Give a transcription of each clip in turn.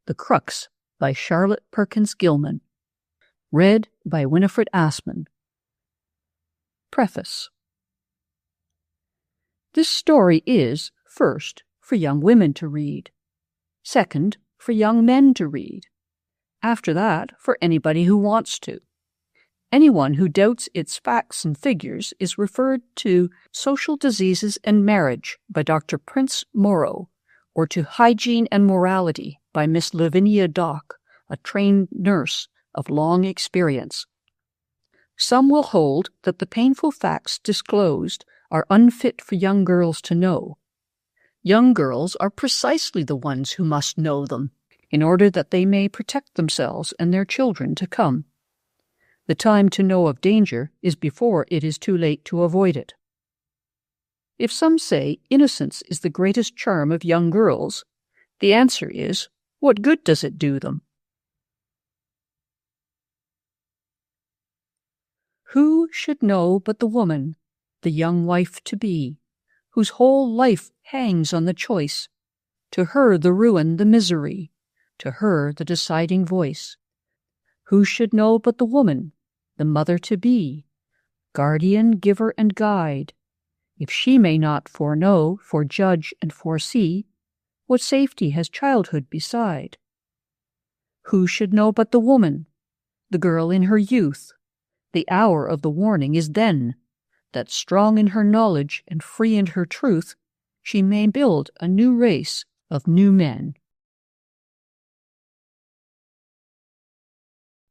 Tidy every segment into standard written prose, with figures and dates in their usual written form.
The Crux by Charlotte Perkins Gilman. Read by Winifred Assman. Preface. This story is, first, for young women to read. Second, for young men to read. After that, for anybody who wants to. Anyone who doubts its facts and figures is referred to Social Diseases and Marriage by Dr. Prince Morrow, or to Hygiene and Morality by Miss Lavinia Dock, a trained nurse of long experience. Some will hold that the painful facts disclosed are unfit for young girls to know. Young girls are precisely the ones who must know them, in order that they may protect themselves and their children to come. The time to know of danger is before it is too late to avoid it. If some say innocence is the greatest charm of young girls, the answer is, what good does it do them? Who should know but the woman, the young wife to be, whose whole life hangs on the choice? To her the ruin, the misery, to her the deciding voice. Who should know but the woman, the mother to be, guardian, giver, and guide? If she may not foreknow, forejudge, and foresee, what safety has childhood beside? Who should know but the woman, the girl in her youth? The hour of the warning is then, that strong in her knowledge and free in her truth, she may build a new race of new men.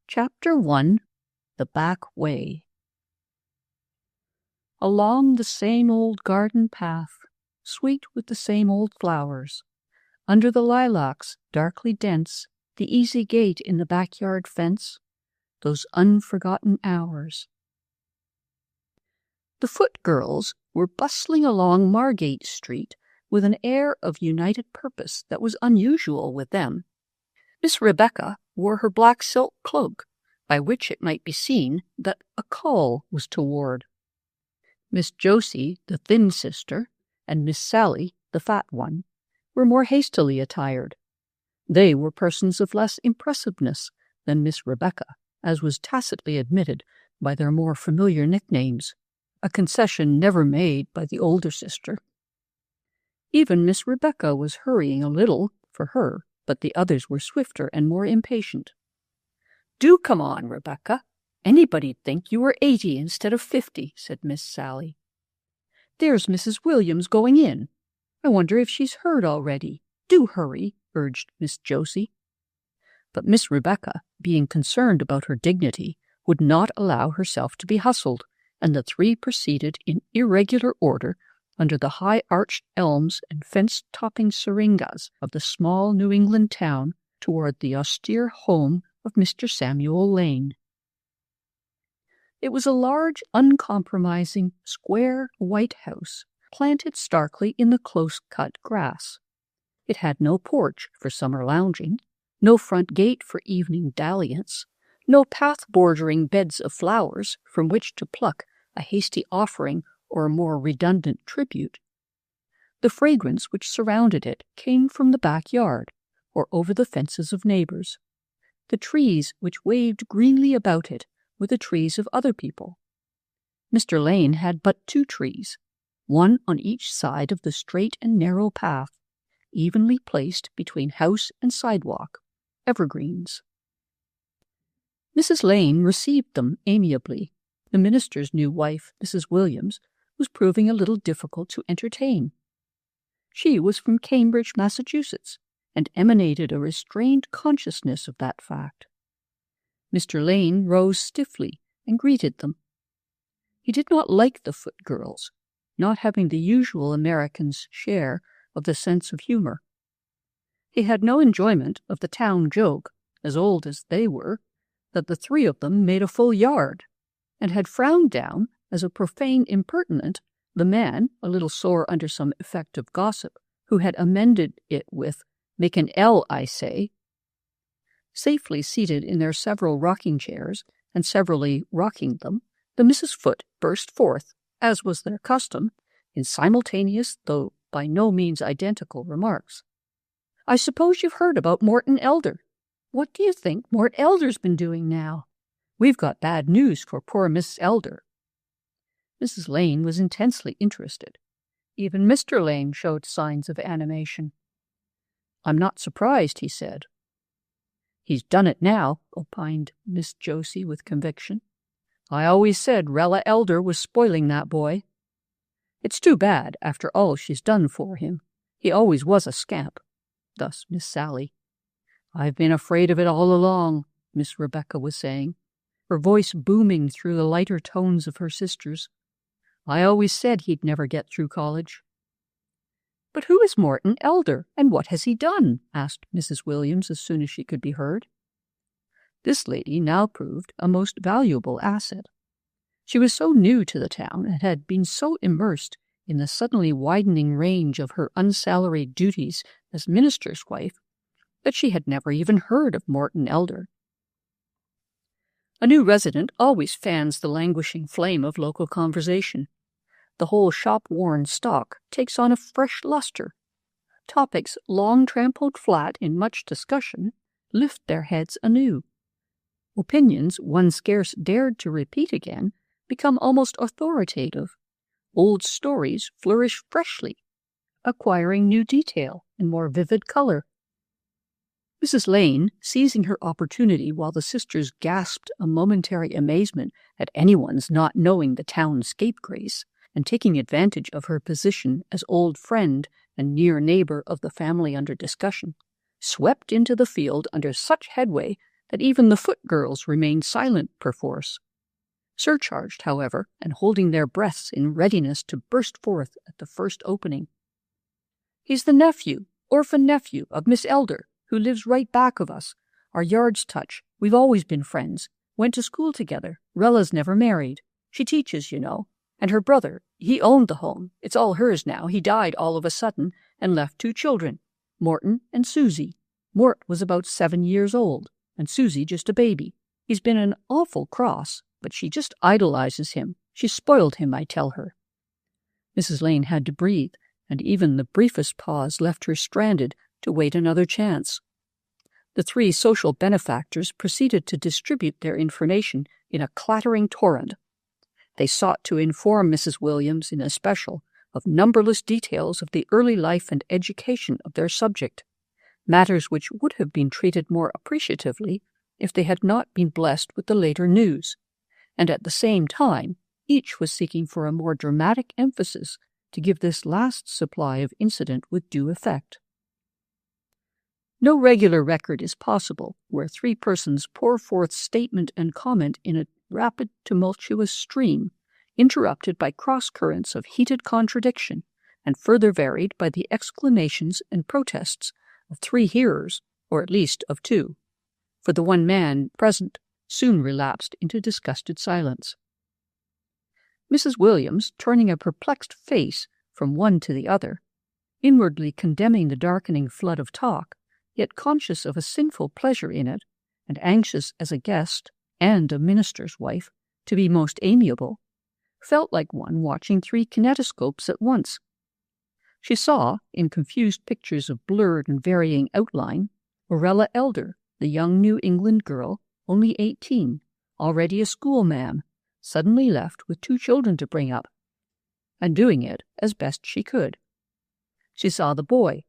Chapter 1. The Back Way. Along the same old garden path, sweet with the same old flowers, under the lilacs darkly dense, the easy gate in the backyard fence, those unforgotten hours. The Foot girls were bustling along Margate Street with an air of united purpose that was unusual with them. Miss Rebecca wore her black silk cloak, by which it might be seen that a call was toward. Miss Josie, the thin sister, and Miss Sally, the fat one, were more hastily attired. They were persons of less impressiveness than Miss Rebecca, as was tacitly admitted by their more familiar nicknames, a concession never made by the older sister. Even Miss Rebecca was hurrying a little for her, but the others were swifter and more impatient. "Do come on, Rebecca. Anybody'd think you were 80 instead of 50, said Miss Sally. "There's Mrs. Williams going in. I wonder if she's heard already. Do hurry," urged Miss Josie. But Miss Rebecca, being concerned about her dignity, would not allow herself to be hustled, and the three proceeded in irregular order under the high-arched elms and fence-topping syringas of the small New England town toward the austere home of Mr. Samuel Lane. It was a large, uncompromising, square white house, planted starkly in the close-cut grass. It had no porch for summer lounging, no front gate for evening dalliance, no path bordering beds of flowers from which to pluck a hasty offering or a more redundant tribute. The fragrance which surrounded it came from the backyard, or over the fences of neighbors. The trees which waved greenly about it were the trees of other people. Mr. Lane had but 2 trees, one on each side of the straight and narrow path, evenly placed between house and sidewalk, evergreens. Mrs. Lane received them amiably. The minister's new wife, Mrs. Williams, was proving a little difficult to entertain. She was from Cambridge, Massachusetts, and emanated a restrained consciousness of that fact. Mr. Lane rose stiffly and greeted them. He did not like the Foot girls, not having the usual American's share of the sense of humor. He had no enjoyment of the town joke, as old as they were, that the 3 of them made a full yard, and had frowned down, as a profane impertinent, the man, a little sore under some effect of gossip, who had amended it with, "Make an L, I say." Safely seated in their several rocking chairs, and severally rocking them, the Misses Foot burst forth, as was their custom, in simultaneous, though by no means identical remarks. I suppose you've heard about Morton Elder. What do you think Mort Elder's been doing now? We've got bad news for poor Miss Elder." Mrs. Lane was intensely interested. Even Mr. Lane showed signs of animation. "I'm not surprised," he said. "He's done it now," opined Miss Josie with conviction. "I always said Rella Elder was spoiling that boy. It's too bad, after all she's done for him. He always was a scamp." Thus Miss Sally. "I've been afraid of it all along," Miss Rebecca was saying, her voice booming through the lighter tones of her sister's. "I always said he'd never get through college." "But who is Morton Elder, and what has he done?" asked Mrs. Williams as soon as she could be heard. This lady now proved a most valuable asset. She was so new to the town and had been so immersed in the suddenly widening range of her unsalaried duties as minister's wife that she had never even heard of Morton Elder. A new resident always fans the languishing flame of local conversation. The whole shop-worn stock takes on a fresh luster. Topics long trampled flat in much discussion lift their heads anew. Opinions one scarce dared to repeat again become almost authoritative. Old stories flourish freshly, acquiring new detail and more vivid color. Mrs. Lane, seizing her opportunity while the sisters gasped a momentary amazement at anyone's not knowing the town scapegrace, and taking advantage of her position as old friend and near neighbor of the family under discussion, swept into the field under such headway that even the foot girls remained silent perforce. Surcharged, however, and holding their breaths in readiness to burst forth at the first opening. "He's the orphan nephew of Miss Elder, who lives right back of us. Our yards touch. We've always been friends. Went to school together. Rella's never married. She teaches, you know. And her brother, he owned the home. It's all hers now. He died all of a sudden and left 2 children, Morton and Susie. Mort was about 7 years old, and Susie just a baby. He's been an awful cross, but she just idolizes him. She spoiled him, I tell her." Mrs. Lane had to breathe, and even the briefest pause left her stranded to wait another chance. The 3 social benefactors proceeded to distribute their information in a clattering torrent. They sought to inform Mrs. Williams, in especial, of numberless details of the early life and education of their subject, matters which would have been treated more appreciatively if they had not been blessed with the later news, and at the same time each was seeking for a more dramatic emphasis to give this last supply of incident with due effect. No regular record is possible where 3 persons pour forth statement and comment in a rapid, tumultuous stream, interrupted by cross-currents of heated contradiction, and further varied by the exclamations and protests of 3 hearers, or at least of 2, for the one man present soon relapsed into disgusted silence. Mrs. Williams, turning a perplexed face from one to the other, inwardly condemning the darkening flood of talk, yet conscious of a sinful pleasure in it, and anxious as a guest and a minister's wife to be most amiable, felt like one watching 3 kinetoscopes at once. She saw, in confused pictures of blurred and varying outline, Rella Elder, the young New England girl, only 18, already a schoolma'am, suddenly left with 2 children to bring up, and doing it as best she could. She saw the boy,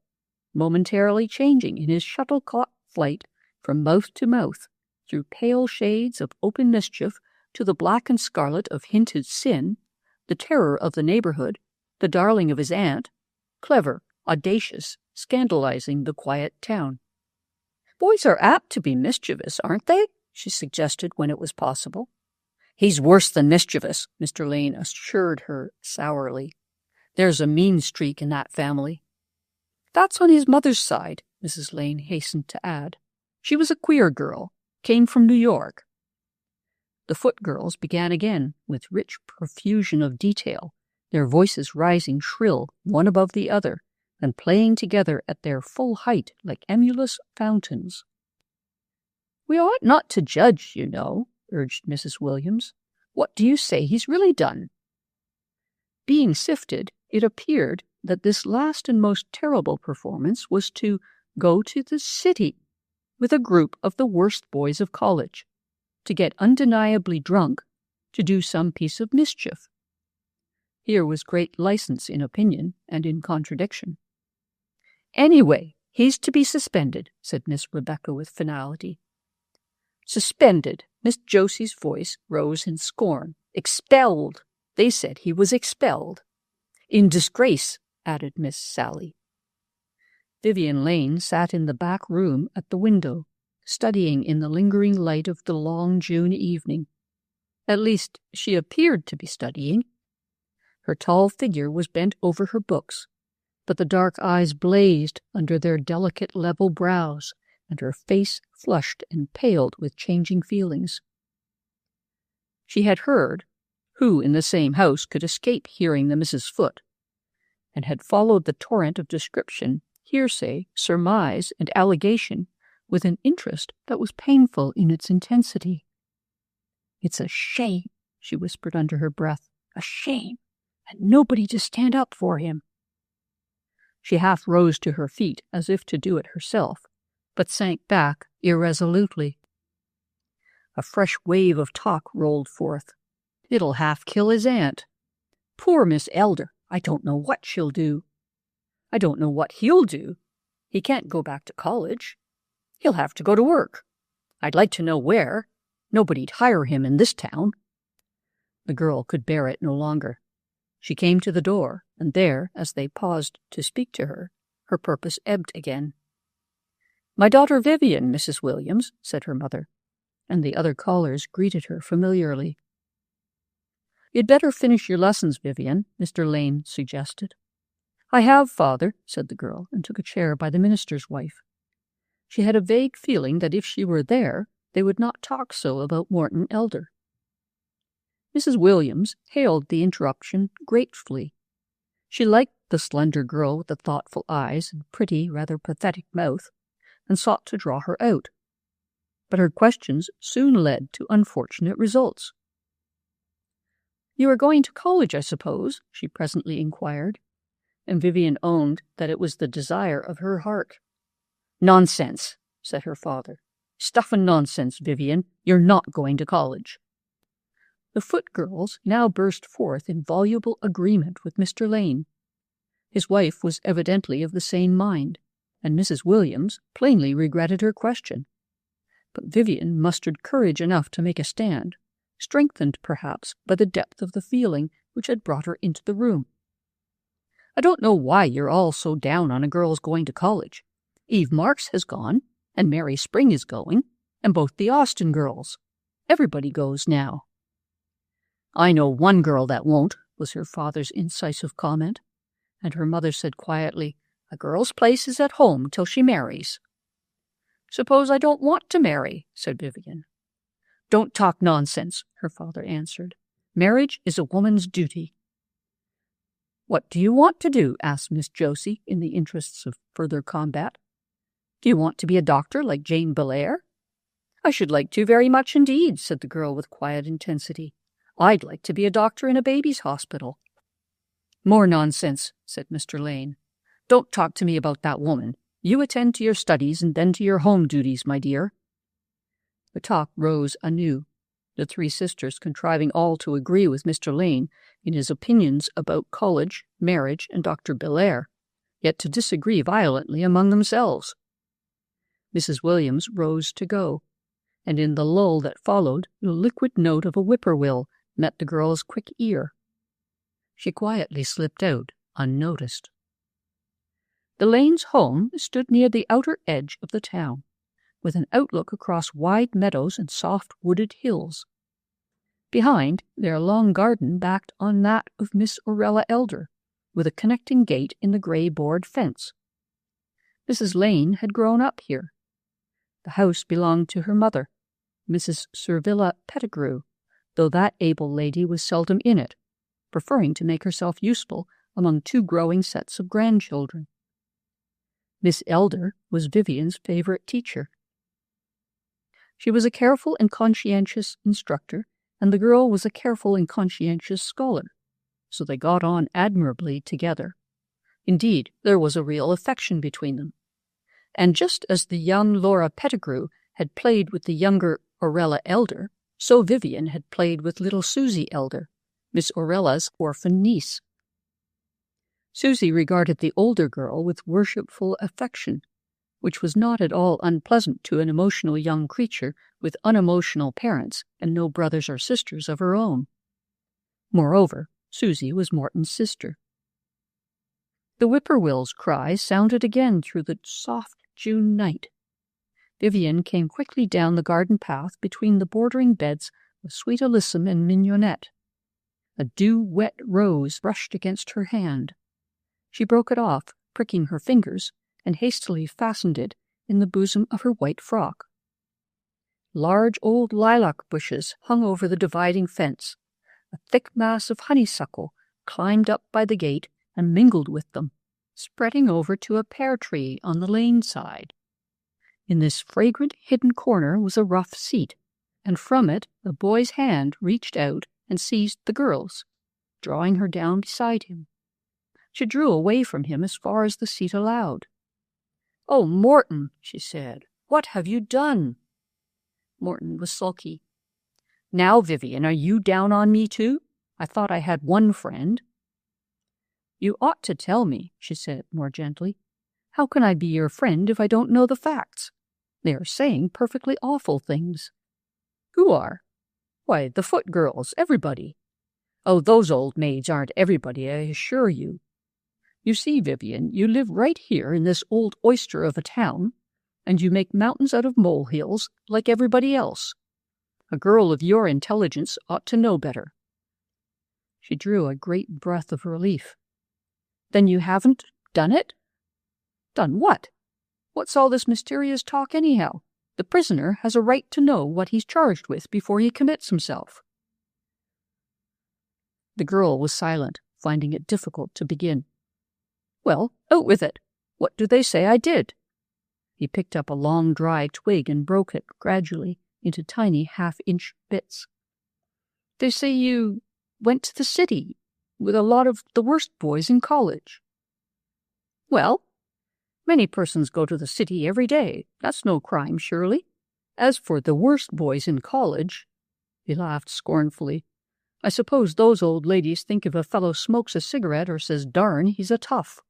momentarily changing in his shuttlecock flight from mouth to mouth, through pale shades of open mischief to the black and scarlet of hinted sin, the terror of the neighborhood, the darling of his aunt, clever, audacious, scandalizing the quiet town. "Boys are apt to be mischievous, aren't they?" she suggested when it was possible. "He's worse than mischievous," Mr. Lane assured her sourly. "There's a mean streak in that family." "That's on his mother's side," Mrs. Lane hastened to add. "She was a queer girl, came from New York." The foot girls began again with rich profusion of detail, their voices rising shrill one above the other, and playing together at their full height like emulous fountains. "We ought not to judge, you know," urged Mrs. Williams. "What do you say he's really done?" Being sifted, it appeared that this last and most terrible performance was to go to the city with a group of the worst boys of college, to get undeniably drunk, to do some piece of mischief. Here was great license in opinion and in contradiction. Anyway, he's to be suspended, said Miss Rebecca with finality. Suspended. Miss Josie's voice rose in scorn. Expelled. They said he was expelled. In disgrace, added Miss Sally. Vivian Lane sat in the back room at the window, studying in the lingering light of the long June evening. At least, she appeared to be studying. Her tall figure was bent over her books, but the dark eyes blazed under their delicate level brows, and her face flushed and paled with changing feelings. She had heard, who in the same house could escape hearing the Mrs. Foote, and had followed the torrent of description, hearsay, surmise, and allegation with an interest that was painful in its intensity. "It's a shame," she whispered under her breath, "a shame, and nobody to stand up for him." She half rose to her feet as if to do it herself, but sank back irresolutely. A fresh wave of talk rolled forth. "It'll half kill his aunt. Poor Miss Elder, I don't know what she'll do. I don't know what he'll do. He can't go back to college. He'll have to go to work. I'd like to know where. Nobody'd hire him in this town." The girl could bear it no longer. She came to the door, and there, as they paused to speak to her, her purpose ebbed again. "My daughter Vivian, Mrs. Williams," said her mother, and the other callers greeted her familiarly. "You'd better finish your lessons, Vivian," Mr. Lane suggested. "I have, father," said the girl, and took a chair by the minister's wife. She had a vague feeling that if she were there, they would not talk so about Morton Elder. Mrs. Williams hailed the interruption gratefully. She liked the slender girl with the thoughtful eyes and pretty, rather pathetic mouth, and sought to draw her out. But her questions soon led to unfortunate results. "You are going to college, I suppose?" she presently inquired, and Vivian owned that it was the desire of her heart. "Nonsense," said her father. "Stuff and nonsense, Vivian. You're not going to college." The Foote girls now burst forth in voluble agreement with Mr. Lane. His wife was evidently of the same mind, and Mrs. Williams plainly regretted her question. But Vivian mustered courage enough to make a stand, strengthened perhaps by the depth of the feeling which had brought her into the room. "I don't know why you're all so down on a girl's going to college. Eve Marks has gone, and Mary Spring is going, and both the Austin girls. Everybody goes now." "I know one girl that won't," was her father's incisive comment, and her mother said quietly, "A girl's place is at home till she marries." "Suppose I don't want to marry," said Vivian. "Don't talk nonsense," her father answered. "Marriage is a woman's duty." "What do you want to do?" asked Miss Josie, in the interests of further combat. "Do you want to be a doctor like Jane Belair?" "I should like to very much indeed," said the girl with quiet intensity. "I'd like to be a doctor in a baby's hospital." "More nonsense," said Mr. Lane. "Don't talk to me about that woman. You attend to your studies and then to your home duties, my dear." The talk rose anew, the three sisters contriving all to agree with Mr. Lane in his opinions about college, marriage, and Dr. Belair, yet to disagree violently among themselves. Mrs. Williams rose to go, and in the lull that followed, the liquid note of a whippoorwill met the girl's quick ear. She quietly slipped out, unnoticed. The Lanes' home stood near the outer edge of the town, with an outlook across wide meadows and soft wooded hills. Behind, their long garden backed on that of Miss Orella Elder, with a connecting gate in the grey board fence. Mrs. Lane had grown up here. The house belonged to her mother, Mrs. Servilla Pettigrew, though that able lady was seldom in it, preferring to make herself useful among two growing sets of grandchildren. Miss Elder was Vivian's favourite teacher. She was a careful and conscientious instructor, and the girl was a careful and conscientious scholar, so they got on admirably together. Indeed, there was a real affection between them. And just as the young Laura Pettigrew had played with the younger Aurella Elder, so Vivian had played with little Susie Elder, Miss Aurella's orphan niece. Susie regarded the older girl with worshipful affection, which was not at all unpleasant to an emotional young creature with unemotional parents and no brothers or sisters of her own. Moreover, Susie was Morton's sister. The whippoorwill's cry sounded again through the soft June night. Vivian came quickly down the garden path between the bordering beds of sweet alyssum and mignonette. A dew-wet rose brushed against her hand. She broke it off, pricking her fingers, and hastily fastened it in the bosom of her white frock. Large old lilac bushes hung over the dividing fence. A thick mass of honeysuckle climbed up by the gate and mingled with them, spreading over to a pear tree on the lane side. In this fragrant hidden corner was a rough seat, and from it a boy's hand reached out and seized the girl's, drawing her down beside him. She drew away from him as far as the seat allowed. "Oh, Morton," she said, "what have you done?" Morton was sulky. "Now, Vivian, are you down on me too? I thought I had one friend." "You ought to tell me," she said more gently. "How can I be your friend if I don't know the facts? They are saying perfectly awful things." "Who are?" "Why, the Foot girls, everybody." "Oh, those old maids aren't everybody, I assure you. You see, Vivian, you live right here in this old oyster of a town, and you make mountains out of molehills like everybody else. A girl of your intelligence ought to know better." She drew a great breath of relief. "Then you haven't done it?" "Done what? What's all this mysterious talk anyhow? The prisoner has a right to know what he's charged with before he commits himself." The girl was silent, finding it difficult to begin. "Well, out with it. What do they say I did?" He picked up a long dry twig and broke it gradually into tiny half-inch bits. "They say you went to the city with a lot of the worst boys in college." "Well, many persons go to the city every day. That's no crime, surely. As for the worst boys in college," he laughed scornfully, "I suppose those old ladies think if a fellow smokes a cigarette or says darn, he's a tough.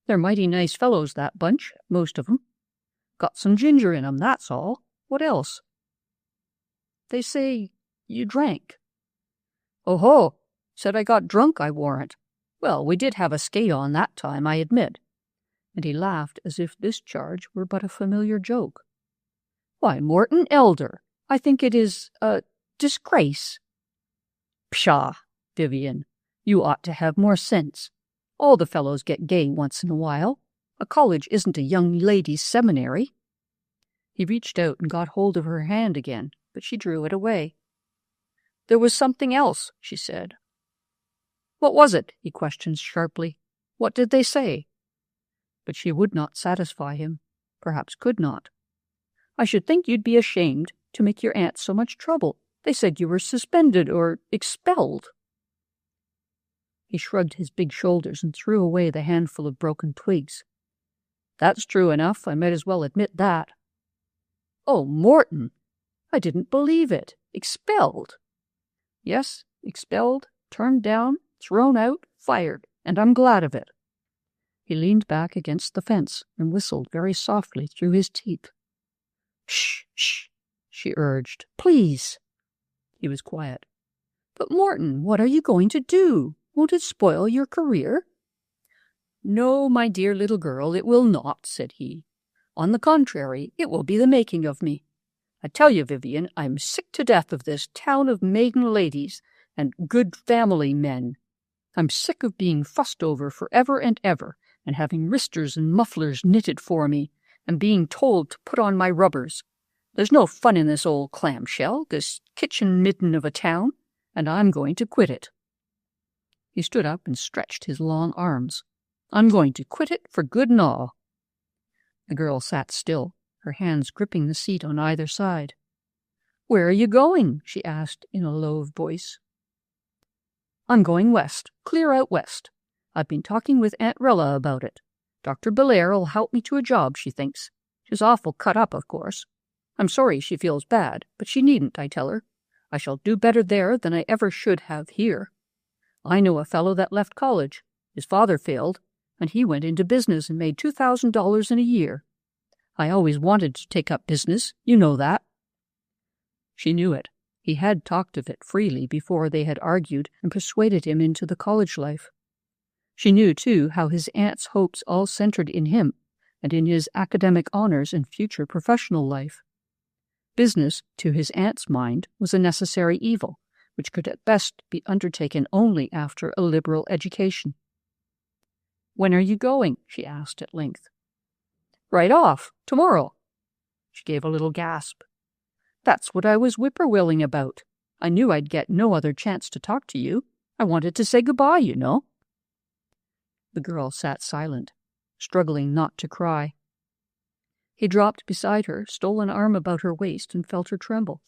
They're mighty nice fellows, that bunch, most of 'em. Got some ginger in 'em, that's all. What else?" "They say you drank." "Oh-ho! Said I got drunk, I warrant. Well, we did have a skate on that time, I admit." And he laughed as if this charge were but a familiar joke. "Why, Morton Elder, I think it is a disgrace." "Pshaw, Vivian, you ought to have more sense. All the fellows get gay once in a while. A college isn't a young ladies' seminary." He reached out and got hold of her hand again, but she drew it away. "There was something else," she said. "What was it?" he questioned sharply. "What did they say?" But she would not satisfy him, perhaps could not. "I should think you'd be ashamed to make your aunt so much trouble. They said you were suspended or expelled." He shrugged his big shoulders and threw away the handful of broken twigs. "That's true enough. I might as well admit that." "Oh, Morton! I didn't believe it. Expelled." "Yes, expelled, turned down, thrown out, fired, and I'm glad of it." He leaned back against the fence and whistled very softly through his teeth. "Shh, shh," she urged. "Please." He was quiet. "But, Morton, what are you going to do? Won't it spoil your career?" "No, my dear little girl, it will not," said he. "On the contrary, it will be the making of me. I tell you, Vivian, I'm sick to death of this town of maiden ladies and good family men. I'm sick of being fussed over for ever and ever, and having wristers and mufflers knitted for me, and being told to put on my rubbers. There's no fun in this old clamshell, this kitchen midden of a town, and I'm going to quit it." He stood up and stretched his long arms. "I'm going to quit it for good and all." The girl sat still, her hands gripping the seat on either side. "Where are you going?" she asked in a low voice. "I'm going west, clear out west. I've been talking with Aunt Rella about it. Dr. Belair'll help me to a job, she thinks. She's awful cut up, of course. I'm sorry she feels bad, but she needn't, I tell her. I shall do better there than I ever should have here. I know a fellow that left college. His father failed, and he went into business and made $2,000 in a year. I always wanted to take up business, you know that. She knew it. He had talked of it freely before they had argued and persuaded him into the college life. She knew, too, how his aunt's hopes all centered in him and in his academic honors and future professional life. Business, to his aunt's mind, was a necessary evil, which could at best be undertaken only after a liberal education. "When are you going?" she asked at length. "Right off. Tomorrow." She gave a little gasp. "That's what I was whippoorwilling about. I knew I'd get no other chance to talk to you. I wanted to say goodbye, you know." The girl sat silent, struggling not to cry. He dropped beside her, stole an arm about her waist, and felt her tremble.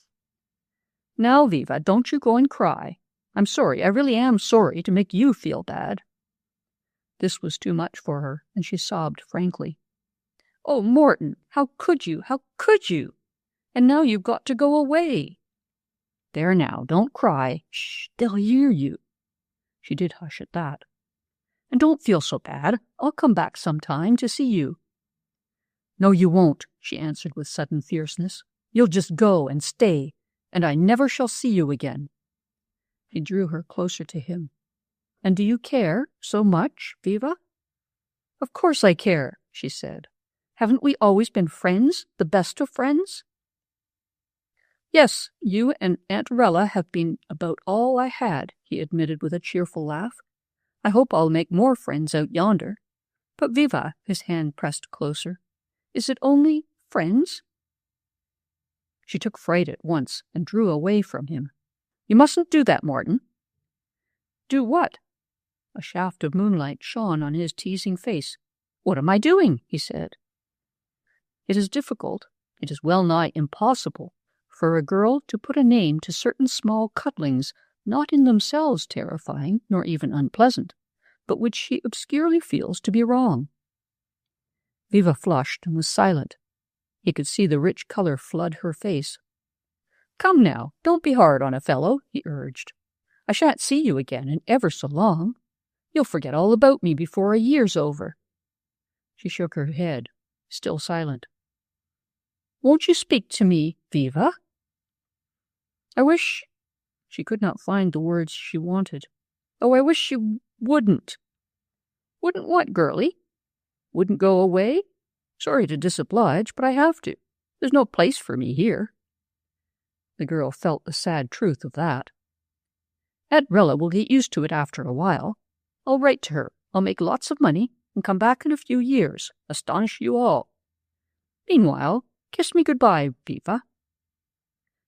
"Now, Viva, don't you go and cry. I'm sorry, I really am sorry to make you feel bad." This was too much for her, and she sobbed frankly. "Oh, Morton, how could you? How could you? And now you've got to go away." "There now, don't cry. Shh, they'll hear you." She did hush at that. "And don't feel so bad. I'll come back sometime to see you." "No, you won't," she answered with sudden fierceness. "You'll just go and stay, and I never shall see you again." He drew her closer to him. "And do you care so much, Viva?" "Of course I care," she said. "Haven't we always been friends, the best of friends?" "Yes, you and Aunt Rella have been about all I had," he admitted with a cheerful laugh. "I hope I'll make more friends out yonder. But Viva," his hand pressed closer, "is it only friends?" She took fright at once and drew away from him. "You mustn't do that, Morton." "Do what?" A shaft of moonlight shone on his teasing face. "What am I doing?" he said. It is difficult, it is well nigh impossible, for a girl to put a name to certain small cuddlings not in themselves terrifying nor even unpleasant, but which she obscurely feels to be wrong. Viva flushed and was silent. He could see the rich color flood her face. "Come now, don't be hard on a fellow," he urged. "I shan't see you again in ever so long. You'll forget all about me before a year's over." She shook her head, still silent. "Won't you speak to me, Viva?" "I wish—" She could not find the words she wanted. "Oh, I wish you wouldn't." "Wouldn't what, girlie?" "Wouldn't go away? Sorry to disoblige, but I have to. There's no place for me here." The girl felt the sad truth of that. "Aunt Rella will get used to it after a while. I'll write to her. I'll make lots of money and come back in a few years, astonish you all. Meanwhile, kiss me goodbye, Viva."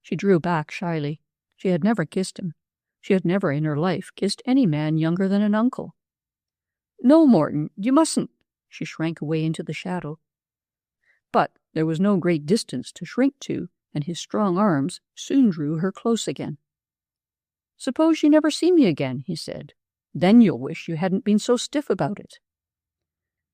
She drew back shyly. She had never kissed him. She had never in her life kissed any man younger than an uncle. "No, Morton, you mustn't." She shrank away into the shadow. But there was no great distance to shrink to, and his strong arms soon drew her close again. "Suppose you never see me again," he said. "Then you'll wish you hadn't been so stiff about it."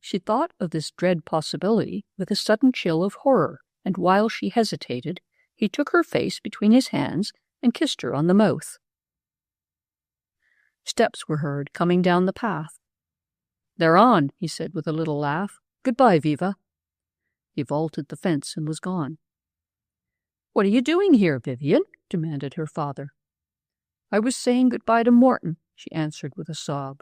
She thought of this dread possibility with a sudden chill of horror, and while she hesitated, he took her face between his hands and kissed her on the mouth. Steps were heard coming down the path. "They're on," he said with a little laugh. "Goodbye, Viva." He vaulted the fence and was gone. "What are you doing here, Vivian?" demanded her father. "I was saying goodbye to Morton," she answered with a sob.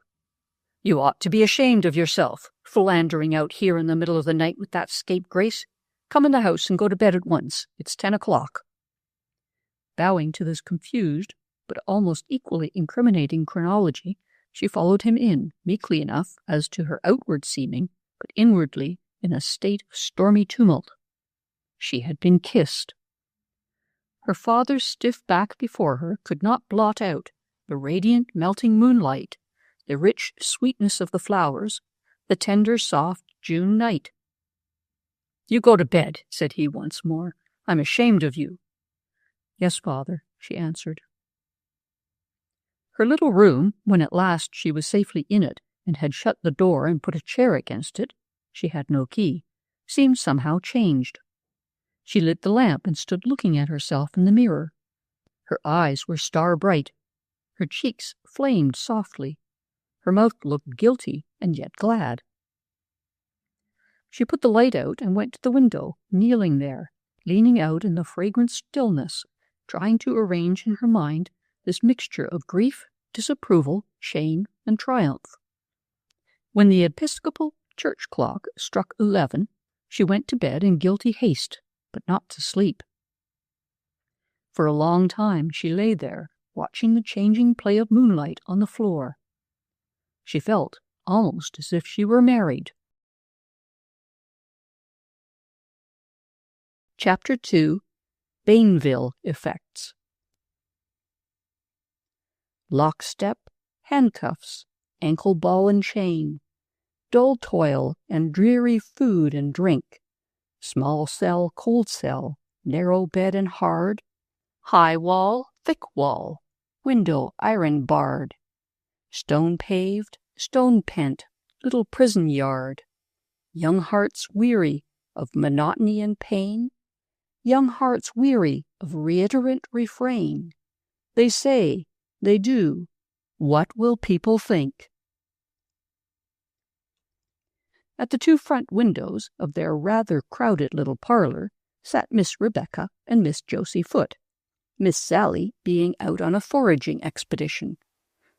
"You ought to be ashamed of yourself, philandering out here in the middle of the night with that scapegrace. Come in the house and go to bed at once. It's 10 o'clock. Bowing to this confused, but almost equally incriminating chronology, she followed him in, meekly enough as to her outward seeming, but inwardly in a state of stormy tumult. She had been kissed. Her father's stiff back before her could not blot out the radiant, melting moonlight, the rich sweetness of the flowers, the tender, soft June night. "You go to bed," said he once more. "I'm ashamed of you." "Yes, father," she answered. Her little room, when at last she was safely in it and had shut the door and put a chair against it, she had no key, seemed somehow changed. She lit the lamp and stood looking at herself in the mirror. Her eyes were star-bright. Her cheeks flamed softly. Her mouth looked guilty and yet glad. She put the light out and went to the window, kneeling there, leaning out in the fragrant stillness, trying to arrange in her mind this mixture of grief, disapproval, shame, and triumph. When the Episcopal church clock struck 11, she went to bed in guilty haste, but not to sleep. For a long time she lay there, watching the changing play of moonlight on the floor. She felt almost as if she were married. Chapter 2. Bainville Effects. Lockstep, handcuffs, ankle ball and chain, dull toil and dreary food and drink, small cell, cold cell, narrow bed and hard, high wall, thick wall, window iron barred, stone paved, stone pent, little prison yard, young hearts weary of monotony and pain, young hearts weary of reiterant refrain. They say, they do, what will people think? At the two front windows of their rather crowded little parlor sat Miss Rebecca and Miss Josie Foote, Miss Sally being out on a foraging expedition,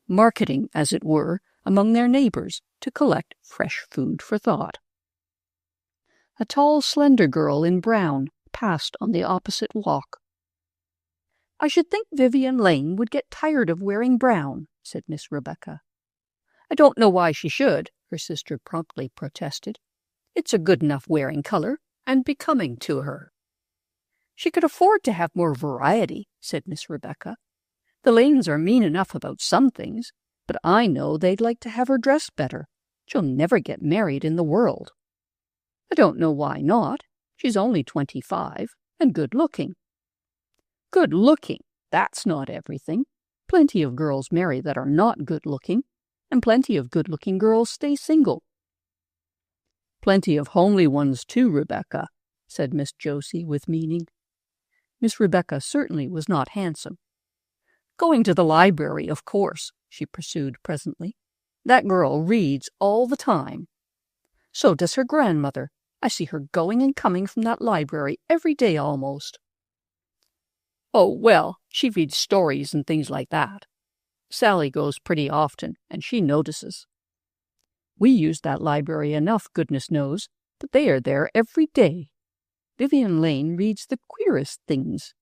marketing, as it were, among their neighbors to collect fresh food for thought. A tall, slender girl in brown passed on the opposite walk. "I should think Vivian Lane would get tired of wearing brown," said Miss Rebecca. "I don't know why she should," her sister promptly protested. "It's a good enough wearing color, and becoming to her." "She could afford to have more variety," said Miss Rebecca. "The Lanes are mean enough about some things, but I know they'd like to have her dress better. She'll never get married in the world." "I don't know why not. She's only 25, and good-looking." "Good-looking, that's not everything. Plenty of girls marry that are not good-looking, and plenty of good-looking girls stay single." "Plenty of homely ones, too, Rebecca," said Miss Josie with meaning. Miss Rebecca certainly was not handsome. "Going to the library, of course," she pursued presently. "That girl reads all the time. So does her grandmother. I see her going and coming from that library every day almost." "Oh, well, she reads stories and things like that. Sally goes pretty often, and she notices. We use that library enough, goodness knows, but they are there every day. Vivian Lane reads the queerest things,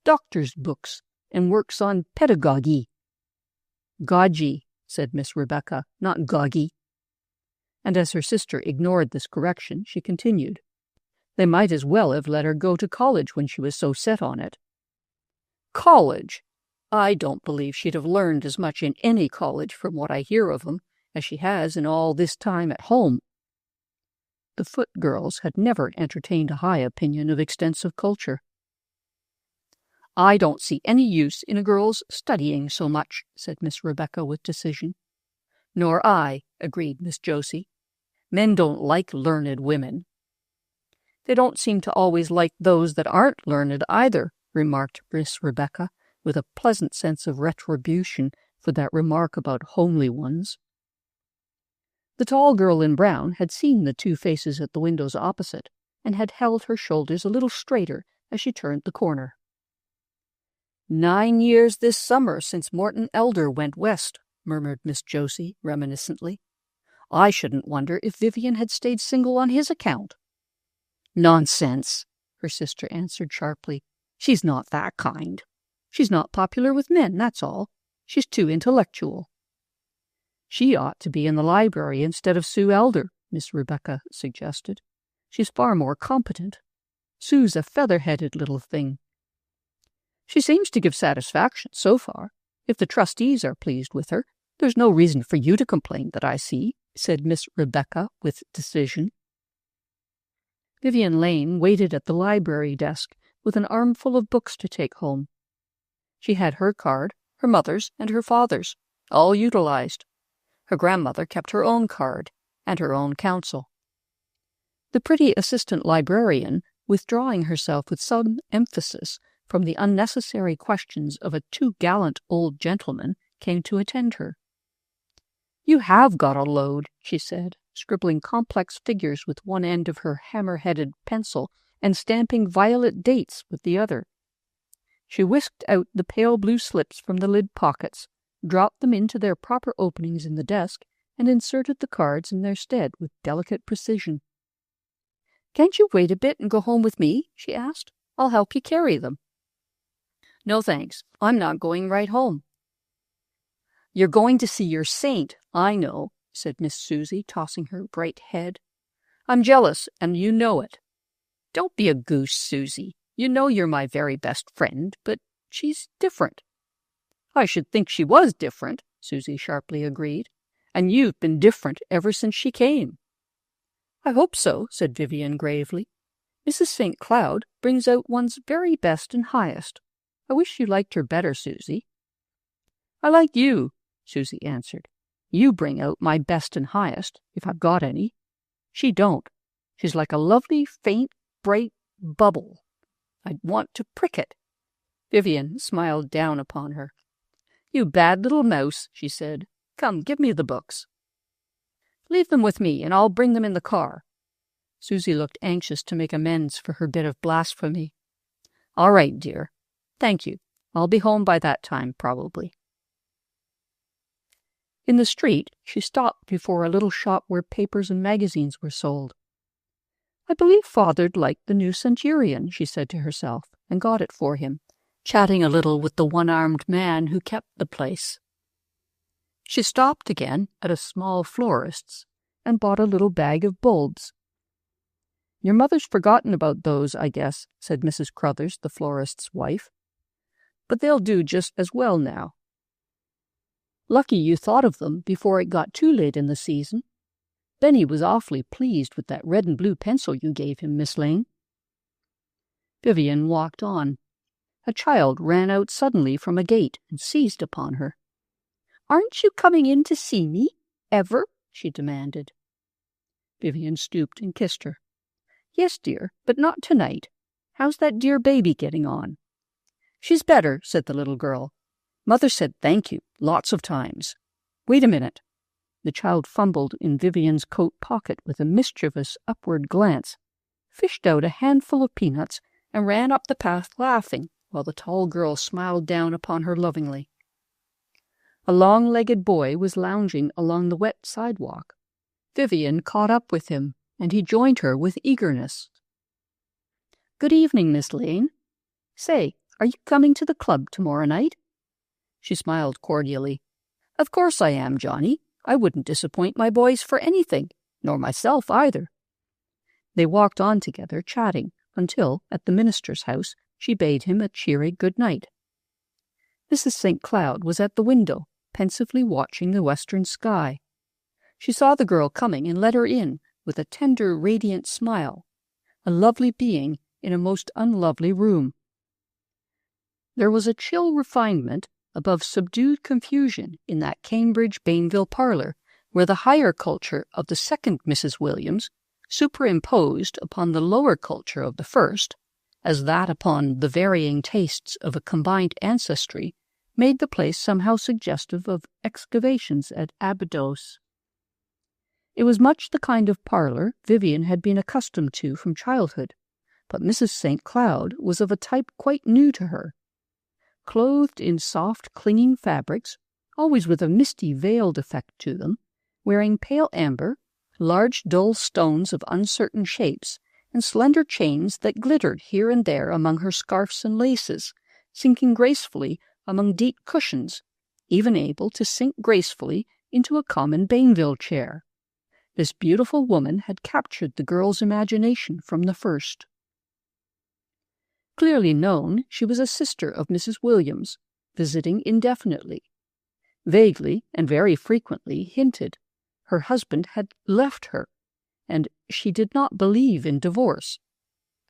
doctor's books, and works on pedagogy." "Gaugy," said Miss Rebecca, "not goggy." And as her sister ignored this correction, she continued, "They might as well have let her go to college when she was so set on it." "College! I don't believe she'd have learned as much in any college, from what I hear of 'em, as she has in all this time at home." The Foote girls had never entertained a high opinion of extensive culture. "I don't see any use in a girl's studying so much," said Miss Rebecca with decision. "Nor I," agreed Miss Josie. "Men don't like learned women." "They don't seem to always like those that aren't learned either," remarked Miss Rebecca, with a pleasant sense of retribution for that remark about homely ones. The tall girl in brown had seen the two faces at the windows opposite, and had held her shoulders a little straighter as she turned the corner. "9 years this summer since Morton Elder went west," murmured Miss Josie reminiscently. "I shouldn't wonder if Vivian had stayed single on his account." "Nonsense," her sister answered sharply. "She's not that kind. She's not popular with men, that's all. She's too intellectual." "She ought to be in the library instead of Sue Elder," Miss Rebecca suggested. "She's far more competent. Sue's a feather-headed little thing." "She seems to give satisfaction so far. If the trustees are pleased with her, there's no reason for you to complain that I see," said Miss Rebecca with decision. Vivian Lane waited at the library desk with an armful of books to take home. She had her card, her mother's, and her father's, all utilized. Her grandmother kept her own card and her own counsel. The pretty assistant librarian, withdrawing herself with some emphasis from the unnecessary questions of a too gallant old gentleman, came to attend her. "You have got a load," she said, scribbling complex figures with one end of her hammer-headed pencil and stamping violet dates with the other. She whisked out the pale blue slips from the lid pockets, dropped them into their proper openings in the desk, and inserted the cards in their stead with delicate precision. "Can't you wait a bit and go home with me?" she asked. "I'll help you carry them." "No, thanks. I'm not going right home." "You're going to see your saint, I know," said Miss Susie, tossing her bright head. "I'm jealous, and you know it." "Don't be a goose, Susie. You know you're my very best friend, but she's different." "I should think she was different," Susie sharply agreed. "And you've been different ever since she came." "I hope so," said Vivian gravely. "Mrs. St. Cloud brings out one's very best and highest. I wish you liked her better, Susie." "I like you," Susie answered. "You bring out my best and highest, if I've got any. She don't. She's like a lovely, faint, bright bubble. I'd want to prick it." Vivian smiled down upon her. "You bad little mouse," she said. "Come, give me the books." "Leave them with me, and I'll bring them in the car." Susie looked anxious to make amends for her bit of blasphemy. "All right, dear. Thank you. I'll be home by that time, probably." In the street, she stopped before a little shop where papers and magazines were sold. "I believe Father'd like the new Centurion," she said to herself, and got it for him, chatting a little with the one-armed man who kept the place. She stopped again at a small florist's and bought a little bag of bulbs. "Your mother's forgotten about those, I guess," said Mrs. Crothers, the florist's wife. "But they'll do just as well now. Lucky you thought of them before it got too late in the season. Benny was awfully pleased with that red and blue pencil you gave him, Miss Lane." Vivian walked on. A child ran out suddenly from a gate and seized upon her. "Aren't you coming in to see me, ever?" she demanded. Vivian stooped and kissed her. "Yes, dear, but not tonight. How's that dear baby getting on?" "She's better," said the little girl. "Mother said thank you lots of times. Wait a minute." The child fumbled in Vivian's coat pocket with a mischievous upward glance, fished out a handful of peanuts, and ran up the path laughing, while the tall girl smiled down upon her lovingly. A long-legged boy was lounging along the wet sidewalk. Vivian caught up with him, and he joined her with eagerness. "Good evening, Miss Lane. Say, are you coming to the club tomorrow night?" She smiled cordially. "Of course I am, Johnny. I wouldn't disappoint my boys for anything, nor myself either." They walked on together, chatting, until, at the minister's house, she bade him a cheery good night. Mrs. St. Cloud was at the window, pensively watching the western sky. She saw the girl coming and let her in with a tender, radiant smile, a lovely being in a most unlovely room. There was a chill refinement above subdued confusion in that Cambridge Bainville parlor, where the higher culture of the second Mrs. Williams, superimposed upon the lower culture of the first, as that upon the varying tastes of a combined ancestry, made the place somehow suggestive of excavations at Abydos. It was much the kind of parlor Vivian had been accustomed to from childhood, but Mrs. St. Cloud was of a type quite new to her. Clothed in soft, clinging fabrics, always with a misty, veiled effect to them, wearing pale amber, large, dull stones of uncertain shapes, and slender chains that glittered here and there among her scarfs and laces, sinking gracefully among deep cushions, even able to sink gracefully into a common Bainville chair. This beautiful woman had captured the girl's imagination from the first. Clearly known, she was a sister of Mrs. Williams, visiting indefinitely. Vaguely and very frequently hinted her husband had left her, and she did not believe in divorce.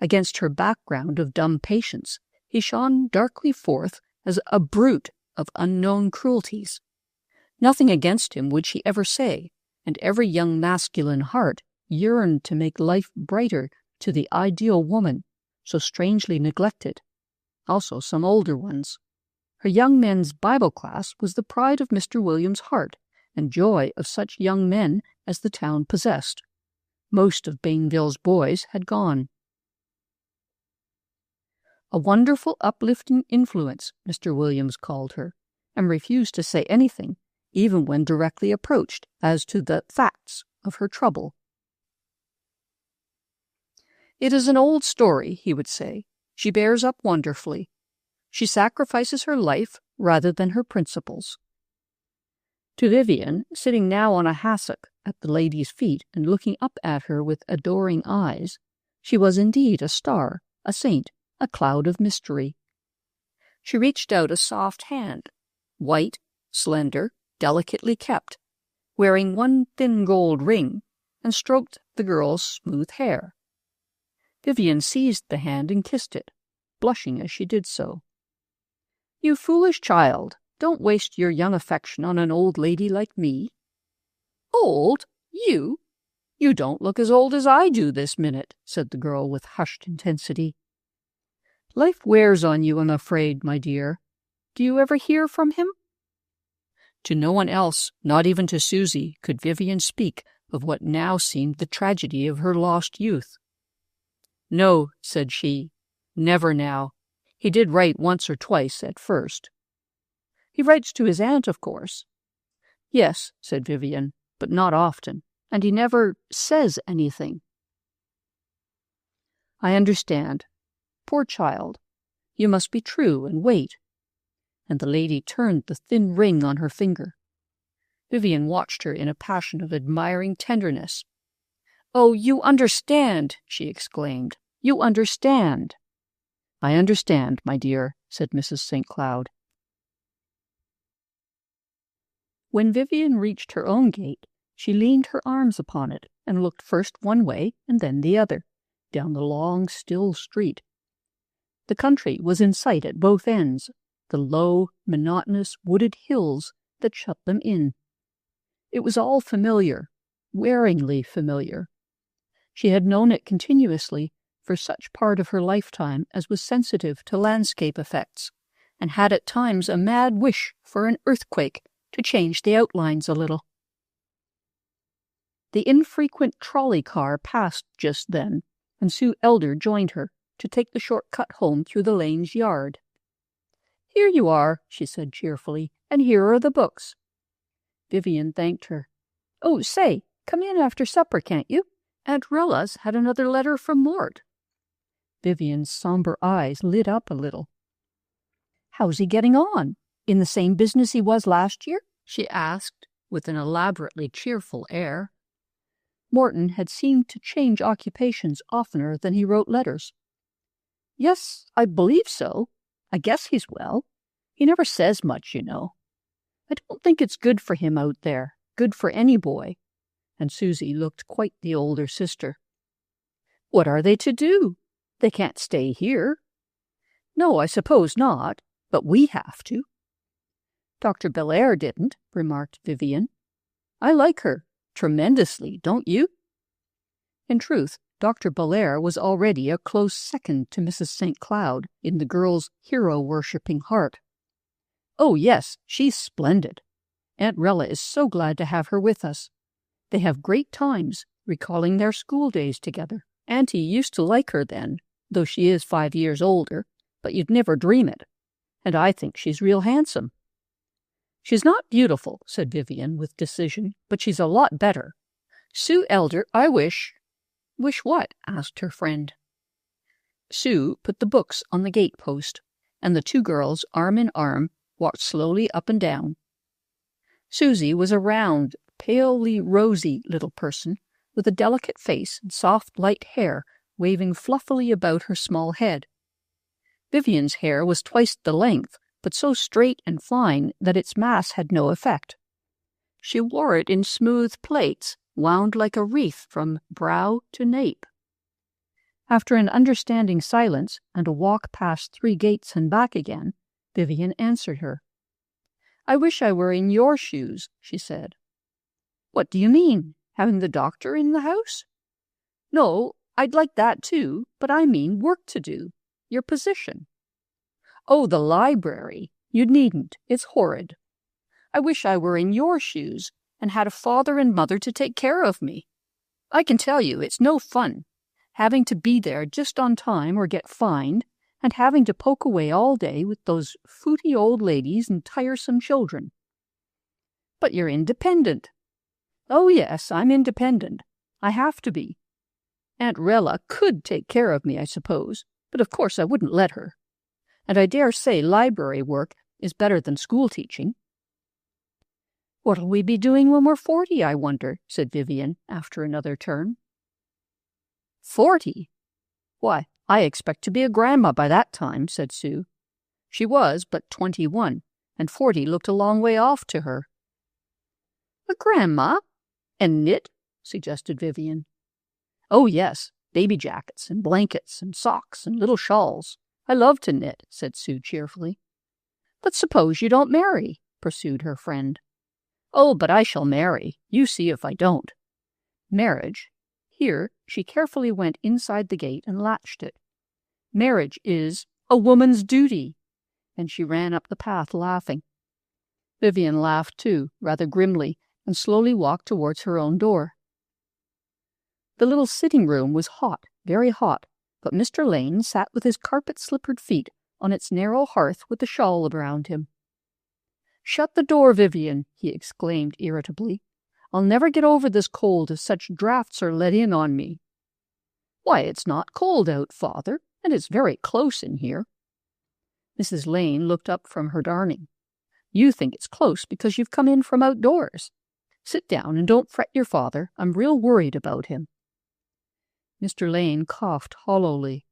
Against her background of dumb patience, he shone darkly forth as a brute of unknown cruelties. Nothing against him would she ever say, and every young masculine heart yearned to make life brighter to the ideal woman, so strangely neglected, also some older ones. Her young men's Bible class was the pride of Mr. William's heart and joy of such young men as the town possessed. Most of Bainville's boys had gone. A wonderful, uplifting influence, Mr. Williams called her, and refused to say anything, even when directly approached, as to the facts of her trouble. "It is an old story," he would say. "She bears up wonderfully. She sacrifices her life rather than her principles." To Vivian, sitting now on a hassock at the lady's feet and looking up at her with adoring eyes, she was indeed a star, a saint, a cloud of mystery. She reached out a soft hand, white, slender, delicately kept, wearing one thin gold ring, and stroked the girl's smooth hair. Vivian seized the hand and kissed it, blushing as she did so. "You foolish child, don't waste your young affection on an old lady like me." "Old? You? You don't look as old as I do this minute," said the girl with hushed intensity. "Life wears on you, I'm afraid, my dear. Do you ever hear from him?" To no one else, not even to Susie, could Vivian speak of what now seemed the tragedy of her lost youth. "No," said she, "never now. He did write once or twice at first." "He writes to his aunt, of course." "Yes," said Vivian, "but not often, and he never says anything." "I understand. Poor child. You must be true and wait." And the lady turned the thin ring on her finger. Vivian watched her in a passion of admiring tenderness. "Oh, you understand!" she exclaimed. "You understand!" "I understand, my dear," said Mrs. St. Cloud. When Vivian reached her own gate, she leaned her arms upon it and looked first one way and then the other, down the long, still street. The country was in sight at both ends, the low, monotonous, wooded hills that shut them in. It was all familiar, wearingly familiar. She had known it continuously for such part of her lifetime as was sensitive to landscape effects, and had at times a mad wish for an earthquake to change the outlines a little. The infrequent trolley car passed just then, and Sue Elder joined her to take the short cut home through the Lane's yard. "Here you are," she said cheerfully, "and here are the books." Vivian thanked her. "Oh, say, come in after supper, can't you? Aunt Rilla's had another letter from Mort." Vivian's somber eyes lit up a little. "How's he getting on? In the same business he was last year?" she asked, with an elaborately cheerful air. Morton had seemed to change occupations oftener than he wrote letters. "Yes, I believe so. I guess he's well. He never says much, you know. I don't think it's good for him out there, good for any boy." And Susie looked quite the older sister. "What are they to do? They can't stay here." "No, I suppose not, but we have to." "Dr. Belair didn't," remarked Vivian. "I like her tremendously, don't you?" In truth, Dr. Belair was already a close second to Mrs. St. Cloud in the girl's hero-worshipping heart. "Oh, yes, she's splendid. Aunt Rella is so glad to have her with us. They have great times, recalling their school days together. Auntie used to like her then, though she is 5 years older, but you'd never dream it. And I think she's real handsome." "She's not beautiful," said Vivian with decision, "but she's a lot better. Sue Elder, I wish—" "Wish what?" asked her friend. Sue put the books on the gate-post, and the two girls, arm in arm, walked slowly up and down. Susie was a round, palely rosy little person, with a delicate face and soft light hair waving fluffily about her small head. Vivian's hair was twice the length, but so straight and fine that its mass had no effect. She wore it in smooth plaits, wound like a wreath from brow to nape. After an understanding silence and a walk past 3 gates and back again, Vivian answered her. "I wish I were in your shoes," she said. "What do you mean? Having the doctor in the house?" No, I'd like that too, but I mean work to do. Your position. Oh, the library. You needn't. It's horrid. I wish I were in your shoes and had a father and mother to take care of me. I can tell you it's no fun, having to be there just on time or get fined, and having to poke away all day with those footy old ladies and tiresome children. But you're independent. Oh, yes, I'm independent. I have to be. Aunt Rella could take care of me, I suppose, but of course I wouldn't let her. And I dare say library work is better than school teaching. What'll we be doing when we're 40, I wonder, said Vivian, after another turn. 40? Why, I expect to be a grandma by that time, said Sue. She was but 21, and 40 looked a long way off to her. A grandma? And knit? Suggested Vivian. Oh, yes, baby jackets and blankets and socks and little shawls. I love to knit, said Sue cheerfully. But suppose you don't marry, pursued her friend. Oh, but I shall marry. You see if I don't. Marriage. Here she carefully went inside the gate and latched it. Marriage is a woman's duty. And she ran up the path laughing. Vivian laughed too, rather grimly, and slowly walked towards her own door. The little sitting room was hot, very hot, but Mr. Lane sat with his carpet-slippered feet on its narrow hearth with a shawl around him. "Shut the door, Vivian," he exclaimed irritably. "I'll never get over this cold if such draughts are let in on me." "Why, it's not cold out, Father, and it's very close in here." Mrs. Lane looked up from her darning. "You think it's close because you've come in from outdoors. Sit down and don't fret your father. I'm real worried about him." Mr. Lane coughed hollowly.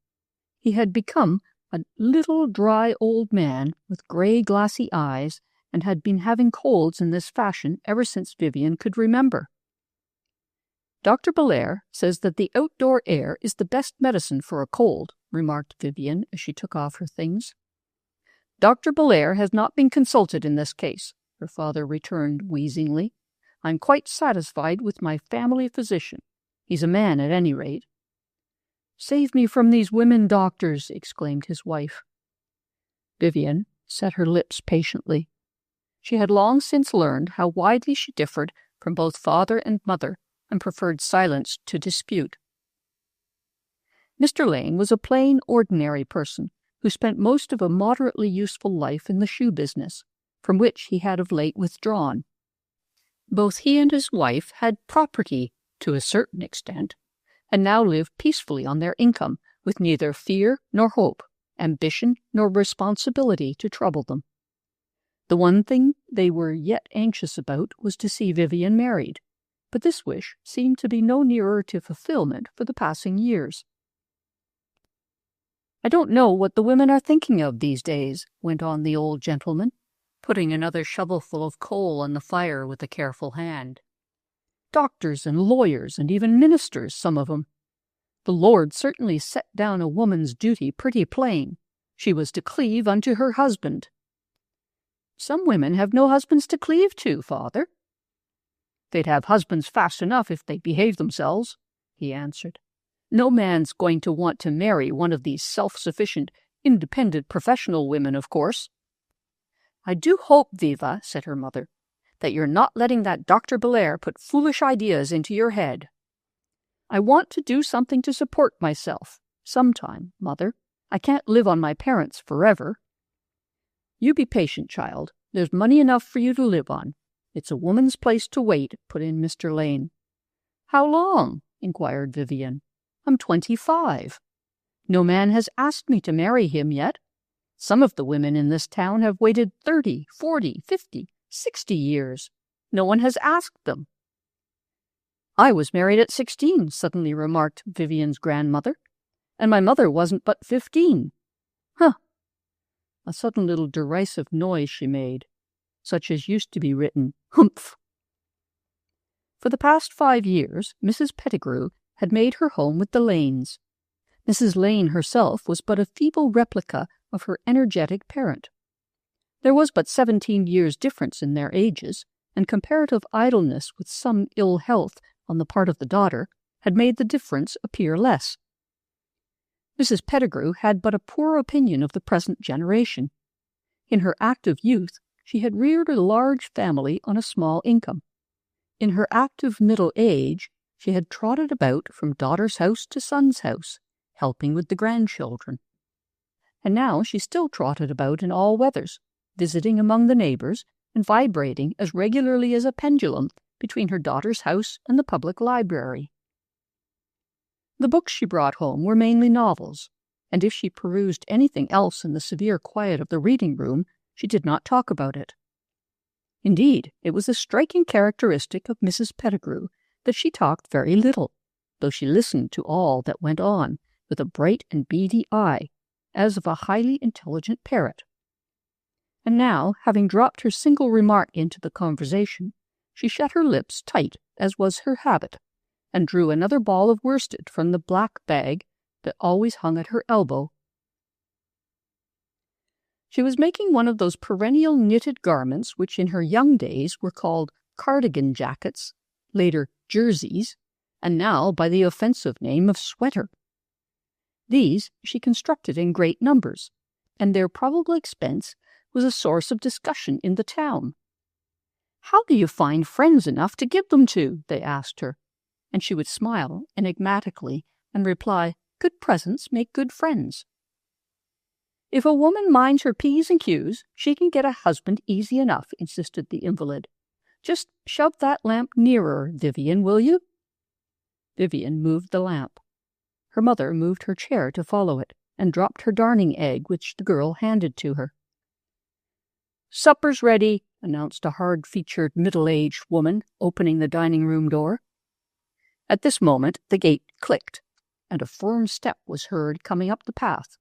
He had become a little dry old man with gray glassy eyes and had been having colds in this fashion ever since Vivian could remember. "Dr. Belair says that the outdoor air is the best medicine for a cold," remarked Vivian as she took off her things. "Dr. Belair has not been consulted in this case," her father returned wheezingly. "I'm quite satisfied with my family physician. He's a man at any rate." "Save me from these women doctors," exclaimed his wife. Vivian set her lips patiently. She had long since learned how widely she differed from both father and mother, and preferred silence to dispute. Mr. Lane was a plain, ordinary person who spent most of a moderately useful life in the shoe business, from which he had of late withdrawn. Both he and his wife had property, to a certain extent, and now lived peacefully on their income, with neither fear nor hope, ambition nor responsibility to trouble them. The one thing they were yet anxious about was to see Vivian married, but this wish seemed to be no nearer to fulfillment for the passing years. "I don't know what the women are thinking of these days," went on the old gentleman, putting another shovelful of coal on the fire with a careful hand. "Doctors and lawyers and even ministers, some of 'em. The Lord certainly set down a woman's duty pretty plain. She was to cleave unto her husband." "Some women have no husbands to cleave to, Father." "They'd have husbands fast enough if they behaved themselves," he answered. "No man's going to want to marry one of these self-sufficient, independent professional women, of course." "I do hope, Viva," said her mother, "that you're not letting that Dr. Belair put foolish ideas into your head." "I want to do something to support myself, sometime, Mother. I can't live on my parents forever." "You be patient, child. There's money enough for you to live on. It's a woman's place to wait," put in Mr. Lane. "How long?" inquired Vivian. "I'm 25. No man has asked me to marry him yet. Some of the women in this town have waited 30, 40, 50, 60 years. No one has asked them." "I was married at 16, suddenly remarked Vivian's grandmother, "and my mother wasn't but 15. Huh!" A sudden little derisive noise she made, such as used to be written, "Humph!" For the past 5 years, Mrs. Pettigrew had made her home with the Lanes. Mrs. Lane herself was but a feeble replica of her energetic parent. There was but 17 years' difference in their ages, and comparative idleness with some ill health on the part of the daughter had made the difference appear less. Mrs. Pettigrew had but a poor opinion of the present generation. In her active youth, she had reared a large family on a small income. In her active middle age, she had trotted about from daughter's house to son's house, helping with the grandchildren. And now she still trotted about in all weathers, visiting among the neighbors and vibrating as regularly as a pendulum between her daughter's house and the public library. The books she brought home were mainly novels, and if she perused anything else in the severe quiet of the reading room, she did not talk about it. Indeed, it was a striking characteristic of Mrs. Pettigrew that she talked very little, though she listened to all that went on with a bright and beady eye, as of a highly intelligent parrot. And now, having dropped her single remark into the conversation, she shut her lips tight, as was her habit, and drew another ball of worsted from the black bag that always hung at her elbow. She was making one of those perennial knitted garments which in her young days were called cardigan jackets, later jerseys, and now by the offensive name of sweater. These she constructed in great numbers, and their probable expense was a source of discussion in the town. "How do you find friends enough to give them to?" they asked her, and she would smile enigmatically and reply, "Good presents make good friends." "If a woman minds her P's and Q's, she can get a husband easy enough," insisted the invalid. "Just shove that lamp nearer, Vivian, will you?" Vivian moved the lamp. Her mother moved her chair to follow it, and dropped her darning egg, which the girl handed to her. "Supper's ready," announced a hard-featured, middle-aged woman, opening the dining-room door. At this moment the gate clicked, and a firm step was heard coming up the path.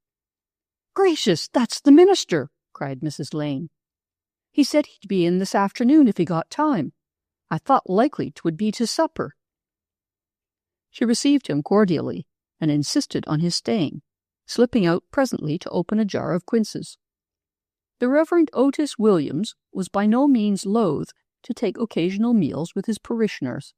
"Gracious, that's the minister!" cried Mrs. Lane. "He said he'd be in this afternoon if he got time. I thought likely 'twould be to supper." She received him cordially, and insisted on his staying, slipping out presently to open a jar of quinces. The Reverend Otis Williams was by no means loath to take occasional meals with his parishioners.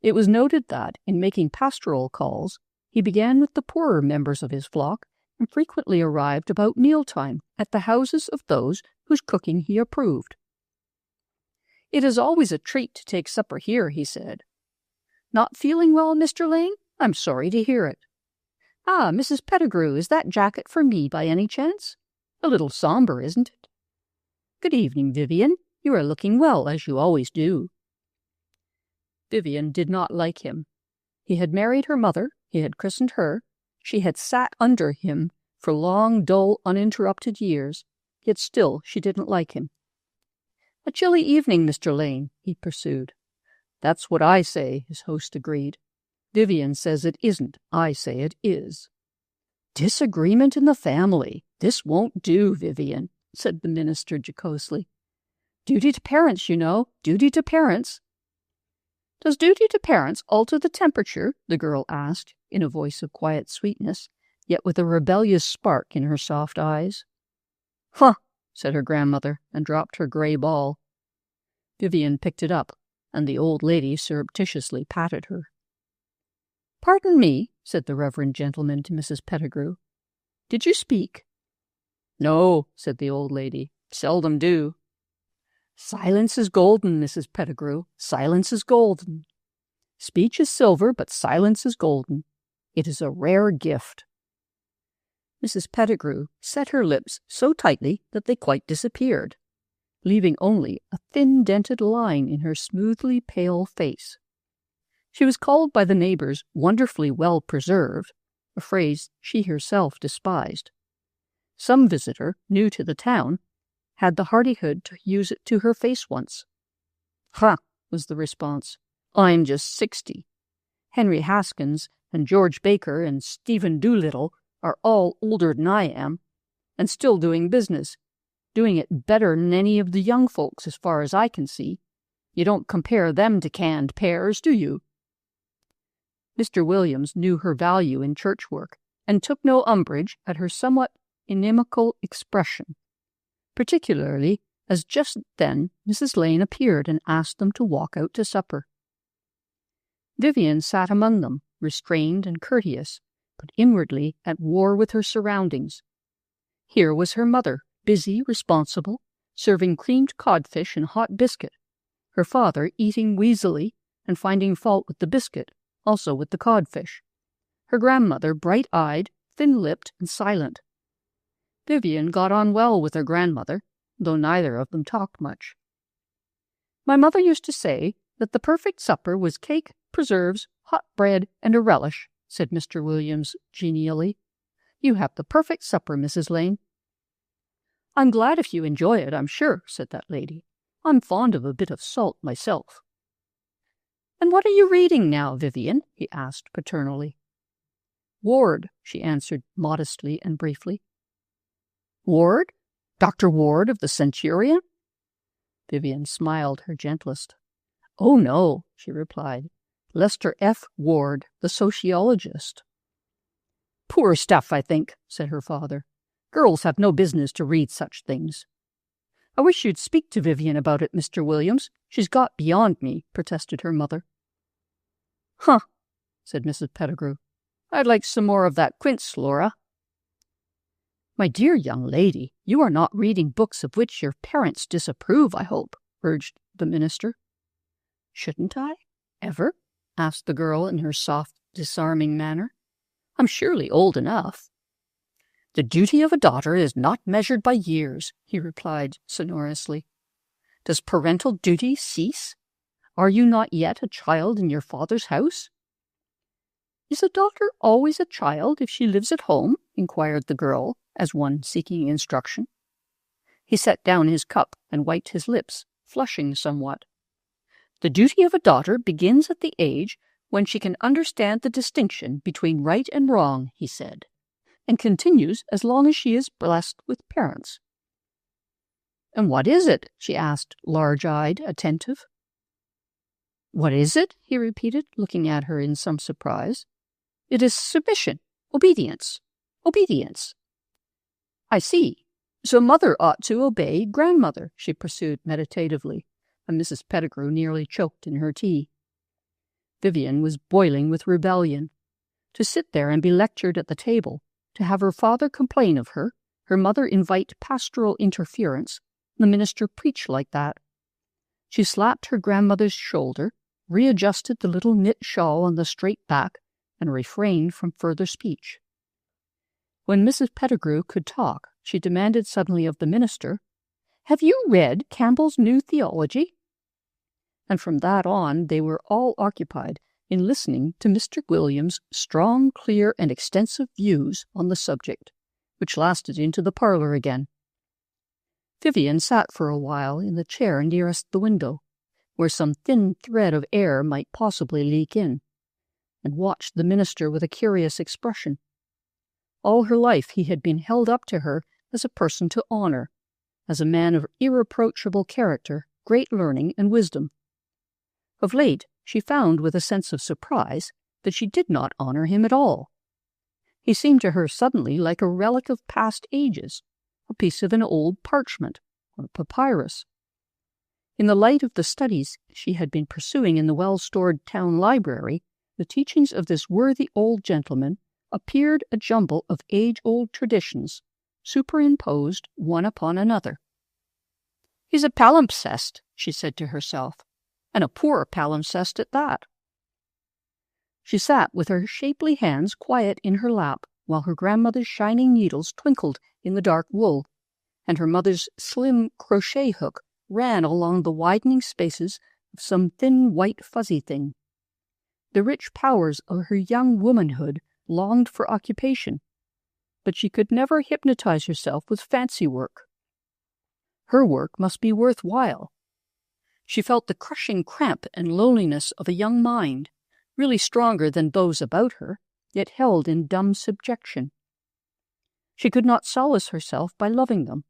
It was noted that, in making pastoral calls, he began with the poorer members of his flock, and frequently arrived about mealtime at the houses of those whose cooking he approved. "It is always a treat to take supper here," he said. "Not feeling well, Mr. Lane? I'm sorry to hear it. Ah, Mrs. Pettigrew, is that jacket for me by any chance? A little sombre, isn't it? Good evening, Vivian. You are looking well, as you always do." Vivian did not like him. He had married her mother, he had christened her, she had sat under him for long, dull, uninterrupted years, yet still she didn't like him. "A chilly evening, Mr. Lane," he pursued. "That's what I say," his host agreed. "Vivian says it isn't. I say it is." "Disagreement in the family. This won't do, Vivian," said the minister jocosely. "Duty to parents, you know. Duty to parents." "Does duty to parents alter the temperature?" the girl asked, in a voice of quiet sweetness, yet with a rebellious spark in her soft eyes. "Huh!" said her grandmother, and dropped her gray ball. Vivian picked it up, and the old lady surreptitiously patted her. "Pardon me," said the reverend gentleman to Mrs. Pettigrew. "Did you speak?" "No," said the old lady. "Seldom do." "Silence is golden, Mrs. Pettigrew. Silence is golden. Speech is silver, but silence is golden. It is a rare gift." Mrs. Pettigrew set her lips so tightly that they quite disappeared, leaving only a thin dented line in her smoothly pale face. She was called by the neighbors wonderfully well preserved, a phrase she herself despised. Some visitor, new to the town, had the hardihood to use it to her face once. "Ha!" was the response. "I'm just 60. Henry Haskins and George Baker and Stephen Doolittle are all older than I am, and still doing business, doing it better than any of the young folks as far as I can see. You don't compare them to canned pears, do you?" Mr. Williams knew her value in church work, and took no umbrage at her somewhat inimical expression, particularly as just then Mrs. Lane appeared and asked them to walk out to supper. Vivian sat among them, restrained and courteous, but inwardly at war with her surroundings. Here was her mother, busy, responsible, serving creamed codfish and hot biscuit, her father eating wheezily and finding fault with the biscuit, also with the codfish, her grandmother bright-eyed, thin-lipped, and silent. Vivian got on well with her grandmother, though neither of them talked much. "My mother used to say that the perfect supper was cake, preserves, hot bread, and a relish," said Mr. Williams genially. "You have the perfect supper, Mrs. Lane." "I'm glad if you enjoy it, I'm sure," said that lady. "I'm fond of a bit of salt myself." "And what are you reading now, Vivian?" he asked paternally. "Ward," she answered modestly and briefly. "Ward? Dr. Ward of the Centurion?" Vivian smiled her gentlest. "Oh, no," she replied. "Lester F. Ward, the sociologist." "Poor stuff, I think," said her father. "Girls have no business to read such things." "I wish you'd speak to Vivian about it, Mr. Williams. She's got beyond me," protested her mother. "Huh," said Mrs. Pettigrew. "I'd like some more of that quince, Laura." "My dear young lady, you are not reading books of which your parents disapprove, I hope," urged the minister. "Shouldn't I? Ever?" asked the girl in her soft, disarming manner. "I'm surely old enough." "The duty of a daughter is not measured by years," he replied sonorously. "Does parental duty cease? Are you not yet a child in your father's house?" "Is a daughter always a child if she lives at home?" inquired the girl, as one seeking instruction. He set down his cup and wiped his lips, flushing somewhat. "The duty of a daughter begins at the age when she can understand the distinction between right and wrong," he said, "and continues as long as she is blessed with parents." "And what is it?" she asked, large-eyed, attentive. "What is it?" he repeated, looking at her in some surprise. "It is submission, obedience, obedience." "I see. So mother ought to obey grandmother," she pursued meditatively, and Mrs. Pettigrew nearly choked in her tea. Vivian was boiling with rebellion. To sit there and be lectured at the table, to have her father complain of her, her mother invite pastoral interference, the minister preach like that. She slapped her grandmother's shoulder, readjusted the little knit shawl on the straight back, and refrained from further speech. When Mrs. Pettigrew could talk, she demanded suddenly of the minister, "Have you read Campbell's New Theology?" And from that on they were all occupied in listening to Mr. Williams' strong, clear, and extensive views on the subject, which lasted into the parlor again. Vivian sat for a while in the chair nearest the window, where some thin thread of air might possibly leak in, and watched the minister with a curious expression. All her life he had been held up to her as a person to honor, as a man of irreproachable character, great learning, and wisdom. Of late, she found with a sense of surprise that she did not honor him at all. He seemed to her suddenly like a relic of past ages, a piece of an old parchment or papyrus. In the light of the studies she had been pursuing in the well-stored town library, the teachings of this worthy old gentleman appeared a jumble of age-old traditions, superimposed one upon another. "He's a palimpsest," she said to herself, "and a poor palimpsest at that." She sat with her shapely hands quiet in her lap, while her grandmother's shining needles twinkled in the dark wool, and her mother's slim crochet hook ran along the widening spaces of some thin white fuzzy thing. The rich powers of her young womanhood longed for occupation, but she could never hypnotize herself with fancy work. Her work must be worthwhile. She felt the crushing cramp and loneliness of a young mind, really stronger than those about her, yet held in dumb subjection. She could not solace herself by loving them.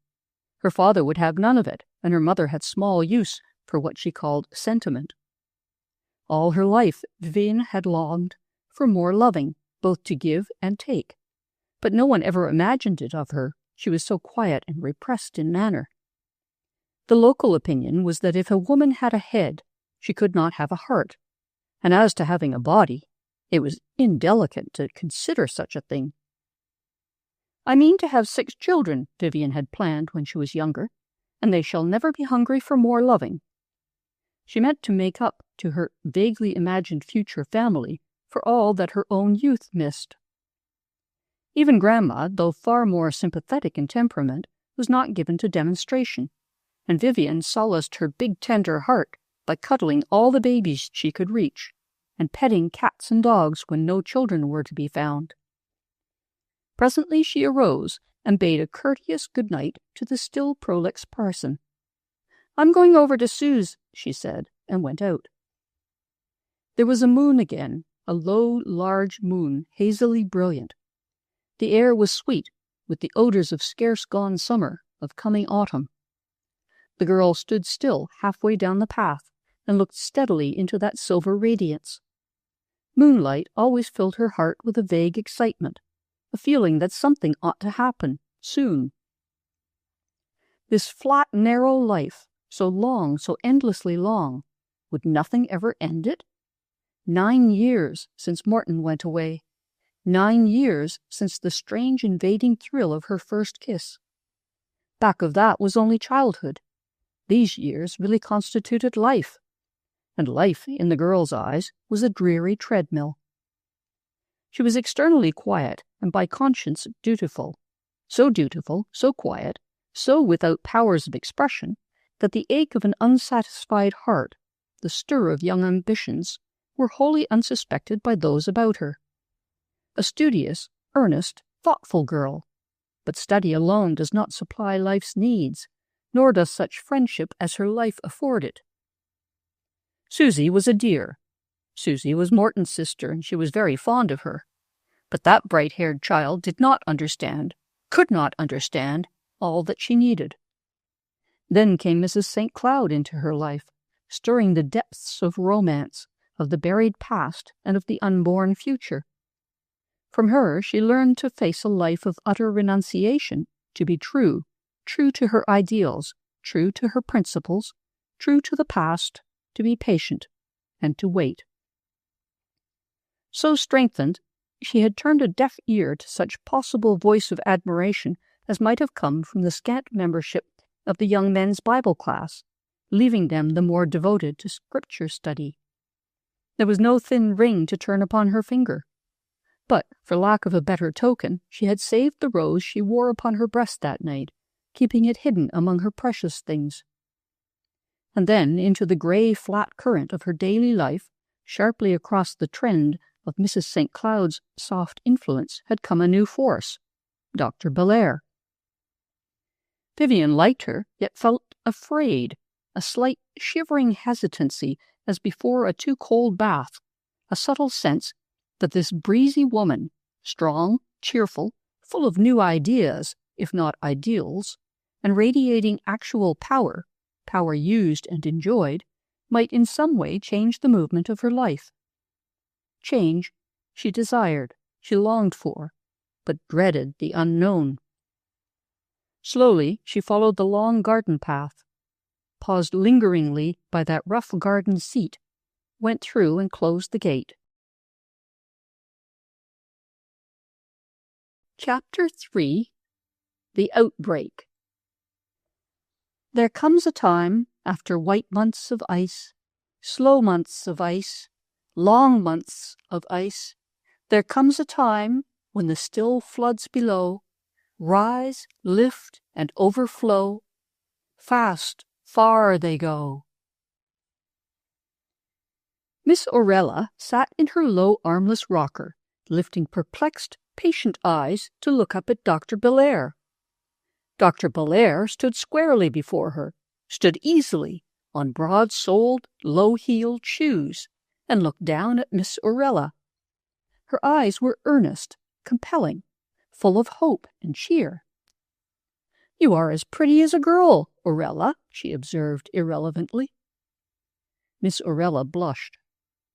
Her father would have none of it, and her mother had small use for what she called sentiment. All her life Vivian had longed for more loving, both to give and take, but no one ever imagined it of her, she was so quiet and repressed in manner. The local opinion was that if a woman had a head, she could not have a heart, And as to having a body, it was indelicate to consider such a thing. "I mean to have 6 children," Vivian had planned when she was younger, "and they shall never be hungry for more loving." She meant to make up to her vaguely imagined future family for all that her own youth missed. Even Grandma, though far more sympathetic in temperament, was not given to demonstration, and Vivian solaced her big tender heart by cuddling all the babies she could reach, and petting cats and dogs when no children were to be found. Presently she arose and bade a courteous good night to the still prolix parson. "I'm going over to Sue's," she said, and went out. There was a moon again, a low, large moon, hazily brilliant. The air was sweet, with the odors of scarce-gone summer, of coming autumn. The girl stood still halfway down the path and looked steadily into that silver radiance. Moonlight always filled her heart with a vague excitement, a feeling that something ought to happen, soon. This flat, narrow life, so long, so endlessly long, would nothing ever end it? 9 years since Morton went away. 9 years since the strange invading thrill of her first kiss. Back of that was only childhood. These years really constituted life. And life, in the girl's eyes, was a dreary treadmill. She was externally quiet and by conscience dutiful. So dutiful, so quiet, so without powers of expression, that the ache of an unsatisfied heart, the stir of young ambitions, were wholly unsuspected by those about her. A studious, earnest, thoughtful girl, but study alone does not supply life's needs, nor does such friendship as her life afforded. Susie was a dear. Susie was Morton's sister, and she was very fond of her. But that bright-haired child did not understand, could not understand, all that she needed. Then came Mrs. St. Cloud into her life, stirring the depths of romance, of the buried past, and of the unborn future. From her she learned to face a life of utter renunciation, to be true to her ideals, true to her principles, true to the past, to be patient, and to wait. So strengthened, she had turned a deaf ear to such possible voice of admiration as might have come from the scant membership of the young men's Bible class, leaving them the more devoted to Scripture study. There was no thin ring to turn upon her finger. But, for lack of a better token, she had saved the rose she wore upon her breast that night, keeping it hidden among her precious things. And then, into the grey, flat current of her daily life, sharply across the trend of Mrs. St. Cloud's soft influence, had come a new force, Dr. Belair. Vivian liked her, yet felt afraid, a slight shivering hesitancy as before a too-cold bath, a subtle sense that this breezy woman, strong, cheerful, full of new ideas, if not ideals, and radiating actual power used and enjoyed, might in some way change the movement of her life. Change she desired, she longed for, but dreaded the unknown. Slowly she followed the long garden path, paused lingeringly by that rough garden seat, went through and closed the gate. Chapter 3. The Outbreak. There comes a time, after white months of ice, slow months of ice, long months of ice, there comes a time when the still floods below rise, lift, and overflow. Fast, far they go. Miss Aurella sat in her low armless rocker, lifting perplexed, patient eyes to look up at Dr. Belair. Dr. Belair stood squarely before her, stood easily, on broad-soled, low-heeled shoes, and looked down at Miss Aurella. Her eyes were earnest, compelling, full of hope and cheer. "You are as pretty as a girl, Aurella," she observed irrelevantly. Miss Aurella blushed.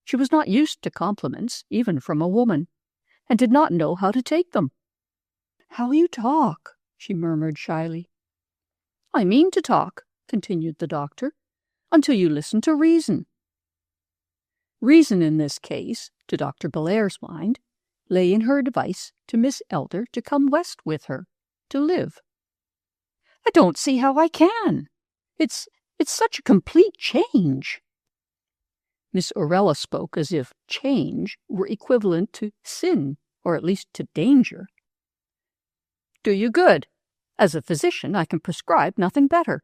She was not used to compliments, even from a woman, and did not know how to take them. "How you talk," she murmured shyly. "I mean to talk," continued the doctor, "until you listen to reason." Reason in this case, to Dr. Bellaire's mind, lay in her advice to Miss Elder to come west with her, to live. "I don't see how I can. It's such a complete change." Miss Orella spoke as if change were equivalent to sin, or at least to danger. "Do you good. As a physician, I can prescribe nothing better.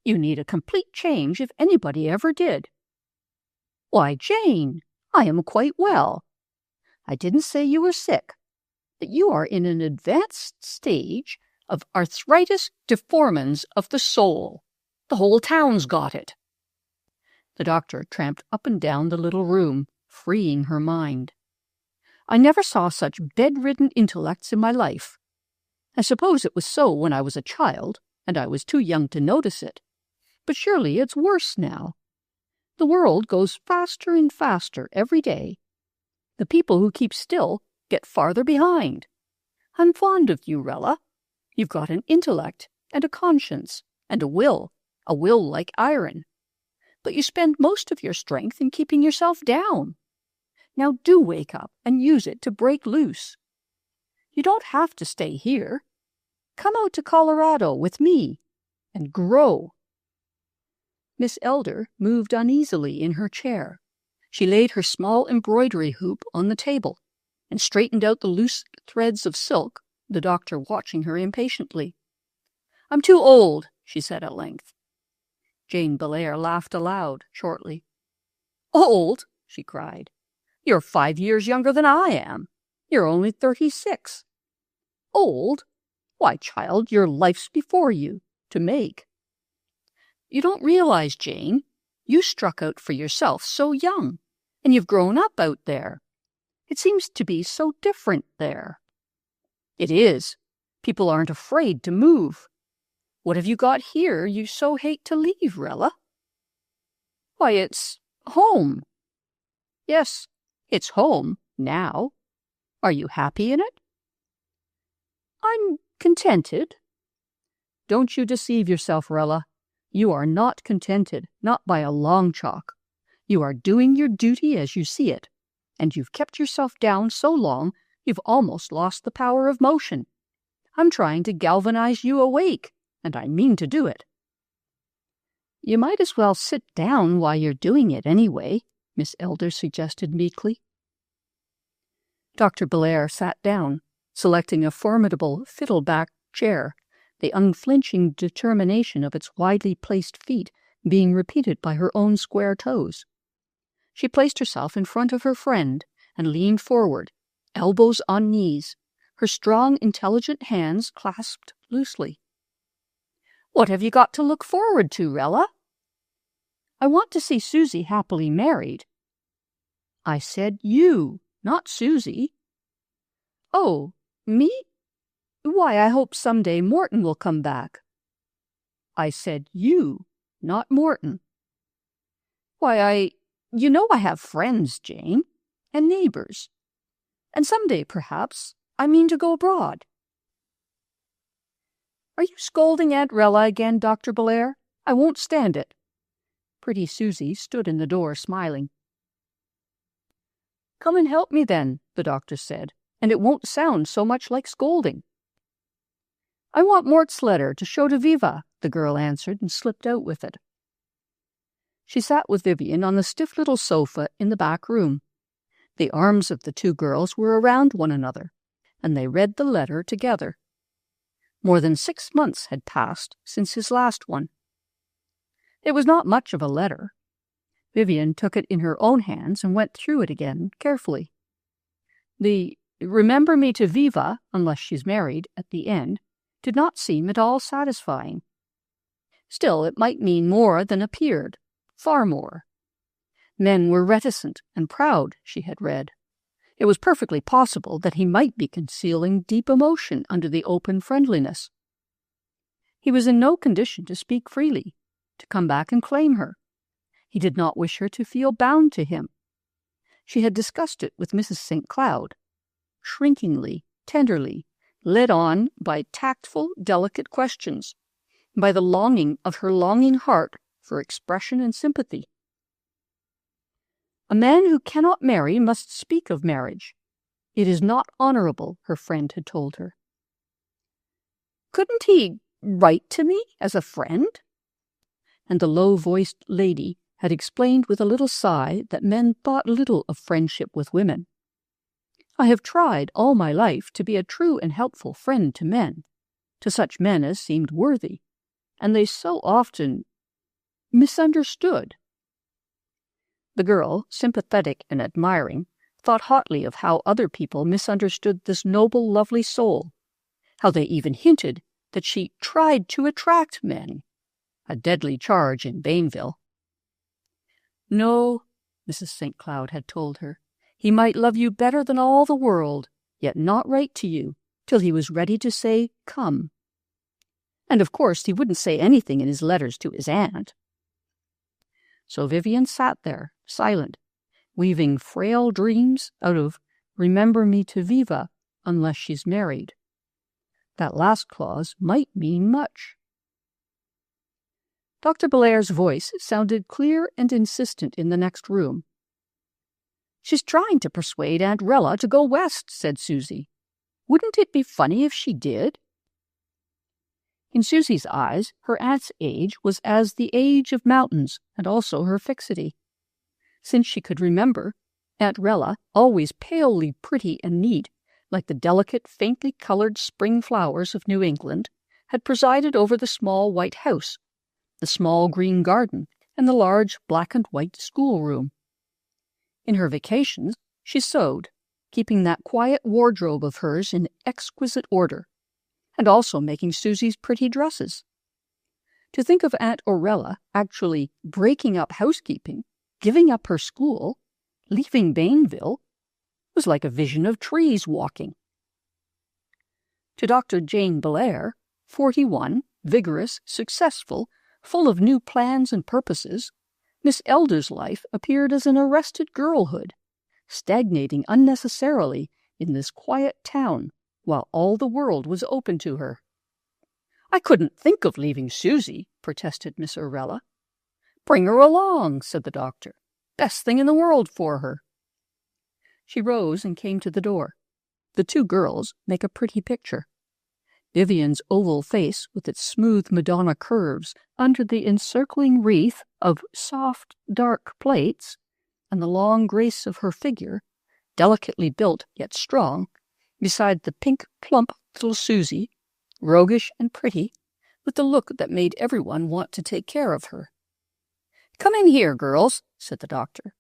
You need a complete change if anybody ever did." "Why, Jane, I am quite well. I didn't say you were sick, but you are in an advanced stage of arthritis deformans of the soul. The whole town's got it." The doctor tramped up and down the little room, freeing her mind. "I never saw such bedridden intellects in my life. I suppose it was so when I was a child, and I was too young to notice it. But surely it's worse now. The world goes faster and faster every day. The people who keep still get farther behind. I'm fond of you, Rella. You've got an intellect and a conscience and a will like iron. But you spend most of your strength in keeping yourself down. Now do wake up and use it to break loose. You don't have to stay here. Come out to Colorado with me and grow." Miss Elder moved uneasily in her chair. She laid her small embroidery hoop on the table and straightened out the loose threads of silk, the doctor watching her impatiently. "I'm too old," she said at length. Jane Bellaire laughed aloud shortly. "Old?" she cried. "You're 5 years younger than I am. You're only 36. Old? Why, child, your life's before you, to make. You don't realize, Jane, you struck out for yourself so young, and you've grown up out there. It seems to be so different there." "It is. People aren't afraid to move. What have you got here you so hate to leave, Rella?" "Why, it's home." "Yes, it's home, now. Are you happy in it?" "I'm contented." "Don't you deceive yourself, Rella. You are not contented, not by a long chalk. You are doing your duty as you see it, and you've kept yourself down so long you've almost lost the power of motion. I'm trying to galvanize you awake, and I mean to do it." "You might as well sit down while you're doing it anyway," Miss Elder suggested meekly. Dr. Bellaire sat down, selecting a formidable fiddle-back chair, the unflinching determination of its widely placed feet being repeated by her own square toes. She placed herself in front of her friend and leaned forward, elbows on knees, her strong, intelligent hands clasped loosely. "What have you got to look forward to, Rella?" "I want to see Susie happily married." "I said you, not Susie." "Oh, me? Why, I hope someday Morton will come back." "I said you, not Morton." "Why, you know I have friends, Jane, and neighbors. And someday, perhaps, I mean to go abroad." "Are you scolding Aunt Rella again, Dr. Bellaire? I won't stand it." Pretty Susie stood in the door, smiling. "Come and help me then," the doctor said, "and it won't sound so much like scolding." "I want Mort's letter to show to Viva," the girl answered and slipped out with it. She sat with Vivian on the stiff little sofa in the back room. The arms of the two girls were around one another, and they read the letter together. More than 6 months had passed since his last one. It was not much of a letter. Vivian took it in her own hands and went through it again carefully. The "remember me to Viva, unless she's married," at the end, did not seem at all satisfying. Still, it might mean more than appeared, far more. Men were reticent and proud, she had read. It was perfectly possible that he might be concealing deep emotion under the open friendliness. He was in no condition to speak freely, to come back and claim her. He did not wish her to feel bound to him. She had discussed it with Mrs. St. Cloud, shrinkingly, tenderly, led on by tactful, delicate questions, by the longing of her longing heart for expression and sympathy. A man who cannot marry must speak of marriage. It is not honorable, her friend had told her. Couldn't he write to me as a friend? And the low-voiced lady had explained with a little sigh that men thought little of friendship with women. I have tried all my life to be a true and helpful friend to men, to such men as seemed worthy, and they so often misunderstood. The girl, sympathetic and admiring, thought hotly of how other people misunderstood this noble, lovely soul, how they even hinted that she tried to attract men, a deadly charge in Bainville. No, Mrs. St. Cloud had told her, he might love you better than all the world, yet not write to you till he was ready to say, come. And of course he wouldn't say anything in his letters to his aunt. So Vivian sat there, silent, weaving frail dreams out of remember me to Viva unless she's married. That last clause might mean much. Dr. Bellaire's voice sounded clear and insistent in the next room. She's trying to persuade Aunt Rella to go west, said Susie. Wouldn't it be funny if she did? In Susie's eyes, her aunt's age was as the age of mountains, and also her fixity. Since she could remember, Aunt Rella, always palely pretty and neat, like the delicate, faintly colored spring flowers of New England, had presided over the small white house, the small green garden, and the large black and white schoolroom. In her vacations, she sewed, keeping that quiet wardrobe of hers in exquisite order, and also making Susie's pretty dresses. To think of Aunt Aurella actually breaking up housekeeping, giving up her school, leaving Bainville, was like a vision of trees walking. To Dr. Jane Bellaire, 41, vigorous, successful, full of new plans and purposes, Miss Elder's life appeared as an arrested girlhood, stagnating unnecessarily in this quiet town while all the world was open to her. I couldn't think of leaving Susie, protested Miss Aurella. Bring her along, said the doctor. Best thing in the world for her. She rose and came to the door. The two girls make a pretty picture. Vivian's oval face with its smooth Madonna curves under the encircling wreath of soft, dark plaits, and the long grace of her figure, delicately built yet strong, beside the pink, plump little Susie, roguish and pretty, with the look that made everyone want to take care of her. Come in here, girls, said the doctor.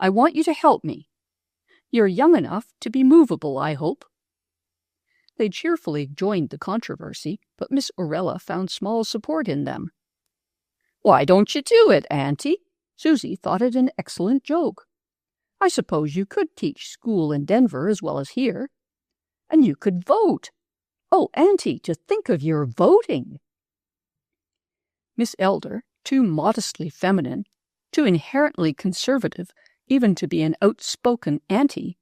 I want you to help me. You're young enough to be movable, I hope. They cheerfully joined the controversy, but Miss Aurella found small support in them. Why don't you do it, Auntie? Susie thought it an excellent joke. I suppose you could teach school in Denver as well as here. And you could vote. Oh, Auntie, to think of your voting! Miss Elder, too modestly feminine, too inherently conservative even to be an outspoken auntie,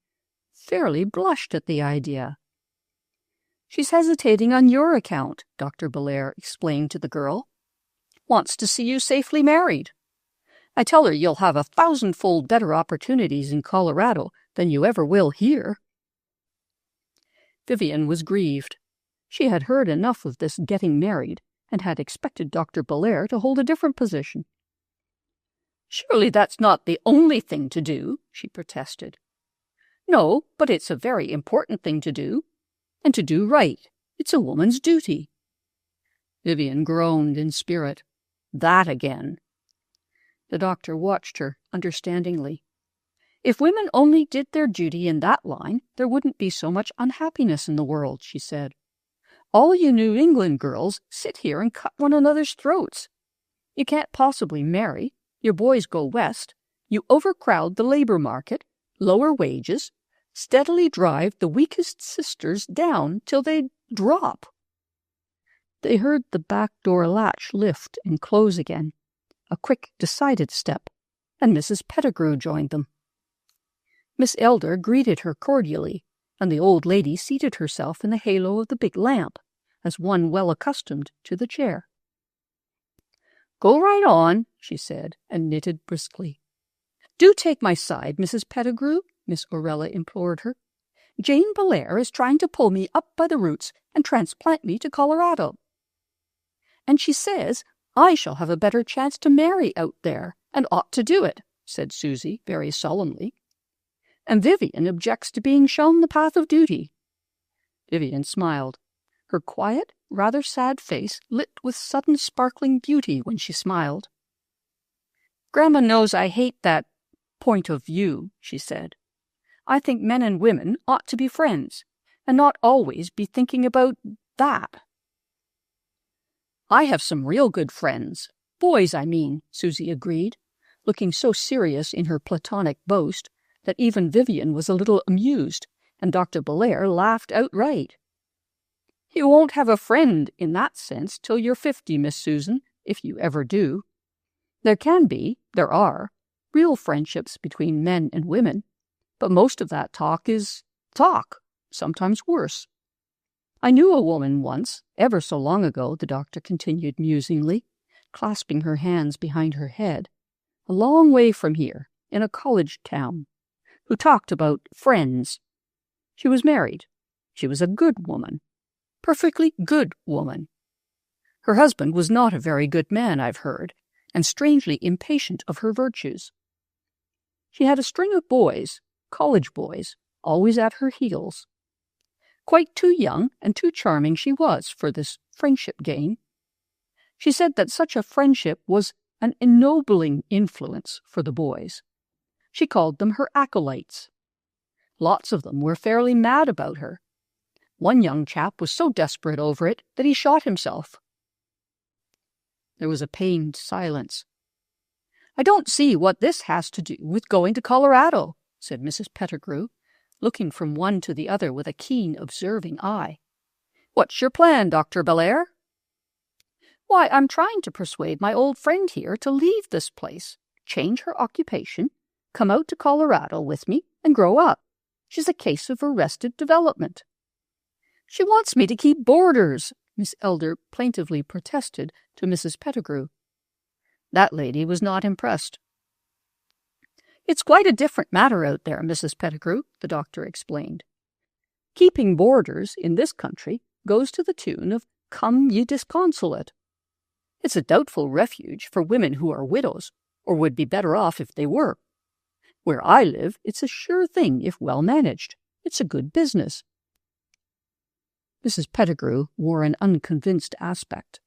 fairly blushed at the idea. She's hesitating on your account, Dr. Bellaire explained to the girl. Wants to see you safely married. I tell her you'll have 1,000-fold better opportunities in Colorado than you ever will here. Vivian was grieved. She had heard enough of this getting married and had expected Dr. Bellaire to hold a different position. Surely that's not the only thing to do, she protested. No, but it's a very important thing to do. And to do right. It's a woman's duty. Vivian groaned in spirit. That again. The doctor watched her understandingly. If women only did their duty in that line, there wouldn't be so much unhappiness in the world, she said. All you New England girls sit here and cut one another's throats. You can't possibly marry. Your boys go west. You overcrowd the labor market, lower wages, steadily drive the weakest sisters down till they drop. They heard the back door latch lift and close again, a quick, decided step, and Mrs. Pettigrew joined them. Miss Elder greeted her cordially, and the old lady seated herself in the halo of the big lamp, as one well accustomed to the chair. Go right on, she said, and knitted briskly. "Do take my side, Mrs. Pettigrew," Miss Orella implored her. "Jane Belair is trying to pull me up by the roots and transplant me to Colorado. And she says I shall have a better chance to marry out there, and ought to do it," said Susie very solemnly. "And Vivian objects to being shown the path of duty." Vivian smiled. Her quiet, rather sad face lit with sudden sparkling beauty when she smiled. "Grandma knows I hate that point of view," she said. "I think men and women ought to be friends, and not always be thinking about that." "I have some real good friends. Boys, I mean," Susie agreed, looking so serious in her platonic boast that even Vivian was a little amused, and Dr. Belair laughed outright. "You won't have a friend in that sense till you're 50, Miss Susan, if you ever do. There are, real friendships between men and women, but most of that talk is talk, sometimes worse. I knew a woman once, ever so long ago," the doctor continued musingly, clasping her hands behind her head, "a long way from here, in a college town, who talked about friends. She was married. She was a good woman. Perfectly good woman. Her husband was not a very good man, I've heard, and strangely impatient of her virtues. She had a string of boys, college boys, always at her heels. Quite too young and too charming she was for this friendship game. She said that such a friendship was an ennobling influence for the boys. She called them her acolytes. Lots of them were fairly mad about her. One young chap was so desperate over it that he shot himself." There was a pained silence. "I don't see what this has to do with going to Colorado," said Mrs. Pettigrew, looking from one to the other with a keen, observing eye. "What's your plan, Dr. Belair?" "Why, I'm trying to persuade my old friend here to leave this place, change her occupation, come out to Colorado with me, and grow up. She's a case of arrested development." "She wants me to keep boarders," Miss Elder plaintively protested to Mrs. Pettigrew. That lady was not impressed. "It's quite a different matter out there, Mrs. Pettigrew," the doctor explained. "Keeping boarders in this country goes to the tune of 'come ye disconsolate.' It's a doubtful refuge for women who are widows, or would be better off if they were. Where I live, it's a sure thing if well managed. It's a good business." Mrs. Pettigrew wore an unconvinced aspect.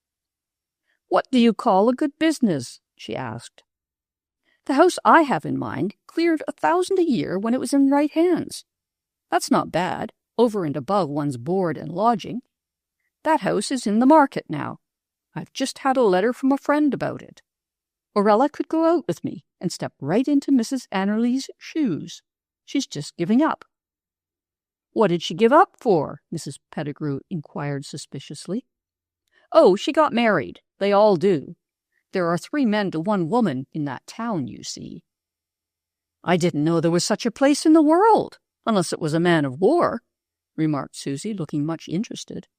"What do you call a good business?" she asked. "The house I have in mind cleared $1,000 a year when it was in right hands. That's not bad, over and above one's board and lodging. That house is in the market now. I've just had a letter from a friend about it. Orella could go out with me and step right into Mrs. Annerly's shoes. She's just giving up." "What did she give up for?" Mrs. Pettigrew inquired suspiciously. "Oh, she got married. They all do. There are 3 men to 1 woman in that town, you see." "I didn't know there was such a place in the world, unless it was a man of war," remarked Susie, looking much interested.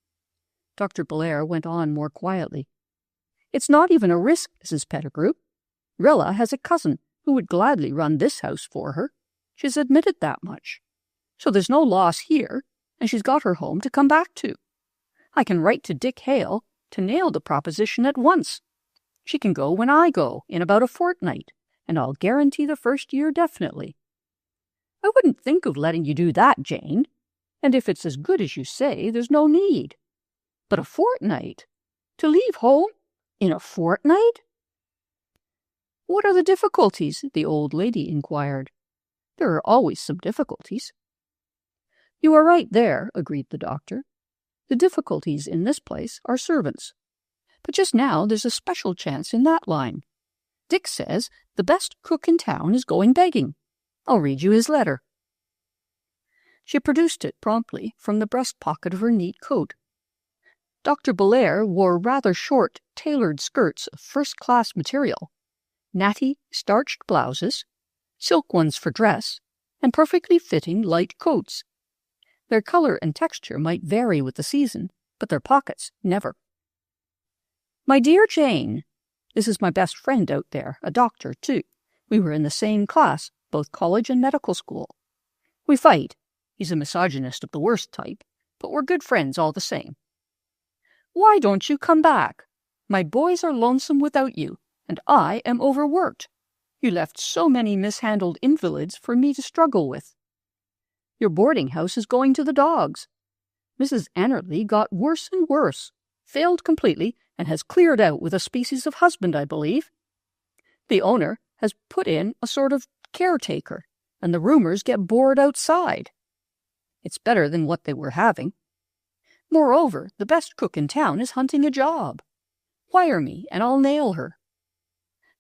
Dr. Belair went on more quietly. "It's not even a risk, Mrs. Pettigrew. Rilla has a cousin who would gladly run this house for her. She's admitted that much. So there's no loss here, and she's got her home to come back to. I can write to Dick Hale to nail the proposition at once. She can go when I go, in about a fortnight, and I'll guarantee the first year definitely." "I wouldn't think of letting you do that, Jane. And if it's as good as you say, there's no need. But a fortnight? To leave home in a fortnight?" "What are the difficulties?" the old lady inquired. "There are always some difficulties." "You are right there," agreed the doctor. "The difficulties in this place are servants. But just now there's a special chance in that line. Dick says the best cook in town is going begging. I'll read you his letter." She produced it promptly from the breast pocket of her neat coat. Dr. Belair wore rather short, tailored skirts of first-class material, natty, starched blouses, silk ones for dress, and perfectly fitting light coats. Their color and texture might vary with the season, but their pockets never. "My dear Jane, this is my best friend out there, a doctor, too. We were in the same class, both college and medical school. We fight. He's a misogynist of the worst type, but we're good friends all the same. Why don't you come back? My boys are lonesome without you, and I am overworked. You left so many mishandled invalids for me to struggle with. Your boarding house is going to the dogs. Mrs. Annerly got worse and worse, failed completely, and has cleared out with a species of husband, I believe. The owner has put in a sort of caretaker, and the roomers get bored outside. It's better than what they were having. Moreover, the best cook in town is hunting a job. Wire me, and I'll nail her.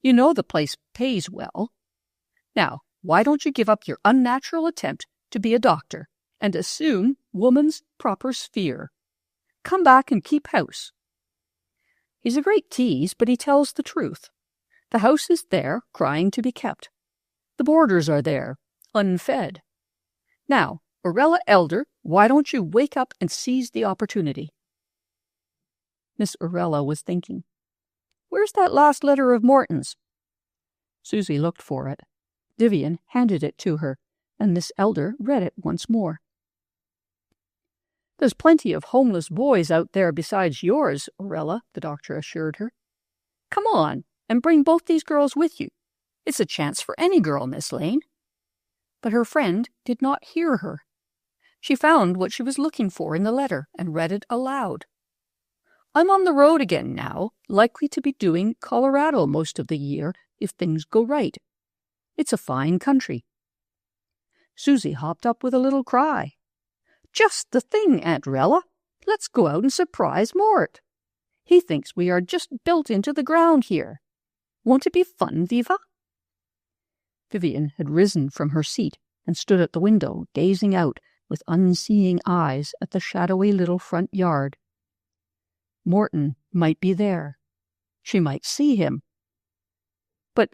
You know the place pays well. Now, why don't you give up your unnatural attempt to be a doctor and assume woman's proper sphere? Come back and keep house. He's a great tease, but he tells the truth. The house is there, crying to be kept. The boarders are there, unfed. Now, Orella Elder, why don't you wake up and seize the opportunity? Miss Orella was thinking. Where's that last letter of Morton's? Susie looked for it. Vivian handed it to her, and Miss Elder read it once more. There's plenty of homeless boys out there besides yours, Orella, the doctor assured her. Come on, and bring both these girls with you. It's a chance for any girl, Miss Lane. But her friend did not hear her. She found what she was looking for in the letter and read it aloud. I'm on the road again now, likely to be doing Colorado most of the year if things go right. It's a fine country. Susie hopped up with a little cry. Just the thing, Aunt Rella. Let's go out and surprise Mort. He thinks we are just built into the ground here. Won't it be fun, Viva? Vivian had risen from her seat and stood at the window, gazing out with unseeing eyes at the shadowy little front yard. Morton might be there. She might see him. But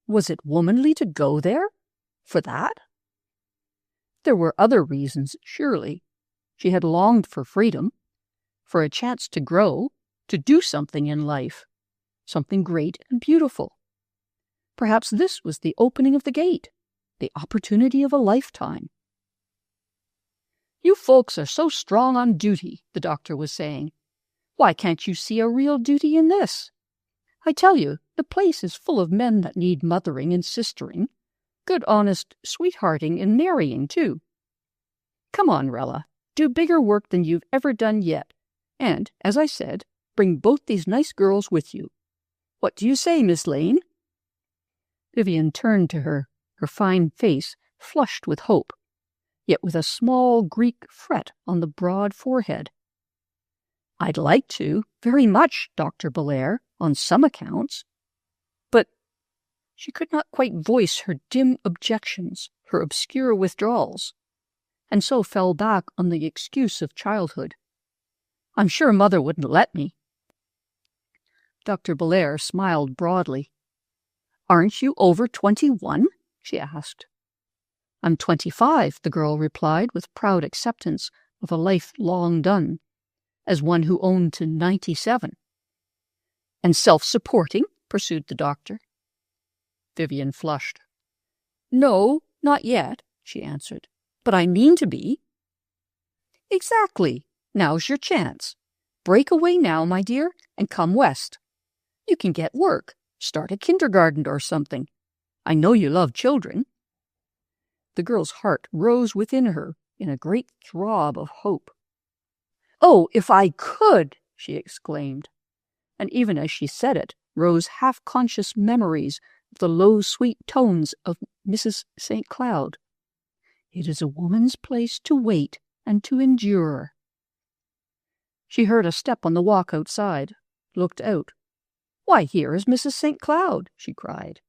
was it womanly to go there? For that? There were other reasons, surely. She had longed for freedom, for a chance to grow, to do something in life, something great and beautiful. Perhaps this was the opening of the gate, the opportunity of a lifetime. You folks are so strong on duty, the doctor was saying. Why can't you see a real duty in this? I tell you, the place is full of men that need mothering and sistering. Good, honest sweethearting and marrying, too. Come on, Rella. Do bigger work than you've ever done yet. And, as I said, bring both these nice girls with you. What do you say, Miss Lane? Vivian turned to her, her fine face flushed with hope, yet with a small Greek fret on the broad forehead. I'd like to, very much, Dr. Belair, on some accounts. But she could not quite voice her dim objections, her obscure withdrawals, and so fell back on the excuse of childhood. I'm sure Mother wouldn't let me. Dr. Belair smiled broadly. Aren't you over 21? She asked. I'm 25, the girl replied with proud acceptance of a life long done, as one who owned to 97. And self-supporting? Pursued the doctor. Vivian flushed. No, not yet, she answered. But I mean to be. Exactly. Now's your chance. Break away now, my dear, and come west. You can get work, start a kindergarten or something. I know you love children. The girl's heart rose within her in a great throb of hope. Oh, if I could, she exclaimed. And even as she said it, rose half-conscious memories of the low, sweet tones of Mrs. St. Cloud. It is a woman's place to wait and to endure. She heard a step on the walk outside, looked out. Why, here is Mrs. St. Cloud, she cried.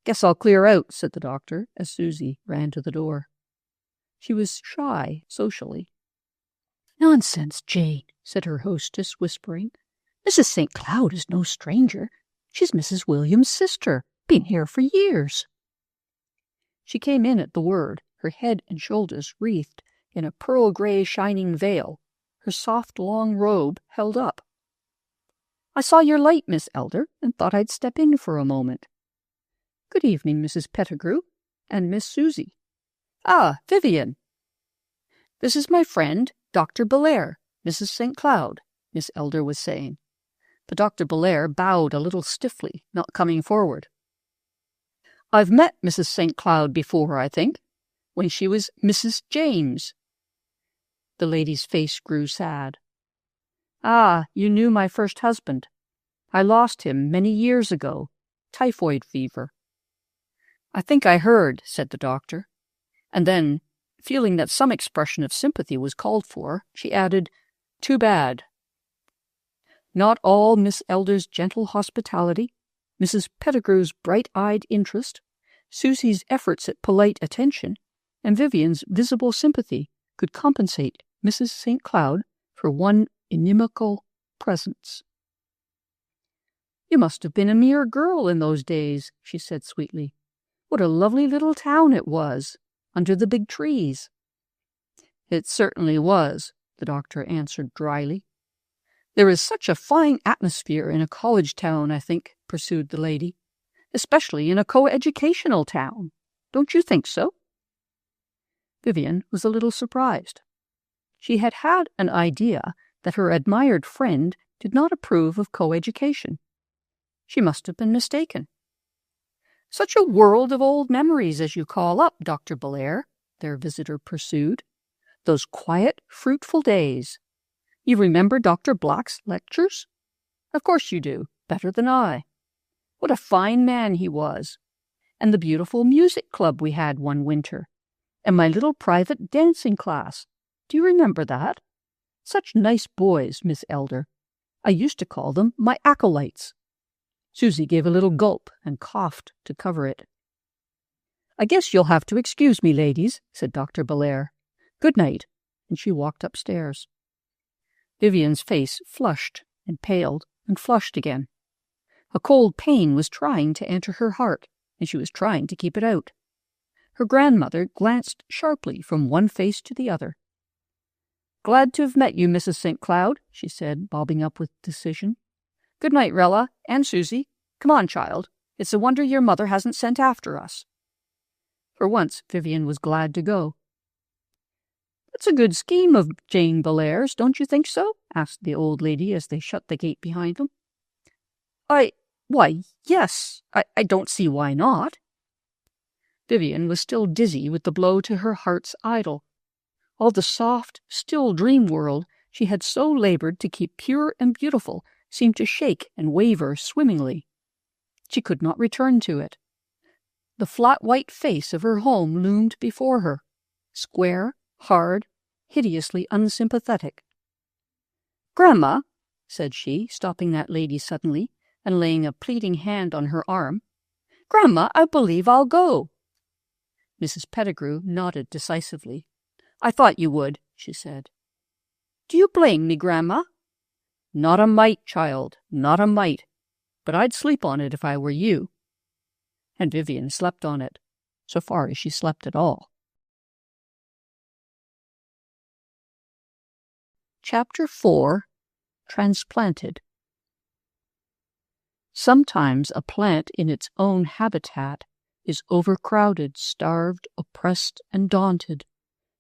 Guess I'll clear out, said the doctor, as Susie ran to the door. She was shy, socially. Nonsense, Jane, said her hostess, whispering. Mrs. St. Cloud is no stranger. She's Mrs. William's sister, been here for years. She came in at the word, her head and shoulders wreathed in a pearl-gray shining veil, her soft long robe held up. I saw your light, Miss Elder, and thought I'd step in for a moment. Good evening, Mrs. Pettigrew and Miss Susie. Ah, Vivian. This is my friend, Dr. Belair, Mrs. St. Cloud, Miss Elder was saying. But Dr. Belair bowed a little stiffly, not coming forward. I've met Mrs. St. Cloud before, I think, when she was Mrs. James. The lady's face grew sad. Ah, you knew my first husband. I lost him many years ago. Typhoid fever. I think I heard, said the doctor. And then, feeling that some expression of sympathy was called for, she added, Too bad. Not all Miss Elder's gentle hospitality, Mrs. Pettigrew's bright-eyed interest, Susie's efforts at polite attention, and Vivian's visible sympathy could compensate Mrs. St. Cloud for one inimical presence. You must have been a mere girl in those days, she said sweetly. What a lovely little town it was, under the big trees. It certainly was, the doctor answered dryly. There is such a fine atmosphere in a college town, I think, pursued the lady, especially in a co-educational town. Don't you think so? Vivian was a little surprised. She had had an idea that her admired friend did not approve of co-education. She must have been mistaken. Such a world of old memories as you call up, Dr. Belair, their visitor pursued. Those quiet, fruitful days. You remember Dr. Black's lectures? Of course you do, better than I. What a fine man he was. And the beautiful music club we had one winter. And my little private dancing class. Do you remember that? Such nice boys, Miss Elder. I used to call them my acolytes. Susie gave a little gulp and coughed to cover it. I guess you'll have to excuse me, ladies, said Dr. Belair. Good night, and she walked upstairs. Vivian's face flushed and paled and flushed again. A cold pain was trying to enter her heart, and she was trying to keep it out. Her grandmother glanced sharply from one face to the other. Glad to have met you, Mrs. St. Cloud, she said, bobbing up with decision. Good night, Rella, and Susie. Come on, child. It's a wonder your mother hasn't sent after us. For once, Vivian was glad to go. That's a good scheme of Jane Belair's, don't you think so? Asked the old lady as they shut the gate behind them. Why, yes. I don't see why not. Vivian was still dizzy with the blow to her heart's idol. All the soft, still dream world she had so labored to keep pure and beautiful seemed to shake and waver swimmingly. She could not return to it. The flat white face of her home loomed before her, square, hard, hideously unsympathetic. Grandma, said she, stopping that lady suddenly and laying a pleading hand on her arm, Grandma, I believe I'll go. Mrs. Pettigrew nodded decisively. I thought you would, she said. Do you blame me, Grandma? Not a mite, child, not a mite. But I'd sleep on it if I were you. And Vivian slept on it, so far as she slept at all. Chapter 4. Transplanted. Sometimes a plant in its own habitat is overcrowded, starved, oppressed, and daunted,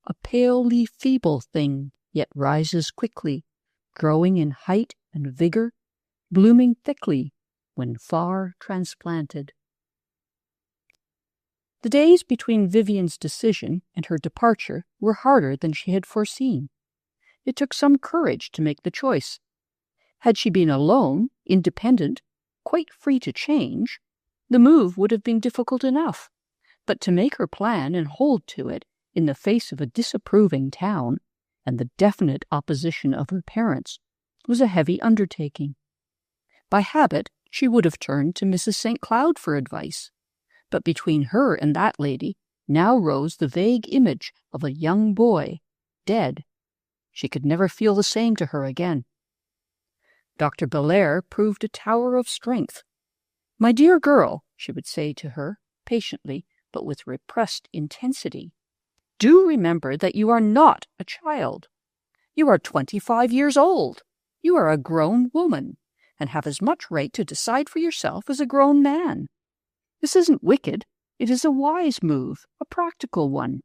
a palely feeble thing, yet rises quickly, growing in height and vigor, blooming thickly when far transplanted. The days between Vivian's decision and her departure were harder than she had foreseen. It took some courage to make the choice. Had she been alone, independent, quite free to change, the move would have been difficult enough. But to make her plan and hold to it in the face of a disapproving town and the definite opposition of her parents was a heavy undertaking. By habit, she would have turned to Mrs. St. Cloud for advice. But between her and that lady now rose the vague image of a young boy, dead. She could never feel the same to her again. Dr. Belair proved a tower of strength. My dear girl, she would say to her, patiently, but with repressed intensity, do remember that you are not a child. You are 25 years old. You are a grown woman, and have as much right to decide for yourself as a grown man. This isn't wicked. It is a wise move, a practical one.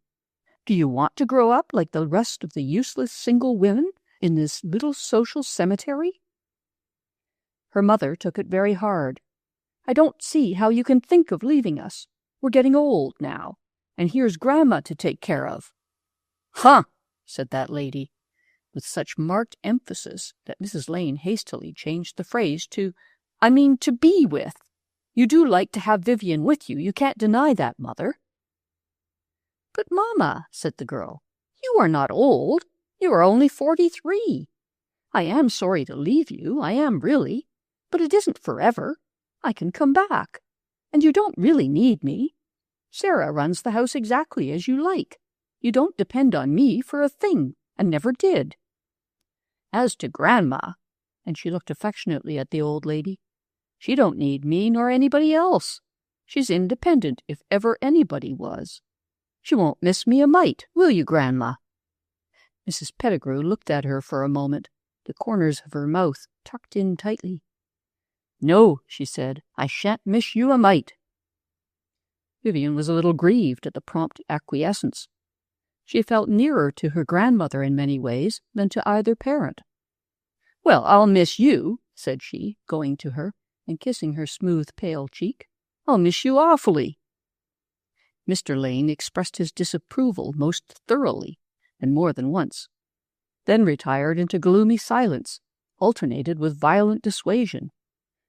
Do you want to grow up like the rest of the useless single women in this little social cemetery?" Her mother took it very hard. "I don't see how you can think of leaving us. We're getting old now, and here's Grandma to take care of." "Huh!" said that lady, with such marked emphasis that Mrs. Lane hastily changed the phrase to, "I mean to be with. You do like to have Vivian with you. You can't deny that, Mother." "But, Mamma," said the girl, "you are not old. You are only 43. I am sorry to leave you, I am really, but it isn't forever. I can come back, and you don't really need me. Sarah runs the house exactly as you like. You don't depend on me for a thing, and never did. As to Grandma," and she looked affectionately at the old lady, "she don't need me nor anybody else. She's independent if ever anybody was. She won't miss me a mite, will you, Grandma?" Mrs. Pettigrew looked at her for a moment, the corners of her mouth tucked in tightly. "No," she said, "I shan't miss you a mite." Vivian was a little grieved at the prompt acquiescence. She felt nearer to her grandmother in many ways than to either parent. "Well, I'll miss you," said she, going to her and kissing her smooth, pale cheek. "I'll miss you awfully." Mr. Lane expressed his disapproval most thoroughly, and more than once, then retired into gloomy silence, alternated with violent dissuasion.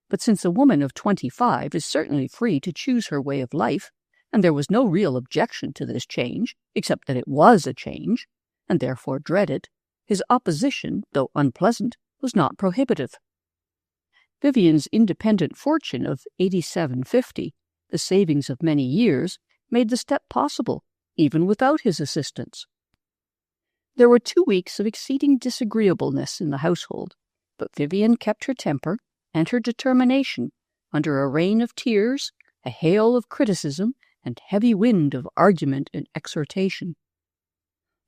But since a woman of 25 is certainly free to choose her way of life, and there was no real objection to this change, except that it was a change, and therefore dreaded, his opposition, though unpleasant, was not prohibitive. Vivian's independent fortune of $87.50, the savings of many years, made the step possible, even without his assistance. There were 2 weeks of exceeding disagreeableness in the household, but Vivian kept her temper and her determination under a rain of tears, a hail of criticism, and heavy wind of argument and exhortation.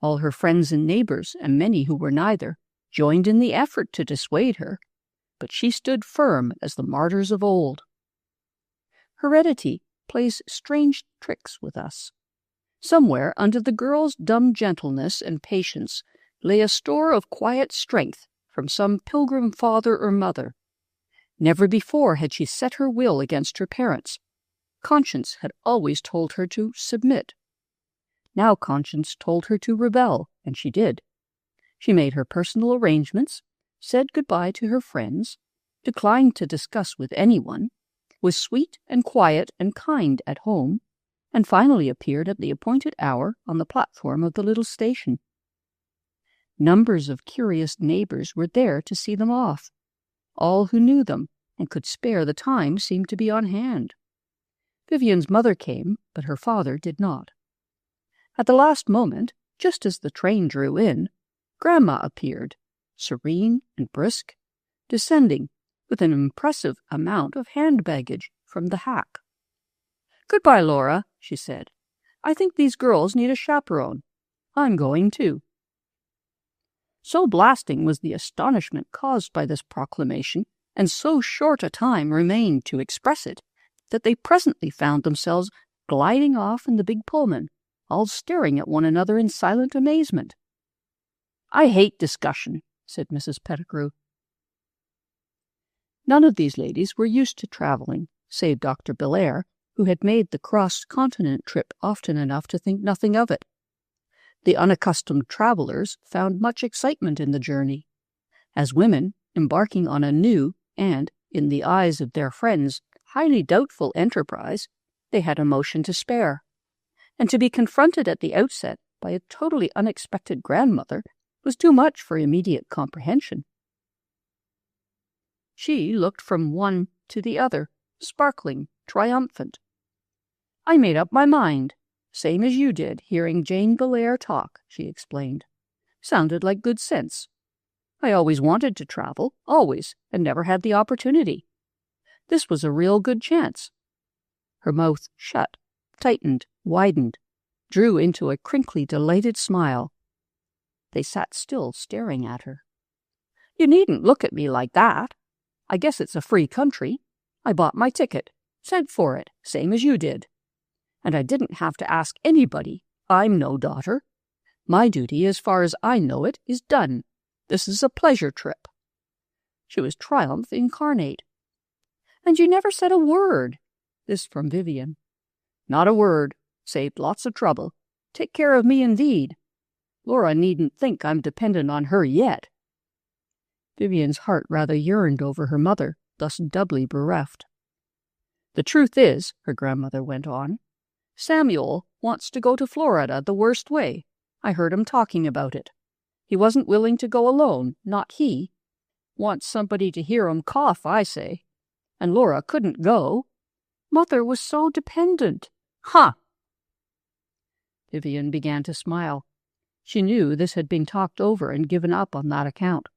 All her friends and neighbors, and many who were neither, joined in the effort to dissuade her, but she stood firm as the martyrs of old. Heredity plays strange tricks with us. Somewhere under the girl's dumb gentleness and patience lay a store of quiet strength from some pilgrim father or mother. Never before had she set her will against her parents. Conscience had always told her to submit. Now conscience told her to rebel, and she did. She made her personal arrangements, said goodbye to her friends, declined to discuss with anyone, was sweet and quiet and kind at home, and finally appeared at the appointed hour on the platform of the little station. Numbers of curious neighbors were there to see them off. All who knew them and could spare the time seemed to be on hand. Vivian's mother came, but her father did not. At the last moment, just as the train drew in, Grandma appeared, serene and brisk, descending with an impressive amount of hand baggage from the hack. "Goodbye, Laura," she said. "I think these girls need a chaperone. I'm going too." So blasting was the astonishment caused by this proclamation, and so short a time remained to express it, that they presently found themselves gliding off in the big Pullman, all staring at one another in silent amazement. "I hate discussion," said Mrs. Pettigrew. None of these ladies were used to traveling, save Dr. Belair, who had made the cross-continent trip often enough to think nothing of it. The unaccustomed travelers found much excitement in the journey. As women, embarking on a new and, in the eyes of their friends, highly doubtful enterprise, they had emotion to spare. And to be confronted at the outset by a totally unexpected grandmother was too much for immediate comprehension. She looked from one to the other, sparkling, triumphant. "I made up my mind, same as you did, hearing Jane Belair talk," she explained. "Sounded like good sense. I always wanted to travel, always, and never had the opportunity. This was a real good chance." Her mouth shut, tightened, widened, drew into a crinkly, delighted smile. They sat still, staring at her. "You needn't look at me like that. I guess it's a free country. I bought my ticket. Sent for it, same as you did. And I didn't have to ask anybody. I'm no daughter. My duty, as far as I know it, is done. This is a pleasure trip." She was triumph incarnate. "And you never said a word." This from Vivian. "Not a word. Saved lots of trouble. Take care of me indeed. Laura needn't think I'm dependent on her yet." Vivian's heart rather yearned over her mother, thus doubly bereft. "The truth is," her grandmother went on, "Samuel wants to go to Florida the worst way. I heard him talking about it. He wasn't willing to go alone, not he. Wants somebody to hear him cough, I say. And Laura couldn't go. Mother was so dependent. Ha!" Vivian began to smile. She knew this had been talked over and given up on that account.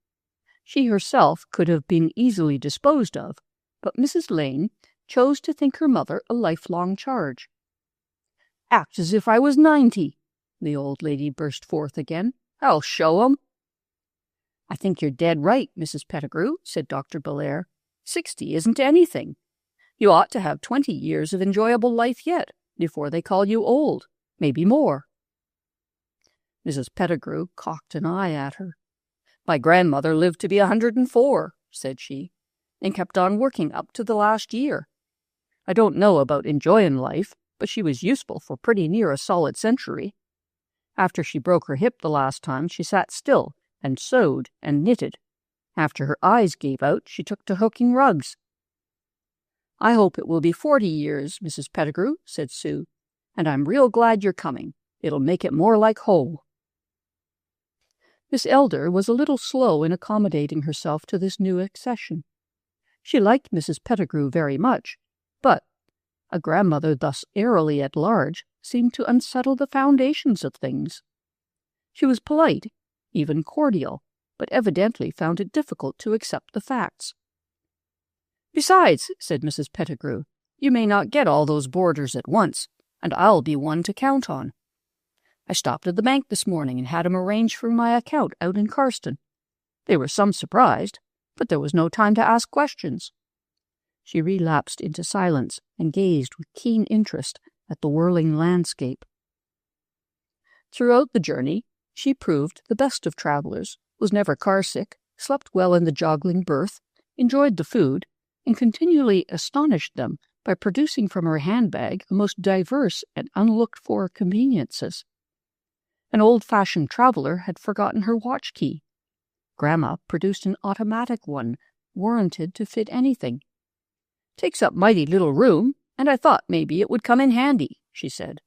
She herself could have been easily disposed of, but Mrs. Lane chose to think her mother a lifelong charge. "Act as if I was 90, the old lady burst forth again. "I'll show 'em." "I think you're dead right, Mrs. Pettigrew," said Dr. Belair. 60 isn't anything. You ought to have 20 years of enjoyable life yet, before they call you old, maybe more. Mrs. Pettigrew cocked an eye at her. "My grandmother lived to be 104, said she, and kept on working up to the last year. I don't know about enjoying life, but she was useful for pretty near a solid century. After she broke her hip the last time, she sat still and sewed and knitted. After her eyes gave out, she took to hooking rugs." "I hope it will be 40 years, Mrs. Pettigrew," said Sue, "and I'm real glad you're coming. It'll make it more like home." Miss Elder was a little slow in accommodating herself to this new accession. She liked Mrs. Pettigrew very much, but a grandmother thus airily at large seemed to unsettle the foundations of things. She was polite, even cordial, but evidently found it difficult to accept the facts. "Besides," said Mrs. Pettigrew, "you may not get all those boarders at once, and I'll be one to count on. I stopped at the bank this morning and had 'em arrange for my account out in Carston. They were some surprised, but there was no time to ask questions." She relapsed into silence and gazed with keen interest at the whirling landscape. Throughout the journey, she proved the best of travelers, was never car-sick, slept well in the joggling berth, enjoyed the food, and continually astonished them by producing from her handbag a most diverse and unlooked-for conveniences. An old-fashioned traveler had forgotten her watch key. Grandma produced an automatic one, warranted to fit anything. "Takes up mighty little room, and I thought maybe it would come in handy," she said.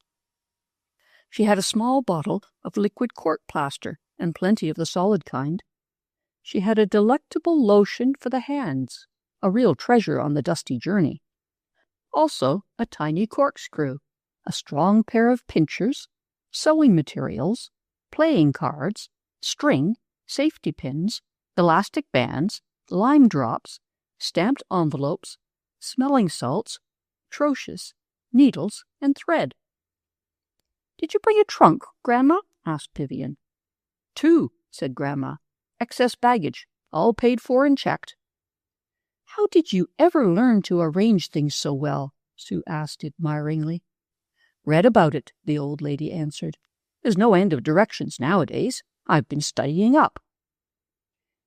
She had a small bottle of liquid court plaster and plenty of the solid kind. She had a delectable lotion for the hands, a real treasure on the dusty journey. Also a tiny corkscrew, a strong pair of pincers, sewing materials, playing cards, string, safety pins, elastic bands, lime drops, stamped envelopes, smelling salts, atrocious, needles, and thread. "Did you bring a trunk, Grandma?" asked Vivian. "2," said Grandma. "Excess baggage, all paid for and checked." "How did you ever learn to arrange things so well?" Sue asked admiringly. "Read about it," the old lady answered. "There's no end of directions nowadays. I've been studying up."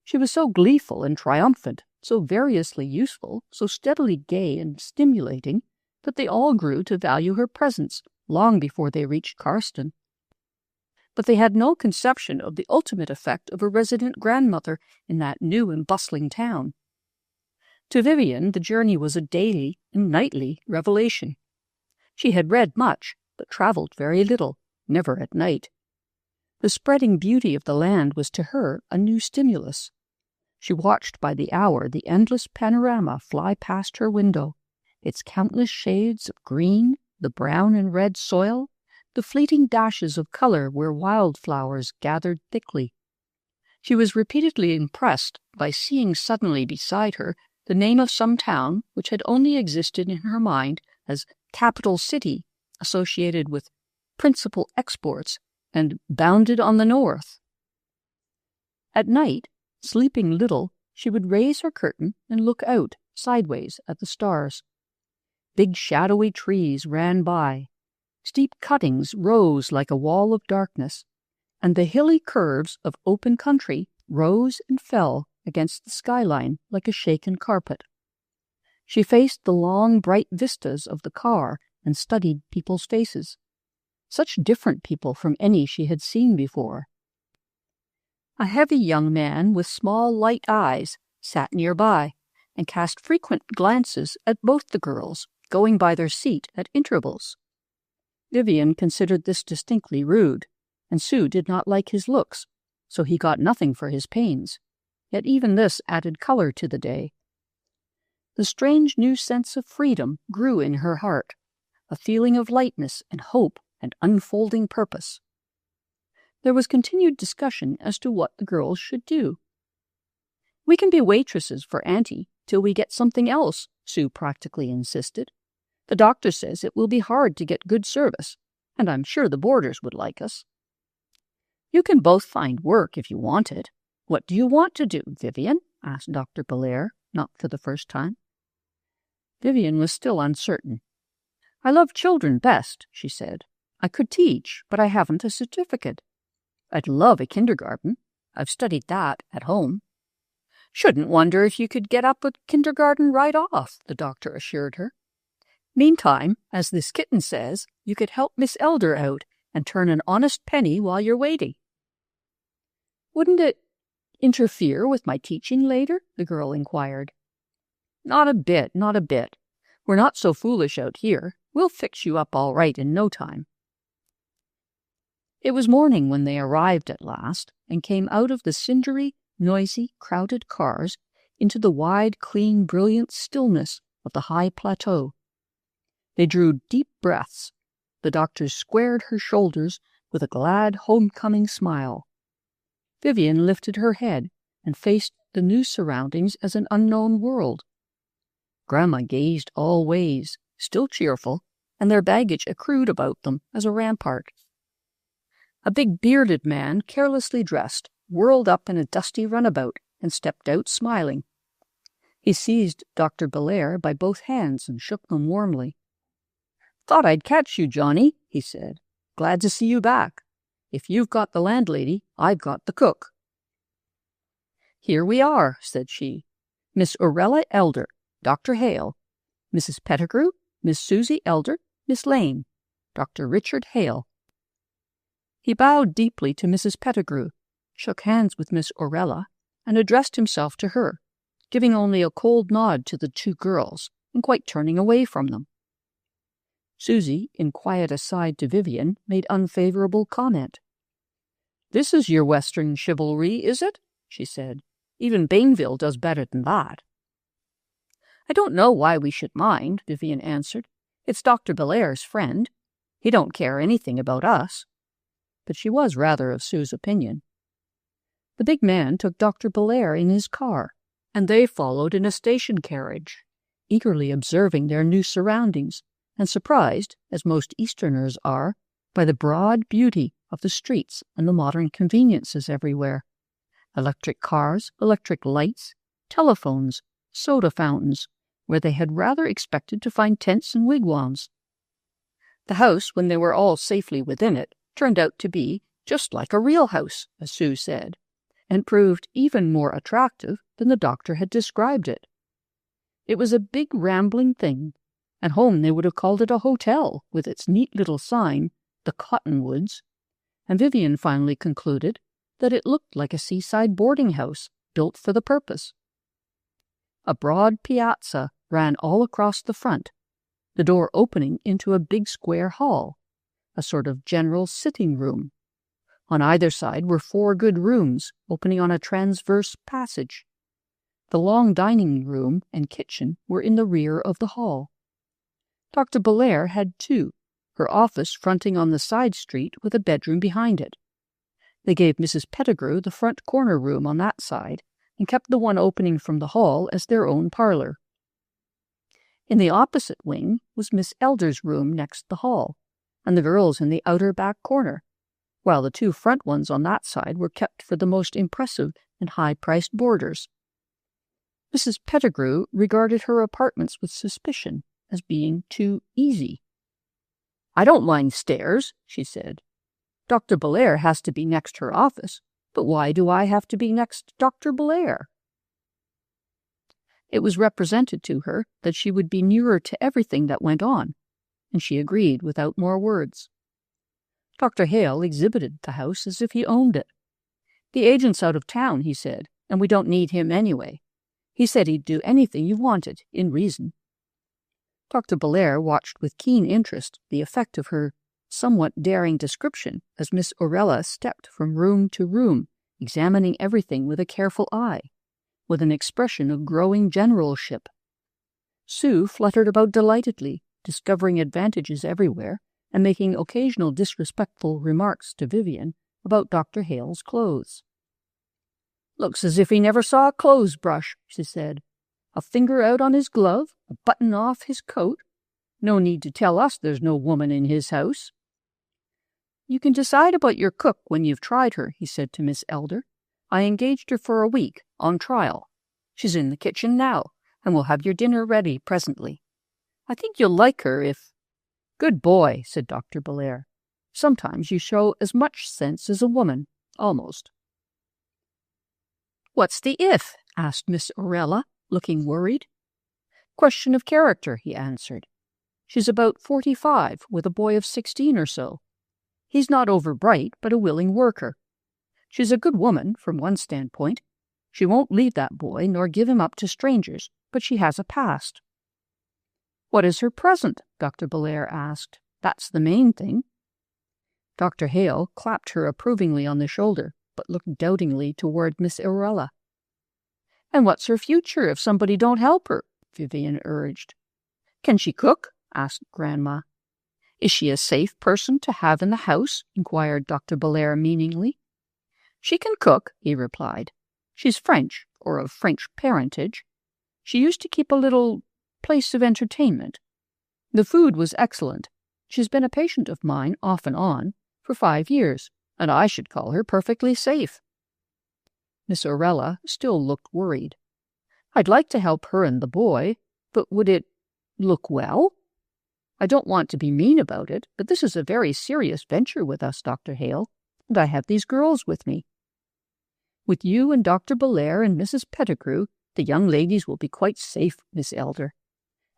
She was so gleeful and triumphant, so variously useful, so steadily gay and stimulating, that they all grew to value her presence long before they reached Carston. But they had no conception of the ultimate effect of a resident grandmother in that new and bustling town. To Vivian, the journey was a daily and nightly revelation. She had read much, but travelled very little, never at night. The spreading beauty of the land was to her a new stimulus. She watched by the hour the endless panorama fly past her window, its countless shades of green, the brown and red soil, the fleeting dashes of color where wildflowers gathered thickly. She was repeatedly impressed by seeing suddenly beside her the name of some town which had only existed in her mind as capital city, associated with principal exports and bounded on the north. At night, sleeping little, she would raise her curtain and look out sideways at the stars. Big shadowy trees ran by. Steep cuttings rose like a wall of darkness, and the hilly curves of open country rose and fell against the skyline like a shaken carpet. She faced the long, bright vistas of the car and studied people's faces. Such different people from any she had seen before. A heavy young man with small, light eyes sat nearby and cast frequent glances at both the girls, going by their seat at intervals. Vivian considered this distinctly rude, and Sue did not like his looks, so he got nothing for his pains. Yet even this added color to the day. The strange new sense of freedom grew in her heart, a feeling of lightness and hope and unfolding purpose. There was continued discussion as to what the girls should do. "We can be waitresses for Auntie till we get something else," Sue practically insisted. "The doctor says it will be hard to get good service, and I'm sure the boarders would like us." "You can both find work if you want it. What do you want to do, Vivian?" asked Dr. Belair, not for the first time. Vivian was still uncertain. "I love children best," she said. "I could teach, but I haven't a certificate. I'd love a kindergarten. I've studied that at home." "Shouldn't wonder if you could get up a kindergarten right off," the doctor assured her. "Meantime, as this kitten says, you could help Miss Elder out and turn an honest penny while you're waiting." "Wouldn't it interfere with my teaching later?" the girl inquired. "Not a bit, not a bit. We're not so foolish out here. We'll fix you up all right in no time." It was morning when they arrived at last and came out of the cindery, noisy, crowded cars into the wide, clean, brilliant stillness of the high plateau. They drew deep breaths. The doctor squared her shoulders with a glad homecoming smile. Vivian lifted her head and faced the new surroundings as an unknown world. Grandma gazed all ways, still cheerful, and their baggage accrued about them as a rampart. A big bearded man, carelessly dressed, whirled up in a dusty runabout and stepped out smiling. He seized Dr. Belair by both hands and shook them warmly. "Thought I'd catch you, Johnny," he said. "Glad to see you back. If you've got the landlady, I've got the cook." "Here we are," said she. "Miss Orella Elder, Dr. Hale, Mrs. Pettigrew, Miss Susie Elder, Miss Lane, Dr. Richard Hale." He bowed deeply to Mrs. Pettigrew, shook hands with Miss Orella, and addressed himself to her, giving only a cold nod to the two girls and quite turning away from them. Susie, in quiet aside to Vivian, made unfavorable comment. "This is your Western chivalry, is it?" she said. "Even Bainville does better than that." "I don't know why we should mind," Vivian answered. "It's Dr. Belair's friend. He don't care anything about us." But she was rather of Sue's opinion. The big man took Dr. Belair in his car, and they followed in a station carriage, eagerly observing their new surroundings, and surprised, as most Easterners are, by the broad beauty of the streets and the modern conveniences everywhere. Electric cars, electric lights, telephones, soda fountains, where they had rather expected to find tents and wigwams. The house, when they were all safely within it, turned out to be just like a real house, as Sue said, and proved even more attractive than the doctor had described it. It was a big rambling thing. At home they would have called it a hotel, with its neat little sign, the Cottonwoods, and Vivian finally concluded that it looked like a seaside boarding house built for the purpose. A broad piazza ran all across the front, the door opening into a big square hall, a sort of general sitting room. On either side were 4 good rooms opening on a transverse passage. The long dining room and kitchen were in the rear of the hall. Dr. Belair had 2, her office fronting on the side street with a bedroom behind it. They gave Mrs. Pettigrew the front corner room on that side and kept the one opening from the hall as their own parlor. In the opposite wing was Miss Elder's room next the hall, and the girls in the outer back corner, while the 2 front ones on that side were kept for the most impressive and high-priced boarders. Mrs. Pettigrew regarded her apartments with suspicion as being too easy. "I don't mind stairs," she said. "Dr. Belair has to be next her office, but why do I have to be next Dr. Belair?" It was represented to her that she would be nearer to everything that went on, and she agreed without more words. Dr. Hale exhibited the house as if he owned it. "The agent's out of town," he said, "and we don't need him anyway. He said he'd do anything you wanted, in reason." Dr. Belair watched with keen interest the effect of her somewhat daring description as Miss Aurella stepped from room to room, examining everything with a careful eye, with an expression of growing generalship. Sue fluttered about delightedly, discovering advantages everywhere, and making occasional disrespectful remarks to Vivian about Dr. Hale's clothes. "Looks as if he never saw a clothes brush," she said. "A finger out on his glove, a button off his coat. No need to tell us there's no woman in his house." "You can decide about your cook when you've tried her," he said to Miss Elder. "I engaged her for a week, on trial. She's in the kitchen now, and will have your dinner ready presently. I think you'll like her if—" "Good boy," said Dr. Belair. "Sometimes you show as much sense as a woman, almost." "What's the if?" asked Miss Aurella, looking worried. "Question of character," he answered. "She's about 45, with a boy of 16 or so. He's not over bright, but a willing worker. She's a good woman, from one standpoint. She won't leave that boy, nor give him up to strangers, but she has a past." "What is her present?" Dr. Belair asked. "That's the main thing." Dr. Hale clapped her approvingly on the shoulder, but looked doubtingly toward Miss Aurella. "And what's her future if somebody don't help her?" Vivian urged. "Can she cook?" asked Grandma. "Is she a safe person to have in the house?" inquired Dr. Belair meaningly. "She can cook," he replied. "She's French, or of French parentage. She used to keep a little place of entertainment. The food was excellent. She's been a patient of mine, off and on, for 5 years, and I should call her perfectly safe." Miss Aurella still looked worried. "I'd like to help her and the boy, but would it look well? I don't want to be mean about it, but this is a very serious venture with us, Dr. Hale, and I have these girls with me. With you and Dr. Belair and Mrs. Pettigrew, the young ladies will be quite safe, Miss Elder.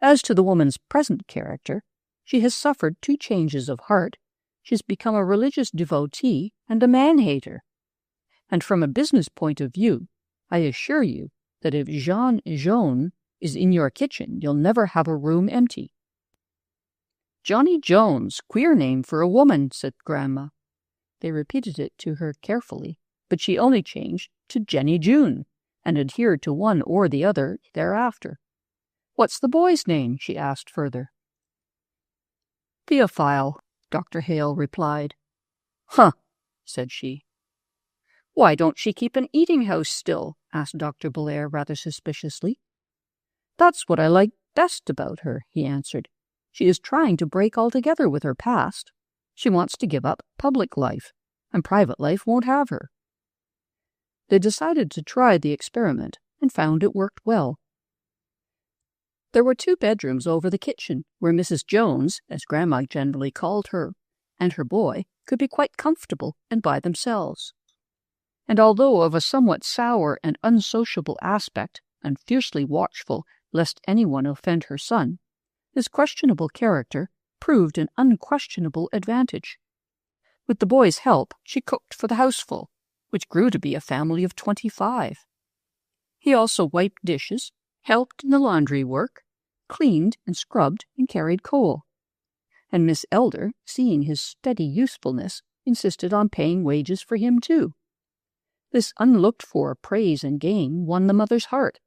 As to the woman's present character, she has suffered 2 changes of heart. She's become a religious devotee and a man-hater. And from a business point of view, I assure you that if Jean Jaune is in your kitchen, you'll never have a room empty." "Johnny Jones, queer name for a woman," said Grandma. They repeated it to her carefully, but she only changed to Jenny June, and adhered to one or the other thereafter. "What's the boy's name?" she asked further. "Theophile," Dr. Hale replied. "Huh," said she. "Why don't she keep an eating-house still?" asked Dr. Belair rather suspiciously. "That's what I like best about her," he answered. "She is trying to break altogether with her past. She wants to give up public life, and private life won't have her." They decided to try the experiment, and found it worked well. There were 2 bedrooms over the kitchen, where Mrs. Jones, as Grandma generally called her, and her boy could be quite comfortable and by themselves. And although of a somewhat sour and unsociable aspect, and fiercely watchful lest anyone offend her son, this questionable character proved an unquestionable advantage. With the boy's help, she cooked for the houseful, which grew to be a family of 25. He also wiped dishes, helped in the laundry work, cleaned and scrubbed and carried coal. And Miss Elder, seeing his steady usefulness, insisted on paying wages for him too. This unlooked-for praise and gain won the mother's heart,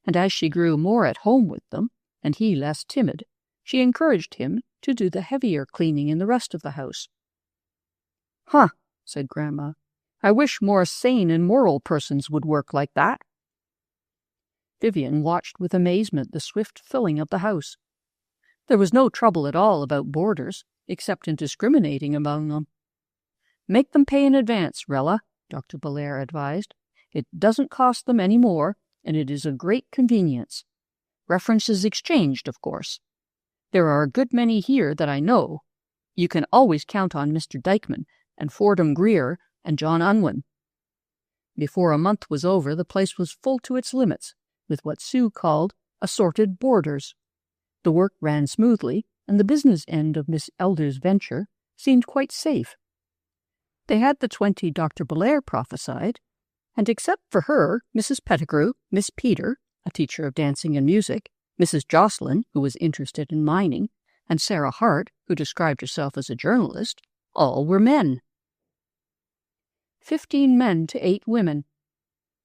and as she grew more at home with them, and he less timid, she encouraged him to do the heavier cleaning in the rest of the house. "Huh," said Grandma. "I wish more sane and moral persons would work like that." Vivian watched with amazement the swift filling of the house. There was no trouble at all about boarders, except in discriminating among them. "Make them pay in advance, Rella," Dr. Belair advised. "It doesn't cost them any more, and it is a great convenience. References exchanged, of course. There are a good many here that I know. You can always count on Mr. Dykeman and Fordham Greer and John Unwin." Before a month was over, the place was full to its limits, with what Sue called assorted boarders. The work ran smoothly, and the business end of Miss Elder's venture seemed quite safe. They had the 20 Dr. Belair prophesied, and except for her, Mrs. Pettigrew, Miss Peter, a teacher of dancing and music, Mrs. Jocelyn, who was interested in mining, and Sarah Hart, who described herself as a journalist, all were men. 15 men to 8 women.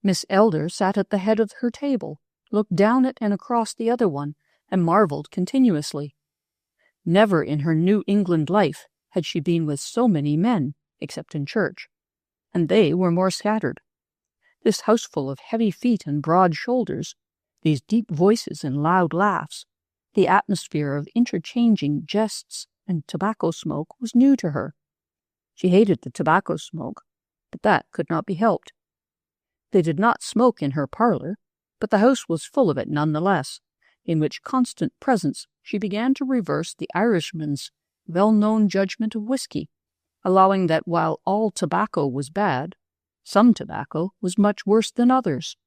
Miss Elder sat at the head of her table, looked down it and across the other one, and marveled continuously. Never in her New England life had she been with so many men, except in church, and they were more scattered. This houseful of heavy feet and broad shoulders, these deep voices and loud laughs, the atmosphere of interchanging jests and tobacco smoke was new to her. She hated the tobacco smoke, but that could not be helped. They did not smoke in her parlor, but the house was full of it none the less, in which constant presence she began to reverse the Irishman's well-known judgment of whiskey, allowing that while all tobacco was bad, some tobacco was much worse than others.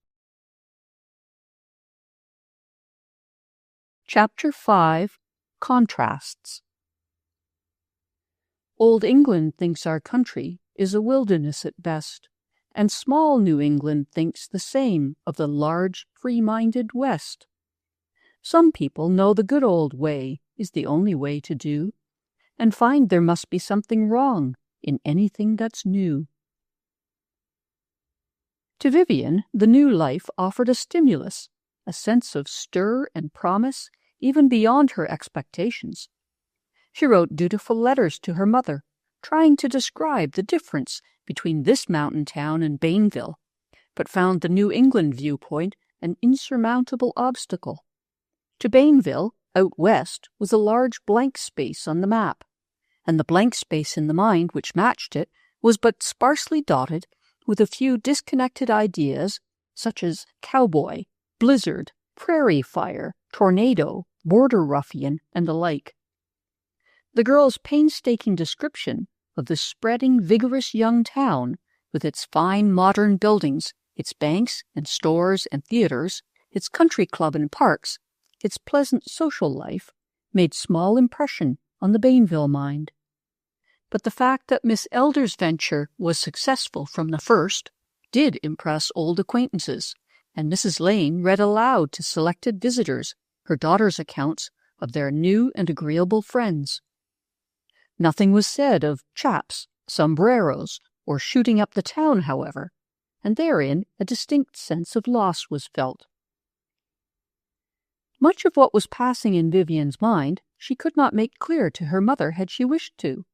Chapter 5. Contrasts. Old England thinks our country is a wilderness at best, and small New England thinks the same of the large, free-minded West. Some people know the good old way is the only way to do, and find there must be something wrong in anything that's new. To Vivian, the new life offered a stimulus, a sense of stir and promise even beyond her expectations. She wrote dutiful letters to her mother, trying to describe the difference between this mountain town and Bainville, but found the New England viewpoint an insurmountable obstacle. To Bainville, out west, was a large blank space on the map, and the blank space in the mind which matched it was but sparsely dotted with a few disconnected ideas such as cowboy, blizzard, prairie fire, tornado, border ruffian, and the like. The girl's painstaking description of the spreading, vigorous young town, with its fine modern buildings, its banks and stores and theaters, its country club and parks, its pleasant social life, made small impression on the Bainville mind. But the fact that Miss Elder's venture was successful from the first did impress old acquaintances, and Mrs. Lane read aloud to selected visitors her daughter's accounts of their new and agreeable friends. Nothing was said of chaps, sombreros, or shooting up the town, however, and therein a distinct sense of loss was felt. Much of what was passing in Vivian's mind she could not make clear to her mother had she wished to.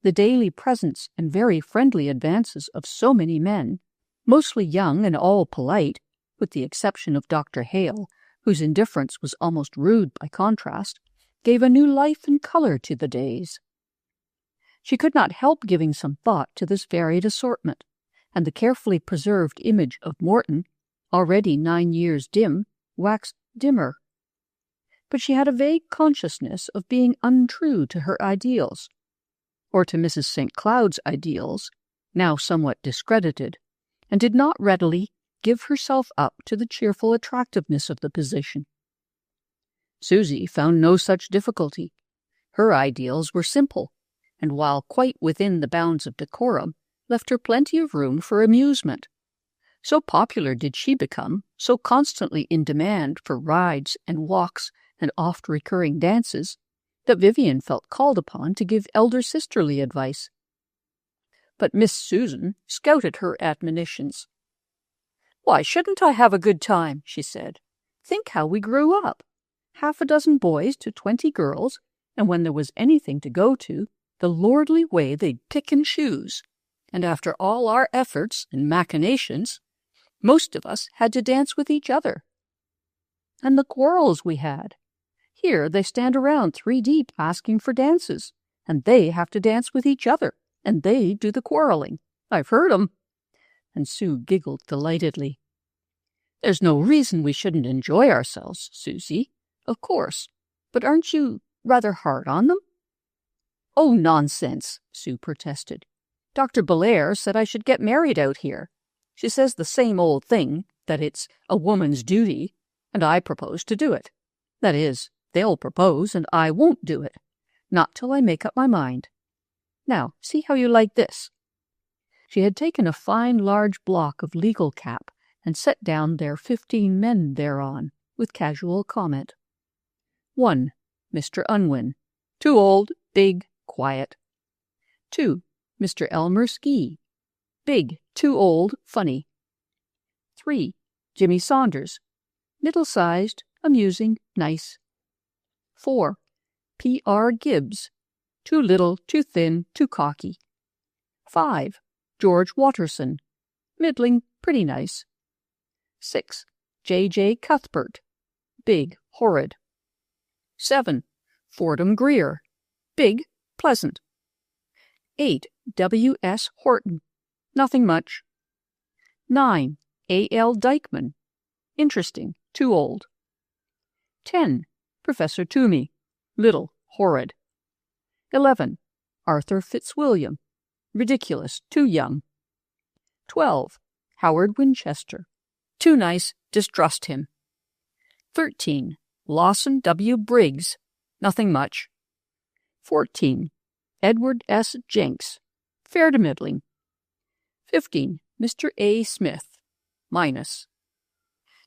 The daily presence and very friendly advances of so many men, mostly young and all polite, with the exception of Dr. Hale, whose indifference was almost rude by contrast, gave a new life and color to the days. She could not help giving some thought to this varied assortment, and the carefully preserved image of Morton, already 9 years dim, waxed dimmer. But she had a vague consciousness of being untrue to her ideals, or to Mrs. St. Cloud's ideals, now somewhat discredited, and did not readily give herself up to the cheerful attractiveness of the position. Susie found no such difficulty. Her ideals were simple, and while quite within the bounds of decorum, left her plenty of room for amusement. So popular did she become, so constantly in demand for rides and walks and oft-recurring dances, that Vivian felt called upon to give elder sisterly advice. But Miss Susan scouted her admonitions. "Why shouldn't I have a good time?" she said. "Think how we grew up. 6 boys to 20 girls, and when there was anything to go to, the lordly way they'd pick and choose. And after all our efforts and machinations, most of us had to dance with each other. And the quarrels we had. Here they stand around 3 deep asking for dances, and they have to dance with each other, and they do the quarreling. I've heard 'em." And Sue giggled delightedly. "There's no reason we shouldn't enjoy ourselves, Susie. Of course. But aren't you rather hard on them?" "Oh, nonsense," Sue protested. "Dr. Belair said I should get married out here. She says the same old thing, that it's a woman's duty, and I propose to do it. That is, they'll propose, and I won't do it. Not till I make up my mind. Now, see how you like this." She had taken a fine large block of legal cap and set down their 15 men thereon, with casual comment. 1. Mr. Unwin. Too old, big, quiet. 2. Mr. Elmer Ski. Big, too old, funny. 3. Jimmy Saunders. Middle-sized, amusing, nice. 4. P.R. Gibbs. Too little, too thin, too cocky. 5. George Watterson. Middling, pretty nice. 6. J.J. Cuthbert. Big, horrid. 7. Fordham Greer. Big, pleasant. 8. W.S. Horton. Nothing much. 9. A.L. Dykeman. Interesting, too old. 10. Professor Toomey. Little, horrid. 11. Arthur Fitzwilliam. Ridiculous, too young. 12. Howard Winchester. Too nice, distrust him. 13. Lawson W. Briggs. Nothing much. 14. Edward S. Jenks. Fair to middling. 15. Mr. A. Smith. Minus.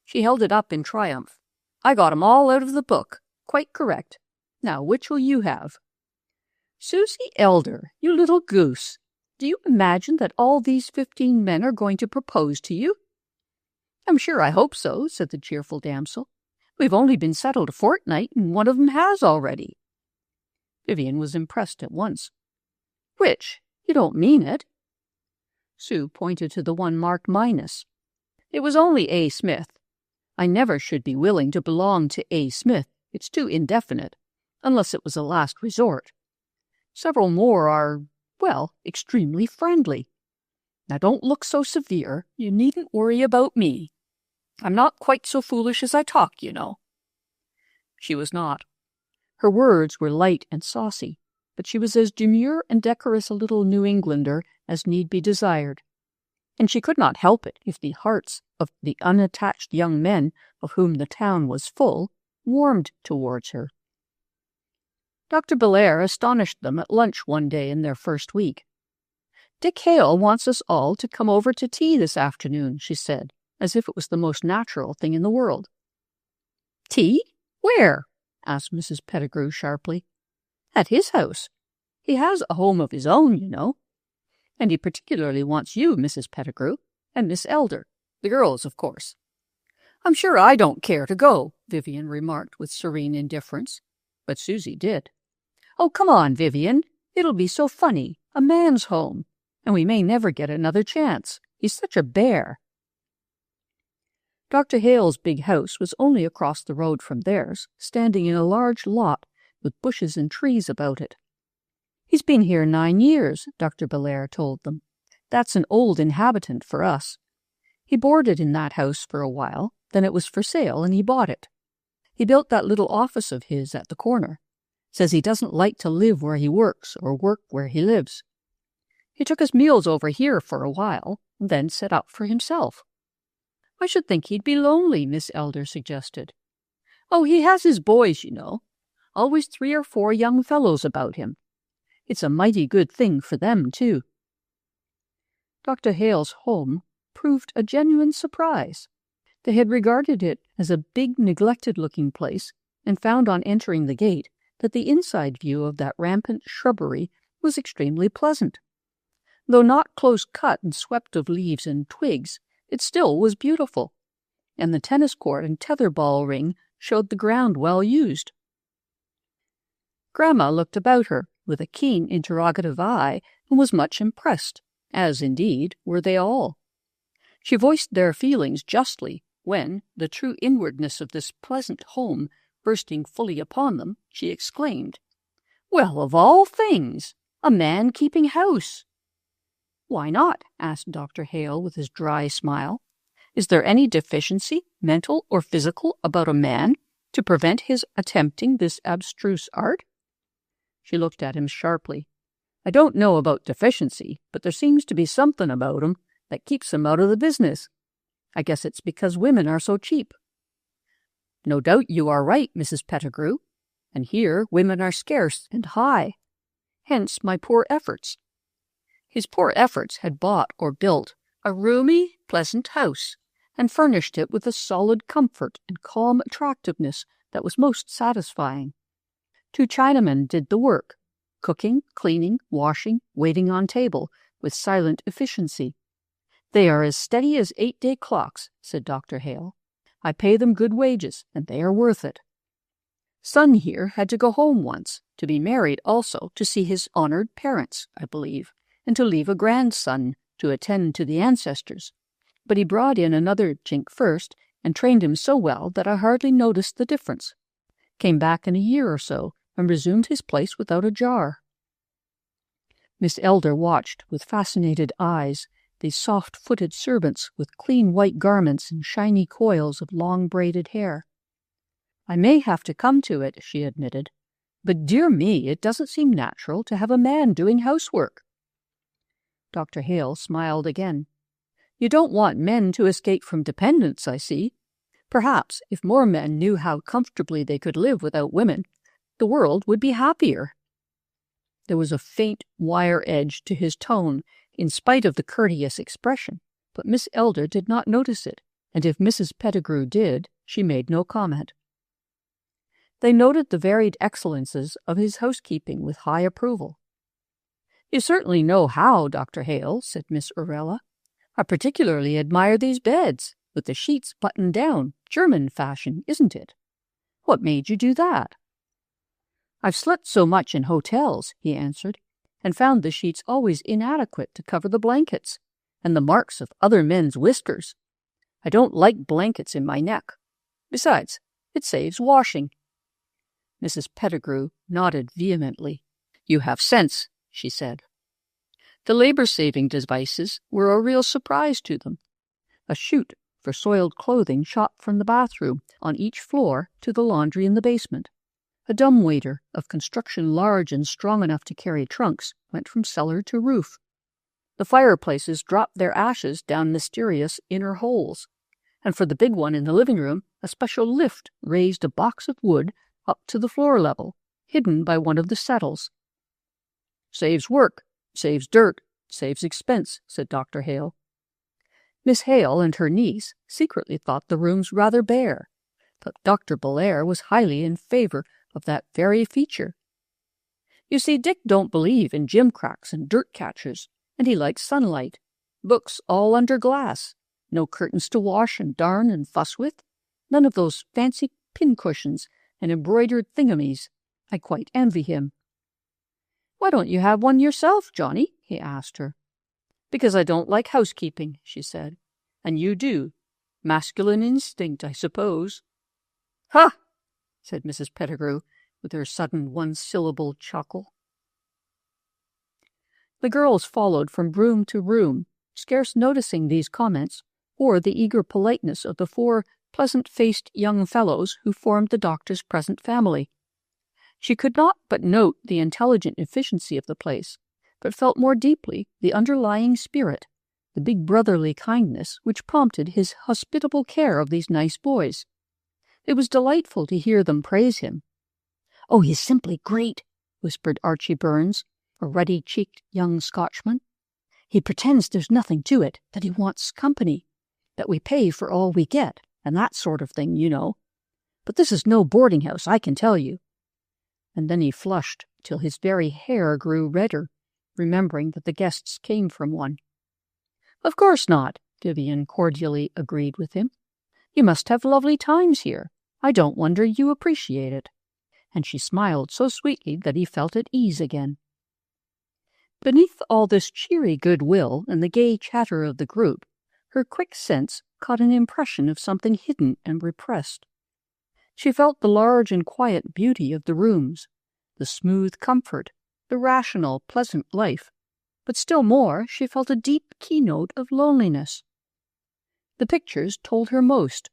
She held it up in triumph. "I got 'em all out of the book. Quite correct. Now, which will you have?" "Susie Elder, you little goose. Do you imagine that all these 15 men are going to propose to you?" "I'm sure I hope so," said the cheerful damsel. "We've only been settled a fortnight, and one of 'em has already." Vivian was impressed at once. "Which? You don't mean it?" Sue pointed to the one marked minus. "It was only A. Smith. I never should be willing to belong to A. Smith. It's too indefinite, unless it was a last resort. Several more are, well, extremely friendly. Now don't look so severe. You needn't worry about me. I'm not quite so foolish as I talk, you know." She was not. Her words were light and saucy, but she was as demure and decorous a little New Englander as need be desired, and she could not help it if the hearts of the unattached young men of whom the town was full warmed towards her. Dr. Belair astonished them at lunch one day in their first week. "Dick Hale wants us all to come over to tea this afternoon," she said, as if it was the most natural thing in the world. "Tea? Where?" asked Mrs. Pettigrew sharply. "At his house. He has a home of his own, you know. And he particularly wants you, Mrs. Pettigrew, and Miss Elder. The girls, of course." "I'm sure I don't care to go," Vivian remarked with serene indifference, but Susie did. "Oh, come on, Vivian. It'll be so funny. A man's home. And we may never get another chance. He's such a bear." Dr. Hale's big house was only across the road from theirs, standing in a large lot with bushes and trees about it. "He's been here 9 years, Dr. Belair told them. That's an old inhabitant for us. He boarded in that house for a while, then it was for sale and he bought it. He built that little office of his at the corner. Says he doesn't like to live where he works or work where he lives. He took his meals over here for a while, and then set up for himself." "I should think he'd be lonely," Miss Elder suggested. "Oh, he has his boys, you know. Always 3 or 4 young fellows about him. It's a mighty good thing for them, too." Dr. Hale's home proved a genuine surprise. They had regarded it as a big, neglected-looking place, and found on entering the gate that the inside view of that rampant shrubbery was extremely pleasant. Though not close-cut and swept of leaves and twigs, it still was beautiful, and the tennis court and tetherball ring showed the ground well used. Grandma looked about her with a keen interrogative eye and was much impressed, as, indeed, were they all. She voiced their feelings justly when, the true inwardness of this pleasant home bursting fully upon them, she exclaimed, "Well, of all things! A man keeping house!" "Why not?" asked Dr. Hale with his dry smile. "Is there any deficiency, mental or physical, about a man to prevent his attempting this abstruse art?" She looked at him sharply. "I don't know about deficiency, but there seems to be something about 'em that keeps 'em out of the business. I guess it's because women are so cheap." "No doubt you are right, Mrs. Pettigrew. And here women are scarce and high. Hence my poor efforts." His poor efforts had bought or built a roomy, pleasant house, and furnished it with a solid comfort and calm attractiveness that was most satisfying. 2 Chinamen did the work, cooking, cleaning, washing, waiting on table, with silent efficiency. "They are as steady as 8-day clocks," said Dr. Hale. "I pay them good wages, and they are worth it. Son here had to go home once, to be married also, to see his honored parents, I believe, and to leave a grandson to attend to the ancestors. But he brought in another chink first, and trained him so well that I hardly noticed the difference. Came back in a year or so, and resumed his place without a jar." Miss Elder watched with fascinated eyes these soft-footed servants with clean white garments and shiny coils of long braided hair. "I may have to come to it," she admitted, "but dear me, it doesn't seem natural to have a man doing housework." Dr. Hale smiled again. "You don't want men to escape from dependence, I see. Perhaps if more men knew how comfortably they could live without women, the world would be happier." There was a faint wire edge to his tone, in spite of the courteous expression, but Miss Elder did not notice it, and if Mrs. Pettigrew did, she made no comment. They noted the varied excellences of his housekeeping with high approval. "You certainly know how, Dr. Hale," said Miss Orella. "I particularly admire these beds, with the sheets buttoned down, German fashion, isn't it? What made you do that?" "I've slept so much in hotels," he answered, "and found the sheets always inadequate to cover the blankets, and the marks of other men's whiskers. I don't like blankets in my neck. Besides, it saves washing." Mrs. Pettigrew nodded vehemently. "You have sense," she said. The labor-saving devices were a real surprise to them. A chute for soiled clothing shot from the bathroom on each floor to the laundry in the basement. A dumbwaiter of construction large and strong enough to carry trunks went from cellar to roof. The fireplaces dropped their ashes down mysterious inner holes, and for the big one in the living room, a special lift raised a box of wood up to the floor level, hidden by one of the settles. "Saves work, saves dirt, saves expense," said Dr. Hale. Miss Hale and her niece secretly thought the rooms rather bare, but Dr. Belair was highly in favor of that very feature. "You see, Dick don't believe in gimcracks and dirt catchers, and he likes sunlight. Books all under glass, no curtains to wash and darn and fuss with, none of those fancy pincushions and embroidered thingamies. I quite envy him." "Why don't you have one yourself, Johnny?" he asked her. "Because I don't like housekeeping," she said. "And you do. Masculine instinct, I suppose." "Ha!" said Mrs. Pettigrew, with her sudden one-syllable chuckle. The girls followed from room to room, scarce noticing these comments or the eager politeness of the 4 pleasant-faced young fellows who formed the doctor's present family. She could not but note the intelligent efficiency of the place, but felt more deeply the underlying spirit, the big brotherly kindness which prompted his hospitable care of these nice boys. It was delightful to hear them praise him. "Oh, he's simply great," whispered Archie Burns, a ruddy-cheeked young Scotchman. "He pretends there's nothing to it, that he wants company, that we pay for all we get, and that sort of thing, you know. But this is no boarding-house, I can tell you." And then he flushed till his very hair grew redder, remembering that the guests came from one. "Of course not," Vivian cordially agreed with him. "You must have lovely times here. I don't wonder you appreciate it." And she smiled so sweetly that he felt at ease again. Beneath all this cheery goodwill and the gay chatter of the group, her quick sense caught an impression of something hidden and repressed. She felt the large and quiet beauty of the rooms, the smooth comfort, the rational, pleasant life, but still more she felt a deep keynote of loneliness. The pictures told her most.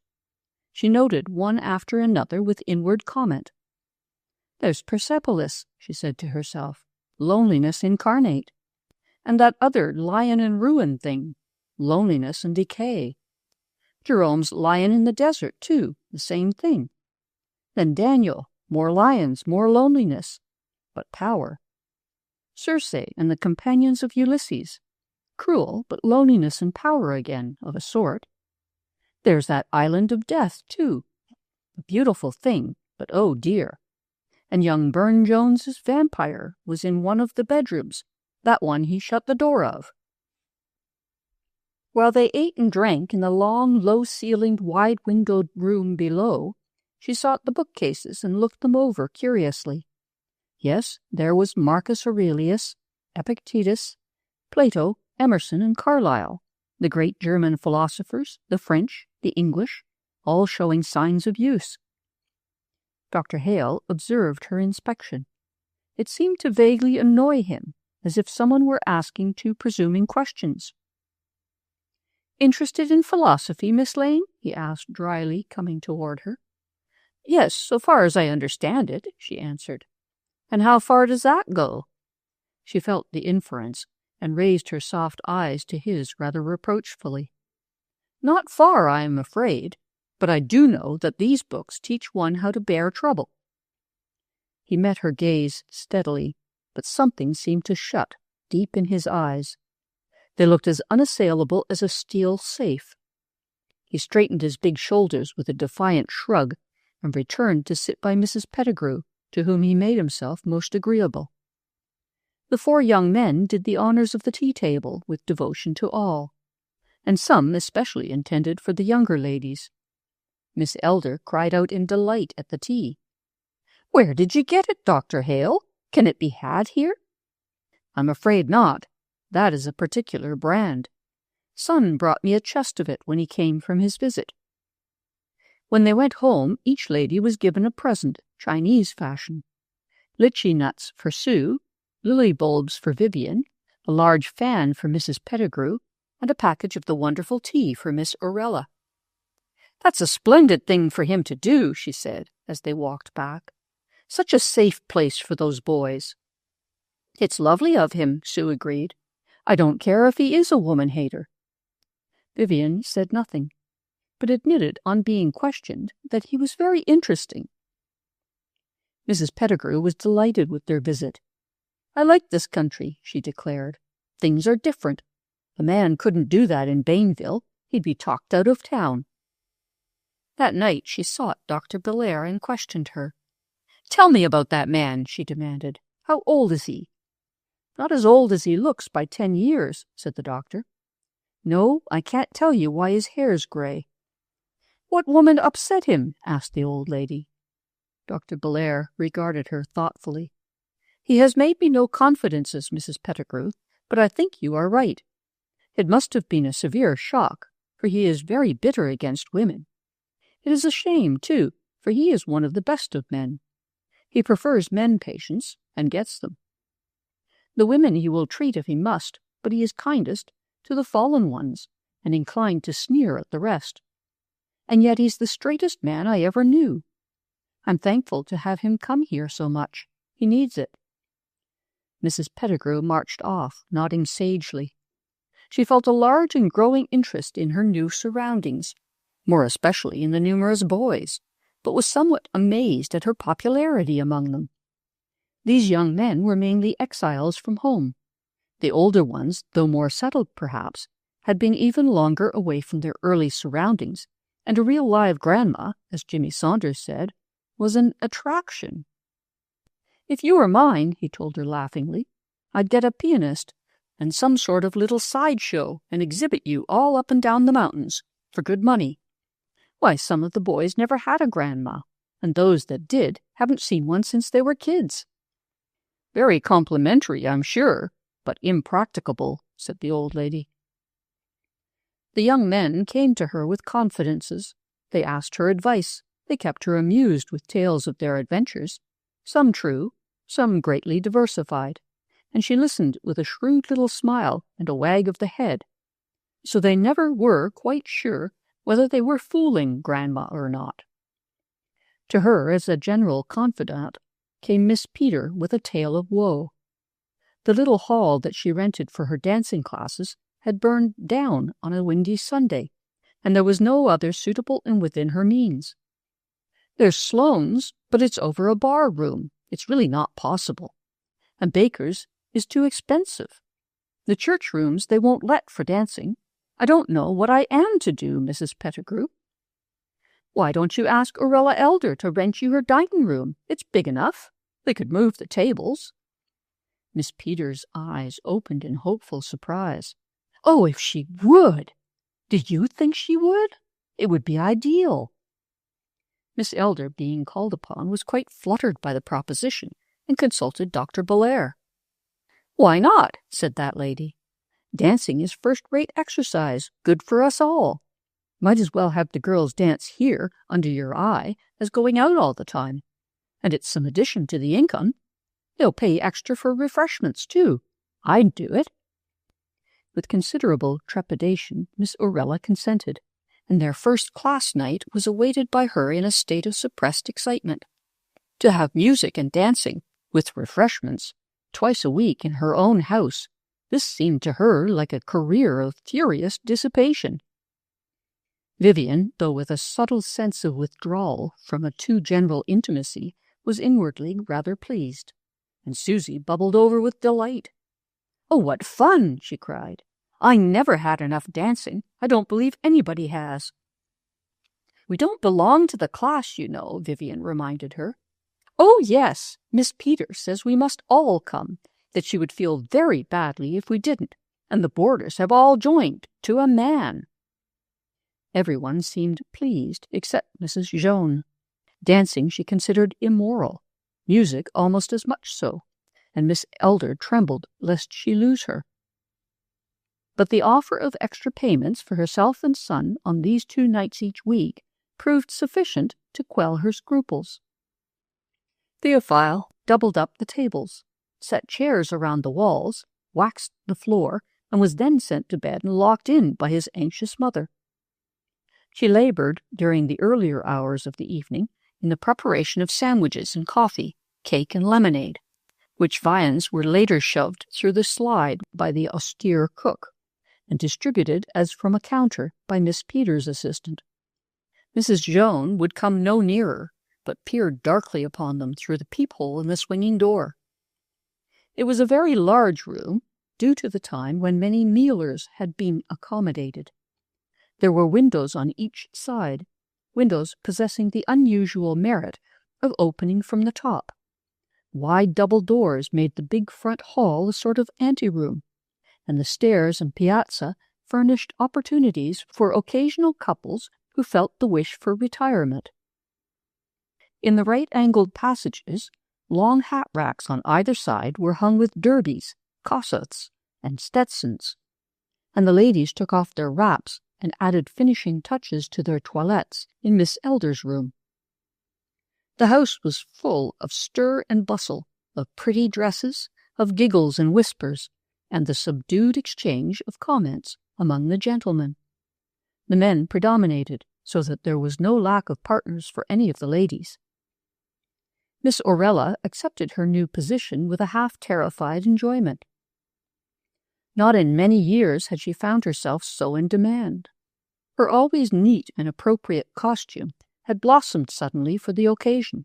She noted one after another with inward comment. There's Persepolis, she said to herself, loneliness incarnate. And that other lion in ruin thing, loneliness and decay. Jerome's lion in the desert, too, the same thing. Then Daniel, more lions, more loneliness, but power. Circe and the companions of Ulysses, cruel, but loneliness and power again, of a sort. There's that island of death, too, a beautiful thing, but oh dear. And young Burne-Jones's vampire was in one of the bedrooms, that one he shut the door of. While they ate and drank in the long, low-ceilinged, wide-windowed room below, she sought the bookcases and looked them over curiously. Yes, there was Marcus Aurelius, Epictetus, Plato, Emerson, and Carlyle, the great German philosophers, the French, the English, all showing signs of use. Dr. Hale observed her inspection. It seemed to vaguely annoy him, as if someone were asking too presuming questions. "Interested in philosophy, Miss Lane?" he asked dryly, coming toward her. "Yes, so far as I understand it," she answered. "And how far does that go?" She felt the inference, and raised her soft eyes to his rather reproachfully. "Not far, I am afraid, but I do know that these books teach one how to bear trouble." He met her gaze steadily, but something seemed to shut deep in his eyes. They looked as unassailable as a steel safe. He straightened his big shoulders with a defiant shrug and returned to sit by Mrs. Pettigrew, to whom he made himself most agreeable. The four young men did the honors of the tea-table with devotion to all, and some especially intended for the younger ladies. Miss Elder cried out in delight at the tea. "Where did you get it, Dr. Hale? Can it be had here?" "I'm afraid not. That is a particular brand. Son brought me a chest of it when he came from his visit." When they went home, each lady was given a present, Chinese fashion. Litchi nuts for Sue, lily bulbs for Vivian, a large fan for Mrs. Pettigrew, and a package of the wonderful tea for Miss Orella. "That's a splendid thing for him to do," she said, as they walked back. "Such a safe place for those boys." "It's lovely of him," Sue agreed. "I don't care if he is a woman-hater." Vivian said nothing, but admitted on being questioned that he was very interesting. Mrs. Pettigrew was delighted with their visit. "I like this country," she declared. "Things are different. A man couldn't do that in Bainville. He'd be talked out of town." That night she sought Dr. Belair and questioned her. "Tell me about that man," she demanded. "How old is he?" "Not as old as he looks by 10 years, said the doctor. "No, I can't tell you why his hair's gray." "What woman upset him?" asked the old lady. Dr. Belair regarded her thoughtfully. "He has made me no confidences, Mrs. Pettigrew, but I think you are right. It must have been a severe shock, for he is very bitter against women. It is a shame, too, for he is one of the best of men. He prefers men patients, and gets them. The women he will treat if he must, but he is kindest to the fallen ones, and inclined to sneer at the rest. And yet he's the straightest man I ever knew. I'm thankful to have him come here so much. He needs it." Mrs. Pettigrew marched off, nodding sagely. She felt a large and growing interest in her new surroundings, more especially in the numerous boys, but was somewhat amazed at her popularity among them. These young men were mainly exiles from home. The older ones, though more settled perhaps, had been even longer away from their early surroundings, and a real live grandma, as Jimmy Saunders said, was an attraction. "If you were mine," he told her laughingly, "I'd get a pianist and some sort of little sideshow and exhibit you all up and down the mountains, for good money. Why, some of the boys never had a grandma, and those that did haven't seen one since they were kids." "Very complimentary, I'm sure, but impracticable," said the old lady. The young men came to her with confidences. They asked her advice. They kept her amused with tales of their adventures, some true, some greatly diversified, and she listened with a shrewd little smile and a wag of the head. So they never were quite sure whether they were fooling Grandma or not. To her, as a general confidant, came Miss Peter with a tale of woe. The little hall that she rented for her dancing classes had burned down on a windy Sunday, and there was no other suitable and within her means. "There's Sloane's, but it's over a bar room. It's really not possible. And Baker's is too expensive. The church rooms they won't let for dancing. I don't know what I am to do, Mrs. Pettigrew." "Why don't you ask Orella Elder to rent you her dining room? It's big enough. They could move the tables." Miss Peter's eyes opened in hopeful surprise. "Oh, if she would! Do you think she would? It would be ideal." Miss Elder, being called upon, was quite fluttered by the proposition and consulted Dr. Belair. "Why not?" said that lady. "Dancing is first-rate exercise, good for us all. Might as well have the girls dance here under your eye as going out all the time. And it's some addition to the income. They'll pay extra for refreshments, too. I'd do it." With considerable trepidation, Miss Orella consented, and their first-class night was awaited by her in a state of suppressed excitement. To have music and dancing, with refreshments, twice a week in her own house, this seemed to her like a career of furious dissipation. Vivian, though with a subtle sense of withdrawal from a too general intimacy, was inwardly rather pleased, and Susie bubbled over with delight. "Oh, what fun!" she cried. "I never had enough dancing. I don't believe anybody has." "We don't belong to the class, you know," Vivian reminded her. "Oh, yes, Miss Peter says we must all come, that she would feel very badly if we didn't, and the boarders have all joined, to a man." Everyone seemed pleased except Mrs. Jaune. Dancing she considered immoral, music almost as much so, and Miss Elder trembled lest she lose her. But the offer of extra payments for herself and son on these 2 nights each week proved sufficient to quell her scruples. Theophile doubled up the tables, set chairs around the walls, waxed the floor, and was then sent to bed and locked in by his anxious mother. She labored during the earlier hours of the evening in the preparation of sandwiches and coffee, cake and lemonade, which viands were later shoved through the slide by the austere cook, and distributed as from a counter by Miss Peter's assistant. Mrs. Jaune would come no nearer, but peered darkly upon them through the peephole in the swinging door. It was a very large room, due to the time when many mealers had been accommodated. There were windows on each side, windows possessing the unusual merit of opening from the top. Wide double doors made the big front hall a sort of anteroom, and the stairs and piazza furnished opportunities for occasional couples who felt the wish for retirement. In the right-angled passages, long hat racks on either side were hung with derbies, Kossuths, and Stetsons, and the ladies took off their wraps and added finishing touches to their toilettes in Miss Elder's room. The house was full of stir and bustle, of pretty dresses, of giggles and whispers, and the subdued exchange of comments among the gentlemen. The men predominated, so that there was no lack of partners for any of the ladies. Miss Orella accepted her new position with a half-terrified enjoyment. Not in many years had she found herself so in demand. Her always neat and appropriate costume had blossomed suddenly for the occasion.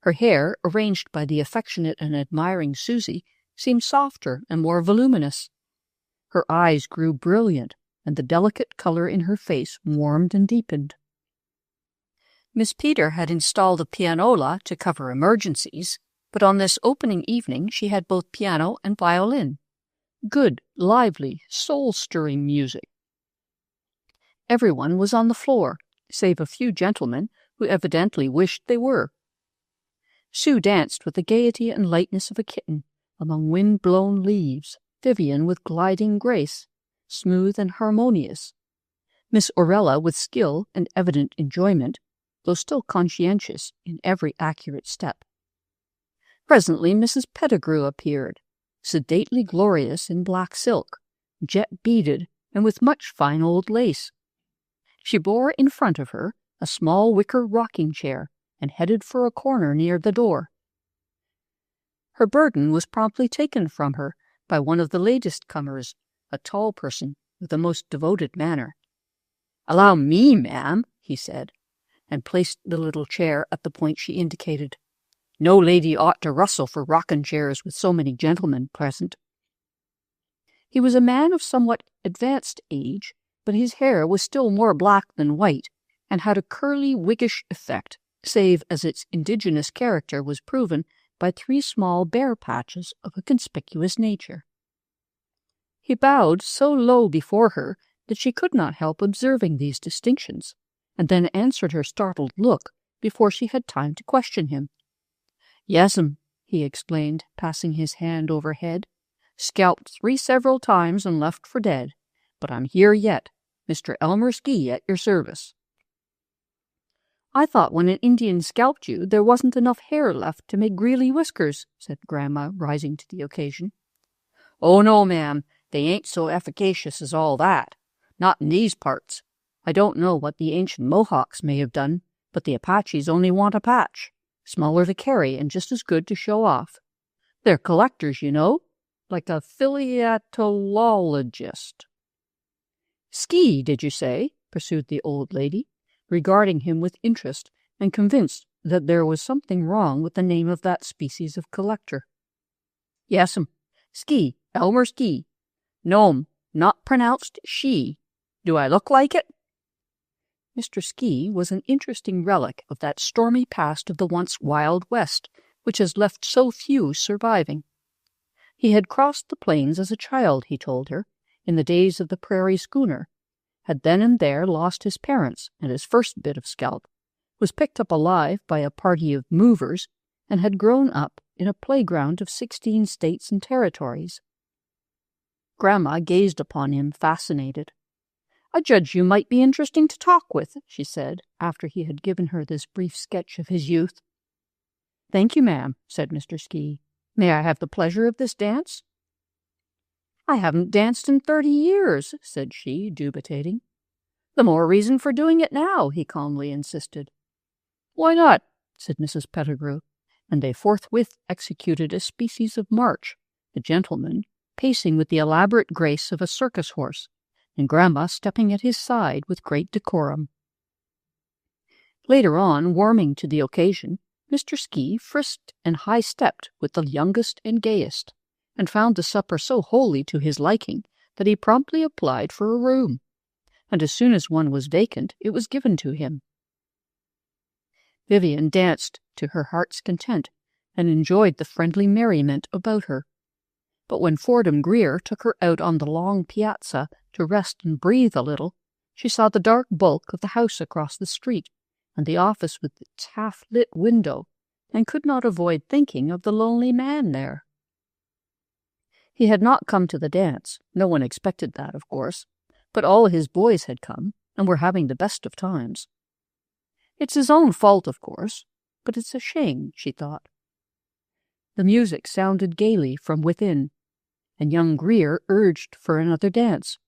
Her hair, arranged by the affectionate and admiring Susie, seemed softer and more voluminous. Her eyes grew brilliant, and the delicate color in her face warmed and deepened. Miss Peter had installed a pianola to cover emergencies, but on this opening evening she had both piano and violin. Good, lively, soul-stirring music. Everyone was on the floor, save a few gentlemen who evidently wished they were. Sue danced with the gaiety and lightness of a kitten among wind-blown leaves, Vivian with gliding grace, smooth and harmonious, Miss Orella with skill and evident enjoyment, though still conscientious in every accurate step. Presently Mrs. Pettigrew appeared, sedately glorious in black silk, jet-beaded and with much fine old lace. She bore in front of her a small wicker rocking-chair and headed for a corner near the door. Her burden was promptly taken from her by one of the latest comers, a tall person with a most devoted manner. "Allow me, ma'am," he said, and placed the little chair at the point she indicated. "No lady ought to rustle for rocking chairs with so many gentlemen present." He was a man of somewhat advanced age, but his hair was still more black than white, and had a curly, wiggish effect, save as its indigenous character was proven by 3 small bare patches of a conspicuous nature. He bowed so low before her that she could not help observing these distinctions, and then answered her startled look before she had time to question him. "Yes'm," he explained, passing his hand overhead. "Scalped 3 several times and left for dead, but I'm here yet. Mr. Elmer Ski at your service." "I thought when an Indian scalped you there wasn't enough hair left to make greely whiskers," said Grandma, rising to the occasion. "Oh, no, ma'am, they ain't so efficacious as all that. Not in these parts. I don't know what the ancient Mohawks may have done, but the Apaches only want a patch, smaller to carry and just as good to show off. They're collectors, you know, like a philatologist." "Ski, did you say?" pursued the old lady, regarding him with interest and convinced that there was something wrong with the name of that species of collector. "Yes'm, Ski, Elmer Ski. No'm, not pronounced she. Do I look like it?" Mr. Ski was an interesting relic of that stormy past of the once Wild West, which has left so few surviving. He had crossed the plains as a child, he told her, in the days of the prairie schooner, had then and there lost his parents and his first bit of scalp, was picked up alive by a party of movers, and had grown up in a playground of 16 states and territories. Grandma gazed upon him fascinated. "I judge you might be interesting to talk with," she said, after he had given her this brief sketch of his youth. "Thank you, ma'am," said Mr. Ski. "May I have the pleasure of this dance?" "I haven't danced in 30 years, said she, dubitating. "The more reason for doing it now," he calmly insisted. "Why not?" said Mrs. Pettigrew, and they forthwith executed a species of march, the gentleman pacing with the elaborate grace of a circus horse, and Grandma stepping at his side with great decorum. Later on, warming to the occasion, Mr. Ski frisked and high-stepped with the youngest and gayest, and found the supper so wholly to his liking that he promptly applied for a room, and as soon as one was vacant it was given to him. Vivian danced to her heart's content and enjoyed the friendly merriment about her. But when Fordham Greer took her out on the long piazza to rest and breathe a little, she saw the dark bulk of the house across the street and the office with its half-lit window, and could not avoid thinking of the lonely man there. He had not come to the dance. No one expected that, of course, but all his boys had come and were having the best of times. It's his own fault, of course, but it's a shame, she thought. The music sounded gaily from within, and young Greer urged for another dance.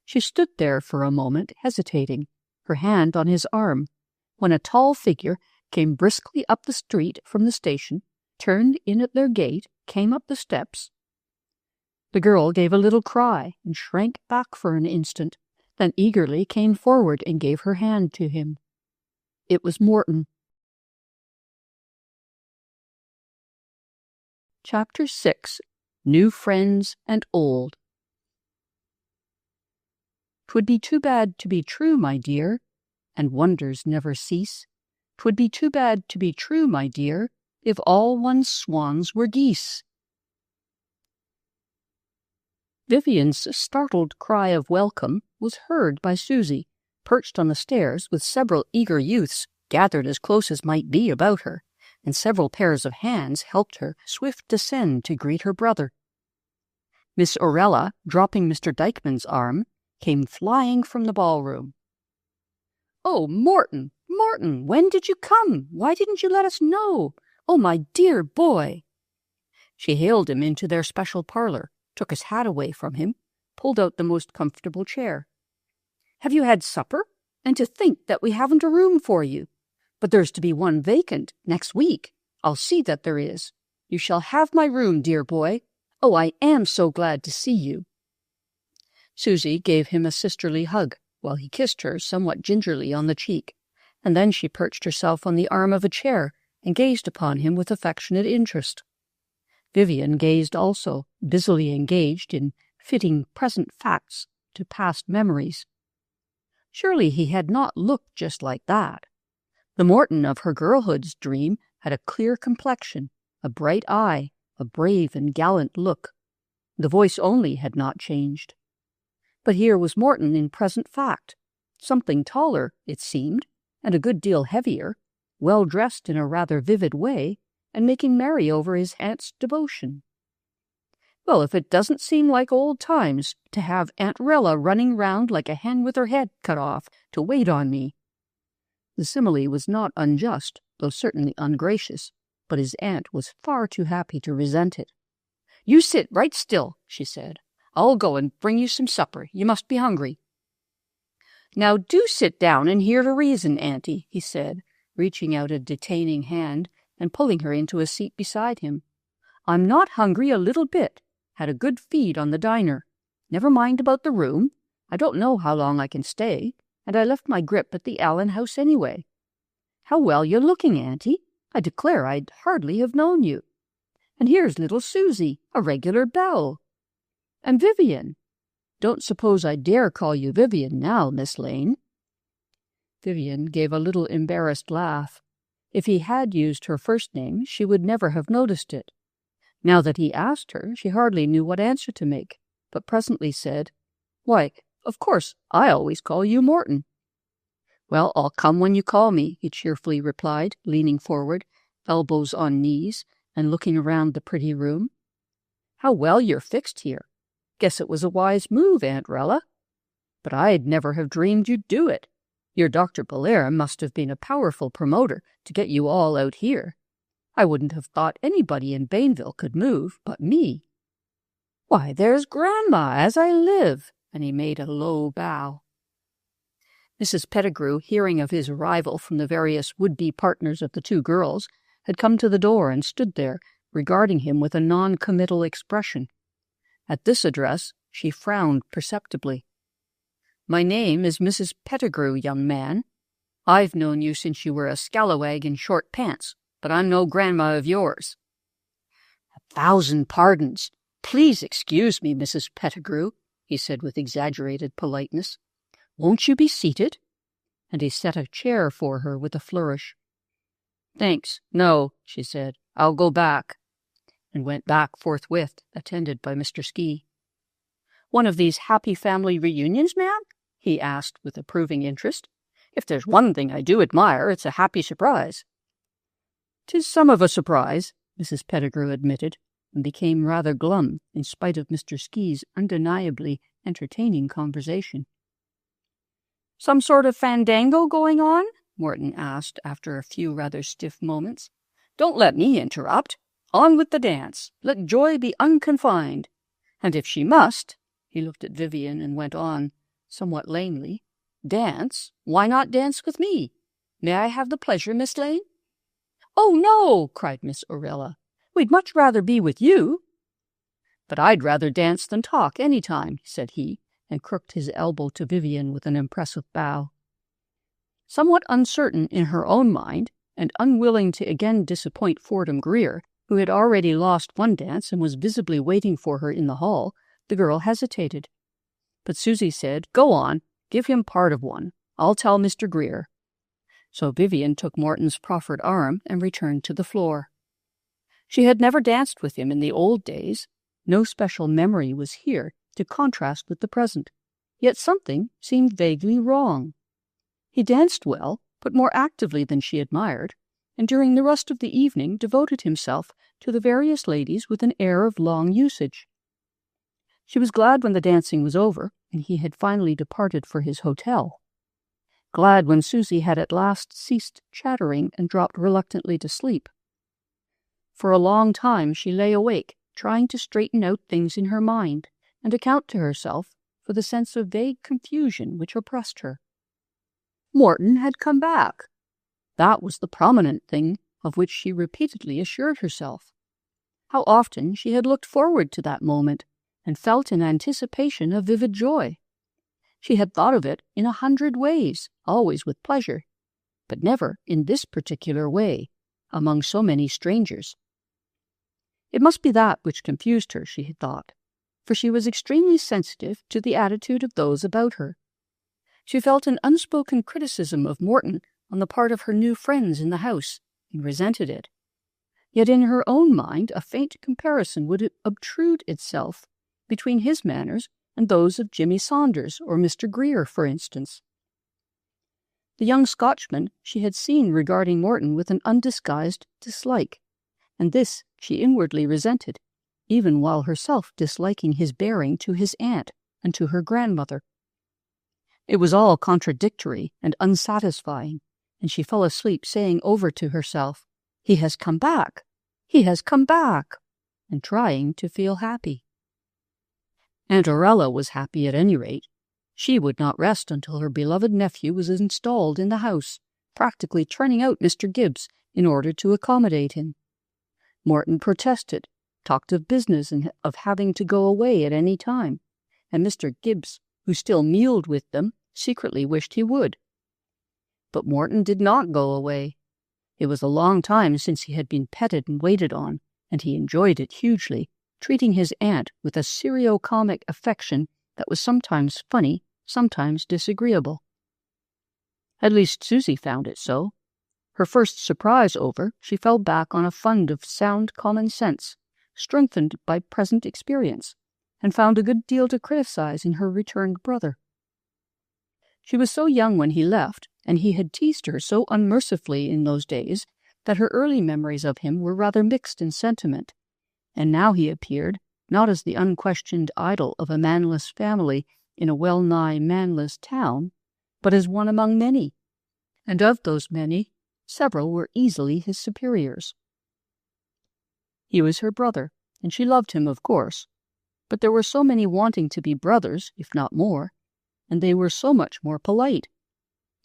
She stood there for a moment, hesitating, her hand on his arm, when a tall figure came briskly up the street from the station, turned in at their gate, came up the steps. The girl gave a little cry and shrank back for an instant, then eagerly came forward and gave her hand to him. It was Morton. Chapter 6. New Friends and Old. "'Twould be too bad to be true, my dear, and wonders never cease. 'Twould be too bad to be true, my dear, if all one's swans were geese." Vivian's startled cry of welcome was heard by Susie, perched on the stairs with several eager youths gathered as close as might be about her, and several pairs of hands helped her swift descend to greet her brother. Miss Orella, dropping Mr. Dykeman's arm, came flying from the ballroom. "Oh, Morton, Morton, when did you come? Why didn't you let us know? Oh, my dear boy!" She hailed him into their special parlor, took his hat away from him, pulled out the most comfortable chair. "Have you had supper? And to think that we haven't a room for you. But there's to be one vacant next week. I'll see that there is. You shall have my room, dear boy. Oh, I am so glad to see you." Susie gave him a sisterly hug, while he kissed her somewhat gingerly on the cheek, and then she perched herself on the arm of a chair and gazed upon him with affectionate interest. Vivian gazed also, busily engaged in fitting present facts to past memories. Surely he had not looked just like that. The Morton of her girlhood's dream had a clear complexion, a bright eye, a brave and gallant look. The voice only had not changed. But here was Morton in present fact, something taller, it seemed, and a good deal heavier, well dressed in a rather vivid way, and making merry over his aunt's devotion. Well, if it doesn't seem like old times to have Aunt Rella running round like a hen with her head cut off to wait on me. The simile was not unjust, though certainly ungracious, but his aunt was far too happy to resent it. "You sit right still," she said. "I'll go and bring you some supper. You must be hungry." "Now do sit down and hear the reason, Auntie," he said, reaching out a detaining hand and pulling her into a seat beside him. "I'm not hungry a little bit. Had a good feed on the diner. Never mind about the room. I don't know how long I can stay, and I left my grip at the Allen house anyway. How well you're looking, Auntie. I declare I'd hardly have known you. And here's little Susie, a regular belle. And Vivian. Don't suppose I dare call you Vivian now, Miss Lane." Vivian gave a little embarrassed laugh. If he had used her first name, she would never have noticed it. Now that he asked her, she hardly knew what answer to make, but presently said, "Why, of course, I always call you Morton." "Well, I'll come when you call me," he cheerfully replied, leaning forward, elbows on knees, and looking around the pretty room. "How well you're fixed here. Guess it was a wise move, Aunt Rella. But I'd never have dreamed you'd do it. Your Dr. Belair must have been a powerful promoter to get you all out here. I wouldn't have thought anybody in Bainville could move but me. Why, there's Grandma, as I live," and he made a low bow. Mrs. Pettigrew, hearing of his arrival from the various would-be partners of the two girls, had come to the door and stood there, regarding him with a non-committal expression. At this address, she frowned perceptibly. "My name is Mrs. Pettigrew, young man. I've known you since you were a scalawag in short pants, but I'm no grandma of yours." "1,000 pardons. Please excuse me, Mrs. Pettigrew," he said with exaggerated politeness. "Won't you be seated?" And he set a chair for her with a flourish. "Thanks, no," she said. "I'll go back," and went back forthwith, attended by Mr. Ski. "One of these happy family reunions, ma'am?" he asked with approving interest. "If there's one thing I do admire, it's a happy surprise." "'Tis some of a surprise," Mrs. Pettigrew admitted, and became rather glum in spite of Mr. Ski's undeniably entertaining conversation. "Some sort of fandango going on?" Morton asked after a few rather stiff moments. "Don't let me interrupt. On with the dance. Let joy be unconfined. And if she must," he looked at Vivian and went on, somewhat lamely, "dance, why not dance with me? May I have the pleasure, Miss Lane?" "Oh, no," cried Miss Orella. "We'd much rather be with you." "But I'd rather dance than talk any time," said he, and crooked his elbow to Vivian with an impressive bow. Somewhat uncertain in her own mind, and unwilling to again disappoint Fordham Greer, who had already lost one dance and was visibly waiting for her in the hall, the girl hesitated. But Susie said, "Go on, give him part of one. I'll tell Mr. Greer." So Vivian took Morton's proffered arm and returned to the floor. She had never danced with him in the old days. No special memory was here to contrast with the present, yet something seemed vaguely wrong. He danced well, but more actively than she admired, and during the rest of the evening devoted himself to the various ladies with an air of long usage. She was glad when the dancing was over, and he had finally departed for his hotel. Glad when Susie had at last ceased chattering and dropped reluctantly to sleep. For a long time she lay awake, trying to straighten out things in her mind, and account to herself for the sense of vague confusion which oppressed her. Morton had come back. That was the prominent thing of which she repeatedly assured herself. How often she had looked forward to that moment, and felt in anticipation a vivid joy. She had thought of it in 100 ways, always with pleasure, but never in this particular way, among so many strangers. It must be that which confused her, she had thought, for she was extremely sensitive to the attitude of those about her. She felt an unspoken criticism of Morton on the part of her new friends in the house, and resented it. Yet in her own mind a faint comparison would obtrude itself between his manners and those of Jimmy Saunders or Mr. Greer, for instance. The young Scotchman she had seen regarding Morton with an undisguised dislike, and this she inwardly resented, even while herself disliking his bearing to his aunt and to her grandmother. It was all contradictory and unsatisfying, and she fell asleep saying over to herself, "He has come back! He has come back!" and trying to feel happy. Aunt Aurella was happy at any rate. She would not rest until her beloved nephew was installed in the house, practically turning out Mr. Gibbs in order to accommodate him. Morton protested, talked of business and of having to go away at any time, and Mr. Gibbs, who still mealed with them, secretly wished he would. But Morton did not go away. It was a long time since he had been petted and waited on, and he enjoyed it hugely, treating his aunt with a serio-comic affection that was sometimes funny, sometimes disagreeable. At least Susie found it so. Her first surprise over, she fell back on a fund of sound common sense, strengthened by present experience, and found a good deal to criticize in her returned brother. She was so young when he left, and he had teased her so unmercifully in those days, that her early memories of him were rather mixed in sentiment, and now he appeared, not as the unquestioned idol of a manless family in a well-nigh manless town, but as one among many, and of those many, several were easily his superiors. He was her brother, and she loved him, of course, but there were so many wanting to be brothers, if not more, and they were so much more polite.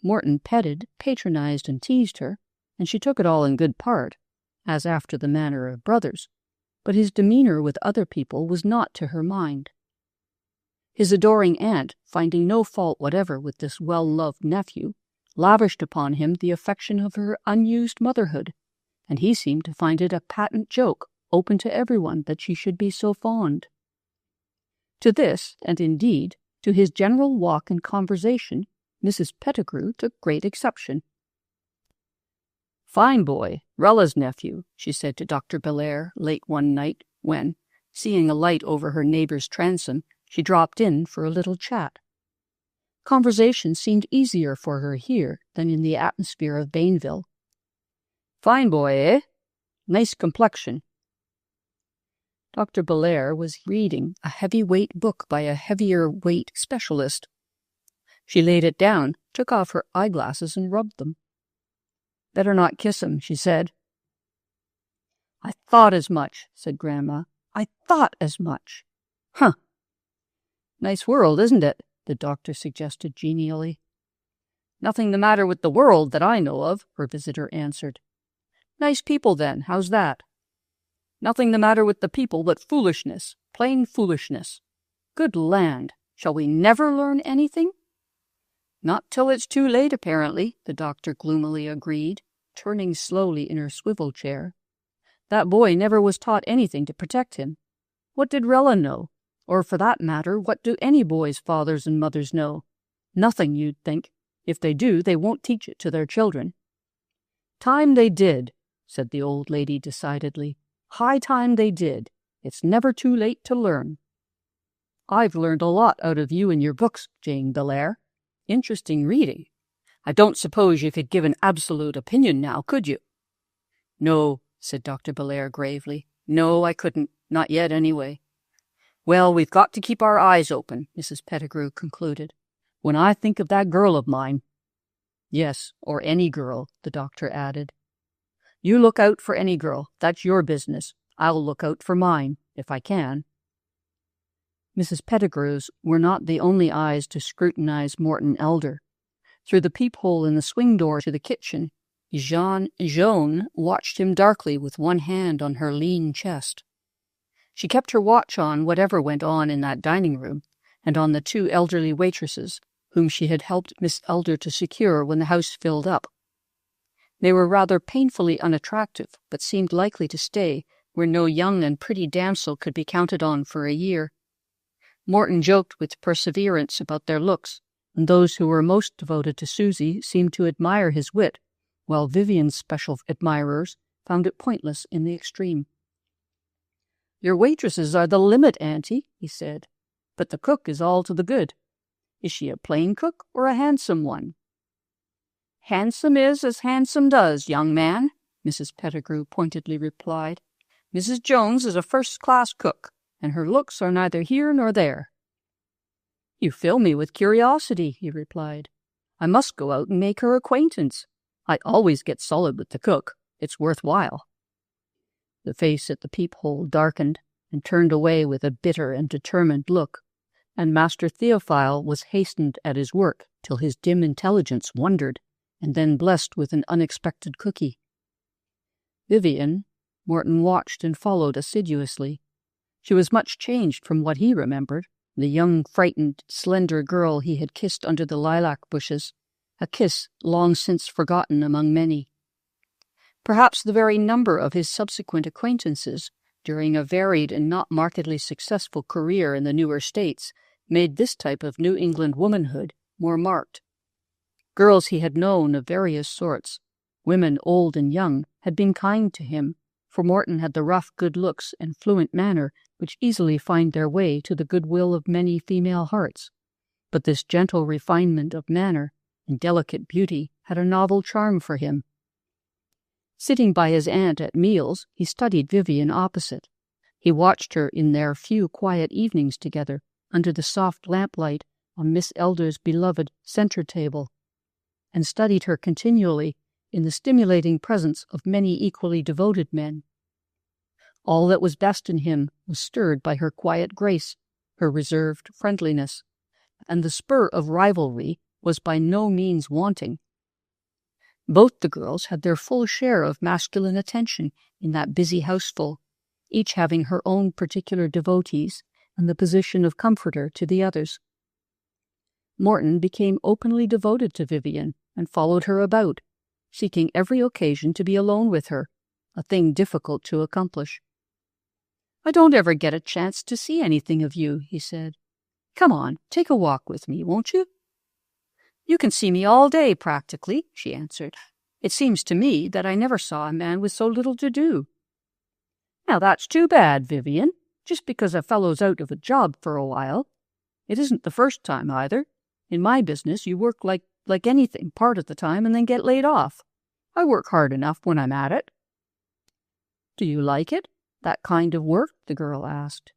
Morton petted, patronized, and teased her, and she took it all in good part, as after the manner of brothers, but his demeanor with other people was not to her mind. His adoring aunt, finding no fault whatever with this well-loved nephew, lavished upon him the affection of her unused motherhood, and he seemed to find it a patent joke open to everyone that she should be so fond. To this, and indeed to his general walk and conversation, Mrs. Pettigrew took great exception. "Fine boy, Rella's nephew," she said to Dr. Belair late one night when, seeing a light over her neighbor's transom, she dropped in for a little chat. Conversation seemed easier for her here than in the atmosphere of Bainville. "Fine boy, eh? Nice complexion." Dr. Belair was reading a heavy-weight book by a heavier-weight specialist. She laid it down, took off her eyeglasses, and rubbed them. "Better not kiss him," she said. "I thought as much," said Grandma. "I thought as much." "Huh! Nice world, isn't it?" the doctor suggested genially. "Nothing the matter with the world that I know of," her visitor answered. "Nice people, then, how's that?" "Nothing the matter with the people but foolishness, plain foolishness. Good land, shall we never learn anything?" "Not till it's too late, apparently," the doctor gloomily agreed, turning slowly in her swivel chair. "That boy never was taught anything to protect him. What did Rella know? Or, for that matter, what do any boys' fathers and mothers know? Nothing, you'd think. If they do, they won't teach it to their children." "Time they did," said the old lady decidedly. "High time they did. It's never too late to learn." "I've learned a lot out of you and your books, Jane Belair. Interesting reading. I don't suppose you could give an absolute opinion now, could you?" "No," said Dr. Belair gravely. "No, I couldn't. Not yet, anyway." "Well, we've got to keep our eyes open," Mrs. Pettigrew concluded. "When I think of that girl of mine—" "Yes, or any girl," the doctor added. "You look out for any girl. That's your business. I'll look out for mine, if I can." Mrs. Pettigrew's were not the only eyes to scrutinize Morton elder. Through the peephole in the swing door to the kitchen, Joan watched him darkly with one hand on her lean chest. She kept her watch on whatever went on in that dining room, and on the 2 elderly waitresses, whom she had helped Miss Elder to secure when the house filled up. They were rather painfully unattractive, but seemed likely to stay, where no young and pretty damsel could be counted on for a year. Morton joked with perseverance about their looks, and those who were most devoted to Susie seemed to admire his wit, while Vivian's special admirers found it pointless in the extreme. "Your waitresses are the limit, Auntie," he said, "but the cook is all to the good. Is she a plain cook or a handsome one?" "Handsome is as handsome does, young man," Mrs. Pettigrew pointedly replied. "Mrs. Jones is a first-class cook, and her looks are neither here nor there." "You fill me with curiosity," he replied. "I must go out and make her acquaintance. I always get solid with the cook. It's worthwhile." The face at the peephole darkened and turned away with a bitter and determined look, and Master Theophile was hastened at his work till his dim intelligence wondered, and then blessed with an unexpected cookie. Vivian, Morton watched and followed assiduously. She was much changed from what he remembered, the young, frightened, slender girl he had kissed under the lilac bushes, a kiss long since forgotten among many. Perhaps the very number of his subsequent acquaintances, during a varied and not markedly successful career in the newer states, made this type of New England womanhood more marked. Girls he had known of various sorts, women old and young, had been kind to him, for Morton had the rough good looks and fluent manner which easily find their way to the goodwill of many female hearts. But this gentle refinement of manner and delicate beauty had a novel charm for him. Sitting by his aunt at meals, he studied Vivian opposite. He watched her in their few quiet evenings together, under the soft lamplight on Miss Elder's beloved centre table, and studied her continually in the stimulating presence of many equally devoted men. All that was best in him was stirred by her quiet grace, her reserved friendliness, and the spur of rivalry was by no means wanting. Both the girls had their full share of masculine attention in that busy houseful, each having her own particular devotees and the position of comforter to the others. Morton became openly devoted to Vivian and followed her about, seeking every occasion to be alone with her, a thing difficult to accomplish. "I don't ever get a chance to see anything of you," he said. "Come on, take a walk with me, won't you?" "You can see me all day, practically," she answered. "It seems to me that I never saw a man with so little to do." "Now that's too bad, Vivian, just because a fellow's out of a job for a while. It isn't the first time, either. In my business, you work like anything part of the time and then get laid off. I work hard enough when I'm at it." "Do you like it, that kind of work?" the girl asked.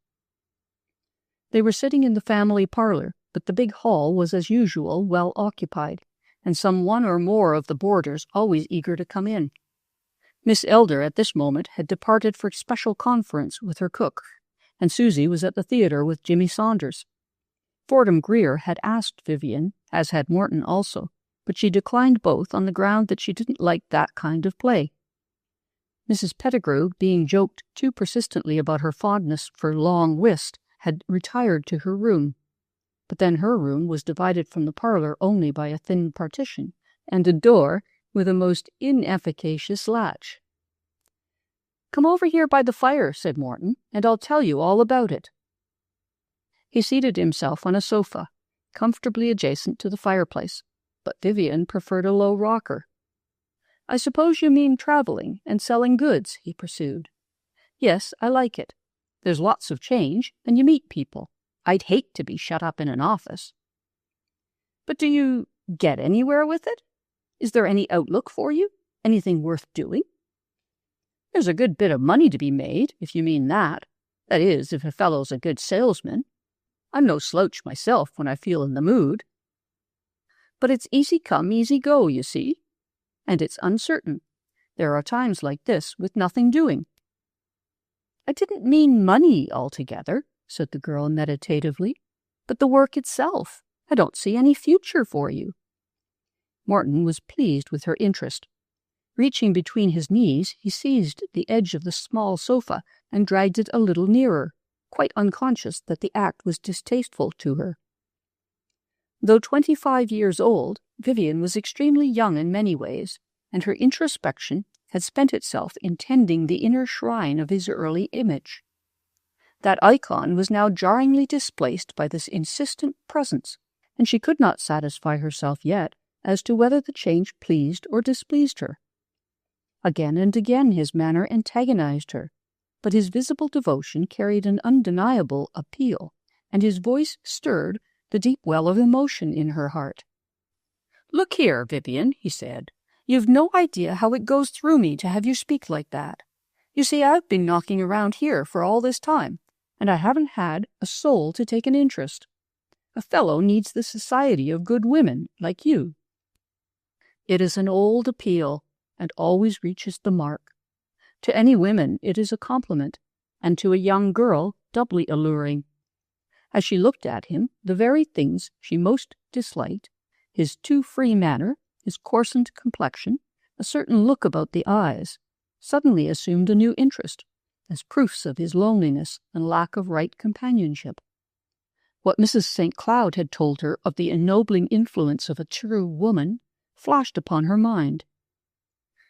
They were sitting in the family parlor, but the big hall was as usual well occupied, and some one or more of the boarders always eager to come in. Miss Elder at this moment had departed for special conference with her cook, and Susie was at the theatre with Jimmy Saunders. Fordham Greer had asked Vivian, as had Morton also, but she declined both on the ground that she didn't like that kind of play. Mrs. Pettigrew, being joked too persistently about her fondness for long whist, had retired to her room. But then her room was divided from the parlor only by a thin partition, and a door with a most inefficacious latch. "Come over here by the fire," said Morton, "and I'll tell you all about it." He seated himself on a sofa, comfortably adjacent to the fireplace, but Vivian preferred a low rocker. "I suppose you mean traveling and selling goods," he pursued. "Yes, I like it. There's lots of change, and you meet people. I'd hate to be shut up in an office." "But do you get anywhere with it? Is there any outlook for you? Anything worth doing?" "There's a good bit of money to be made, if you mean that. That is, if a fellow's a good salesman. I'm no slouch myself when I feel in the mood. But it's easy come, easy go, you see. And it's uncertain. There are times like this with nothing doing." "I didn't mean money altogether," said the girl meditatively, "but the work itself. I don't see any future for you." Morton was pleased with her interest. Reaching between his knees, he seized the edge of the small sofa and dragged it a little nearer, quite unconscious that the act was distasteful to her. Though 25 years old, Vivian was extremely young in many ways, and her introspection had spent itself in tending the inner shrine of his early image. That icon was now jarringly displaced by this insistent presence, and she could not satisfy herself yet as to whether the change pleased or displeased her. Again and again his manner antagonized her, but his visible devotion carried an undeniable appeal, and his voice stirred the deep well of emotion in her heart. "Look here, Vivian," he said, "you've no idea how it goes through me to have you speak like that. You see, I've been knocking around here for all this time, and I haven't had a soul to take an interest. A fellow needs the society of good women like you." It is an old appeal, and always reaches the mark. To any women it is a compliment, and to a young girl doubly alluring. As she looked at him, the very things she most disliked, his too free manner, his coarsened complexion, a certain look about the eyes, suddenly assumed a new interest, as proofs of his loneliness and lack of right companionship. What Mrs. St. Cloud had told her of the ennobling influence of a true woman flashed upon her mind.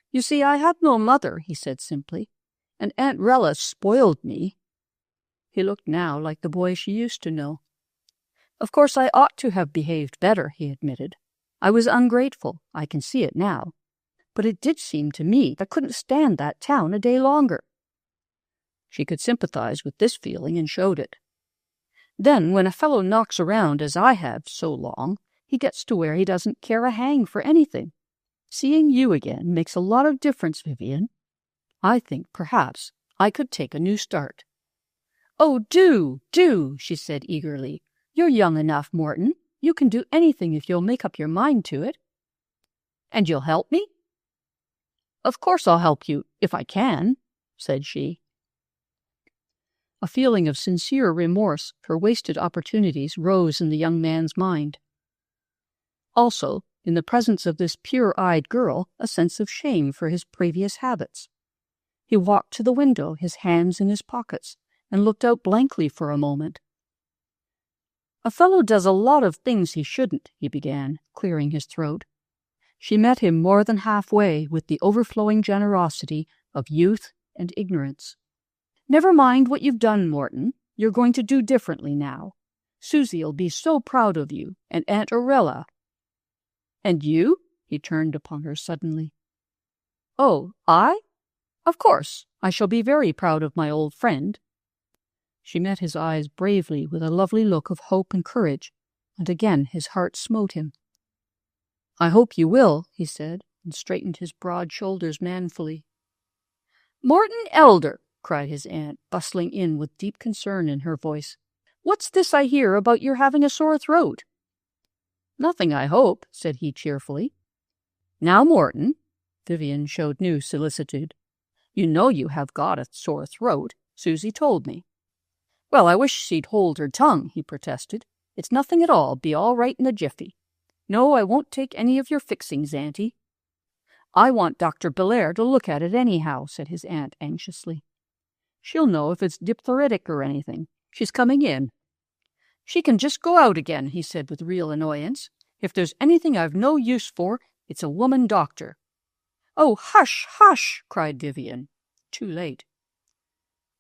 "You see, I had no mother," he said simply, "and Aunt Rella spoiled me." He looked now like the boy she used to know. "Of course I ought to have behaved better," he admitted. "I was ungrateful, I can see it now. But it did seem to me I couldn't stand that town a day longer." She could sympathize with this feeling and showed it. "Then when a fellow knocks around as I have so long, he gets to where he doesn't care a hang for anything. Seeing you again makes a lot of difference, Vivian. I think perhaps I could take a new start." "Oh, do, she said eagerly. "You're young enough, Morton. You can do anything if you'll make up your mind to it." "And you'll help me?" "Of course I'll help you, if I can," said she. A feeling of sincere remorse for wasted opportunities rose in the young man's mind. Also, in the presence of this pure-eyed girl, a sense of shame for his previous habits. He walked to the window, his hands in his pockets, and looked out blankly for a moment. "A fellow does a lot of things he shouldn't," he began, clearing his throat. She met him more than halfway with the overflowing generosity of youth and ignorance. "Never mind what you've done, Morton. You're going to do differently now. Susie'll be so proud of you, and Aunt Orella." "And you?" he turned upon her suddenly. "Oh, I? Of course, I shall be very proud of my old friend." She met his eyes bravely with a lovely look of hope and courage, and again his heart smote him. "I hope you will," he said, and straightened his broad shoulders manfully. "Morton Elder!" cried his aunt, bustling in with deep concern in her voice. "What's this I hear about your having a sore throat?" "Nothing, I hope," said he cheerfully. "Now, Morton," Vivian showed new solicitude, "you know you have got a sore throat. Susie told me." "Well, I wish she'd hold her tongue," he protested. "It's nothing at all. Be all right in a jiffy. No, I won't take any of your fixings, Auntie." "I want Dr. Belair to look at it anyhow," said his aunt anxiously. "She'll know if it's diphtheritic or anything. She's coming in." "She can just go out again," he said with real annoyance. "If there's anything I've no use for, it's a woman doctor." "Oh, hush, hush!" cried Vivian. Too late.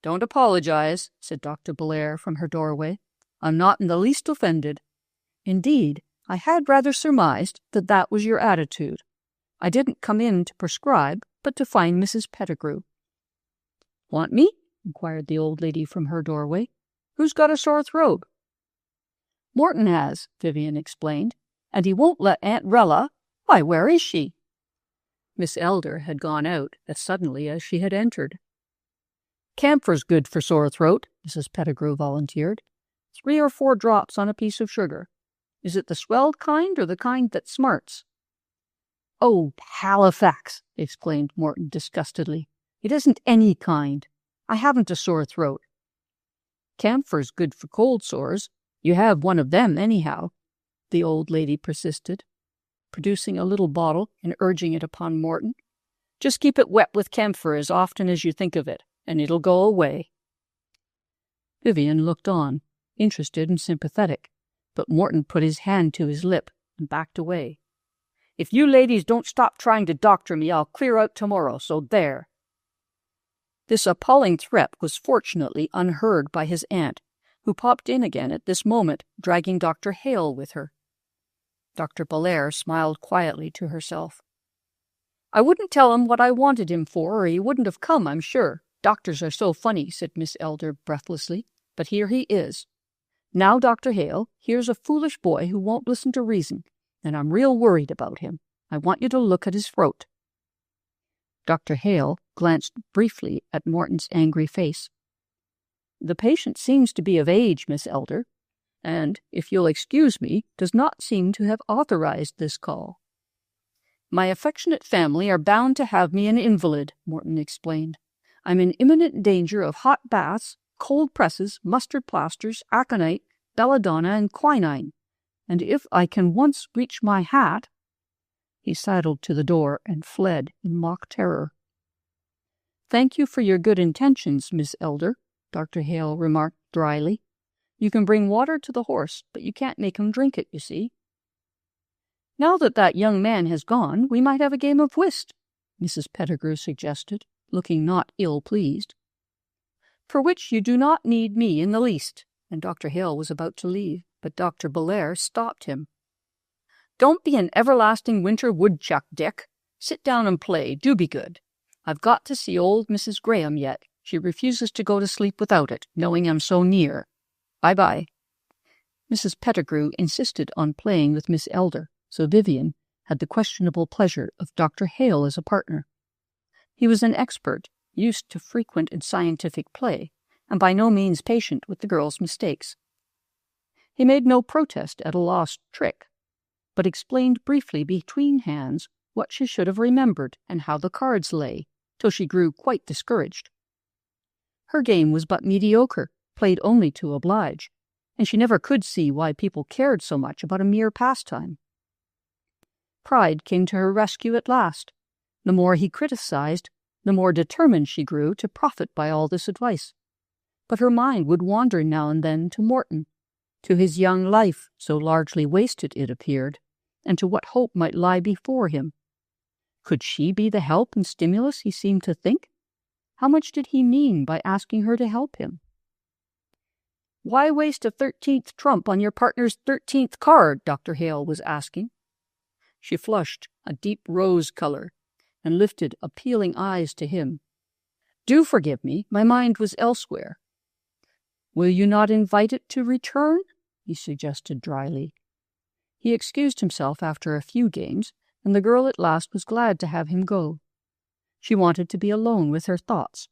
"Don't apologize," said Dr. Belair from her doorway. "I'm not in the least offended. Indeed, I had rather surmised that that was your attitude. I didn't come in to prescribe, but to find Mrs. Pettigrew." "Want me?" inquired the old lady from her doorway. "Who's got a sore throat?" "Morton has," Vivian explained, "and he won't let Aunt Rella— Why, where is she?" Miss Elder had gone out as suddenly as she had entered. "Camphor's good for sore throat," Mrs. Pettigrew volunteered. 3 or 4 drops on a piece of sugar. Is it the swelled kind or the kind that smarts?" "Oh, Halifax!" exclaimed Morton disgustedly. "It isn't any kind. I haven't a sore throat." "Camphor's good for cold sores. You have one of them anyhow," the old lady persisted, producing a little bottle and urging it upon Morton. "Just keep it wet with camphor as often as you think of it, and it'll go away." Vivian looked on, interested and sympathetic, but Morton put his hand to his lip and backed away. "If you ladies don't stop trying to doctor me, I'll clear out tomorrow, so there." This appalling threat was fortunately unheard by his aunt, who popped in again at this moment, dragging Dr. Hale with her. Dr. Belair smiled quietly to herself. "I wouldn't tell him what I wanted him for, or he wouldn't have come, I'm sure. Doctors are so funny," said Miss Elder breathlessly. "But here he is. Now, Dr. Hale, here's a foolish boy who won't listen to reason, and I'm real worried about him. I want you to look at his throat." Dr. Hale glanced briefly at Morton's angry face. "The patient seems to be of age, Miss Elder, and, if you'll excuse me, does not seem to have authorized this call." "My affectionate family are bound to have me an invalid," Morton explained. "I'm in imminent danger of hot baths, cold presses, mustard plasters, aconite, belladonna, and quinine, and if I can once reach my hat—" He sidled to the door and fled in mock terror. "Thank you for your good intentions, Miss Elder," Dr. Hale remarked dryly. "You can bring water to the horse, but you can't make him drink it, you see." "Now that young man has gone, we might have a game of whist," Mrs. Pettigrew suggested, looking not ill-pleased. "For which you do not need me in the least," and Dr. Hale was about to leave, but Dr. Belair stopped him. "Don't be an everlasting winter woodchuck, Dick. Sit down and play, do be good. I've got to see old Mrs. Graham yet. She refuses to go to sleep without it, knowing I'm so near. Bye-bye." Mrs. Pettigrew insisted on playing with Miss Elder, so Vivian had the questionable pleasure of Dr. Hale as a partner. He was an expert, used to frequent and scientific play, and by no means patient with the girl's mistakes. He made no protest at a lost trick, but explained briefly between hands what she should have remembered and how the cards lay, till she grew quite discouraged. Her game was but mediocre, played only to oblige, and she never could see why people cared so much about a mere pastime. Pride came to her rescue at last. The more he criticized, the more determined she grew to profit by all this advice. But her mind would wander now and then to Morton, to his young life, so largely wasted, it appeared, and to what hope might lie before him. Could she be the help and stimulus he seemed to think? How much did he mean by asking her to help him? "Why waste a 13th trump on your partner's 13th card?" Dr. Hale was asking. She flushed a deep rose color and lifted appealing eyes to him. "Do forgive me, my mind was elsewhere." "Will you not invite it to return?" he suggested dryly. He excused himself after a few games, and the girl at last was glad to have him go. She wanted to be alone with her thoughts.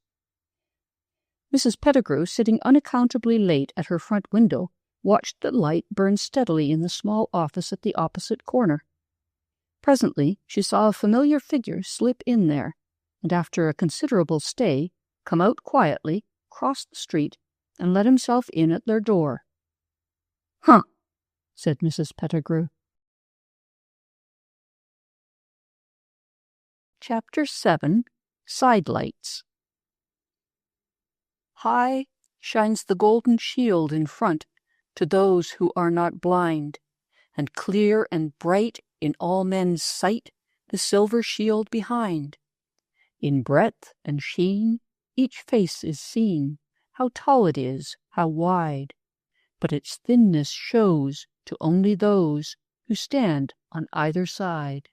Mrs. Pettigrew, sitting unaccountably late at her front window, watched the light burn steadily in the small office at the opposite corner. Presently she saw a familiar figure slip in there, and after a considerable stay, come out quietly, cross the street, and let himself in at their door. "Huh," said Mrs. Pettigrew. Chapter 7. Sidelights. High shines the golden shield in front to those who are not blind, and clear and bright in all men's sight the silver shield behind. In breadth and sheen each face is seen, how tall it is, how wide, but its thinness shows to only those who stand on either side.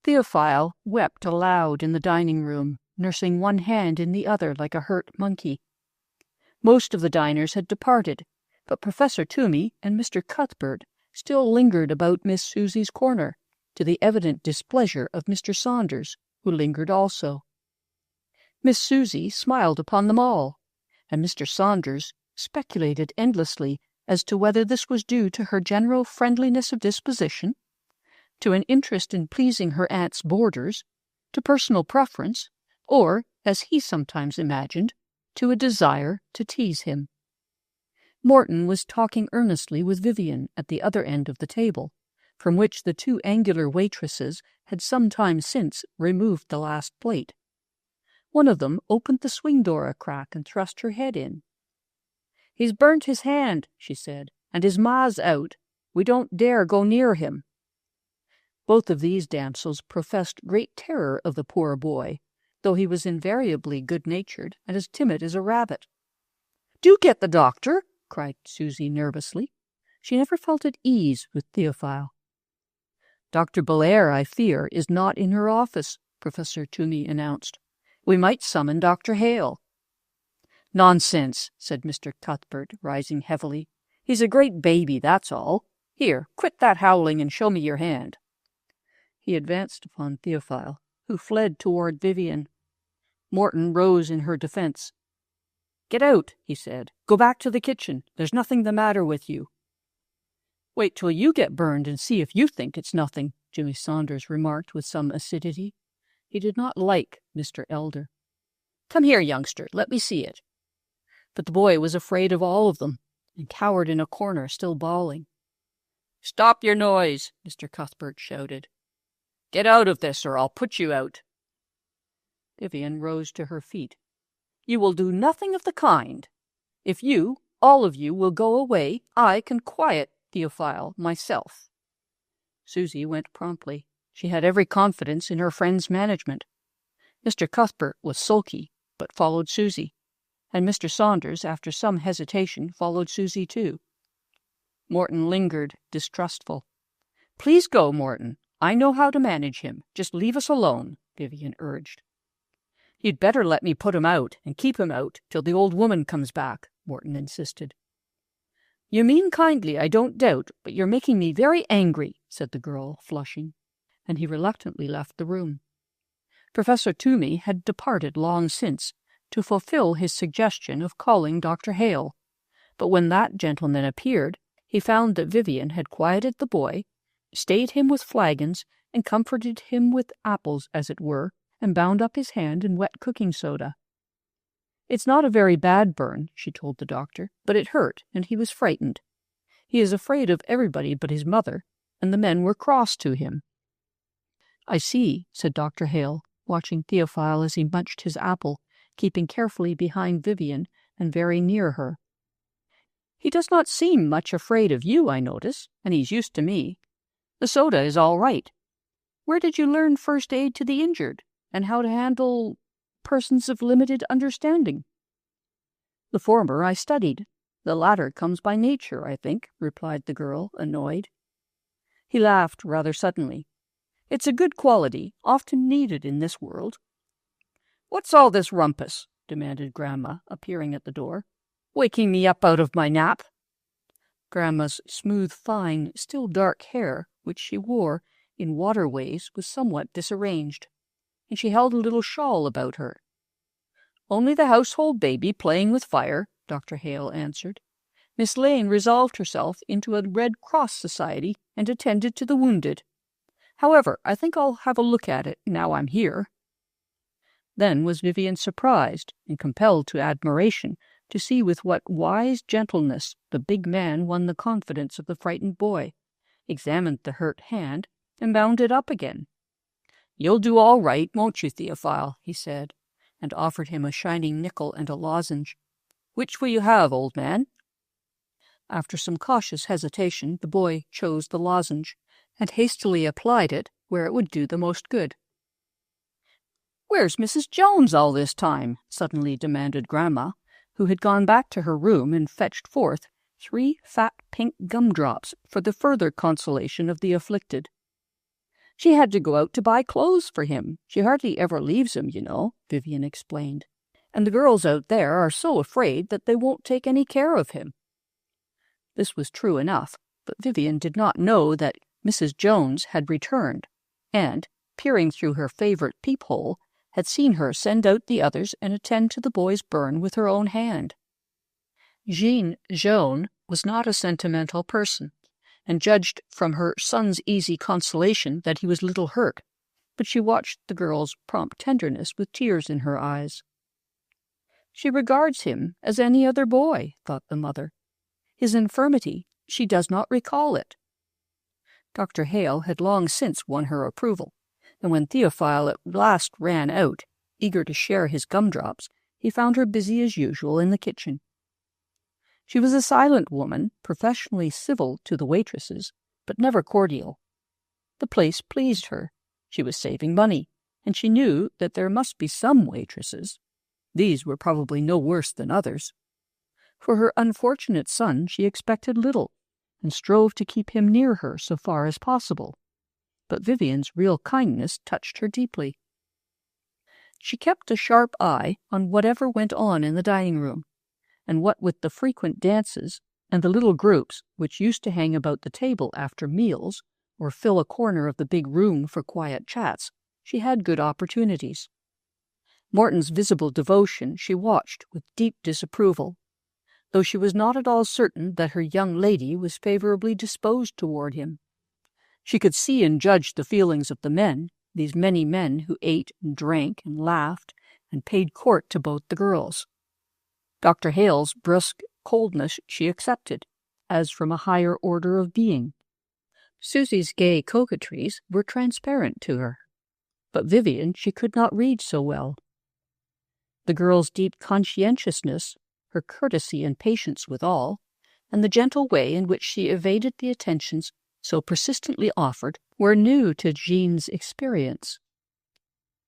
Theophile wept aloud in the dining room, nursing one hand in the other like a hurt monkey. Most of the diners had departed, but Professor Toomey and Mr. Cuthbert still lingered about Miss Susie's corner, to the evident displeasure of Mr. Saunders, who lingered also. Miss Susie smiled upon them all, and Mr. Saunders speculated endlessly as to whether this was due to her general friendliness of disposition, to an interest in pleasing her aunt's boarders, to personal preference, or, as he sometimes imagined, to a desire to tease him. Morton was talking earnestly with Vivian at the other end of the table, from which the two angular waitresses had some time since removed the last plate, One of them opened the swing door a crack and thrust her head in. "He's burnt his hand," she said, "and his ma's out. We don't dare go near him." Both of these damsels professed great terror of the poor boy, though he was invariably good-natured and as timid as a rabbit. "Do get the doctor!" cried Susie nervously. She never felt at ease with Theophile. "Dr. Belair, I fear, is not in her office," Professor Toomey announced. "We might summon Dr. Hale." "Nonsense," said Mr. Cuthbert, rising heavily. "He's a great baby, that's all. Here, quit that howling and show me your hand." He advanced upon Theophile, who fled toward Vivian. Morton rose in her defense. "Get out," he said. "Go back to the kitchen. There's nothing the matter with you." "Wait till you get burned and see if you think it's nothing," Jimmy Saunders remarked with some acidity. He did not like Mr. Elder. "Come here, youngster, let me see it." But the boy was afraid of all of them, and cowered in a corner, still bawling. "Stop your noise," Mr. Cuthbert shouted. "Get out of this, or I'll put you out." Vivian rose to her feet. "You will do nothing of the kind. If you, all of you, will go away, I can quiet Theophile myself." Susie went promptly. She had every confidence in her friend's management. Mr. Cuthbert was sulky, but followed Susie, and Mr. Saunders, after some hesitation, followed Susie too. Morton lingered, distrustful. "Please go, Morton. I know how to manage him. Just leave us alone," Vivian urged. "You'd better let me put him out and keep him out till the old woman comes back," Morton insisted. "You mean kindly, I don't doubt, but you're making me very angry," said the girl, flushing, and he reluctantly left the room. Professor Toomey had departed long since to fulfill his suggestion of calling Dr. Hale, but when that gentleman appeared, he found that Vivian had quieted the boy, stayed him with flagons, and comforted him with apples, as it were, and bound up his hand in wet cooking soda. "It's not a very bad burn," she told the doctor, "but it hurt, and he was frightened. He is afraid of everybody but his mother, and the men were cross to him." "I see," said Dr. Hale, watching Theophile as he munched his apple, keeping carefully behind Vivian and very near her. "He does not seem much afraid of you, I notice, and he's used to me. The soda is all right. Where did you learn first aid to the injured, and how to handle persons of limited understanding?" "The former I studied. The latter comes by nature, I think," replied the girl, annoyed. He laughed rather suddenly. "It's a good quality, often needed in this world." "What's all this rumpus?" demanded Grandma, appearing at the door. "Waking me up out of my nap." Grandma's smooth, fine, still dark hair, which she wore in waterways, was somewhat disarranged, and she held a little shawl about her. "Only the household baby playing with fire," Dr. Hale answered. "Miss Lane resolved herself into a Red Cross Society and attended to the wounded. However, I think I'll have a look at it now I'm here." Then was Vivian surprised and compelled to admiration to see with what wise gentleness the big man won the confidence of the frightened boy, examined the hurt hand, and bound it up again. "You'll do all right, won't you, Theophile?" he said, and offered him a shining nickel and a lozenge. "Which will you have, old man?" After some cautious hesitation, the boy chose the lozenge, and hastily applied it where it would do the most good. "Where's Mrs. Jones all this time?" suddenly demanded Grandma, who had gone back to her room and fetched forth 3 fat pink gumdrops for the further consolation of the afflicted. "She had to go out to buy clothes for him. She hardly ever leaves him, you know," Vivian explained. "And the girls out there are so afraid that they won't take any care of him." This was true enough, but Vivian did not know that Mrs. Jones had returned, and, peering through her favorite peephole, had seen her send out the others and attend to the boy's burn with her own hand. Jean Jaune was not a sentimental person, and judged from her son's easy consolation that he was little hurt, but she watched the girl's prompt tenderness with tears in her eyes. "She regards him as any other boy," thought the mother. "His infirmity, she does not recall it." Dr. Hale had long since won her approval, and when Theophile at last ran out, Eager to share his gumdrops, he found her busy as usual in the kitchen. She was a silent woman, professionally civil to the waitresses, but never cordial. The place pleased her. She was saving money, and she knew that there must be some waitresses. These were probably no worse than others. For her unfortunate son she expected little, and strove to keep him near her so far as possible. But Vivian's real kindness touched her deeply. She kept a sharp eye on whatever went on in the dining-room, and what with the frequent dances and the little groups which used to hang about the table after meals or fill a corner of the big room for quiet chats, she had good opportunities. Morton's visible devotion she watched with deep disapproval, though she was not at all certain that her young lady was favorably disposed toward him. She could see and judge the feelings of the men, these many men who ate and drank and laughed and paid court to both the girls. Dr. Hale's brusque coldness she accepted, as from a higher order of being. Susie's gay coquetries were transparent to her, but Vivian she could not read so well. The girl's deep conscientiousness, her courtesy and patience with all, and the gentle way in which she evaded the attentions so persistently offered, were new to Jean's experience.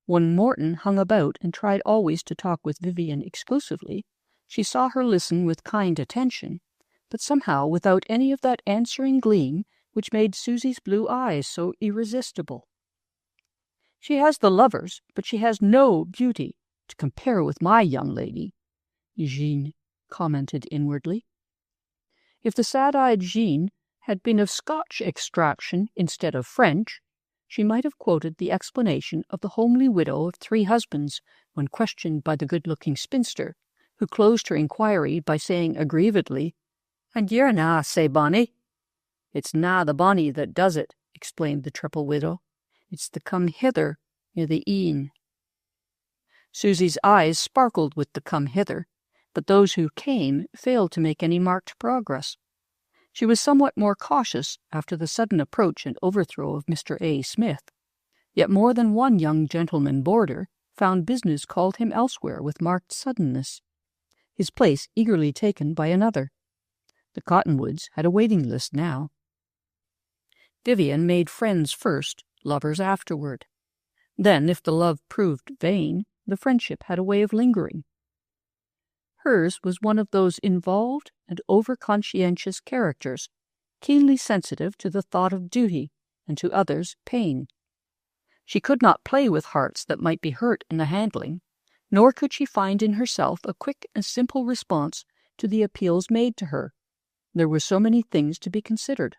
When Morton hung about and tried always to talk with Vivian exclusively, she saw her listen with kind attention, but somehow without any of that answering gleam which made Susie's blue eyes so irresistible. "She has the lovers, but she has no beauty to compare with my young lady," Jean commented inwardly. If the sad-eyed Jean had been of Scotch extraction instead of French, she might have quoted the explanation of the homely widow of 3 husbands when questioned by the good-looking spinster, who closed her inquiry by saying aggrievedly, "And you're na sae bonny." "It's na the bonny that does it," explained the triple widow. "It's the come hither near the een." Susie's eyes sparkled with the come hither, but those who came failed to make any marked progress. She was somewhat more cautious after the sudden approach and overthrow of Mr. A. Smith, yet more than one young gentleman boarder found business called him elsewhere with marked suddenness, his place eagerly taken by another. The Cottonwoods had a waiting list now. Vivian made friends first, lovers afterward. Then, if the love proved vain, the friendship had a way of lingering. Hers was one of those involved and over-conscientious characters, keenly sensitive to the thought of duty and to others' pain. She could not play with hearts that might be hurt in the handling, nor could she find in herself a quick and simple response to the appeals made to her. There were so many things to be considered.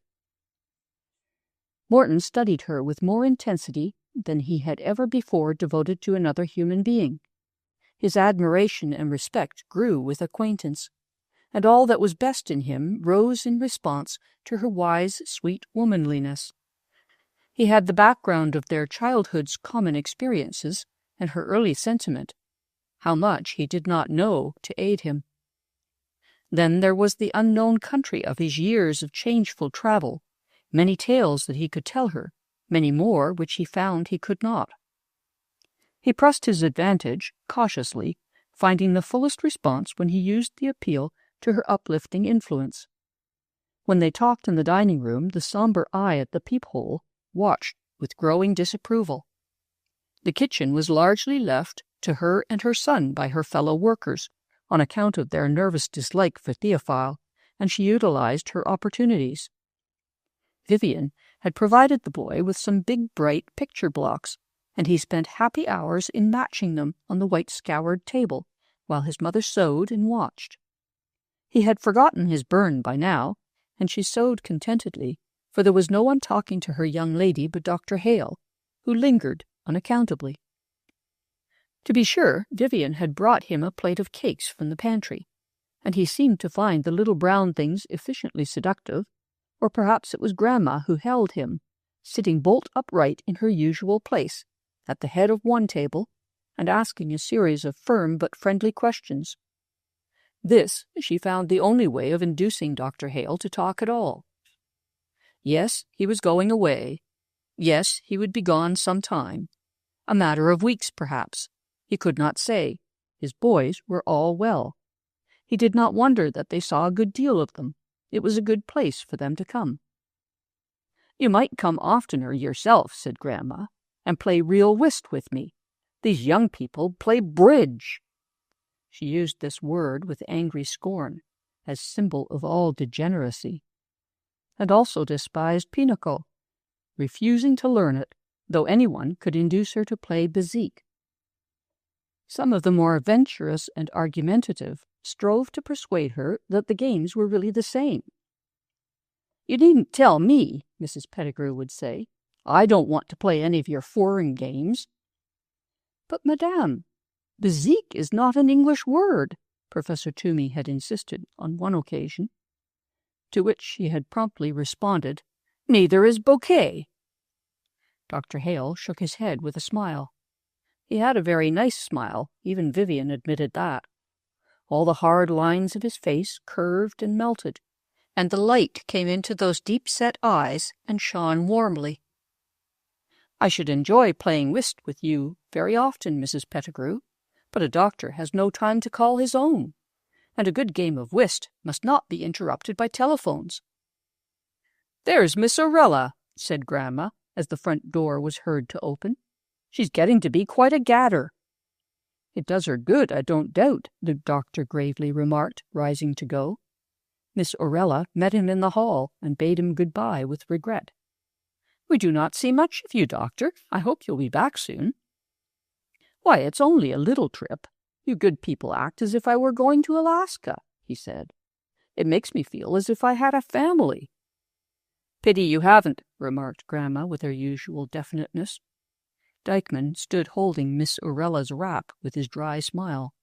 Morton studied her with more intensity than he had ever before devoted to another human being. His admiration and respect grew with acquaintance, and all that was best in him rose in response to her wise, sweet womanliness. He had the background of their childhood's common experiences and her early sentiment. How much he did not know to aid him. Then there was the unknown country of his years of changeful travel, many tales that he could tell her, many more which he found he could not. He pressed his advantage, cautiously, finding the fullest response when he used the appeal to her uplifting influence. When they talked in the dining-room, the sombre eye at the peephole watched with growing disapproval. The kitchen was largely left to her and her son by her fellow workers, on account of their nervous dislike for Theophile, and she utilized her opportunities. Vivian had provided the boy with some big, bright picture blocks, and he spent happy hours in matching them on the white-scoured table, while his mother sewed and watched. He had forgotten his burn by now, and she sewed contentedly, for there was no one talking to her young lady but Dr. Hale, who lingered unaccountably. To be sure, Vivian had brought him a plate of cakes from the pantry, and he seemed to find the little brown things efficiently seductive, or perhaps it was Grandma who held him, sitting bolt upright in her usual place, at the head of one table, and asking a series of firm but friendly questions. This she found the only way of inducing Dr. Hale to talk at all. Yes, he was going away. Yes, he would be gone some time. A matter of weeks, perhaps. He could not say. His boys were all well. He did not wonder that they saw a good deal of them. It was a good place for them to come. "You might come oftener yourself," said Grandma, "and play real whist with me. These young people play bridge." She used this word with angry scorn, as symbol of all degeneracy, and also despised pinochle, refusing to learn it, though anyone could induce her to play bezique. Some of the more venturous and argumentative strove to persuade her that the games were really the same. "You needn't tell me," Mrs. Pettigrew would say. "I don't want to play any of your foreign games." "But, Madame, bezique is not an English word," Professor Toomey had insisted on one occasion, to which she had promptly responded, "Neither is bouquet." Dr. Hale shook his head with a smile. He had a very nice smile, even Vivian admitted that. All the hard lines of his face curved and melted, and the light came into those deep-set eyes and shone warmly. "I should enjoy playing whist with you very often, Mrs. Pettigrew, but a doctor has no time to call his own, and a good game of whist must not be interrupted by telephones." "There's Miss Orella," said Grandma, as the front door was heard to open. "She's getting to be quite a gadder." "It does her good, I don't doubt," the doctor gravely remarked, rising to go. Miss Orella met him in the hall and bade him good-bye with regret. "We do not see much of you, Doctor. I hope you'll be back soon." "Why, it's only a little trip. You good people act as if I were going to Alaska," he said. "It makes me feel as if I had a family." "Pity you haven't," remarked Grandma with her usual definiteness. Dykeman stood holding Miss Orella's wrap with his dry smile.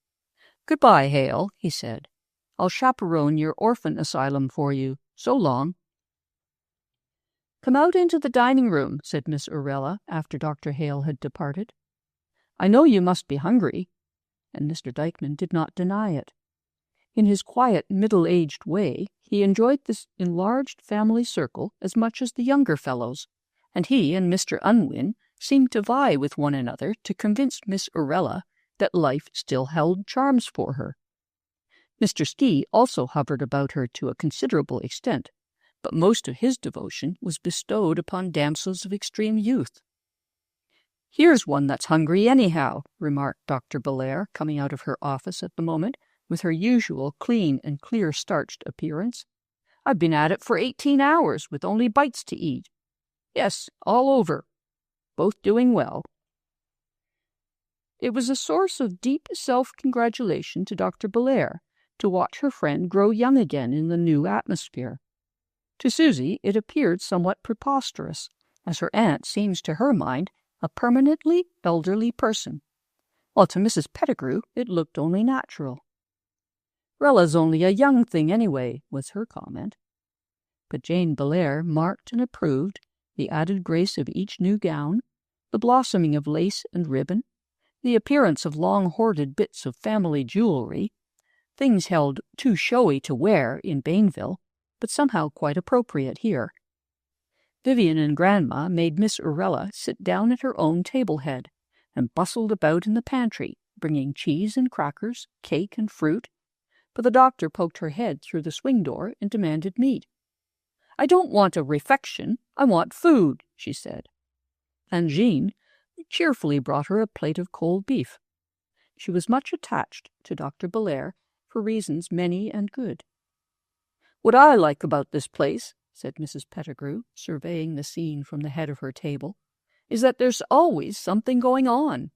"Good-bye, Hale," he said. "I'll chaperone your orphan asylum for you. So long." "Come out into the dining room," said Miss Orella after Dr. Hale had departed. "I know you must be hungry," and Mr. Dykeman did not deny it. In his quiet, middle-aged way, he enjoyed this enlarged family circle as much as the younger fellows, and he and Mr. Unwin seemed to vie with one another to convince Miss Orella that life still held charms for her. Mr. Ski also hovered about her to a considerable extent, but most of his devotion was bestowed upon damsels of extreme youth. "Here's one that's hungry anyhow," remarked Dr. Belair, coming out of her office at the moment, with her usual clean and clear-starched appearance. "I've been at it for 18 hours, with only bites to eat. Yes, all over. Both doing well." It was a source of deep self-congratulation to Dr. Belair to watch her friend grow young again in the new atmosphere. To Susie it appeared somewhat preposterous, as her aunt seems to her mind a permanently elderly person, while to Mrs. Pettigrew it looked only natural. "Rella's only a young thing anyway," was her comment. But Jane Belair marked and approved the added grace of each new gown, the blossoming of lace and ribbon, the appearance of long-hoarded bits of family jewelry, things held too showy to wear in Bainville, but somehow quite appropriate here. Vivian and Grandma made Miss Orella sit down at her own table-head, and bustled about in the pantry, bringing cheese and crackers, cake and fruit, but the doctor poked her head through the swing-door and demanded meat. "I don't want a refection, I want food," she said. And Jean cheerfully brought her a plate of cold beef. She was much attached to Dr. Belair for reasons many and good. "What I like about this place," said Mrs. Pettigrew, surveying the scene from the head of her table, "is that there's always something going on."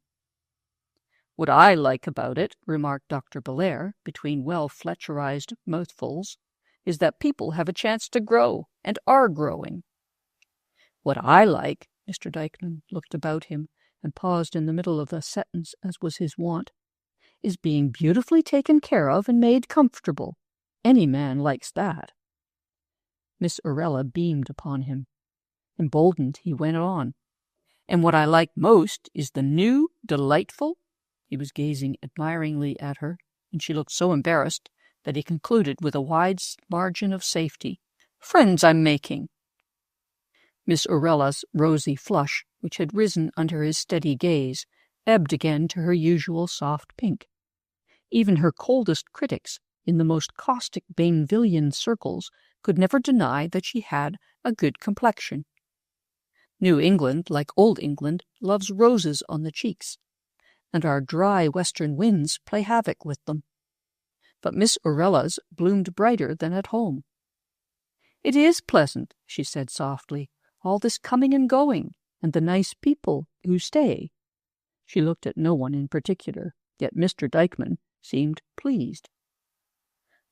"What I like about it," remarked Dr. Belair, between well-Fletcherized mouthfuls, "is that people have a chance to grow, and are growing." "What I like," Mr. Dykeman looked about him and paused in the middle of the sentence, as was his wont, "is being beautifully taken care of and made comfortable. Any man likes that." Miss Orella beamed upon him. Emboldened, he went on. "And what I like most is the new, delightful—" He was gazing admiringly at her, and she looked so embarrassed that he concluded with a wide margin of safety, "friends I'm making." Miss Orella's rosy flush, which had risen under his steady gaze, ebbed again to her usual soft pink. Even her coldest critics in the most caustic Bainvillian circles could never deny that she had a good complexion. New England, like Old England, loves roses on the cheeks, and our dry western winds play havoc with them. But Miss Aurella's bloomed brighter than at home. "It is pleasant," she said softly, "all this coming and going, and the nice people who stay." She looked at no one in particular, yet Mr. Dykeman seemed pleased.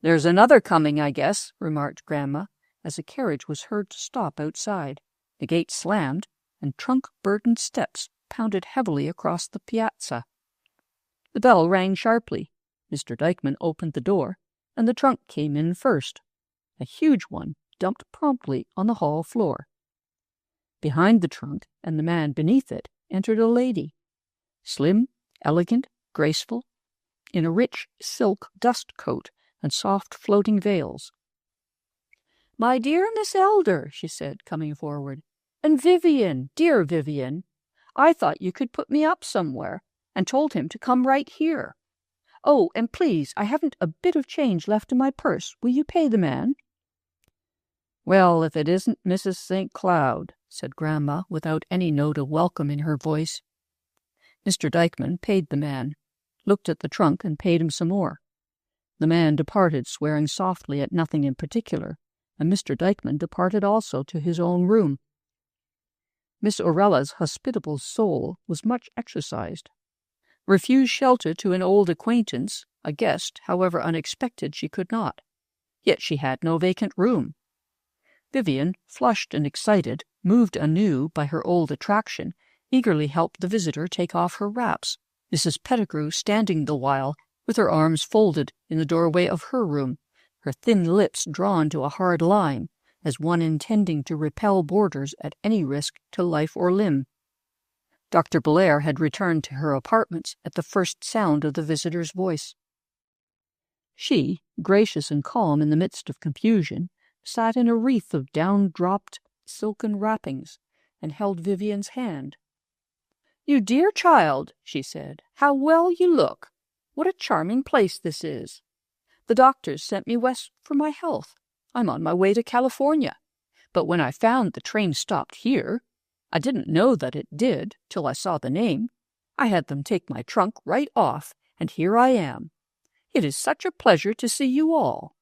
"There's another coming, I guess," remarked Grandma, as a carriage was heard to stop outside. The gate slammed, and trunk-burdened steps pounded heavily across the piazza. The bell rang sharply. Mr. Dykeman opened the door, and the trunk came in first, a huge one dumped promptly on the hall floor. Behind the trunk and the man beneath it entered a lady, slim, elegant, graceful, in a rich silk dust coat and soft floating veils. "My dear Miss Elder," she said, coming forward, "and Vivian, dear Vivian, I thought you could put me up somewhere, and told him to come right here. Oh, and please, I haven't a bit of change left in my purse. Will you pay the man?" "Well, if it isn't Mrs. St. Cloud," said Grandma, without any note of welcome in her voice. Mr. Dykeman paid the man, looked at the trunk and paid him some more. The man departed, swearing softly at nothing in particular, and Mr. Dykeman departed also to his own room. Miss Aurella's hospitable soul was much exercised. Refuse shelter to an old acquaintance, a guest, however unexpected, she could not. Yet she had no vacant room. Vivian, flushed and excited, moved anew by her old attraction, eagerly helped the visitor take off her wraps, Mrs. Pettigrew standing the while with her arms folded in the doorway of her room, her thin lips drawn to a hard line, as one intending to repel boarders at any risk to life or limb. Dr. Blair had returned to her apartments at the first sound of the visitor's voice. She, gracious and calm in the midst of confusion, sat in a wreath of down-dropped silken wrappings, and held Vivian's hand. "You dear child," she said, "how well you look! What a charming place this is! The doctors sent me west for my health. I'm on my way to California. But when I found the train stopped here, I didn't know that it did till I saw the name. I had them take my trunk right off, and here I am. It is such a pleasure to see you all."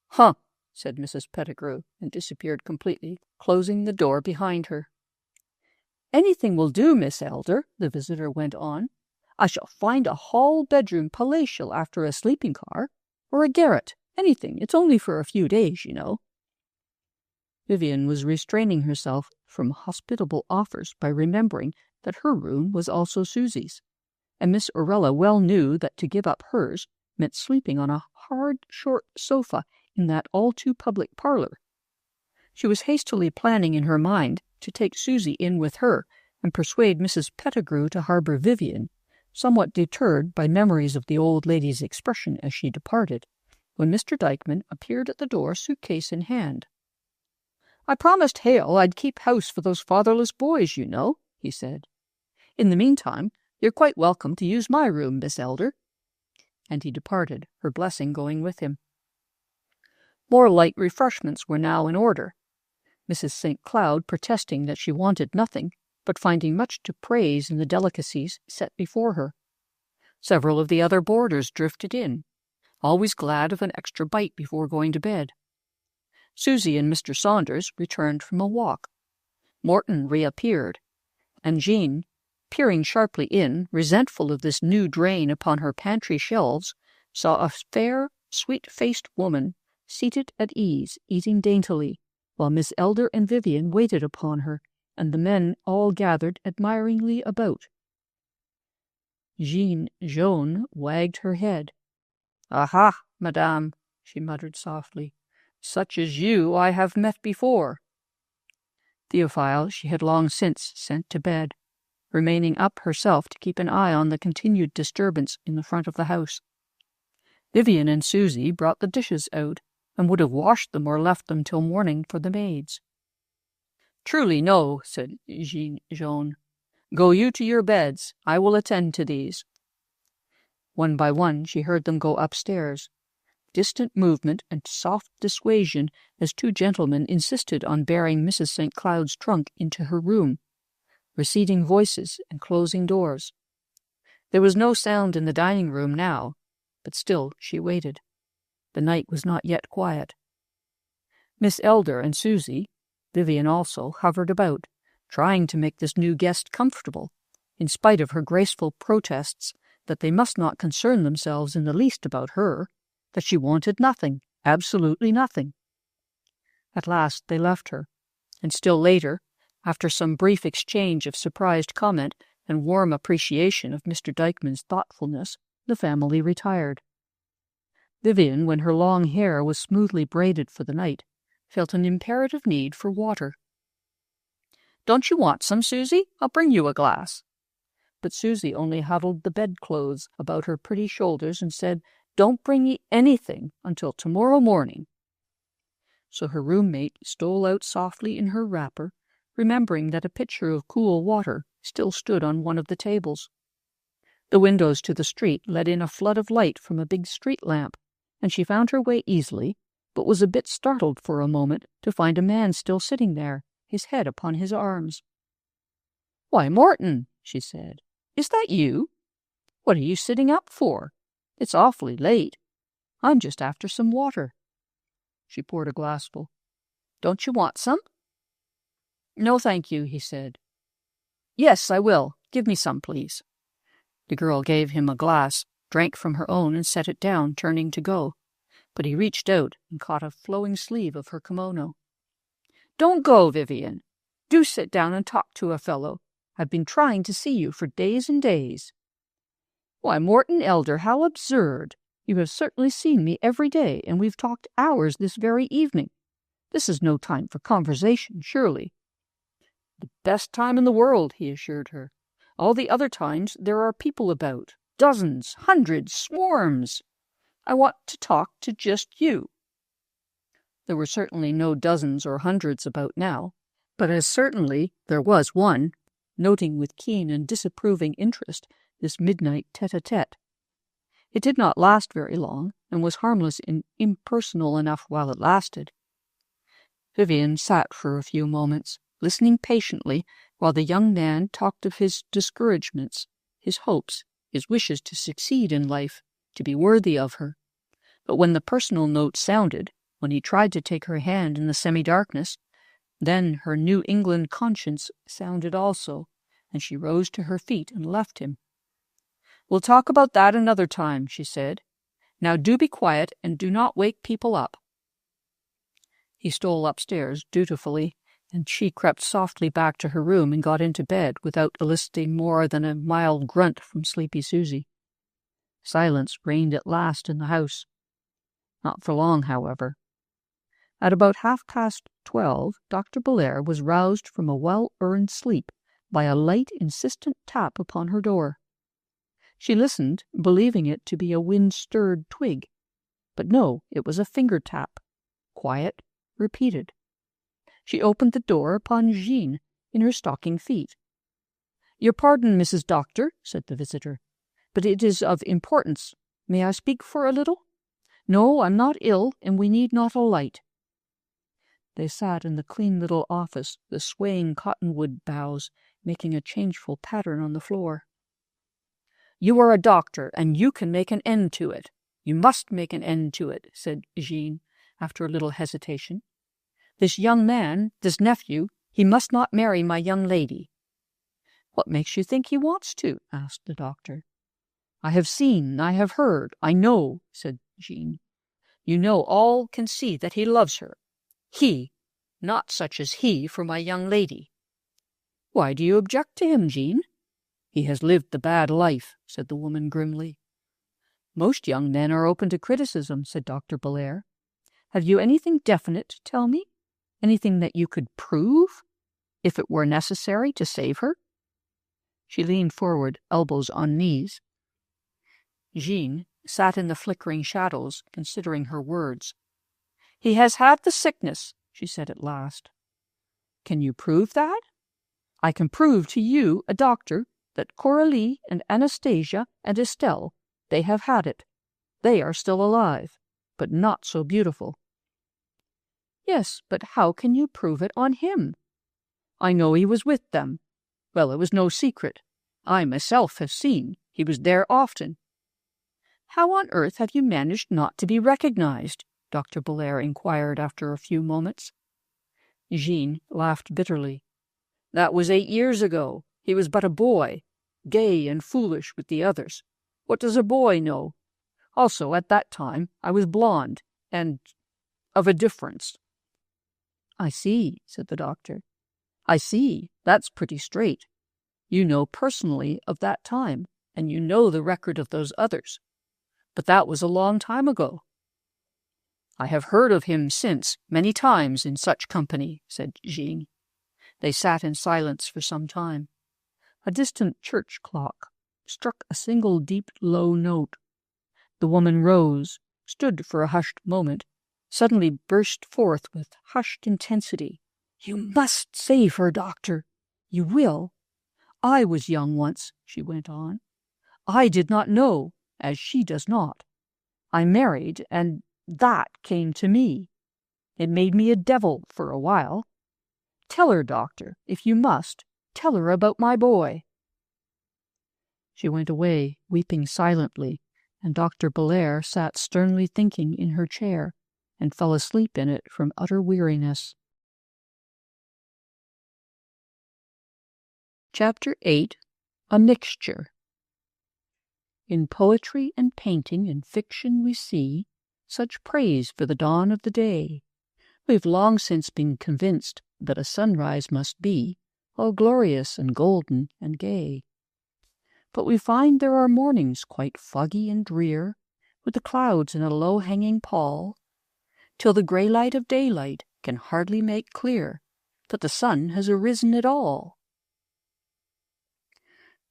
"Huh," said Mrs. Pettigrew, and disappeared completely, closing the door behind her. "Anything will do, Miss Elder," the visitor went on. "I shall find a hall bedroom palatial after a sleeping car, or a garret, anything. It's only for a few days, you know." Vivian was restraining herself from hospitable offers by remembering that her room was also Susie's, and Miss Aurelia well knew that to give up hers meant sleeping on a hard, short sofa in that all-too-public parlor. She was hastily planning in her mind to take Susie in with her and persuade Mrs. Pettigrew to harbor Vivian, somewhat deterred by memories of the old lady's expression as she departed, when Mr. Dykeman appeared at the door, suitcase in hand. "I promised Hale I'd keep house for those fatherless boys, you know," he said. "In the meantime, you're quite welcome to use my room, Miss Elder." And he departed, her blessing going with him. More light refreshments were now in order, Mrs. St. Cloud protesting that she wanted nothing, but finding much to praise in the delicacies set before her. Several of the other boarders drifted in, always glad of an extra bite before going to bed. Susie and Mr. Saunders returned from a walk. Morton reappeared, and Jean, peering sharply in, resentful of this new drain upon her pantry shelves, saw a fair, sweet-faced woman seated at ease, eating daintily, while Miss Elder and Vivian waited upon her, and the men all gathered admiringly about. Jean Jaune wagged her head. "Aha, madame," she muttered softly. "Such as you I have met before." Theophile she had long since sent to bed, remaining up herself to keep an eye on the continued disturbance in the front of the house. Vivian and Susie brought the dishes out, and would have washed them or left them till morning for the maids. "Truly no," said Jean Jaune. Go you to your beds. I will attend to these. One by one she heard them go upstairs. Distant movement and soft dissuasion as two gentlemen insisted on bearing Mrs. St. Cloud's trunk into her room. Receding voices and closing doors. There was no sound in the dining room now, but still she waited. The night was not yet quiet. Miss Elder and Susie, Vivian also, hovered about, trying to make this new guest comfortable, in spite of her graceful protests that they must not concern themselves in the least about her, that she wanted nothing, absolutely nothing. At last they left her, and still later, after some brief exchange of surprised comment and warm appreciation of Mr. Dykeman's thoughtfulness, the family retired. Vivian, when her long hair was smoothly braided for the night, felt an imperative need for water. "Don't you want some, Susie? I'll bring you a glass." But Susie only huddled the bedclothes about her pretty shoulders and said, "Don't bring me anything until tomorrow morning." So her roommate stole out softly in her wrapper, remembering that a pitcher of cool water still stood on one of the tables. The windows to the street let in a flood of light from a big street lamp, and she found her way easily, but was a bit startled for a moment to find a man still sitting there, his head upon his arms. "Why, Morton," she said, "is that you? What are you sitting up for? It's awfully late. I'm just after some water." She poured a glassful. "Don't you want some?" "No, thank you," he said. "Yes, I will. Give me some, please." The girl gave him a glass, drank from her own, and set it down, turning to go. But he reached out and caught a flowing sleeve of her kimono. "Don't go, Vivian. Do sit down and talk to a fellow. I've been trying to see you for days and days." "Why, Morton Elder, how absurd! You have certainly seen me every day, and we've talked hours this very evening. This is no time for conversation, surely." "The best time in the world," he assured her. "All the other times there are people about. Dozens, hundreds, swarms. I want to talk to just you." There were certainly no dozens or hundreds about now, but as certainly there was one, noting with keen and disapproving interest this midnight tete-a-tete. It did not last very long, and was harmless and impersonal enough while it lasted. Vivian sat for a few moments, listening patiently while the young man talked of his discouragements, his hopes, his wishes to succeed in life, to be worthy of her. But when the personal note sounded, when he tried to take her hand in the semi-darkness, then her New England conscience sounded also, and she rose to her feet and left him. "We'll talk about that another time," she said. "Now do be quiet and do not wake people up." He stole upstairs dutifully, and she crept softly back to her room and got into bed without eliciting more than a mild grunt from sleepy Susie. Silence reigned at last in the house. Not for long, however. At about 12:30, Dr. Belair was roused from a well-earned sleep by a light, insistent tap upon her door. She listened, believing it to be a wind-stirred twig. But no, it was a finger-tap. Quiet, repeated. She opened the door upon Jean in her stocking feet. "Your pardon, Mrs. Doctor," said the visitor, "but it is of importance. May I speak for a little?" "No, I'm not ill, and we need not a light." They sat in the clean little office, the swaying cottonwood boughs making a changeful pattern on the floor. "You are a doctor, and you can make an end to it. You must make an end to it," said Jean, after a little hesitation. "This young man, this nephew, he must not marry my young lady." "What makes you think he wants to?" asked the doctor. "I have seen, I have heard, I know," said Jean. "You know all can see that he loves her. He, not such as he for my young lady." "Why do you object to him, Jean?" "He has lived the bad life," said the woman grimly. "Most young men are open to criticism," said Dr. Belair. "Have you anything definite to tell me? Anything that you could prove, if it were necessary, to save her?" She leaned forward, elbows on knees. Jean sat in the flickering shadows, considering her words. "He has had the sickness," she said at last. "Can you prove that?" I can prove to you, a doctor, that Coralie and Anastasia and Estelle, they have had it. They are still alive, but not so beautiful." "Yes, but how can you prove it on him?" "I know he was with them. Well, it was no secret. I myself have seen. He was there often." "How on earth have you managed not to be recognized?" Dr. Belair inquired after a few moments. Jean laughed bitterly. "That was 8 years ago. He was but a boy, gay and foolish with the others. What does a boy know? Also, at that time, I was blonde, and of a difference." "I see," said the doctor. "I see. That's pretty straight. You know personally of that time, and you know the record of those others. But that was a long time ago." "I have heard of him since, many times in such company," said Jean. They sat in silence for some time. A distant church clock struck a single deep, low note. The woman rose, stood for a hushed moment, suddenly burst forth with hushed intensity. "You must save her, doctor. You will. I was young once," she went on. "I did not know, as she does not. I married, and that came to me. It made me a devil for a while. Tell her, doctor, if you must. Tell her about my boy." She went away, weeping silently, and Dr. Belair sat sternly thinking in her chair, and fell asleep in it from utter weariness. Chapter 8. A Mixture. In poetry and painting and fiction we see such praise for the dawn of the day. We've long since been convinced that a sunrise must be all glorious and golden and gay. But we find there are mornings quite foggy and drear, with the clouds in a low-hanging pall, till the grey light of daylight can hardly make clear that the sun has arisen at all.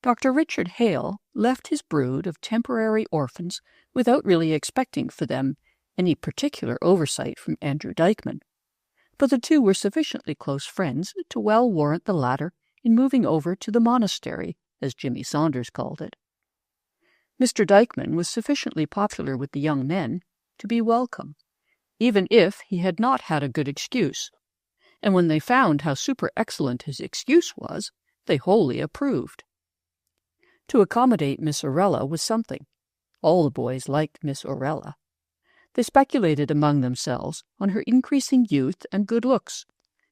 Dr. Richard Hale left his brood of temporary orphans without really expecting for them any particular oversight from Andrew Dykeman, but the two were sufficiently close friends to well warrant the latter in moving over to the monastery, as Jimmy Saunders called it. Mr. Dykeman was sufficiently popular with the young men to be welcome, even if he had not had a good excuse, and when they found how super-excellent his excuse was, they wholly approved. To accommodate Miss Orella was something. All the boys liked Miss Orella. They speculated among themselves on her increasing youth and good looks,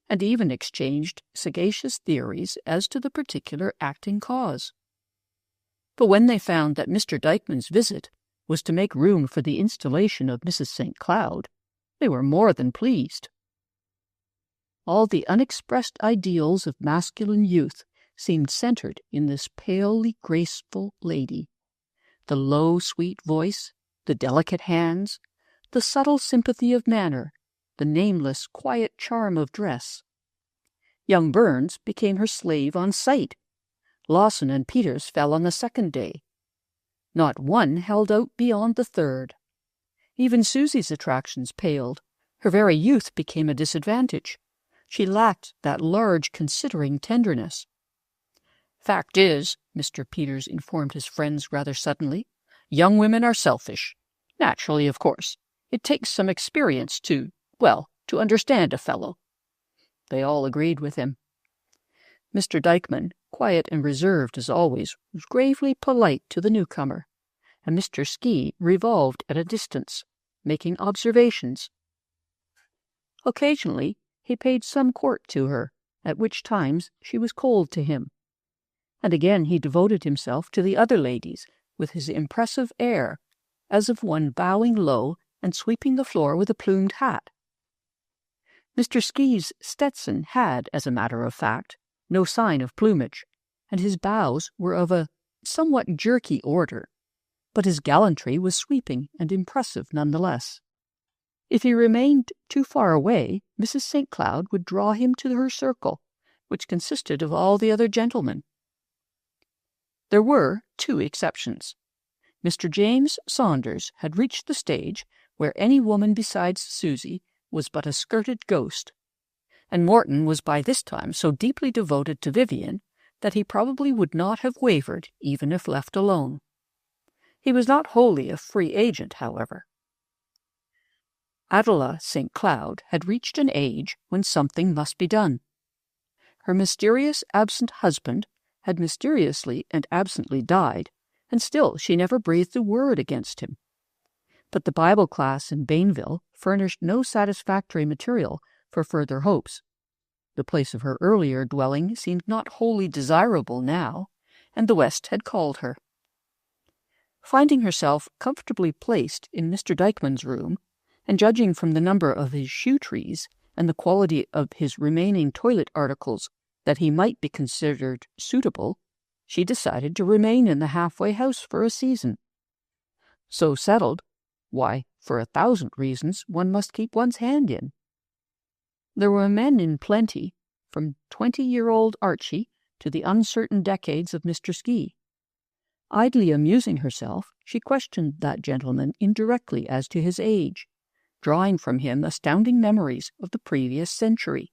and even exchanged sagacious theories as to the particular acting cause. But when they found that Mr. Dykeman's visit was to make room for the installation of Mrs. St. Cloud, they were more than pleased. All the unexpressed ideals of masculine youth seemed centered in this palely graceful lady. The low, sweet voice, the delicate hands, the subtle sympathy of manner, the nameless, quiet charm of dress. Young Burns became her slave on sight. Lawson and Peters fell on the second day. Not one held out beyond the third. Even Susie's attractions paled. Her very youth became a disadvantage. She lacked that large, considering tenderness. "Fact is," Mr. Peters informed his friends rather suddenly, "young women are selfish. Naturally, of course. It takes some experience to understand a fellow." They all agreed with him. Mr. Dykeman, quiet and reserved as always, was gravely polite to the newcomer, and Mr. Ski revolved at a distance, making observations. Occasionally he paid some court to her, at which times she was cold to him, and again he devoted himself to the other ladies with his impressive air, as of one bowing low and sweeping the floor with a plumed hat. Mr. Ski's Stetson had, as a matter of fact, no sign of plumage, and his bows were of a somewhat jerky order, but his gallantry was sweeping and impressive none the less. If he remained too far away, Mrs. St. Cloud would draw him to her circle, which consisted of all the other gentlemen. There were 2 exceptions. Mr. James Saunders had reached the stage where any woman besides Susie was but a skirted ghost, and Morton was by this time so deeply devoted to Vivian that he probably would not have wavered even if left alone. He was not wholly a free agent, however. Adela St. Cloud had reached an age when something must be done. Her mysterious absent husband had mysteriously and absently died, and still she never breathed a word against him. But the Bible class in Bainville furnished no satisfactory material for further hopes. The place of her earlier dwelling seemed not wholly desirable now, and the West had called her. Finding herself comfortably placed in Mr. Dykeman's room, and judging from the number of his shoe trees and the quality of his remaining toilet articles that he might be considered suitable, she decided to remain in the halfway house for a season. So settled, why, for 1,000 reasons, one must keep one's hand in. There were men in plenty, from 20-year-old Archie to the uncertain decades of Mr. Ski. Idly amusing herself, she questioned that gentleman indirectly as to his age, drawing from him astounding memories of the previous century.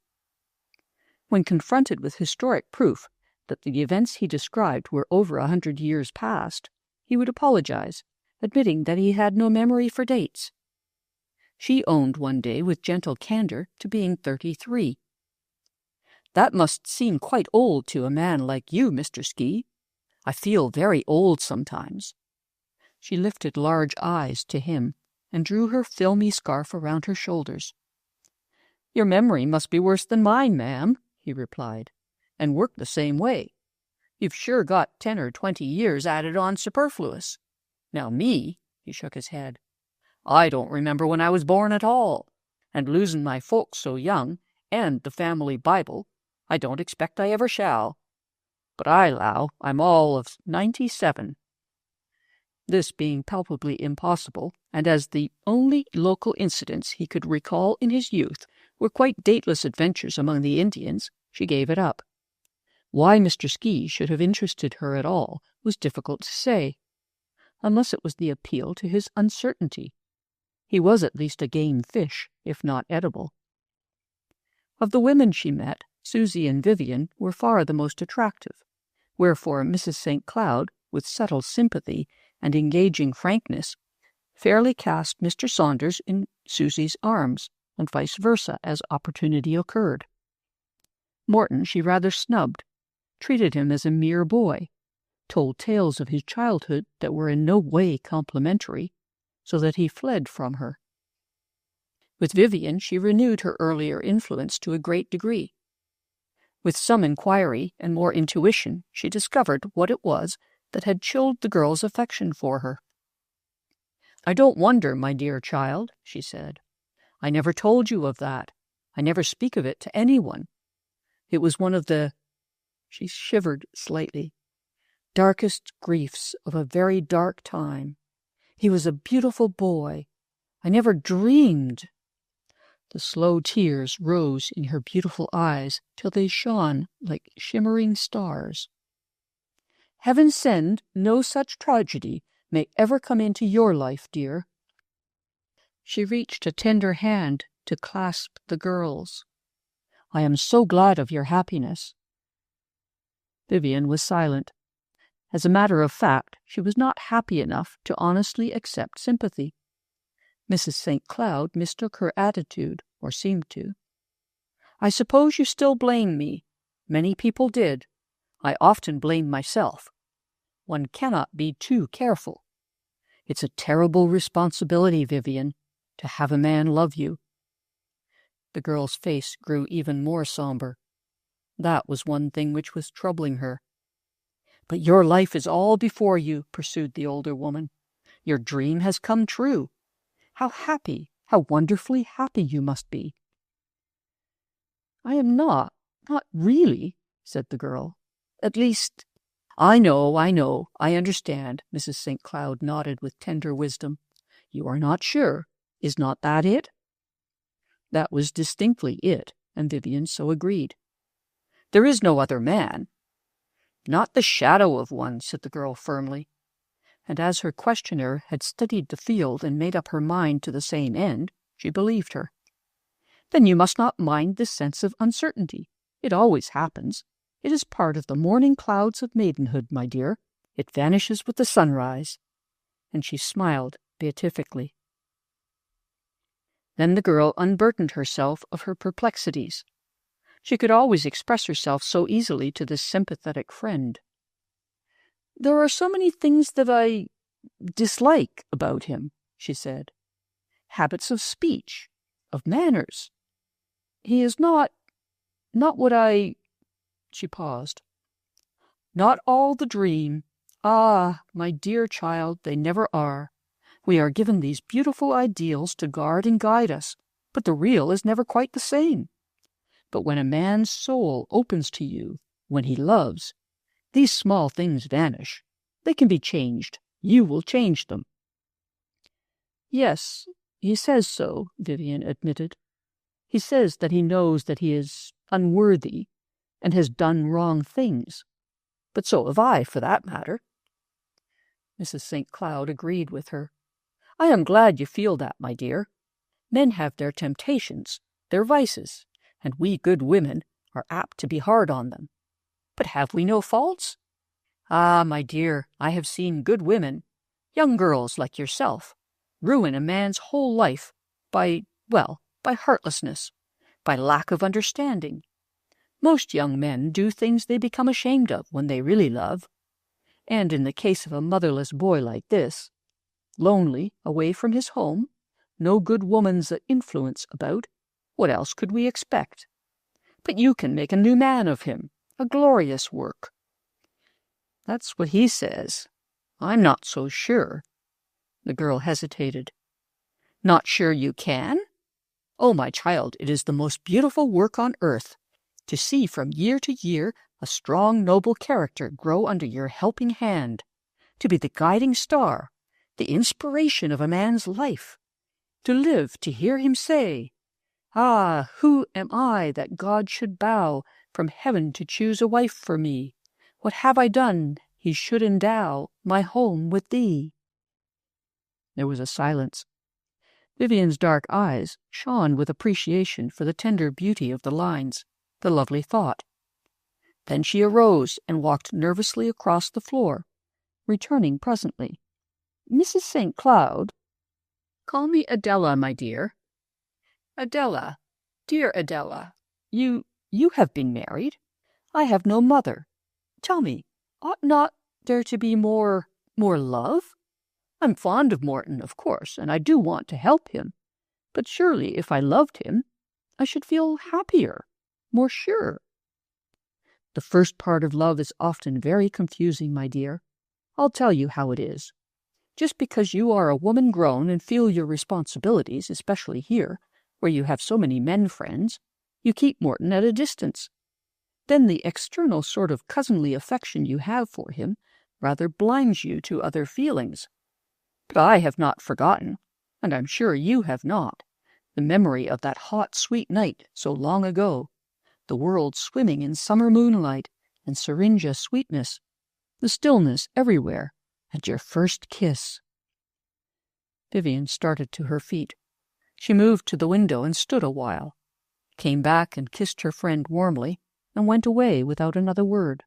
When confronted with historic proof that the events he described were over 100 years past, he would apologize, admitting that he had no memory for dates. She owned one day with gentle candor to being 33. "That must seem quite old to a man like you, Mr. Ski. I feel very old sometimes." She lifted large eyes to him and drew her filmy scarf around her shoulders. "Your memory must be worse than mine, ma'am," he replied, "and work the same way. You've sure got 10 or 20 years added on superfluous. Now me," he shook his head, "I don't remember when I was born at all, and losing my folks so young, and the family Bible, I don't expect I ever shall. But I 'low I'm all of 97. This being palpably impossible, and as the only local incidents he could recall in his youth were quite dateless adventures among the Indians, she gave it up. Why Mr. Ski should have interested her at all was difficult to say, unless it was the appeal to his uncertainty. He was at least a game fish, if not edible. Of the women she met, Susie and Vivian were far the most attractive, wherefore Mrs. St. Cloud, with subtle sympathy and engaging frankness, fairly cast Mr. Saunders in Susie's arms, and vice versa as opportunity occurred. Morton she rather snubbed, treated him as a mere boy, told tales of his childhood that were in no way complimentary, so that he fled from her. With Vivian she renewed her earlier influence to a great degree. With some inquiry and more intuition, she discovered what it was that had chilled the girl's affection for her. "I don't wonder, my dear child," she said. "I never told you of that. I never speak of it to anyone. It was one of the—" she shivered slightly, "darkest griefs of a very dark time. He was a beautiful boy. I never dreamed—" The slow tears rose in her beautiful eyes till they shone like shimmering stars. "Heaven send no such tragedy may ever come into your life, dear." She reached a tender hand to clasp the girl's. "I am so glad of your happiness." Vivian was silent. As a matter of fact, she was not happy enough to honestly accept sympathy. Mrs. St. Cloud mistook her attitude, or seemed to. "I suppose you still blame me. Many people did. I often blame myself. One cannot be too careful. It's a terrible responsibility, Vivian, to have a man love you." The girl's face grew even more somber. That was one thing which was troubling her. "But your life is all before you," pursued the older woman. "Your dream has come true. How happy, how wonderfully happy you must be." "I am not really," said the girl. "At least—" I know, I understand," Mrs. St. Cloud nodded with tender wisdom. "You are not sure. Is not that it?" That was distinctly it, and Vivian so agreed. "There is no other man." "Not the shadow of one," said the girl firmly. And as her questioner had studied the field and made up her mind to the same end, she believed her. Then you must not mind this sense of uncertainty. It always happens. It is part of the morning clouds of maidenhood, my dear. It vanishes with the sunrise." And she smiled beatifically. Then the girl unburdened herself of her perplexities. She could always express herself so easily to this sympathetic friend. "There are so many things that I dislike about him," she said. "Habits of speech, of manners. He is not what I—" She paused. "Not all the dream. Ah, my dear child, they never are. We are given these beautiful ideals to guard and guide us, but the real is never quite the same. But when a man's soul opens to you, when he loves, these small things vanish. They can be changed. You will change them." "Yes, he says so," Vivian admitted. "He says that he knows that he is unworthy and has done wrong things. But so have I, for that matter." Mrs. St. Cloud agreed with her. "I am glad you feel that, my dear. Men have their temptations, their vices, and we good women are apt to be hard on them. But have we no faults? Ah, my dear, I have seen good women, young girls like yourself, ruin a man's whole life by heartlessness, by lack of understanding. Most young men do things they become ashamed of when they really love. And in the case of a motherless boy like this, lonely, away from his home, no good woman's influence about, what else could we expect? But you can make a new man of him, a glorious work." "That's what he says. I'm not so sure." The girl hesitated. "Not sure you can? Oh, my child, it is the most beautiful work on earth, to see from year to year a strong, noble character grow under your helping hand, to be the guiding star, the inspiration of a man's life, to live to hear him say, 'Ah, who am I that God should bow from heaven to choose a wife for me? What have I done he should endow my home with thee?'" There was a silence. Vivian's dark eyes shone with appreciation for the tender beauty of the lines, the lovely thought. Then she arose and walked nervously across the floor, returning presently. "Mrs. St. Cloud—" "Call me Adela, my dear." "Adela, dear Adela, you have been married. I have no mother. Tell me, ought not there to be more love? I'm fond of Morton, of course, and I do want to help him. But surely if I loved him, I should feel happier, more sure." "The first part of love is often very confusing, my dear. I'll tell you how it is. Just because you are a woman grown and feel your responsibilities, especially here, where you have so many men friends, you keep Morton at a distance. Then the external sort of cousinly affection you have for him rather blinds you to other feelings. But I have not forgotten, and I'm sure you have not, the memory of that hot, sweet night so long ago, the world swimming in summer moonlight and syringa sweetness, the stillness everywhere, and your first kiss." Vivian started to her feet. She moved to the window and stood a while, came back and kissed her friend warmly, and went away without another word.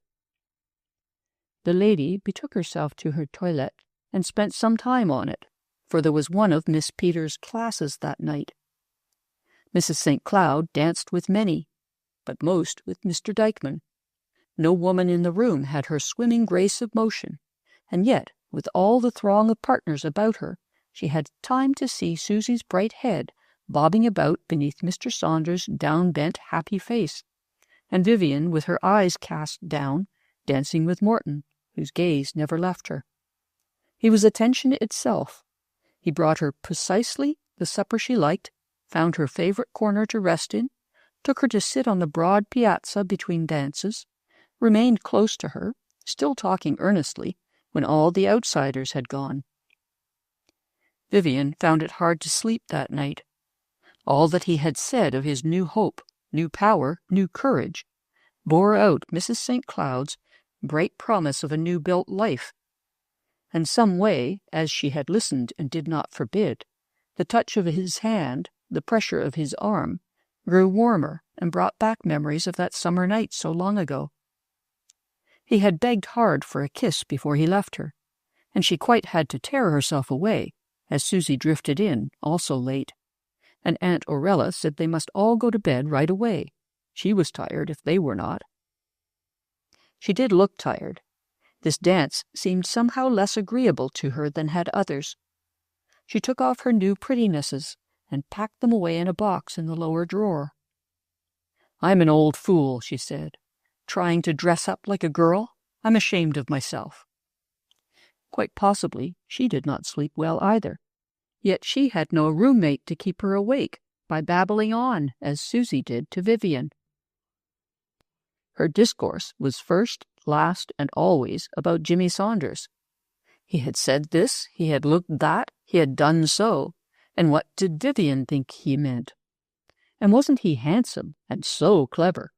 The lady betook herself to her toilette and spent some time on it, for there was one of Miss Peters' classes that night. Mrs. St. Cloud danced with many, but most with Mr. Dykeman. No woman in the room had her swimming grace of motion, and yet, with all the throng of partners about her, she had time to see Susy's bright head bobbing about beneath Mr. Saunders' down-bent, happy face, and Vivian, with her eyes cast down, dancing with Morton, whose gaze never left her. He was attention itself. He brought her precisely the supper she liked, found her favorite corner to rest in, took her to sit on the broad piazza between dances, remained close to her, still talking earnestly, when all the outsiders had gone. Vivian found it hard to sleep that night. All that he had said of his new hope, new power, new courage, bore out Mrs. St. Cloud's bright promise of a new-built life. And some way, as she had listened and did not forbid, the touch of his hand, the pressure of his arm, grew warmer and brought back memories of that summer night so long ago. He had begged hard for a kiss before he left her, and she quite had to tear herself away as Susie drifted in, also late, and Aunt Orella said they must all go to bed right away. She was tired if they were not. She did look tired. This dance seemed somehow less agreeable to her than had others. She took off her new prettinesses and packed them away in a box in the lower drawer. "I'm an old fool," she said. "Trying to dress up like a girl? I'm ashamed of myself." Quite possibly she did not sleep well either. Yet she had no roommate to keep her awake by babbling on, as Susie did to Vivian. Her discourse was first, last, and always about Jimmy Saunders. He had said this, he had looked that, he had done so, and what did Vivian think he meant? And wasn't he handsome and so clever?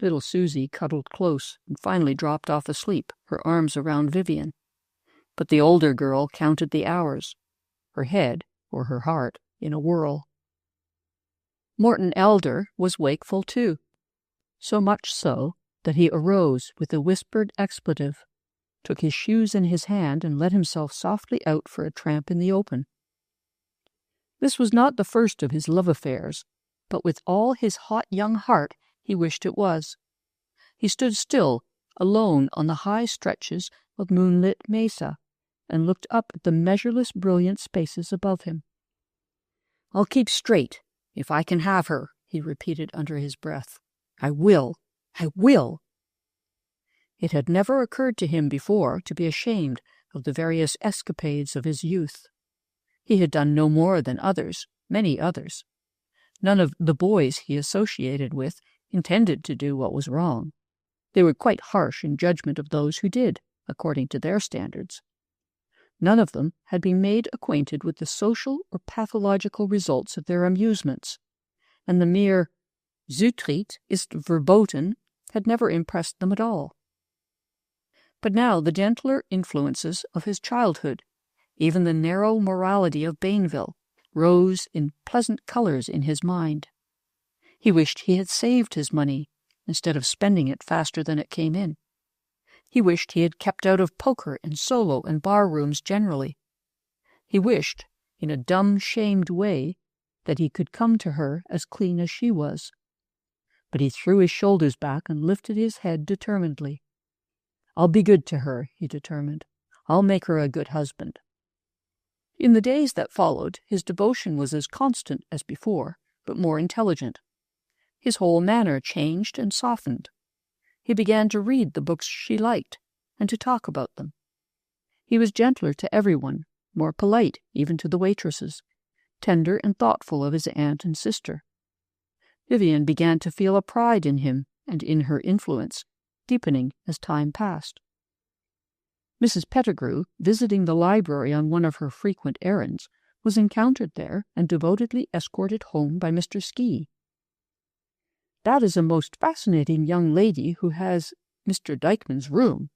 Little Susie cuddled close and finally dropped off asleep, her arms around Vivian. But the older girl counted the hours, her head, or her heart, in a whirl. Morton Elder was wakeful too, so much so that he arose with a whispered expletive, took his shoes in his hand, and let himself softly out for a tramp in the open. This was not the first of his love affairs, but with all his hot young heart he wished it was. He stood still, alone on the high stretches of moonlit mesa, and looked up at the measureless brilliant spaces above him. "I'll keep straight, if I can have her," he repeated under his breath. "I will! I will!" It had never occurred to him before to be ashamed of the various escapades of his youth. He had done no more than others, many others. None of the boys he associated with intended to do what was wrong. They were quite harsh in judgment of those who did, according to their standards. None of them had been made acquainted with the social or pathological results of their amusements, and the mere Zutritt ist verboten had never impressed them at all. But now the gentler influences of his childhood, even the narrow morality of Bainville, rose in pleasant colors in his mind. He wished he had saved his money instead of spending it faster than it came in. He wished he had kept out of poker and solo and bar rooms generally. He wished, in a dumb, shamed way, that he could come to her as clean as she was. But he threw his shoulders back and lifted his head determinedly. "I'll be good to her," he determined. "I'll make her a good husband." In the days that followed, his devotion was as constant as before, but more intelligent. His whole manner changed and softened. He began to read the books she liked, and to talk about them. He was gentler to everyone, more polite even to the waitresses, tender and thoughtful of his aunt and sister. Vivian began to feel a pride in him and in her influence, deepening as time passed. Mrs. Pettigrew, visiting the library on one of her frequent errands, was encountered there and devotedly escorted home by Mr. Ski. "That is a most fascinating young lady who has Mr. Dykeman's room.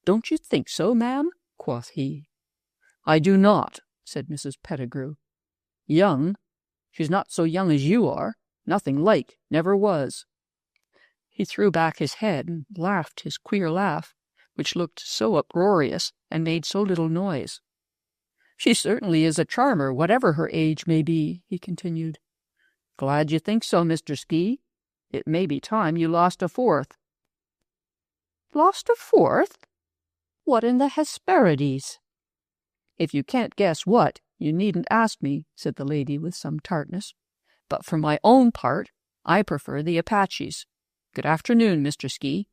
Don't you think so, ma'am?" quoth he. "I do not," said Mrs. Pettigrew. "Young? She's not so young as you are. Nothing like, never was." He threw back his head and laughed his queer laugh, which looked so uproarious and made so little noise. "She certainly is a charmer, whatever her age may be," he continued. "Glad you think so, Mr. Ski. It may be time you lost a fourth." "Lost a fourth? What in the Hesperides?" "If you can't guess what, you needn't ask me," said the lady with some tartness. "But for my own part, I prefer the Apaches. Good afternoon, Mr. Ski."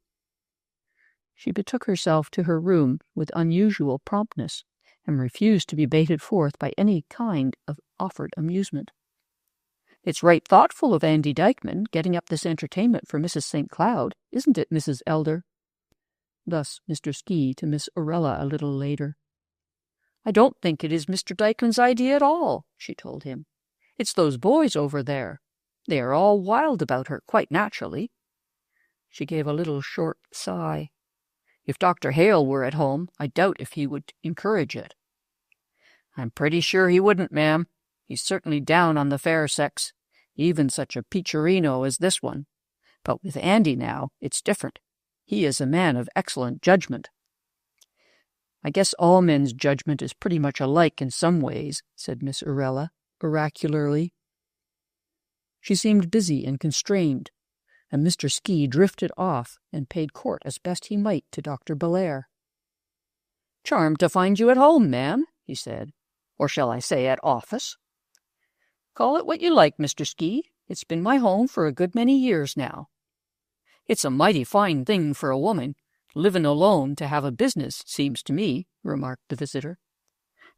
She betook herself to her room with unusual promptness, and refused to be baited forth by any kind of offered amusement. "It's right thoughtful of Andy Dykeman getting up this entertainment for Mrs. St. Cloud, isn't it, Mrs. Elder?" Thus Mr. Ski to Miss Orella a little later. "I don't think it is Mr. Dykeman's idea at all," she told him. "It's those boys over there. They are all wild about her, quite naturally." She gave a little short sigh. "If Dr. Hale were at home, I doubt if he would encourage it." "I'm pretty sure he wouldn't, ma'am. He's certainly down on the fair sex. even such a peacherino as this one. But with Andy now, it's different. He is a man of excellent judgment." "I guess all men's judgment is pretty much alike in some ways," said Miss Urella, oracularly. She seemed busy and constrained, and Mr. Ski drifted off and paid court as best he might to Dr. Belair. "Charmed to find you at home, ma'am," he said. "Or shall I say at office? Call it what you like, Mr. Ski. It's been my home for a good many years now." "It's a mighty fine thing for a woman, livin' alone, to have a business, seems to me," remarked the visitor.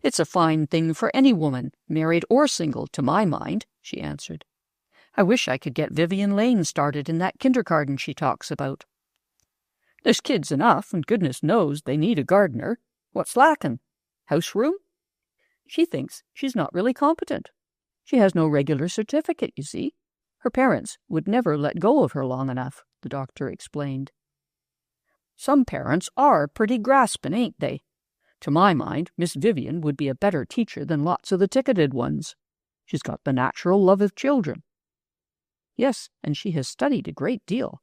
"It's a fine thing for any woman, married or single, to my mind," she answered. "I wish I could get Vivian Lane started in that kindergarten she talks about. There's kids enough, and goodness knows they need a gardener. What's lacking? House room? She thinks she's not really competent. She has no regular certificate, you see. Her parents would never let go of her long enough," the doctor explained. "Some parents are pretty grasping, ain't they? To my mind, Miss Vivian would be a better teacher than lots of the ticketed ones. She's got the natural love of children." "Yes, and she has studied a great deal.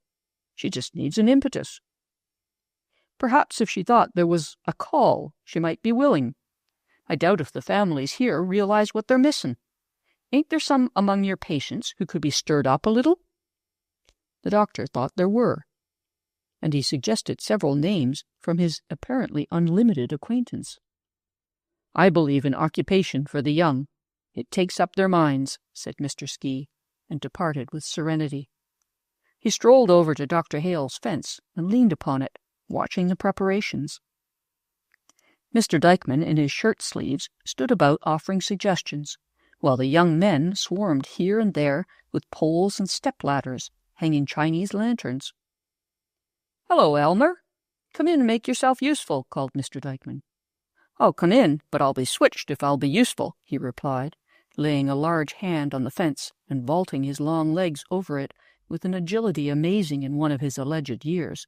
She just needs an impetus. Perhaps if she thought there was a call, she might be willing. I doubt if the families here realize what they're missing. Ain't there some among your patients who could be stirred up a little?" The doctor thought there were, and he suggested several names from his apparently unlimited acquaintance. "I believe in occupation for the young. It takes up their minds," said Mr. Ski, and departed with serenity. He strolled over to Dr. Hale's fence and leaned upon it, watching the preparations. Mr. Dykeman, in his shirt-sleeves, stood about offering suggestions, while the young men swarmed here and there with poles and step-ladders, hanging Chinese lanterns. "Hello, Elmer. Come in and make yourself useful," called Mr. Dykeman. "I'll come in, but I'll be switched if I'll be useful," he replied, laying a large hand on the fence and vaulting his long legs over it with an agility amazing in one of his alleged years.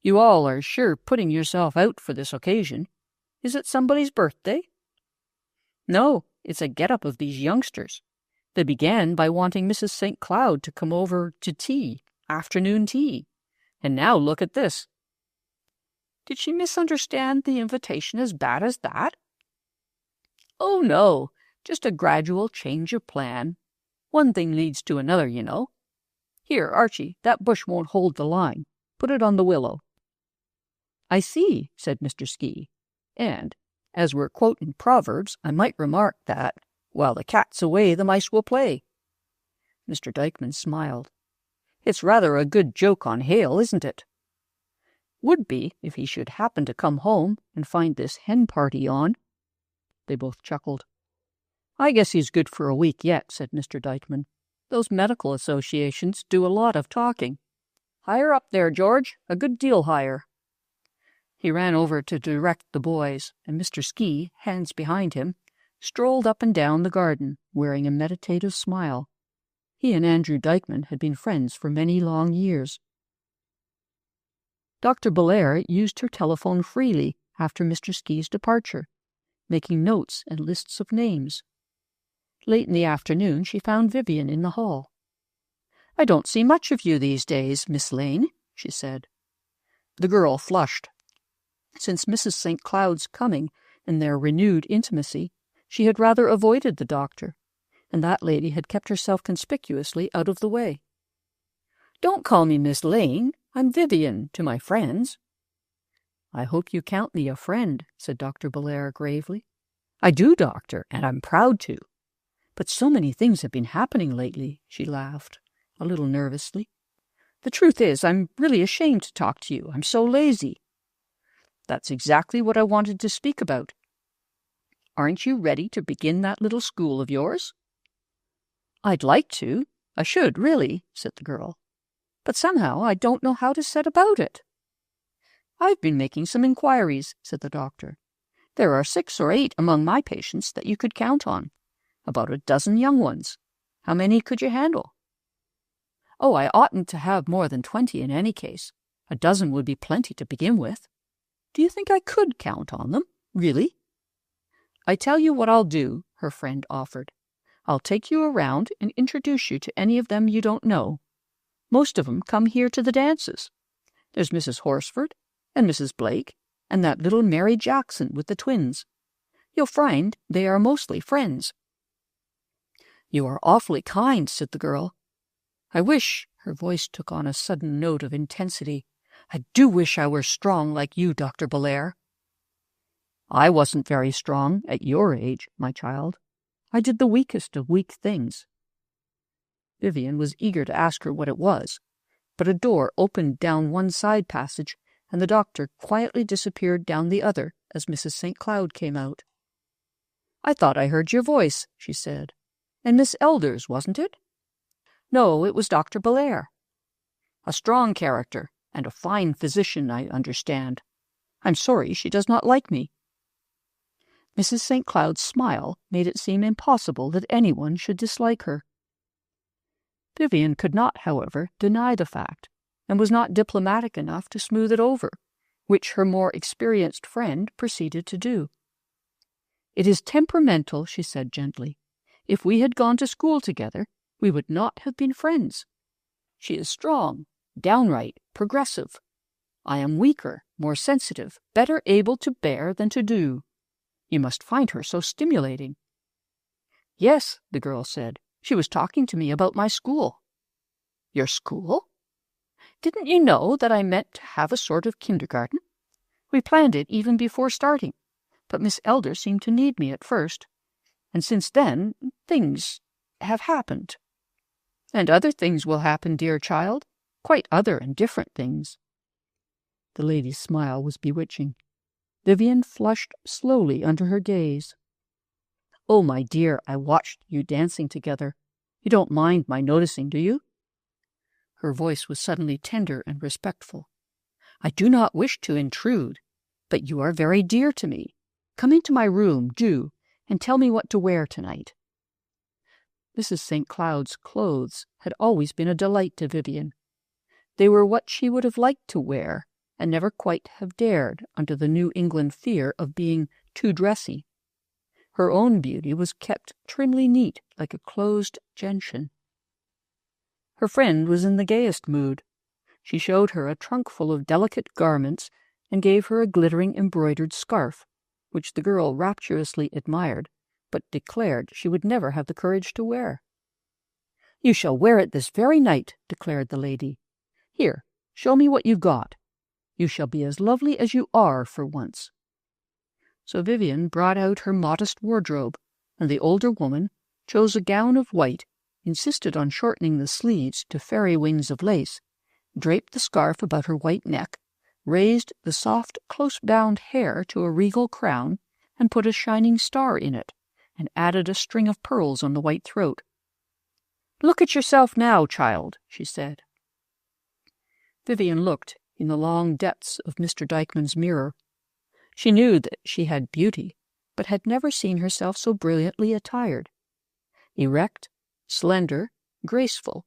"You all are sure putting yourself out for this occasion. Is it somebody's birthday?" "No, it's a get-up of these youngsters. They began by wanting Mrs. St. Cloud to come over to tea, afternoon tea. And now look at this." "Did she misunderstand the invitation as bad as that?" "Oh, no, just a gradual change of plan. One thing leads to another, you know. Here, Archie, that bush won't hold the line. Put it on the willow." "I see," said Mr. Ski. "And, as we're quoting Proverbs, I might remark that, while the cat's away, the mice will play." Mr. Dykeman smiled. "It's rather a good joke on Hale, isn't it?" "Would be, if he should happen to come home and find this hen party on." They both chuckled. "I guess he's good for a week yet," said Mr. Dykeman. "Those medical associations do a lot of talking. Higher up there, George, a good deal higher." He ran over to direct the boys, and Mr. Ski, hands behind him, strolled up and down the garden, wearing a meditative smile. He and Andrew Dykeman had been friends for many long years. Dr. Belair used her telephone freely after Mr. Ski's departure, making notes and lists of names. Late in the afternoon she found Vivian in the hall. "I don't see much of you these days, Miss Lane," she said. The girl flushed. Since Mrs. St. Cloud's coming and their renewed intimacy, she had rather avoided the doctor, and that lady had kept herself conspicuously out of the way. "Don't call me Miss Lane. I'm Vivian to my friends." "I hope you count me a friend," said Dr. Belair gravely. "I do, doctor, and I'm proud to. But so many things have been happening lately," she laughed, a little nervously. "The truth is, I'm really ashamed to talk to you. I'm so lazy." "That's exactly what I wanted to speak about. Aren't you ready to begin that little school of yours?" "I'd like to. I should, really," said the girl. "But somehow I don't know how to set about it." "I've been making some inquiries," said the doctor. "There are 6 or 8 among my patients that you could count on. About a dozen young ones. How many could you handle?" "Oh, I oughtn't to have more than 20 in any case. A dozen would be plenty to begin with. Do you think I could count on them, really?" "I tell you what I'll do," her friend offered. I'll take you around and introduce you to any of them you don't know. Most of 'em come here to the dances. There's Mrs. Horsford and Mrs. Blake and that little Mary Jackson with the twins. You'll find they are mostly friends." "You are awfully kind," said the girl. "I wish," her voice took on a sudden note of intensity, "I do wish I were strong like you, Dr. Belair." "I wasn't very strong at your age, my child. I did the weakest of weak things." Vivian was eager to ask her what it was, but a door opened down one side passage, and the doctor quietly disappeared down the other as Mrs. St. Cloud came out. "I thought I heard your voice," she said. "And Miss Elder's, wasn't it?" "No, it was Dr. Belair." "A strong character, and a fine physician, I understand. I'm sorry she does not like me." Mrs. St. Cloud's smile made it seem impossible that anyone should dislike her. Vivian could not, however, deny the fact, and was not diplomatic enough to smooth it over, which her more experienced friend proceeded to do. "It is temperamental," she said gently. "If we had gone to school together, we would not have been friends. She is strong, downright, progressive. I am weaker, more sensitive, better able to bear than to do. You must find her so stimulating." "Yes," the girl said. "She was talking to me about my school." "Your school?" "Didn't you know that I meant to have a sort of kindergarten? We planned it even before starting, but Miss Elder seemed to need me at first, and since then things have happened." "And other things will happen, dear child, quite other and different things." The lady's smile was bewitching. Vivian flushed slowly under her gaze. "Oh, my dear, I watched you dancing together. You don't mind my noticing, do you?" Her voice was suddenly tender and respectful. "I do not wish to intrude, but you are very dear to me. Come into my room, do, and tell me what to wear tonight." Mrs. St. Cloud's clothes had always been a delight to Vivian. They were what she would have liked to wear, and never quite have dared under the New England fear of being too dressy. Her own beauty was kept trimly neat like a closed gentian. Her friend was in the gayest mood. She showed her a trunk full of delicate garments and gave her a glittering embroidered scarf, which the girl rapturously admired, but declared she would never have the courage to wear. "You shall wear it this very night," declared the lady. "Here, show me what you've got. You shall be as lovely as you are for once." So Vivian brought out her modest wardrobe, and the older woman chose a gown of white, insisted on shortening the sleeves to fairy wings of lace, draped the scarf about her white neck, raised the soft, close-bound hair to a regal crown, and put a shining star in it, and added a string of pearls on the white throat. "Look at yourself now, child," she said. Vivian looked in the long depths of Mr. Dykman's mirror. She knew that she had beauty, but had never seen herself so brilliantly attired. Erect, slender, graceful,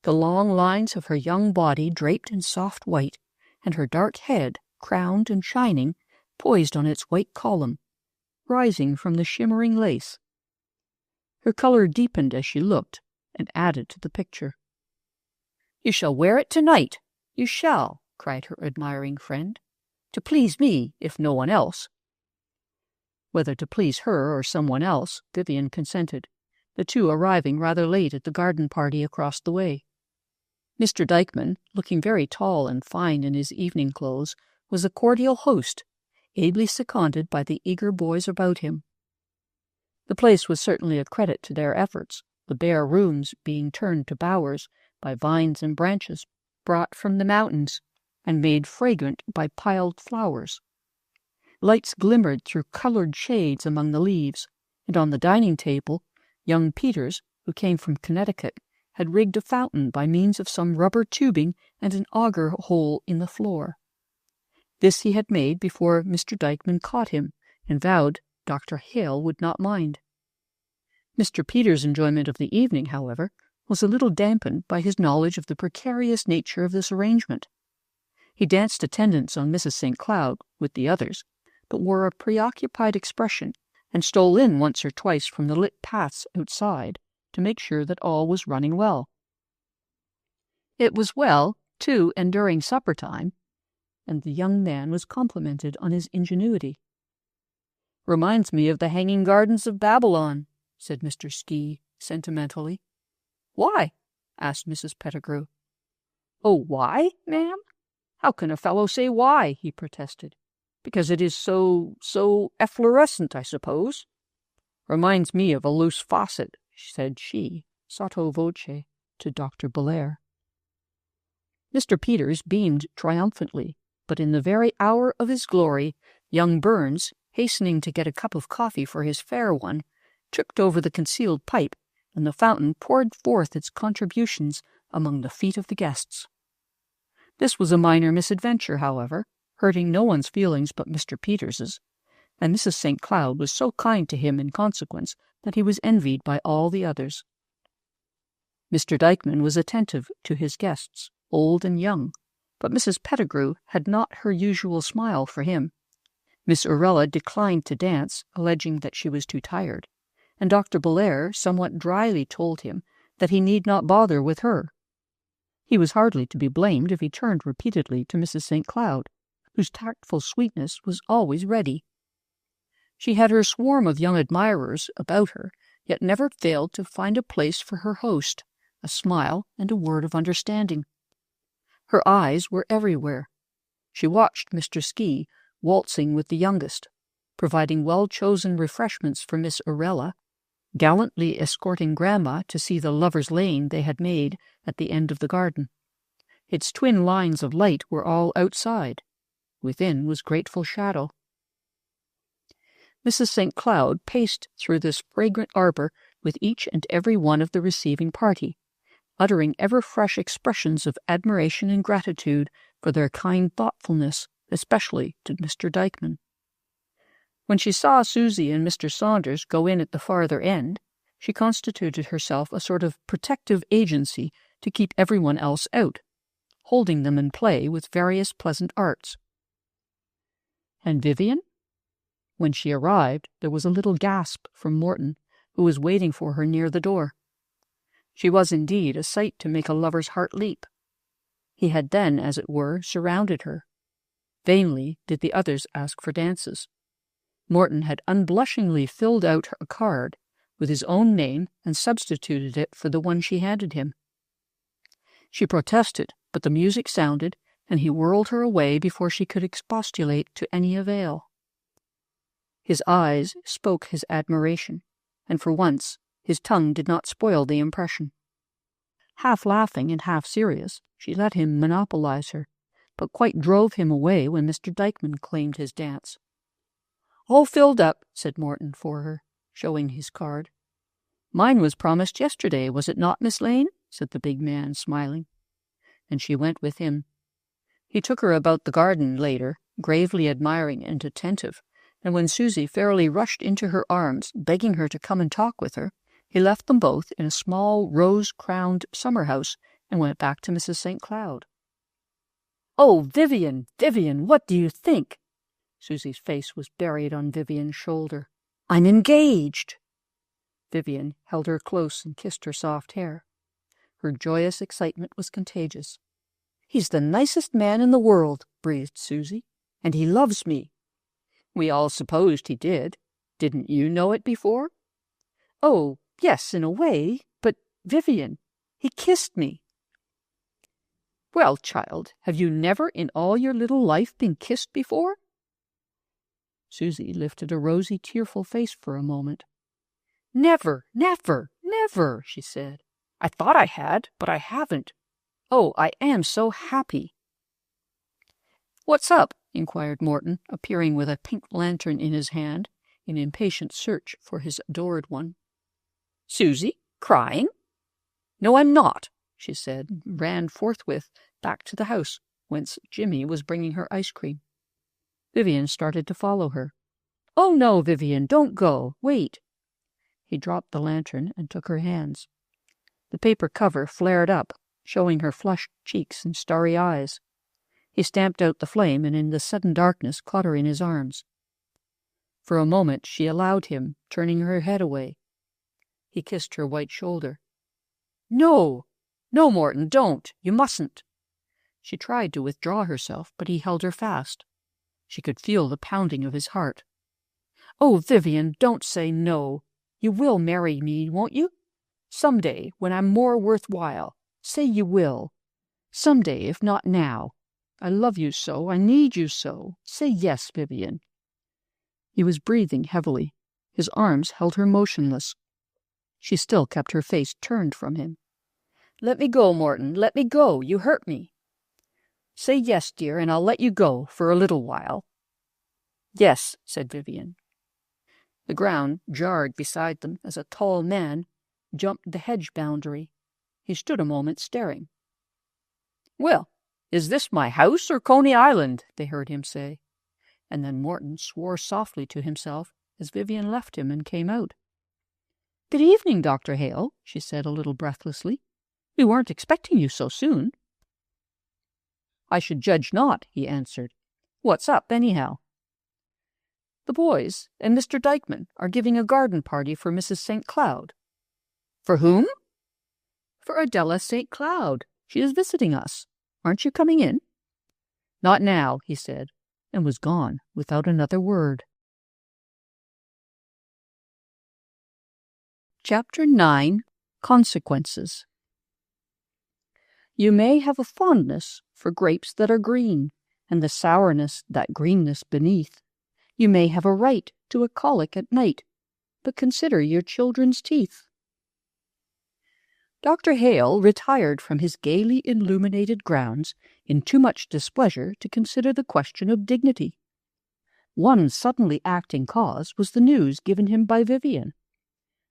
the long lines of her young body draped in soft white, and her dark head, crowned and shining, poised on its white column, rising from the shimmering lace. Her color deepened as she looked, and added to the picture. "You shall wear it tonight. You shall," cried her admiring friend. "To please me, if no one else." Whether to please her or someone else, Vivian consented, the two arriving rather late at the garden party across the way. Mr. Dykman, looking very tall and fine in his evening clothes, was a cordial host, ably seconded by the eager boys about him. The place was certainly a credit to their efforts, the bare rooms being turned to bowers by vines and branches brought from the mountains, and made fragrant by piled flowers. Lights glimmered through colored shades among the leaves, and on the dining table, young Peters, who came from Connecticut, had rigged a fountain by means of some rubber tubing and an auger hole in the floor. This he had made before Mr. Dykman caught him, and vowed Dr. Hale would not mind. Mr. Peters' enjoyment of the evening, however, was a little dampened by his knowledge of the precarious nature of this arrangement. He danced attendance on Mrs. St. Cloud with the others, but wore a preoccupied expression and stole in once or twice from the lit paths outside to make sure that all was running well. It was well, too, and during supper time, and the young man was complimented on his ingenuity. "Reminds me of the Hanging Gardens of Babylon," said Mr. Ski sentimentally. "Why?" asked Mrs. Pettigrew. "Oh, why, ma'am? How can a fellow say why?" he protested. "Because it is so efflorescent, I suppose." "Reminds me of a loose faucet," said she, sotto voce, to Dr. Belair. Mr. Peters beamed triumphantly, but in the very hour of his glory, young Burns, hastening to get a cup of coffee for his fair one, tripped over the concealed pipe, and the fountain poured forth its contributions among the feet of the guests. This was a minor misadventure, however, hurting no one's feelings but Mr. Peters's, and Mrs. St. Cloud was so kind to him in consequence that he was envied by all the others. Mr. Dykeman was attentive to his guests, old and young, but Mrs. Pettigrew had not her usual smile for him. Miss Orella declined to dance, alleging that she was too tired, and Dr. Belair somewhat dryly told him that he need not bother with her. He was hardly to be blamed if he turned repeatedly to Mrs. St. Cloud, whose tactful sweetness was always ready. She had her swarm of young admirers about her, yet never failed to find a place for her host, a smile and a word of understanding. Her eyes were everywhere. She watched Mr. Ski waltzing with the youngest, providing well-chosen refreshments for Miss Orella, gallantly escorting Grandma to see the lovers' lane they had made at the end of the garden. Its twin lines of light were all outside. Within was grateful shadow. Mrs. St. Cloud paced through this fragrant arbor with each and every one of the receiving party, uttering ever-fresh expressions of admiration and gratitude for their kind thoughtfulness, especially to Mr. Dykeman. When she saw Susie and Mr. Saunders go in at the farther end, she constituted herself a sort of protective agency to keep everyone else out, holding them in play with various pleasant arts. And Vivian? When she arrived, there was a little gasp from Morton, who was waiting for her near the door. She was indeed a sight to make a lover's heart leap. He had then, as it were, surrounded her. Vainly did the others ask for dances. Morton had unblushingly filled out a card with his own name and substituted it for the one she handed him. She protested, but the music sounded, and he whirled her away before she could expostulate to any avail. His eyes spoke his admiration, and for once his tongue did not spoil the impression. Half laughing and half serious, she let him monopolize her, but quite drove him away when Mr. Dykeman claimed his dance. "All filled up," said Morton for her, showing his card. "Mine was promised yesterday, was it not, Miss Lane?" said the big man, smiling. And she went with him. He took her about the garden later, gravely admiring and attentive, and when Susie fairly rushed into her arms, begging her to come and talk with her, he left them both in a small rose-crowned summer-house and went back to Mrs. St. Cloud. "Oh, Vivian, Vivian, what do you think?" Susie's face was buried on Vivian's shoulder. "I'm engaged." Vivian held her close and kissed her soft hair. Her joyous excitement was contagious. "He's the nicest man in the world," breathed Susie, "and he loves me." "We all supposed he did. Didn't you know it before?" "Oh, yes, in a way, but, Vivian, he kissed me." "Well, child, have you never in all your little life been kissed before?" Susie lifted a rosy, tearful face for a moment. "Never, never, never," she said. "I thought I had, but I haven't. Oh, I am so happy." "What's up?" inquired Morton, appearing with a pink lantern in his hand, in impatient search for his adored one. "Susie, crying?" "No, I'm not," she said, and ran forthwith back to the house, whence Jimmy was bringing her ice cream. Vivian started to follow her. "Oh, no, Vivian, don't go. Wait." He dropped the lantern and took her hands. The paper cover flared up, showing her flushed cheeks and starry eyes. He stamped out the flame and in the sudden darkness caught her in his arms. For a moment she allowed him, turning her head away. He kissed her white shoulder. "No, no, Morton, don't. You mustn't." She tried to withdraw herself, but he held her fast. She could feel the pounding of his heart. "Oh, Vivian, don't say no. You will marry me, won't you? Some day, when I'm more worthwhile. Say you will. Some day, if not now. I love you so. I need you so. Say yes, Vivian." He was breathing heavily. His arms held her motionless. She still kept her face turned from him. "Let me go, Morton. Let me go. You hurt me." "Say yes, dear, and I'll let you go for a little while." "Yes," said Vivian. The ground jarred beside them as a tall man jumped the hedge boundary. He stood a moment staring. "Well, is this my house or Coney Island?" they heard him say. And then Morton swore softly to himself as Vivian left him and came out. "Good evening, Dr. Hale," she said a little breathlessly. "We weren't expecting you so soon." "I should judge not," he answered. "What's up, anyhow?" "The boys and Mr. Dykeman are giving a garden party for Mrs. St. Cloud." "For whom?" "For Adela St. Cloud. She is visiting us. Aren't you coming in?" "Not now," he said, and was gone without another word. Chapter 9. Consequences. You may have a fondness for grapes that are green, and the sourness that greenness beneath. You may have a right to a colic at night, but consider your children's teeth. Dr. Hale retired from his gaily illuminated grounds in too much displeasure to consider the question of dignity. One suddenly acting cause was the news given him by Vivian.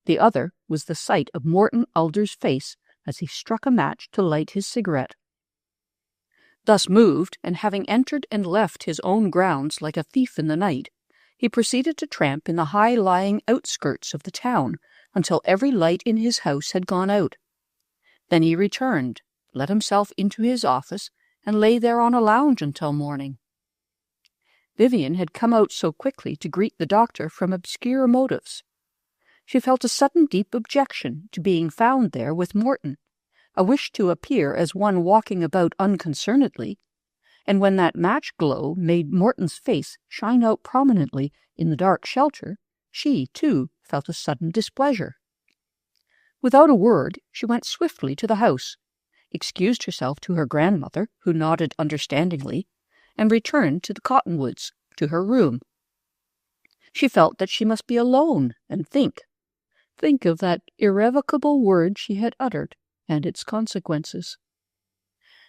The other was the sight of Morton Alder's face as he struck a match to light his cigarette. Thus moved, and having entered and left his own grounds like a thief in the night, he proceeded to tramp in the high-lying outskirts of the town until every light in his house had gone out. Then he returned, let himself into his office, and lay there on a lounge until morning. Vivian had come out so quickly to greet the doctor from obscure motives. She felt a sudden deep objection to being found there with Morton, a wish to appear as one walking about unconcernedly, and when that match glow made Morton's face shine out prominently in the dark shelter, she, too, felt a sudden displeasure. Without a word, she went swiftly to the house, excused herself to her grandmother, who nodded understandingly, and returned to the cottonwoods, to her room. She felt that she must be alone and think of that irrevocable word she had uttered and its consequences.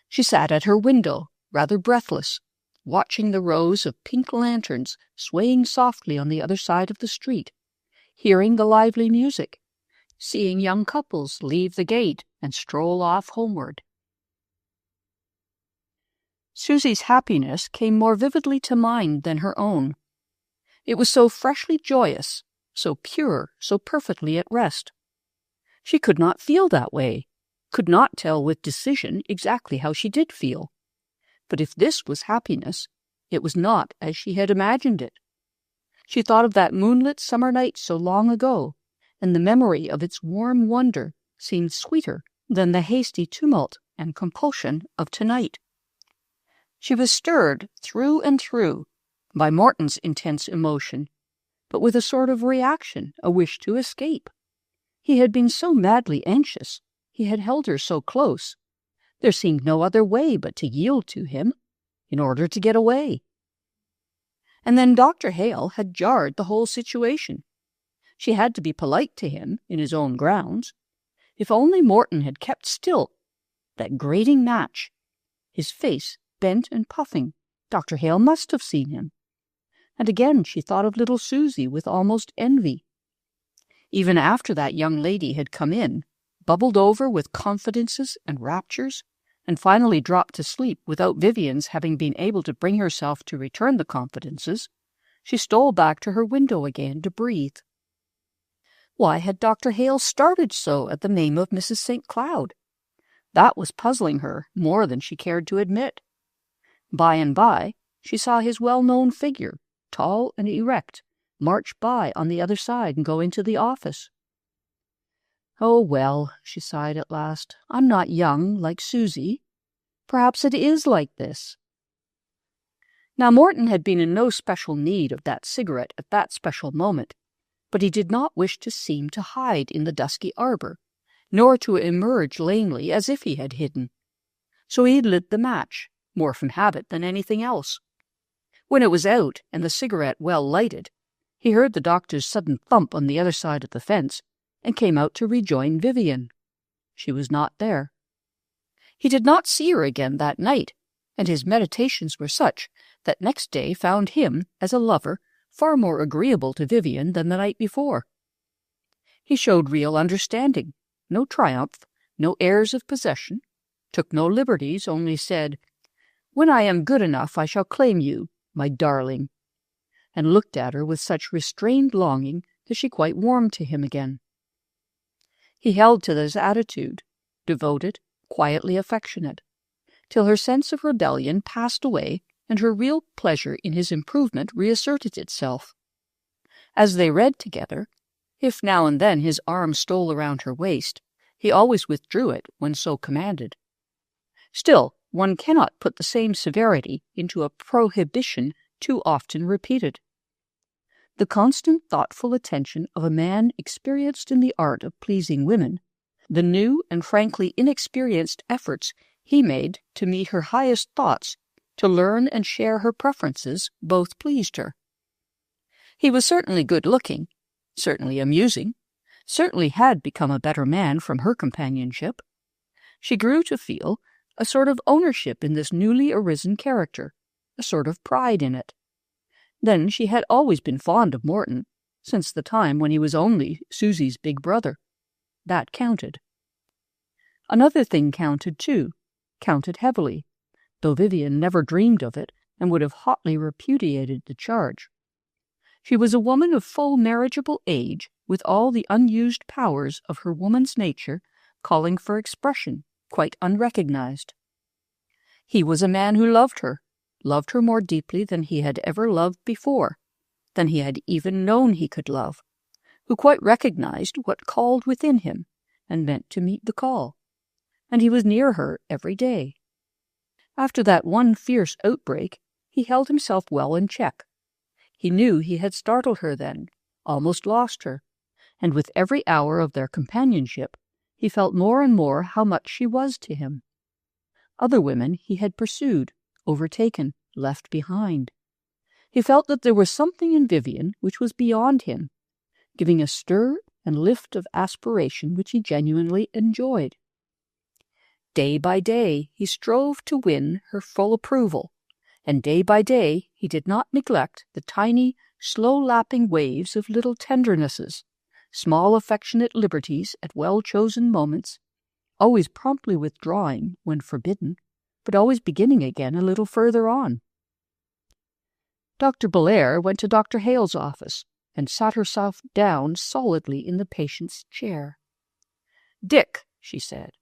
She sat at her window, rather breathless, watching the rows of pink lanterns swaying softly on the other side of the street, hearing the lively music, seeing young couples leave the gate and stroll off homeward. Susy's happiness came more vividly to mind than her own. It was so freshly joyous, so pure, so perfectly at rest. She could not feel that way, could not tell with decision exactly how she did feel. But if this was happiness, it was not as she had imagined it. She thought of that moonlit summer night so long ago, and the memory of its warm wonder seemed sweeter than the hasty tumult and compulsion of tonight. She was stirred through and through by Morton's intense emotion, but with a sort of reaction, a wish to escape. He had been so madly anxious, he had held her so close. There seemed no other way but to yield to him, in order to get away. And then Dr. Hale had jarred the whole situation. She had to be polite to him in his own grounds. If only Morton had kept still, that grating match. His face bent and puffing, Dr. Hale must have seen him. And again she thought of little Susy with almost envy. Even after that young lady had come in, bubbled over with confidences and raptures, and finally dropped to sleep without Vivian's having been able to bring herself to return the confidences, she stole back to her window again to breathe. Why had Dr. Hale started so at the name of Mrs. St. Cloud? That was puzzling her more than she cared to admit. By and by, she saw his well-known figure, tall and erect, march by on the other side and go into the office. "Oh, well," she sighed at last, "I'm not young like Susie. Perhaps it is like this." Now Morton had been in no special need of that cigarette at that special moment, but he did not wish to seem to hide in the dusky arbor, nor to emerge lamely as if he had hidden. So he lit the match, more from habit than anything else. When it was out and the cigarette well lighted, he heard the doctor's sudden thump on the other side of the fence and came out to rejoin Vivian. She was not there. He did not see her again that night, and his meditations were such that next day found him, as a lover, far more agreeable to Vivian than the night before. He showed real understanding, no triumph, no airs of possession, took no liberties, only said, "When I am good enough I shall claim you, my darling," and looked at her with such restrained longing that she quite warmed to him again. He held to this attitude, devoted, quietly affectionate, till her sense of rebellion passed away and her real pleasure in his improvement reasserted itself. As they read together, if now and then his arm stole around her waist, he always withdrew it when so commanded. Still, one cannot put the same severity into a prohibition too often repeated. The constant thoughtful attention of a man experienced in the art of pleasing women, the new and frankly inexperienced efforts he made to meet her highest thoughts, to learn and share her preferences, both pleased her. He was certainly good-looking, certainly amusing, certainly had become a better man from her companionship. She grew to feel a sort of ownership in this newly arisen character, a sort of pride in it. Then she had always been fond of Morton, since the time when he was only Susie's big brother. That counted. Another thing counted, too, counted heavily, though Vivian never dreamed of it and would have hotly repudiated the charge. She was a woman of full marriageable age, with all the unused powers of her woman's nature calling for expression, quite unrecognized. He was a man who loved her more deeply than he had ever loved before, than he had even known he could love, who quite recognized what called within him, and meant to meet the call. And he was near her every day. After that one fierce outbreak, he held himself well in check. He knew he had startled her then, almost lost her, and with every hour of their companionship, he felt more and more how much she was to him. Other women he had pursued, overtaken, left behind. He felt that there was something in Vivian which was beyond him, giving a stir and lift of aspiration which he genuinely enjoyed. Day by day he strove to win her full approval, and day by day he did not neglect the tiny, slow-lapping waves of little tendernesses, small affectionate liberties at well-chosen moments, always promptly withdrawing when forbidden, but always beginning again a little further on. Dr. Belair went to Dr. Hale's office and sat herself down solidly in the patient's chair. "Dick," she said,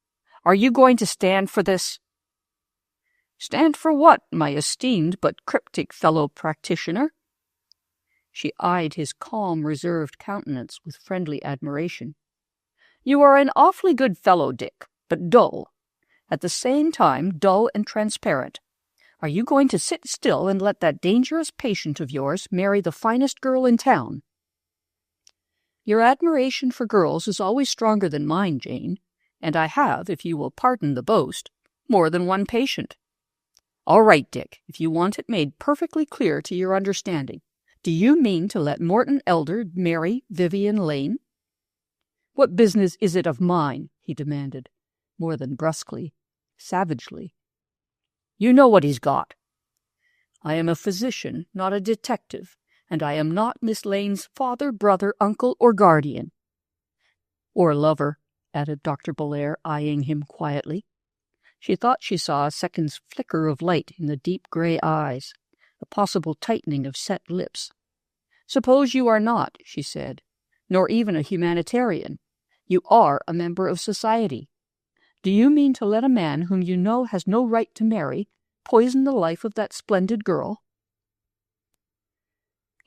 "are you going to stand for this?" "Stand for what, my esteemed but cryptic fellow practitioner?" She eyed his calm, reserved countenance with friendly admiration. "You are an awfully good fellow, Dick, but dull. At the same time, dull and transparent. Are you going to sit still and let that dangerous patient of yours marry the finest girl in town?" "Your admiration for girls is always stronger than mine, Jane, and I have, if you will pardon the boast, more than one patient." "All right, Dick, if you want it made perfectly clear to your understanding. Do you mean to let Morton Elder marry Vivian Lane?" "What business is it of mine?" he demanded, more than brusquely, savagely. "You know what he's got." "I am a physician, not a detective, and I am not Miss Lane's father, brother, uncle, or guardian." "Or lover," added Dr. Belair, eyeing him quietly. She thought she saw a second's flicker of light in the deep gray eyes, a possible tightening of set lips. "Suppose you are not," she said, "nor even a humanitarian. You are a member of society. Do you mean to let a man whom you know has no right to marry poison the life of that splendid girl?"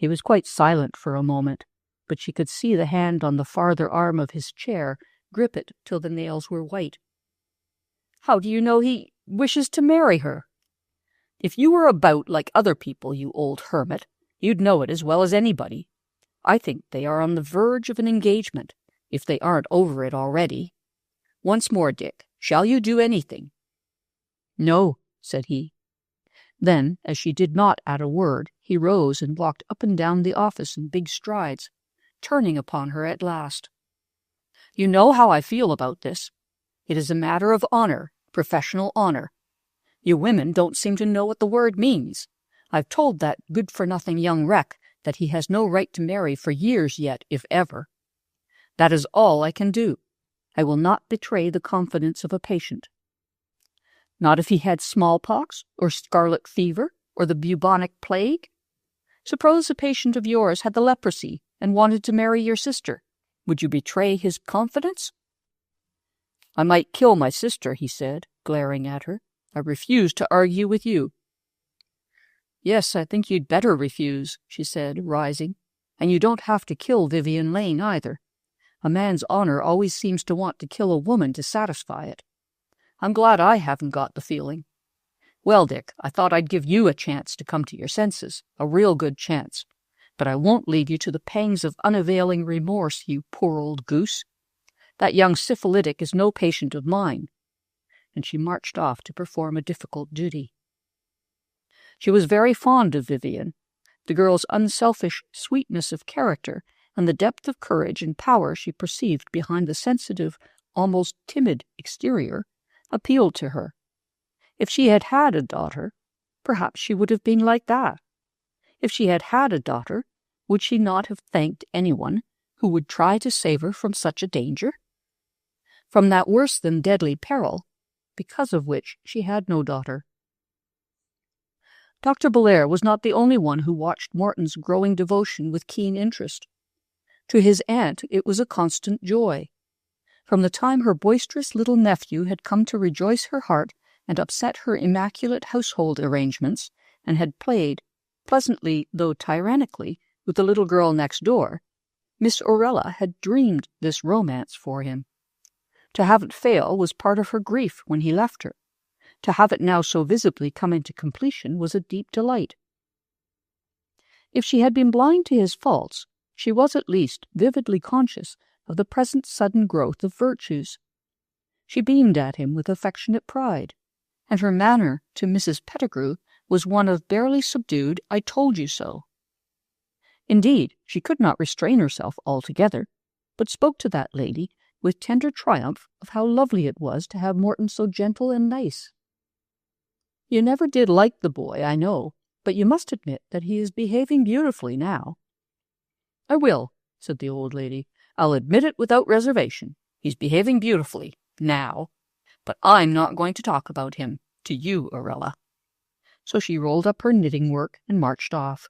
He was quite silent for a moment, but she could see the hand on the farther arm of his chair grip it till the nails were white. "How do you know he wishes to marry her?" "If you were about like other people, you old hermit, you'd know it as well as anybody. I think they are on the verge of an engagement, if they aren't over it already. Once more, Dick, shall you do anything?" "No," said he. Then, as she did not add a word, he rose and walked up and down the office in big strides, turning upon her at last. "You know how I feel about this. It is a matter of honor, professional honor. You women don't seem to know what the word means. I've told that good-for-nothing young wreck that he has no right to marry for years yet, if ever. That is all I can do. I will not betray the confidence of a patient. Not if he had smallpox, or scarlet fever, or the bubonic plague? Suppose a patient of yours had the leprosy and wanted to marry your sister. Would you betray his confidence?" "I might kill my sister," he said, glaring at her. "I refuse to argue with you." "Yes, I think you'd better refuse," she said, rising. "And you don't have to kill Vivian Lane, either. A man's honor always seems to want to kill a woman to satisfy it. I'm glad I haven't got the feeling. Well, Dick, I thought I'd give you a chance to come to your senses, a real good chance. But I won't leave you to the pangs of unavailing remorse, you poor old goose. That young syphilitic is no patient of mine." And she marched off to perform a difficult duty. She was very fond of Vivian. The girl's unselfish sweetness of character and the depth of courage and power she perceived behind the sensitive, almost timid exterior appealed to her. If she had had a daughter, perhaps she would have been like that. If she had had a daughter, would she not have thanked anyone who would try to save her from such a danger? From that worse-than-deadly peril, because of which she had no daughter. Dr. Belair was not the only one who watched Morton's growing devotion with keen interest. To his aunt it was a constant joy. From the time her boisterous little nephew had come to rejoice her heart and upset her immaculate household arrangements, and had played, pleasantly though tyrannically, with the little girl next door, Miss Aurella had dreamed this romance for him. To have it fail was part of her grief when he left her. To have it now so visibly come into completion was a deep delight. If she had been blind to his faults, she was at least vividly conscious of the present sudden growth of virtues. She beamed at him with affectionate pride, and her manner to Mrs. Pettigrew was one of barely subdued "I told you so." Indeed, she could not restrain herself altogether, but spoke to that lady with tender triumph of how lovely it was to have Morton so gentle and nice. "You never did like the boy, I know, but you must admit that he is behaving beautifully now." "I will," said the old lady. "I'll admit it without reservation. He's behaving beautifully, now. But I'm not going to talk about him to you, Aurella." So she rolled up her knitting work and marched off.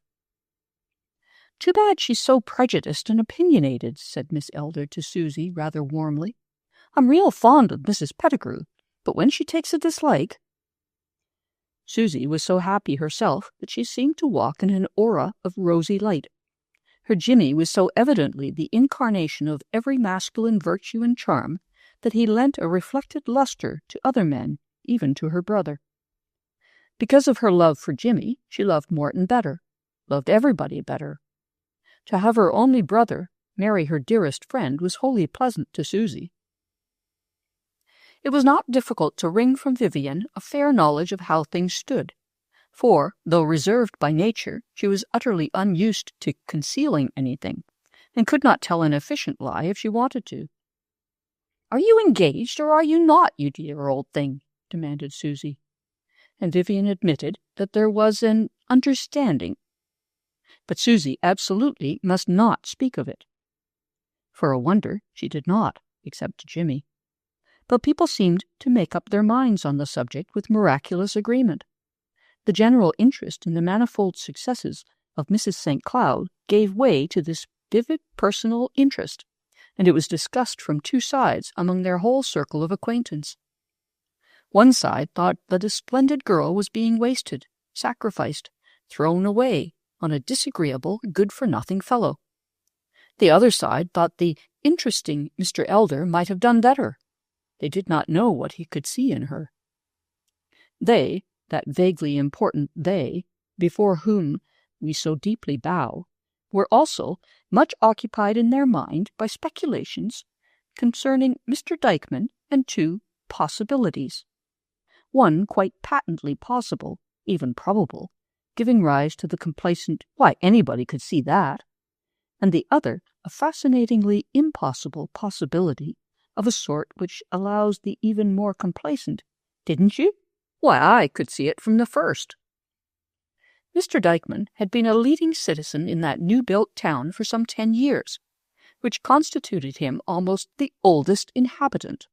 "Too bad she's so prejudiced and opinionated," said Miss Elder to Susie rather warmly. "I'm real fond of Mrs. Pettigrew, but when she takes a dislike—" Susie was so happy herself that she seemed to walk in an aura of rosy light. Her Jimmy was so evidently the incarnation of every masculine virtue and charm that he lent a reflected luster to other men, even to her brother. Because of her love for Jimmy, she loved Morton better, loved everybody better. To have her only brother marry her dearest friend was wholly pleasant to Susie. It was not difficult to wring from Vivian a fair knowledge of how things stood, for, though reserved by nature, she was utterly unused to concealing anything, and could not tell an efficient lie if she wanted to. "Are you engaged, or are you not, you dear old thing?" demanded Susie. And Vivian admitted that there was an understanding. But Susie absolutely must not speak of it. For a wonder, she did not, except to Jimmy. But people seemed to make up their minds on the subject with miraculous agreement. The general interest in the manifold successes of Mrs. St. Cloud gave way to this vivid personal interest, and it was discussed from two sides among their whole circle of acquaintance. One side thought that a splendid girl was being wasted, sacrificed, thrown away, on a disagreeable, good-for-nothing fellow. The other side thought the interesting Mr. Elder might have done better. They did not know what he could see in her. They, that vaguely important they, before whom we so deeply bow, were also much occupied in their mind by speculations concerning Mr. Dykeman and two possibilities. One quite patently possible, even probable, giving rise to the complacent, "Why, anybody could see that," and the other a fascinatingly impossible possibility of a sort which allows the even more complacent, "Didn't you? Why, I could see it from the first." Mr. Dykeman had been a leading citizen in that new-built town for some 10 years, which constituted him almost the oldest inhabitant.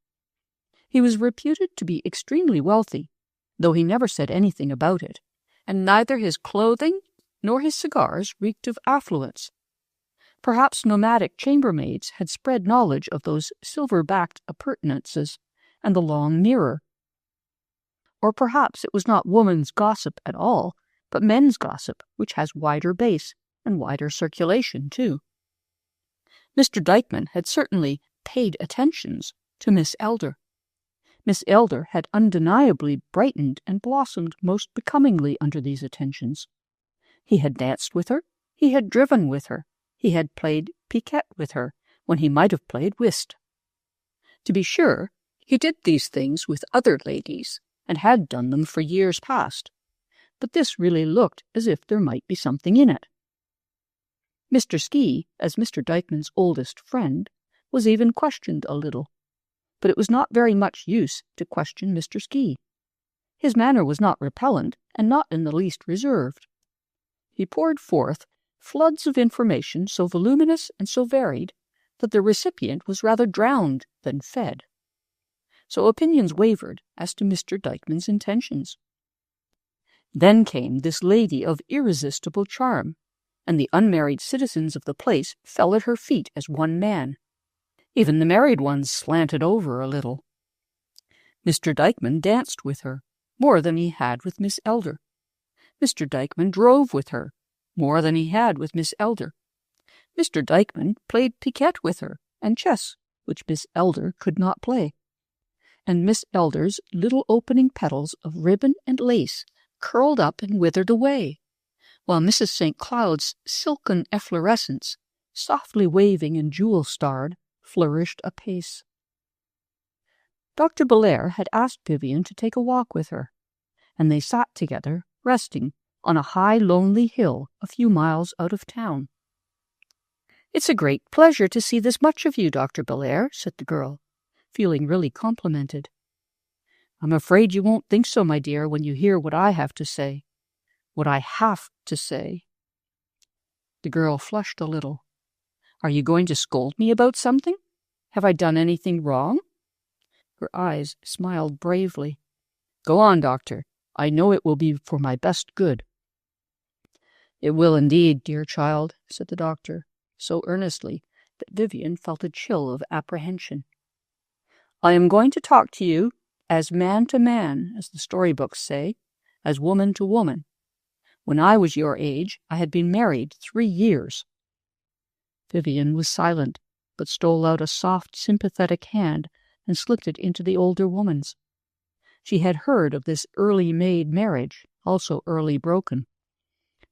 He was reputed to be extremely wealthy, though he never said anything about it, and neither his clothing nor his cigars reeked of affluence. Perhaps nomadic chambermaids had spread knowledge of those silver-backed appurtenances and the long mirror. Or perhaps it was not woman's gossip at all, but men's gossip, which has wider base and wider circulation, too. Mr. Dykeman had certainly paid attentions to Miss Elder. Miss Elder had undeniably brightened and blossomed most becomingly under these attentions. He had danced with her, he had driven with her, he had played piquet with her, when he might have played whist. To be sure, he did these things with other ladies, and had done them for years past, but this really looked as if there might be something in it. Mr. Ski, as Mr. Dykeman's oldest friend, was even questioned a little, but it was not very much use to question Mr. Ski. His manner was not repellent, and not in the least reserved. He poured forth floods of information so voluminous and so varied that the recipient was rather drowned than fed. So opinions wavered as to Mr. Dykeman's intentions. Then came this lady of irresistible charm, and the unmarried citizens of the place fell at her feet as one man. Even the married ones slanted over a little. Mr. Dykeman danced with her, more than he had with Miss Elder. Mr. Dykeman drove with her, more than he had with Miss Elder. Mr. Dykeman played piquet with her, and chess, which Miss Elder could not play. And Miss Elder's little opening petals of ribbon and lace curled up and withered away, while Mrs. St. Cloud's silken efflorescence, softly waving and jewel-starred, flourished apace. Dr. Belair had asked Vivian to take a walk with her, and they sat together, resting, on a high, lonely hill a few miles out of town. "It's a great pleasure to see this much of you, Dr. Belair," said the girl, feeling really complimented. "I'm afraid you won't think so, my dear, when you hear what I have to say. What I have to say." The girl flushed a little. "Are you going to scold me about something? Have I done anything wrong?" Her eyes smiled bravely. "Go on, doctor. I know it will be for my best good." "It will indeed, dear child," said the doctor, so earnestly that Vivian felt a chill of apprehension. "I am going to talk to you as man to man, as the storybooks say, as woman to woman. When I was your age, I had been married 3 years. Vivian was silent, but stole out a soft, sympathetic hand and slipped it into the older woman's. She had heard of this early-made marriage, also early broken,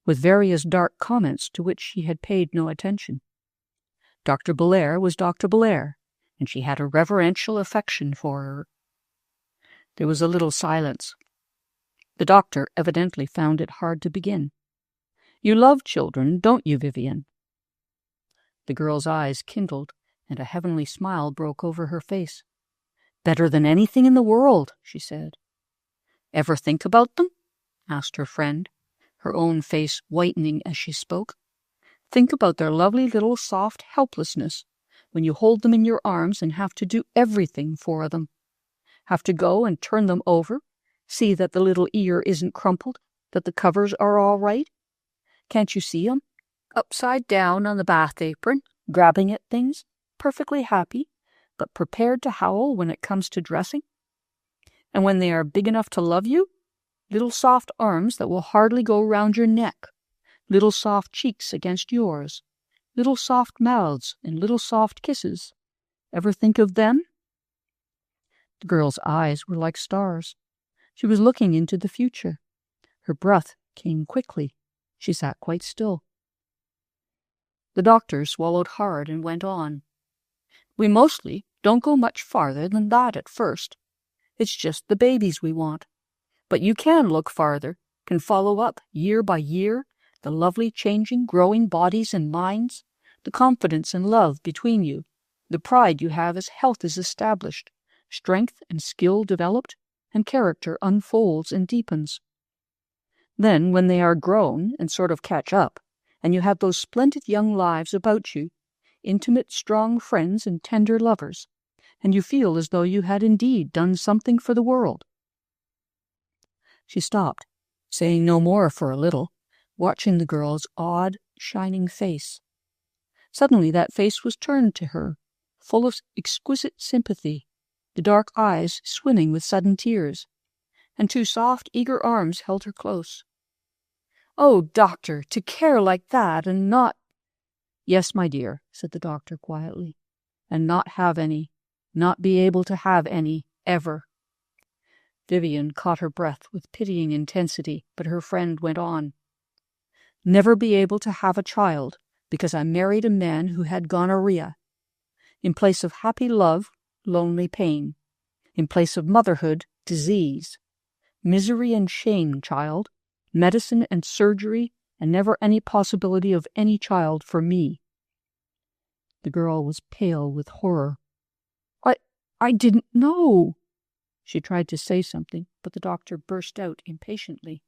with various dark comments to which she had paid no attention. Dr. Belair was Dr. Belair, and she had a reverential affection for her. There was a little silence. The doctor evidently found it hard to begin. "You love children, don't you, Vivian?" The girl's eyes kindled, and a heavenly smile broke over her face. "Better than anything in the world," she said. "Ever think about them?" asked her friend, her own face whitening as she spoke. "Think about their lovely little soft helplessness when you hold them in your arms and have to do everything for them. Have to go and turn them over, see that the little ear isn't crumpled, that the covers are all right. Can't you see 'em? Upside down on the bath apron, grabbing at things, perfectly happy, but prepared to howl when it comes to dressing. And when they are big enough to love you, little soft arms that will hardly go round your neck, little soft cheeks against yours, little soft mouths and little soft kisses. Ever think of them?" The girl's eyes were like stars. She was looking into the future. Her breath came quickly. She sat quite still. The doctor swallowed hard and went on. "We mostly don't go much farther than that at first. It's just the babies we want. But you can look farther, can follow up year by year the lovely changing, growing bodies and minds, the confidence and love between you, the pride you have as health is established, strength and skill developed, and character unfolds and deepens. Then, when they are grown and sort of catch up, and you have those splendid young lives about you, intimate, strong friends and tender lovers, and you feel as though you had indeed done something for the world." She stopped, saying no more for a little, watching the girl's odd, shining face. Suddenly that face was turned to her, full of exquisite sympathy, the dark eyes swimming with sudden tears, and two soft, eager arms held her close. "Oh, doctor, to care like that and not—" "Yes, my dear," said the doctor quietly, "and not have any, not be able to have any, ever." Vivian caught her breath with pitying intensity, but her friend went on. "Never be able to have a child because I married a man who had gonorrhea. In place of happy love, lonely pain. In place of motherhood, disease. Misery and shame, child. Medicine and surgery, and never any possibility of any child for me." The girl was pale with horror. I didn't know." She tried to say something, but the doctor burst out impatiently.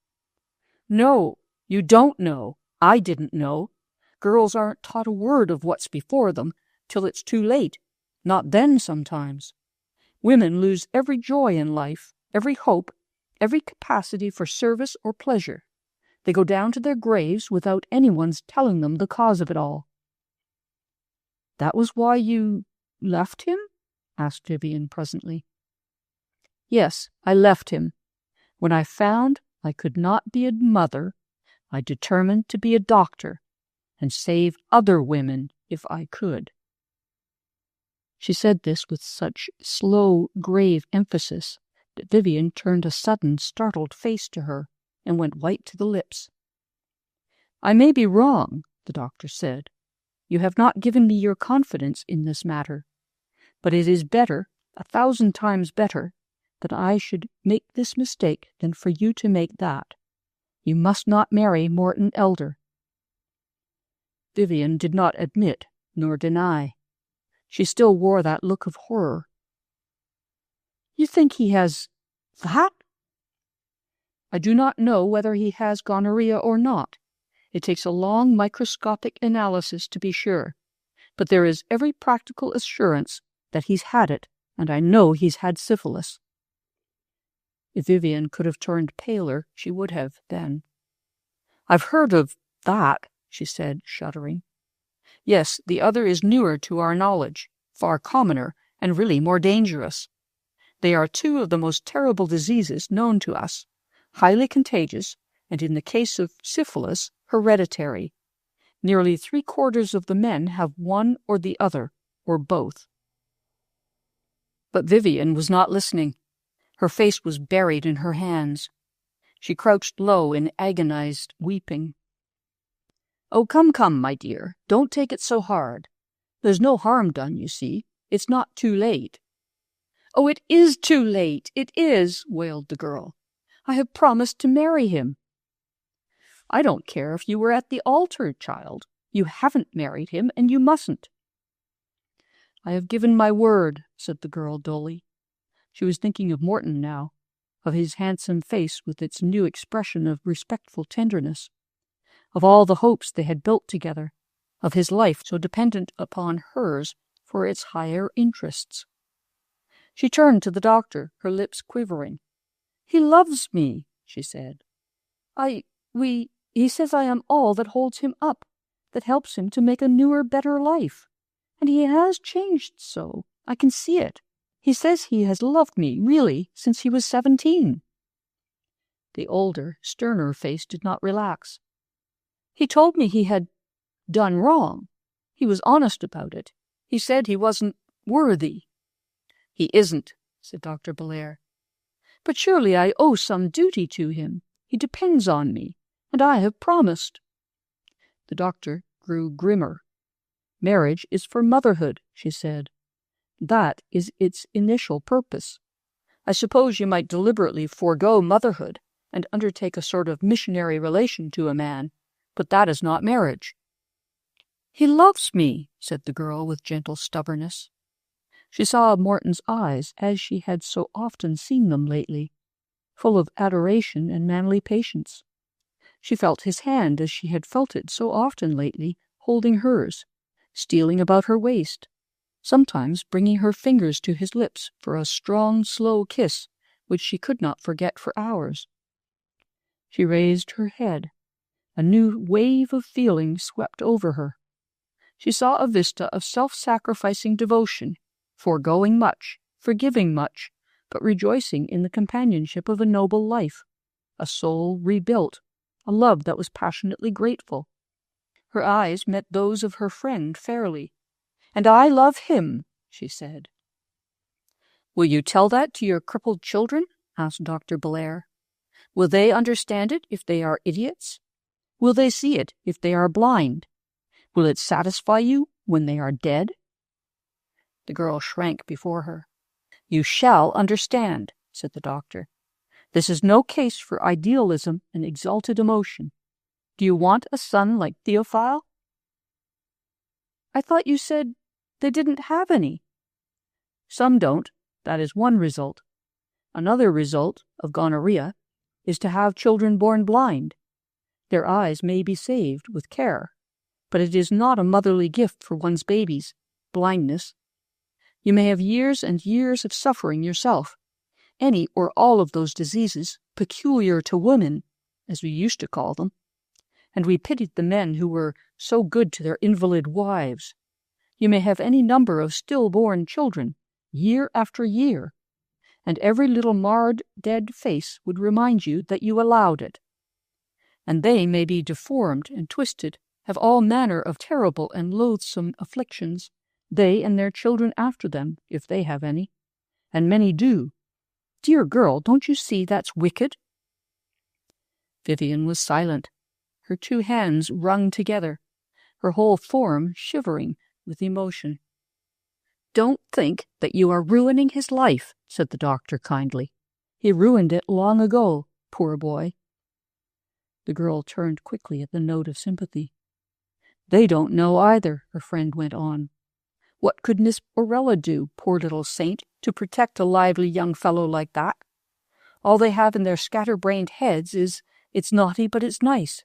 "No, you don't know. I didn't know. Girls aren't taught a word of what's before them till it's too late. Not then, sometimes. Women lose every joy in life, every hope, every capacity for service or pleasure. They go down to their graves without anyone's telling them the cause of it all." "That was why you left him?" asked Vivian presently. "Yes, I left him. When I found I could not be a mother, I determined to be a doctor and save other women if I could." She said this with such slow, grave emphasis that Vivian turned a sudden, startled face to her and went white to the lips. "I may be wrong," the doctor said. "You have not given me your confidence in this matter. But it is better, 1,000 times better, that I should make this mistake than for you to make that. You must not marry Morton Elder." Vivian did not admit nor deny. She still wore that look of horror. "You think he has that?" "I do not know whether he has gonorrhea or not. It takes a long microscopic analysis to be sure, but there is every practical assurance that he's had it, and I know he's had syphilis." If Vivian could have turned paler, she would have then. "I've heard of that," she said, shuddering. "Yes, the other is newer to our knowledge, far commoner, and really more dangerous. They are two of the most terrible diseases known to us, highly contagious, and in the case of syphilis, hereditary. Nearly 3/4 of the men have one or the other, or both." But Vivian was not listening. Her face was buried in her hands. She crouched low in agonized weeping. "Oh, come, my dear, don't take it so hard. There's no harm done, you see. It's not too late." "Oh, it is too late, it is," wailed the girl. "I have promised to marry him." "I don't care if you were at the altar, child. You haven't married him, and you mustn't." "I have given my word," said the girl dully. She was thinking of Morton now, of his handsome face with its new expression of respectful tenderness, of all the hopes they had built together, of his life so dependent upon hers for its higher interests. She turned to the doctor, her lips quivering. "He loves me," she said. He says I am all that holds him up, that helps him to make a newer, better life. And he has changed so. I can see it. He says he has loved me, really, since he was 17. The older, sterner face did not relax. He told me he had done wrong. He was honest about it. He said he wasn't worthy." "He isn't," said Dr. Belair. "But surely I owe some duty to him. He depends on me, and I have promised." The doctor grew grimmer. "Marriage is for motherhood," she said. "That is its initial purpose. I suppose you might deliberately forego motherhood and undertake a sort of missionary relation to a man, but that is not marriage." "He loves me," said the girl with gentle stubbornness. She saw Morton's eyes as she had so often seen them lately, full of adoration and manly patience. She felt his hand as she had felt it so often lately, holding hers, stealing about her waist, sometimes bringing her fingers to his lips for a strong, slow kiss which she could not forget for hours. She raised her head. A new wave of feeling swept over her. She saw a vista of self-sacrificing devotion, foregoing much, forgiving much, but rejoicing in the companionship of a noble life, a soul rebuilt, a love that was passionately grateful. Her eyes met those of her friend fairly. "And I love him," she said. "Will you tell that to your crippled children?" asked Dr. Belair. "Will they understand it if they are idiots? Will they see it if they are blind? Will it satisfy you when they are dead?" The girl shrank before her. "You shall understand," said the doctor. "This is no case for idealism and exalted emotion. Do you want a son like Theophile?" "I thought you said they didn't have any." "Some don't. That is one result. Another result of gonorrhea is to have children born blind. Their eyes may be saved with care, but it is not a motherly gift for one's babies, blindness. You may have years and years of suffering yourself, any or all of those diseases peculiar to women, as we used to call them, and we pitied the men who were so good to their invalid wives. You may have any number of stillborn children, year after year, and every little marred, dead face would remind you that you allowed it. And they may be deformed and twisted, have all manner of terrible and loathsome afflictions, they and their children after them, if they have any. And many do. Dear girl, don't you see that's wicked?" Vivian was silent, her two hands wrung together, her whole form shivering with emotion. "Don't think that you are ruining his life," said the doctor kindly. "He ruined it long ago, poor boy." The girl turned quickly at the note of sympathy. "They don't know either," her friend went on. "What could Miss Borella do, poor little saint, to protect a lively young fellow like that? All they have in their scatterbrained heads is, it's naughty but it's nice.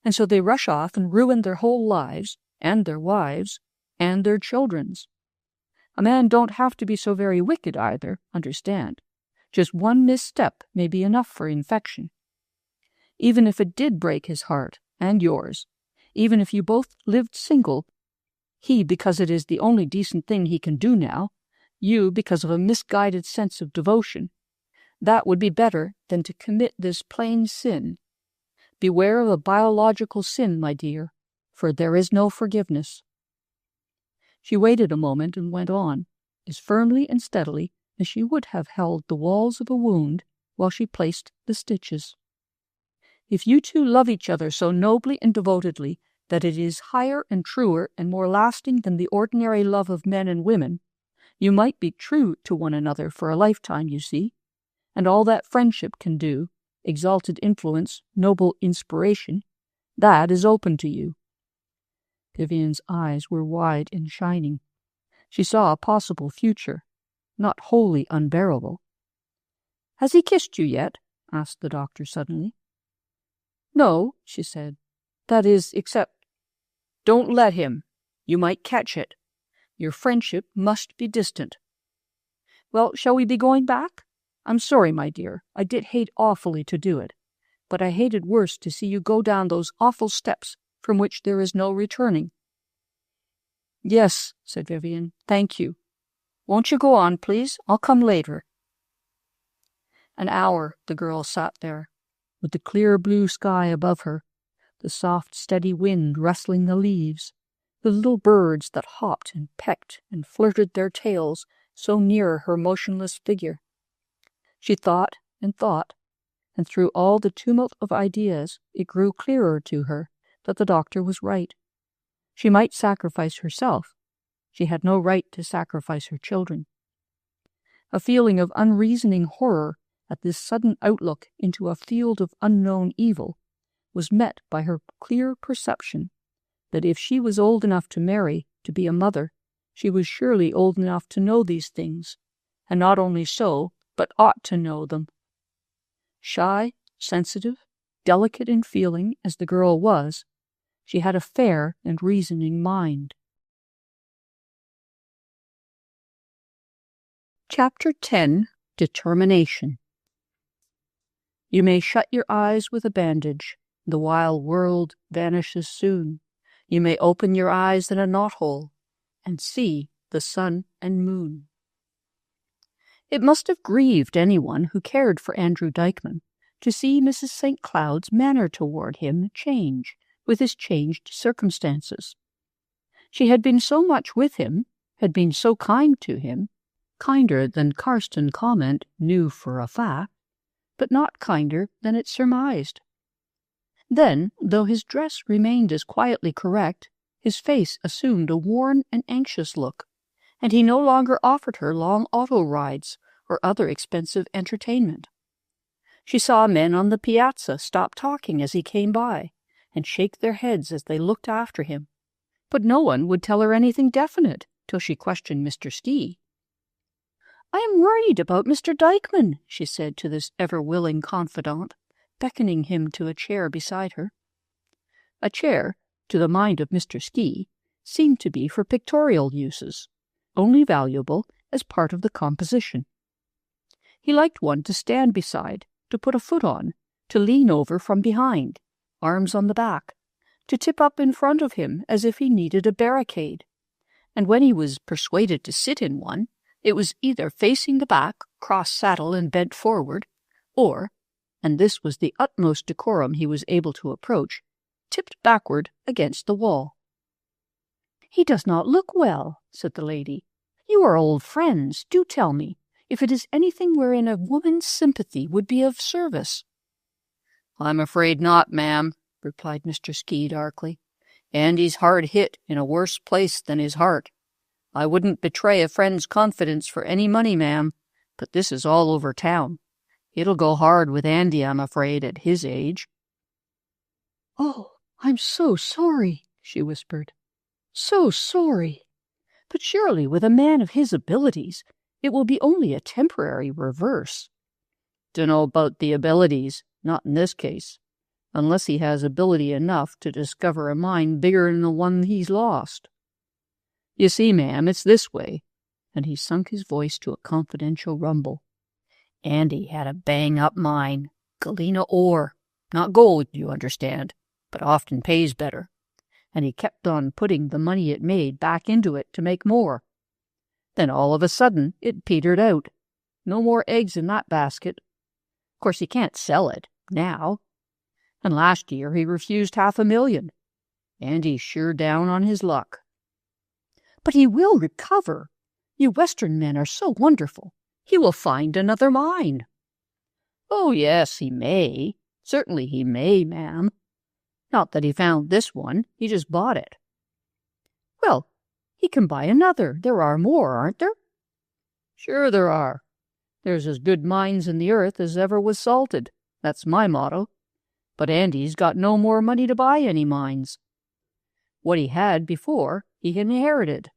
And so they rush off and ruin their whole lives, and their wives, and their children's. A man don't have to be so very wicked either, understand. Just one misstep may be enough for infection. Even if it did break his heart, and yours, even if you both lived single, he because it is the only decent thing he can do now, you because of a misguided sense of devotion, that would be better than to commit this plain sin. Beware of a biological sin, my dear, for there is no forgiveness." She waited a moment and went on, as firmly and steadily as she would have held the walls of a wound while she placed the stitches. "If you two love each other so nobly and devotedly that it is higher and truer and more lasting than the ordinary love of men and women, you might be true to one another for a lifetime, you see, and all that friendship can do, exalted influence, noble inspiration, that is open to you." Vivian's eyes were wide and shining. She saw a possible future, not wholly unbearable. "Has he kissed you yet?" asked the doctor suddenly. "No," she said. "That is, except—" "Don't let him. You might catch it. Your friendship must be distant. Well, shall we be going back? I'm sorry, my dear. I did hate awfully to do it, but I hated worse to see you go down those awful steps from which there is no returning." "Yes," said Vivian. "Thank you. Won't you go on, please? I'll come later." An hour the girl sat there, with the clear blue sky above her, the soft, steady wind rustling the leaves, the little birds that hopped and pecked and flirted their tails so near her motionless figure. She thought, and through all the tumult of ideas it grew clearer to her that the doctor was right. She might sacrifice herself. She had no right to sacrifice her children. A feeling of unreasoning horror at this sudden outlook into a field of unknown evil was met by her clear perception that if she was old enough to marry, to be a mother, she was surely old enough to know these things, and not only so, but ought to know them. Shy, sensitive, delicate in feeling as the girl was, she had a fair and reasoning mind. Chapter 10. Determination. You may shut your eyes with a bandage. The wild world vanishes soon. You may open your eyes in a knothole and see the sun and moon. It must have grieved anyone who cared for Andrew Dykeman to see Mrs. St. Cloud's manner toward him change with his changed circumstances. She had been so much with him, had been so kind to him, kinder than Carston Comment knew for a fact, but not kinder than it surmised. Then, though his dress remained as quietly correct, his face assumed a worn and anxious look, and he no longer offered her long auto rides or other expensive entertainment. She saw men on the piazza stop talking as he came by, and shake their heads as they looked after him, but no one would tell her anything definite till she questioned Mr. Ski. "I am worried about Mr. Dykeman," she said to this ever-willing confidant, beckoning him to a chair beside her. A chair, to the mind of Mr. Ski, seemed to be for pictorial uses, only valuable as part of the composition. He liked one to stand beside, to put a foot on, to lean over from behind, arms on the back, to tip up in front of him as if he needed a barricade, and when he was persuaded to sit in one, it was either facing the back, cross-saddle and bent forward, or, and this was the utmost decorum he was able to approach, tipped backward against the wall. "He does not look well," said the lady. "You are old friends. Do tell me, if it is anything wherein a woman's sympathy would be of service." "I'm afraid not, ma'am," replied Mr. Ski darkly. "Andy's hard hit in a worse place than his heart. I wouldn't betray a friend's confidence for any money, ma'am, but this is all over town. It'll go hard with Andy, I'm afraid, at his age." "Oh, I'm so sorry," she whispered. "So sorry. But surely with a man of his abilities, it will be only a temporary reverse." "Dunno about the abilities, not in this case, unless he has ability enough to discover a mind bigger than the one he's lost. You see, ma'am, it's this way," and he sunk his voice to a confidential rumble. "Andy had a bang-up mine, galena ore, not gold, you understand, but often pays better, and he kept on putting the money it made back into it to make more. Then all of a sudden it petered out. No more eggs in that basket. Of course he can't sell it, now. And last year he refused $500,000. Andy's sure down on his luck." "But he will recover. You Western men are so wonderful. He will find another mine." "Oh, yes, he may. Certainly he may, ma'am. Not that he found this one. He just bought it." "Well, he can buy another. There are more, aren't there?" "Sure there are. There's as good mines in the earth as ever was salted. That's my motto. But Andy's got no more money to buy any mines. What he had before he inherited.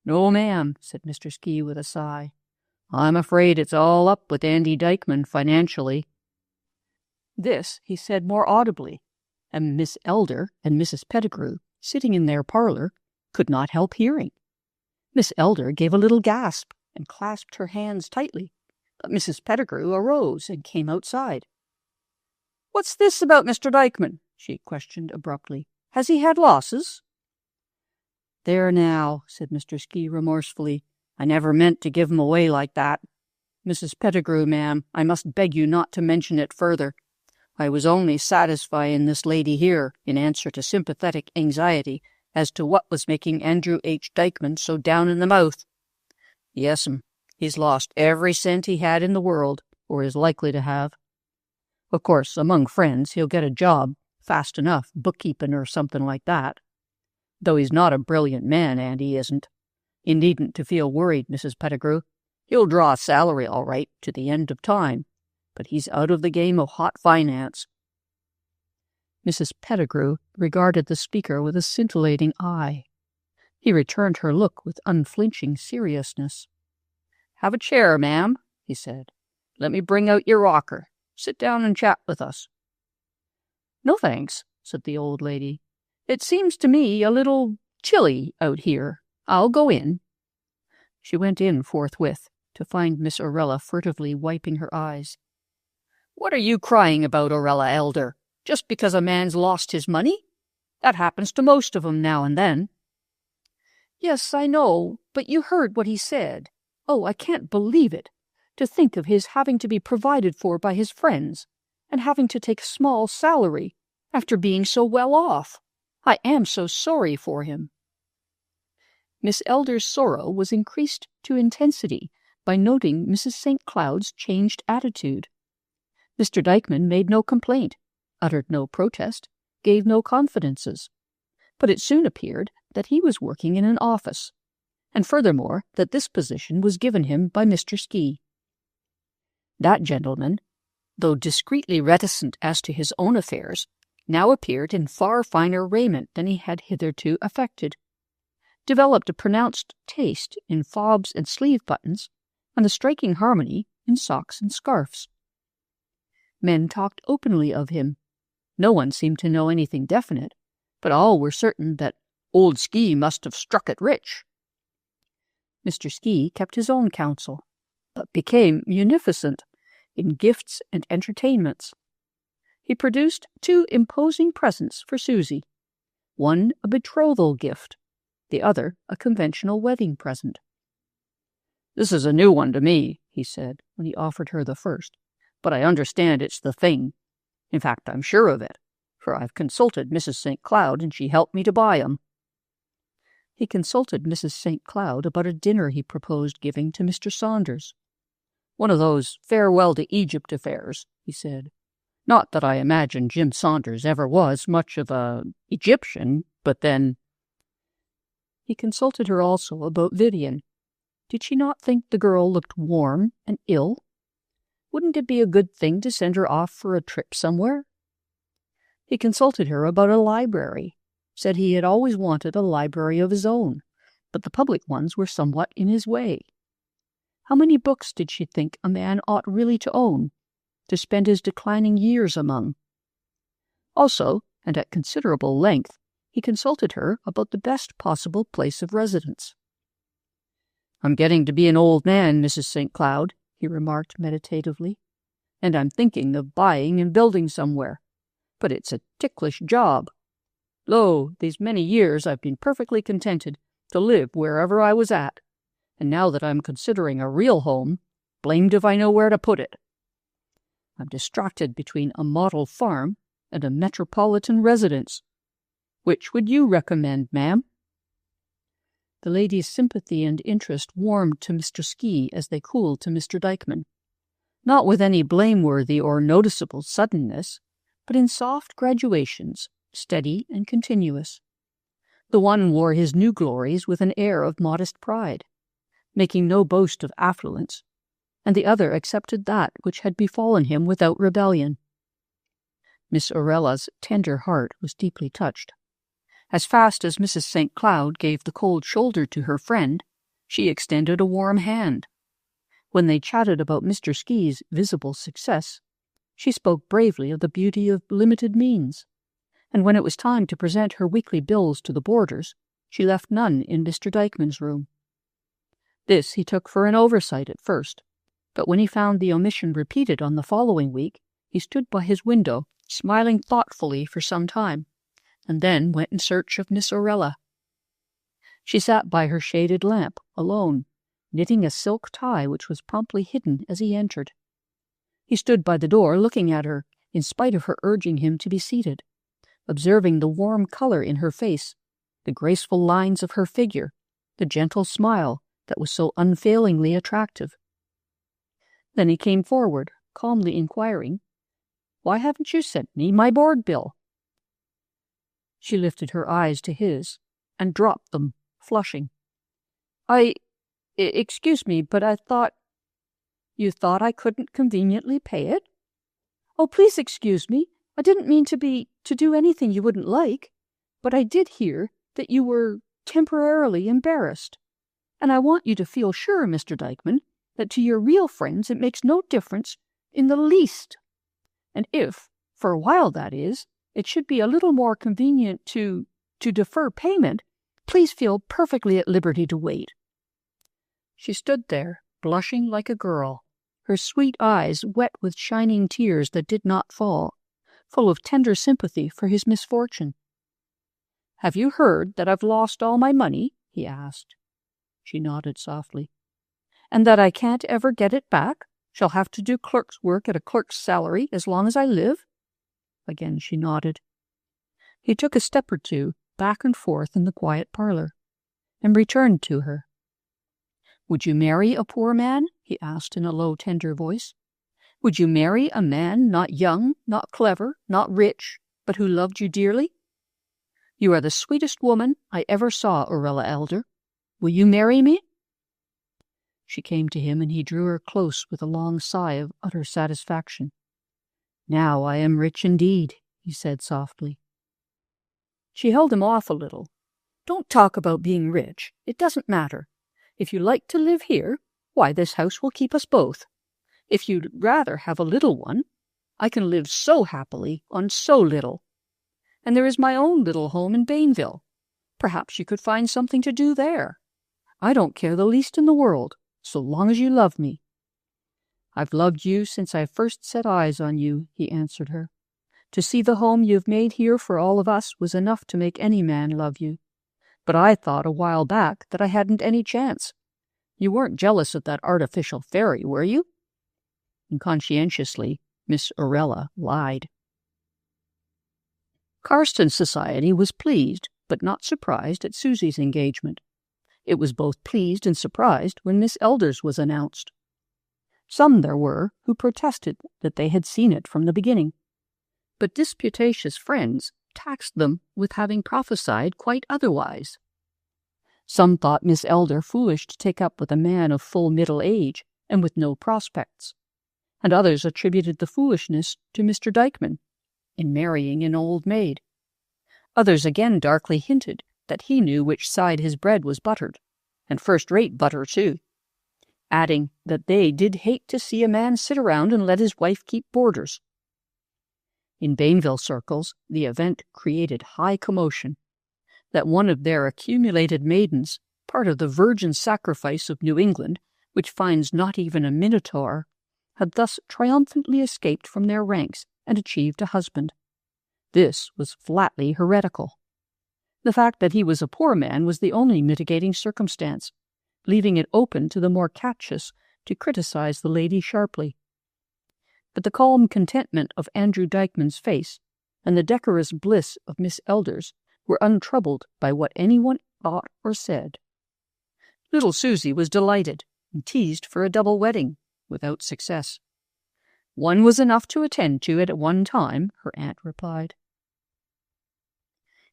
No, ma'am," said Mr. Ski with a sigh. "I'm afraid it's all up with Andy Dykeman financially." This he said more audibly, and Miss Elder and Mrs. Pettigrew, sitting in their parlour, could not help hearing. Miss Elder gave a little gasp and clasped her hands tightly, but Mrs. Pettigrew arose and came outside. "What's this about Mr. Dykeman?" she questioned abruptly. "Has he had losses?" "There now," said Mr. Ski remorsefully. "I never meant to give him away like that. Mrs. Pettigrew, ma'am, I must beg you not to mention it further. I was only satisfying this lady here in answer to sympathetic anxiety as to what was making Andrew H. Dykeman so down in the mouth. Yes'm, he's lost every cent he had in the world, or is likely to have. Of course, among friends, he'll get a job fast enough, bookkeeping or something like that. Though he's not a brilliant man, Andy isn't. You needn't to feel worried, Mrs. Pettigrew. He'll draw a salary all right to the end of time, but he's out of the game of hot finance. Mrs. Pettigrew regarded the speaker with a scintillating eye. He returned her look with unflinching seriousness. "Have a chair, ma'am," he said. "Let me bring out your rocker. Sit down and chat with us." "No, thanks," said the old lady. "It seems to me a little chilly out here. I'll go in." She went in forthwith, to find Miss Orella furtively wiping her eyes. "What are you crying about, Orella Elder? Just because a man's lost his money? That happens to most of 'em now and then." "Yes, I know, but you heard what he said. Oh, I can't believe it. To think of his having to be provided for by his friends, and having to take a small salary, after being so well off. I am so sorry for him." Miss Elder's sorrow was increased to intensity by noting Mrs. St. Cloud's changed attitude. Mr. Dykeman made no complaint, uttered no protest, gave no confidences, but it soon appeared that he was working in an office, and furthermore that this position was given him by Mr. Ski. That gentleman, though discreetly reticent as to his own affairs, now appeared in far finer raiment than he had hitherto affected, developed a pronounced taste in fobs and sleeve buttons, and a striking harmony in socks and scarfs. Men talked openly of him. No one seemed to know anything definite, but all were certain that old Ski must have struck it rich. Mr. Ski kept his own counsel, but became munificent in gifts and entertainments. He produced 2 imposing presents for Susie, one a betrothal gift, the other a conventional wedding present. "This is a new one to me," he said, when he offered her the first, "but I understand it's the thing. In fact, I'm sure of it, for I've consulted Mrs. St. Cloud, and she helped me to buy 'em." He consulted Mrs. St. Cloud about a dinner he proposed giving to Mr. Saunders. "One of those farewell to Egypt affairs," he said. "Not that I imagine Jim Saunders ever was much of a Egyptian, but then—" He consulted her also about Vivian. Did she not think the girl looked warm and ill? Wouldn't it be a good thing to send her off for a trip somewhere? He consulted her about a library, said he had always wanted a library of his own, but the public ones were somewhat in his way. How many books did she think a man ought really to own, to spend his declining years among? Also, and at considerable length, he consulted her about the best possible place of residence. "I'm getting to be an old man, Mrs. St. Cloud," he remarked meditatively, "and I'm thinking of buying and building somewhere. But it's a ticklish job. Lo, these many years I've been perfectly contented to live wherever I was at, and now that I'm considering a real home, blamed if I know where to put it. I'm distracted between a model farm and a metropolitan residence. Which would you recommend, ma'am?" The lady's sympathy and interest warmed to Mr. Ski as they cooled to Mr. Dykeman, not with any blameworthy or noticeable suddenness, but in soft graduations, steady and continuous. The one wore his new glories with an air of modest pride, making no boast of affluence, and the other accepted that which had befallen him without rebellion. Miss Orella's tender heart was deeply touched. As fast as Mrs. St. Cloud gave the cold shoulder to her friend, she extended a warm hand. When they chatted about Mr. Ski's visible success, she spoke bravely of the beauty of limited means, and when it was time to present her weekly bills to the boarders, she left none in Mr. Dykeman's room. This he took for an oversight at first, but when he found the omission repeated on the following week, he stood by his window, smiling thoughtfully for some time, and then went in search of Miss Orella. She sat by her shaded lamp, alone, knitting a silk tie which was promptly hidden as he entered. He stood by the door looking at her, in spite of her urging him to be seated, observing the warm color in her face, the graceful lines of her figure, the gentle smile that was so unfailingly attractive. Then he came forward, calmly inquiring, "Why haven't you sent me my board bill?" She lifted her eyes to his and dropped them, flushing. Excuse me, but I thought—" "You thought I couldn't conveniently pay it? Oh, please excuse me. I didn't mean to do anything you wouldn't like, but I did hear that you were temporarily embarrassed. And I want you to feel sure, Mr. Dykeman, that to your real friends it makes no difference in the least. And if, for a while that is, it should be a little more convenient to defer payment, please feel perfectly at liberty to wait." She stood there, blushing like a girl, her sweet eyes wet with shining tears that did not fall, full of tender sympathy for his misfortune. "Have you heard that I've lost all my money?" he asked. She nodded softly. "And that I can't ever get it back? Shall have to do clerk's work at a clerk's salary as long as I live?" Again she nodded. He took a step or two back and forth in the quiet parlor, and returned to her. "Would you marry a poor man?" he asked in a low, tender voice. "Would you marry a man not young, not clever, not rich, but who loved you dearly? You are the sweetest woman I ever saw, Orella Elder. Will you marry me?" She came to him, and he drew her close with a long sigh of utter satisfaction. "Now I am rich indeed," he said softly. She held him off a little. "Don't talk about being rich. It doesn't matter. If you like to live here, why, this house will keep us both. If you'd rather have a little one, I can live so happily on so little. And there is my own little home in Bainville. Perhaps you could find something to do there. I don't care the least in the world, so long as you love me." "I've loved you since I first set eyes on you," he answered her. "To see the home you've made here for all of us was enough to make any man love you. But I thought a while back that I hadn't any chance. You weren't jealous of that artificial fairy, were you?" And conscientiously, Miss Orella lied. Carston's society was pleased, but not surprised at Susie's engagement. It was both pleased and surprised when Miss Elder's was announced. Some there were who protested that they had seen it from the beginning, but disputatious friends taxed them with having prophesied quite otherwise. Some thought Miss Elder foolish to take up with a man of full middle age and with no prospects, and others attributed the foolishness to Mr. Dykeman in marrying an old maid. Others again darkly hinted that he knew which side his bread was buttered, and first-rate butter too, adding that they did hate to see a man sit around and let his wife keep boarders. In Bainville circles, the event created high commotion. That one of their accumulated maidens, part of the virgin sacrifice of New England, which finds not even a minotaur, had thus triumphantly escaped from their ranks and achieved a husband. This was flatly heretical. The fact that he was a poor man was the only mitigating circumstance, leaving it open to the more captious to criticize the lady sharply. But the calm contentment of Andrew Dykeman's face and the decorous bliss of Miss Elder's were untroubled by what anyone thought or said. Little Susie was delighted and teased for a double wedding, without success. "One was enough to attend to it at one time," her aunt replied.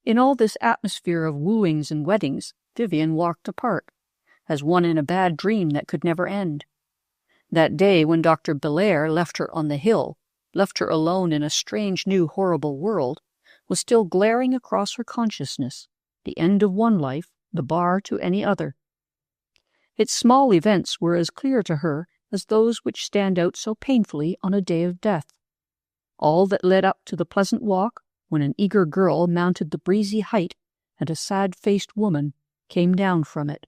In all this atmosphere of wooings and weddings, Vivian walked apart, as one in a bad dream that could never end. That day when Dr. Belair left her on the hill, left her alone in a strange new horrible world, was still glaring across her consciousness, the end of one life, the bar to any other. Its small events were as clear to her as those which stand out so painfully on a day of death. All that led up to the pleasant walk, when an eager girl mounted the breezy height and a sad-faced woman came down from it.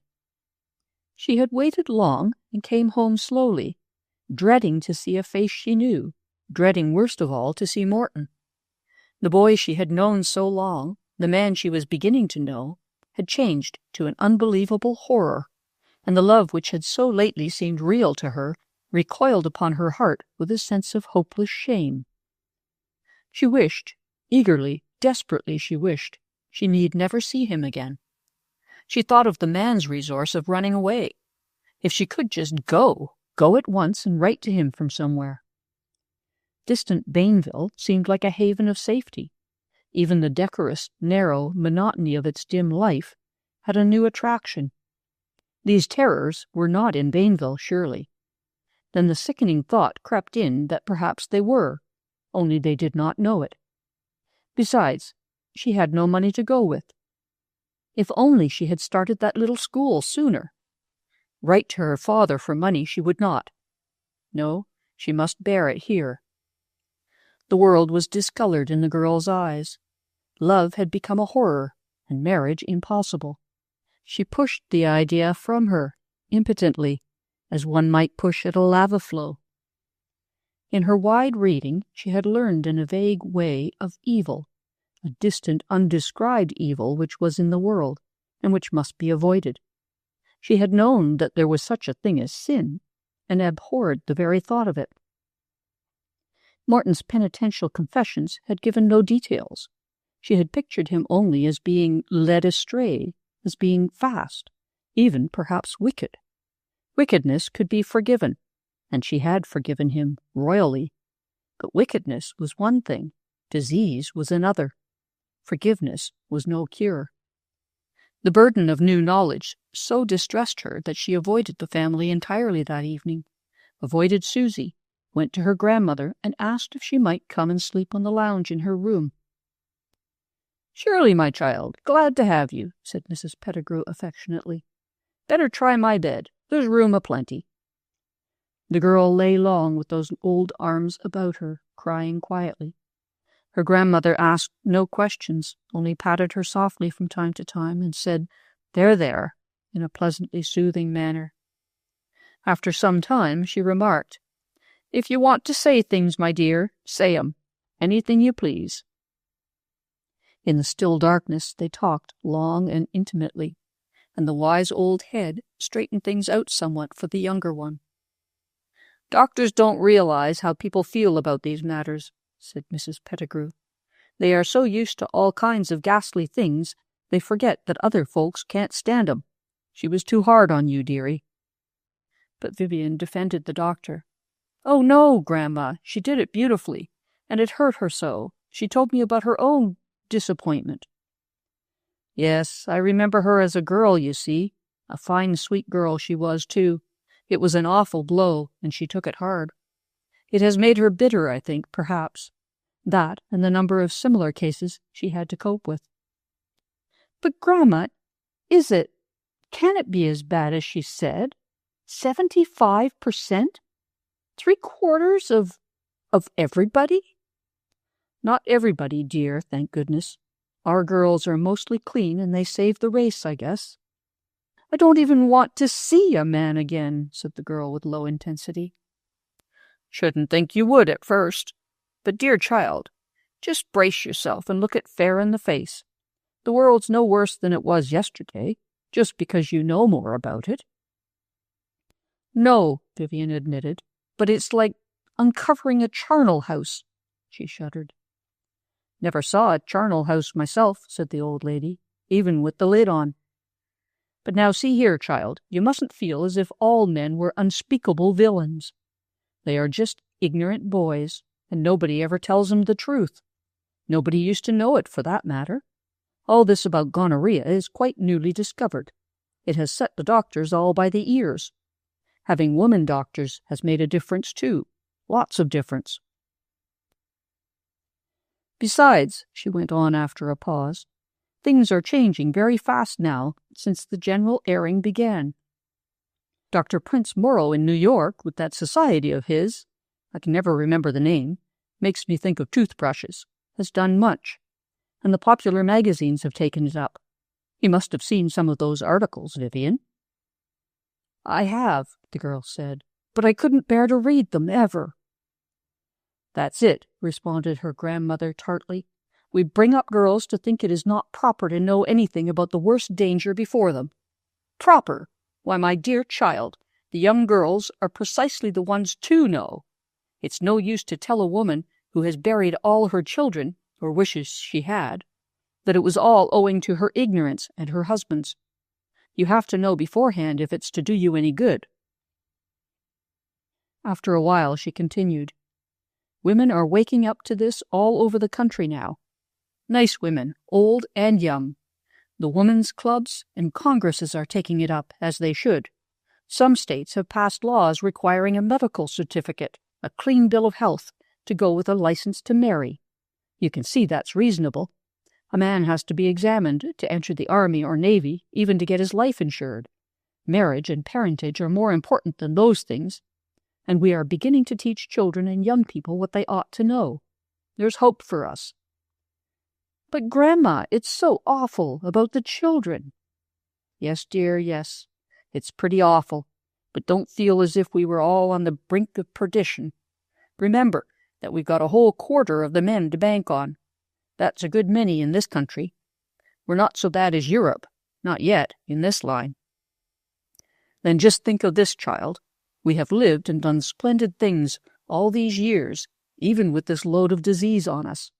She had waited long and came home slowly, dreading to see a face she knew, dreading worst of all to see Morton. The boy she had known so long, the man she was beginning to know, had changed to an unbelievable horror, and the love which had so lately seemed real to her recoiled upon her heart with a sense of hopeless shame. She wished, eagerly, desperately she wished, she need never see him again. She thought of the man's resource of running away. If she could just go at once and write to him from somewhere. Distant Bainville seemed like a haven of safety. Even the decorous, narrow monotony of its dim life had a new attraction. These terrors were not in Bainville, surely. Then the sickening thought crept in that perhaps they were, only they did not know it. Besides, she had no money to go with. If only she had started that little school sooner. Write to her father for money she would not. No, she must bear it here. The world was discolored in the girl's eyes. Love had become a horror, and marriage impossible. She pushed the idea from her, impotently, as one might push at a lava flow. In her wide reading, she had learned in a vague way of evil, a distant, undescribed evil which was in the world, and which must be avoided. She had known that there was such a thing as sin, and abhorred the very thought of it. Morton's penitential confessions had given no details. She had pictured him only as being led astray, as being fast, even perhaps wicked. Wickedness could be forgiven, and she had forgiven him royally. But wickedness was one thing, disease was another. Forgiveness was no cure. The burden of new knowledge so distressed her that she avoided the family entirely that evening, avoided Susie, went to her grandmother, and asked if she might come and sleep on the lounge in her room. "Surely, my child, glad to have you," said Mrs. Pettigrew affectionately. "Better try my bed. There's room a-plenty." The girl lay long with those old arms about her, crying quietly. Her grandmother asked no questions, only patted her softly from time to time and said, "There, there," in a pleasantly soothing manner. After some time she remarked, "If you want to say things, my dear, say 'em. Anything you please." In the still darkness they talked long and intimately, and the wise old head straightened things out somewhat for the younger one. "Doctors don't realize how people feel about these matters," said Mrs. Pettigrew. "They are so used to all kinds of ghastly things, they forget that other folks can't stand 'em. She was too hard on you, dearie." But Vivian defended the doctor. "Oh, no, Grandma, she did it beautifully, and it hurt her so. She told me about her own disappointment." "Yes, I remember her as a girl, you see. A fine, sweet girl she was, too. It was an awful blow, and she took it hard. It has made her bitter, I think, perhaps. That, and the number of similar cases she had to cope with." "But, Grandma, can it be as bad as she said? 75%? 3/4 of everybody?" "Not everybody, dear, thank goodness. Our girls are mostly clean, and they save the race, I guess." "I don't even want to see a man again," said the girl with low intensity. "Shouldn't think you would at first. But, dear child, just brace yourself and look it fair in the face. The world's no worse than it was yesterday, just because you know more about it." "No," Vivian admitted, "but it's like uncovering a charnel house." She shuddered. "Never saw a charnel house myself," said the old lady, "even with the lid on. But now see here, child, you mustn't feel as if all men were unspeakable villains. They are just ignorant boys, and nobody ever tells them the truth. Nobody used to know it, for that matter. All this about gonorrhea is quite newly discovered. It has set the doctors all by the ears. Having women doctors has made a difference, too. Lots of difference. Besides," she went on after a pause, "things are changing very fast now since the general airing began. Dr. Prince Morrow in New York, with that society of his, I can never remember the name, makes me think of toothbrushes, has done much, and the popular magazines have taken it up. You must have seen some of those articles, Vivian." "I have," the girl said, "but I couldn't bear to read them, ever." "That's it," responded her grandmother tartly. "We bring up girls to think it is not proper to know anything about the worst danger before them. Proper! Why, my dear child, the young girls are precisely the ones to know. It's no use to tell a woman who has buried all her children, or wishes she had, that it was all owing to her ignorance and her husband's. You have to know beforehand if it's to do you any good." After a while she continued, "Women are waking up to this all over the country now. Nice women, old and young. The women's clubs and congresses are taking it up, as they should. Some states have passed laws requiring a medical certificate, a clean bill of health, to go with a license to marry. You can see that's reasonable. A man has to be examined to enter the army or navy, even to get his life insured. Marriage and parentage are more important than those things, and we are beginning to teach children and young people what they ought to know. There's hope for us." "But, Grandma, it's so awful about the children." "Yes, dear, yes. It's pretty awful, but don't feel as if we were all on the brink of perdition. Remember that we've got a whole quarter of the men to bank on. That's a good many in this country. We're not so bad as Europe, not yet, in this line. Then just think of this, child. We have lived and done splendid things all these years, even with this load of disease on us.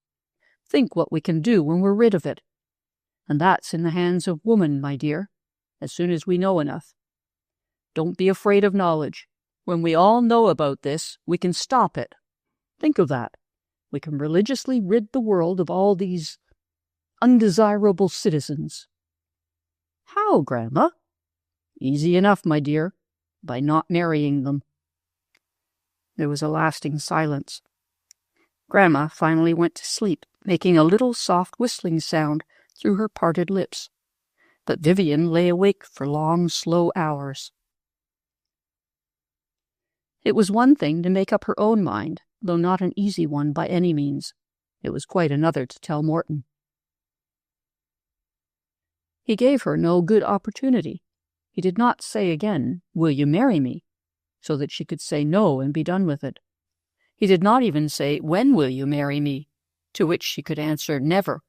Think what we can do when we're rid of it. And that's in the hands of woman, my dear, as soon as we know enough. Don't be afraid of knowledge. When we all know about this, we can stop it. Think of that. We can religiously rid the world of all these undesirable citizens." "How, Grandma?" "Easy enough, my dear, by not marrying them." There was a lasting silence. Grandma finally went to sleep, making a little soft whistling sound through her parted lips. But Vivian lay awake for long, slow hours. It was one thing to make up her own mind, though not an easy one by any means. It was quite another to tell Morton. He gave her no good opportunity. He did not say again, "Will you marry me?" so that she could say no and be done with it. He did not even say, "When will you marry me?" to which she could answer, "Never."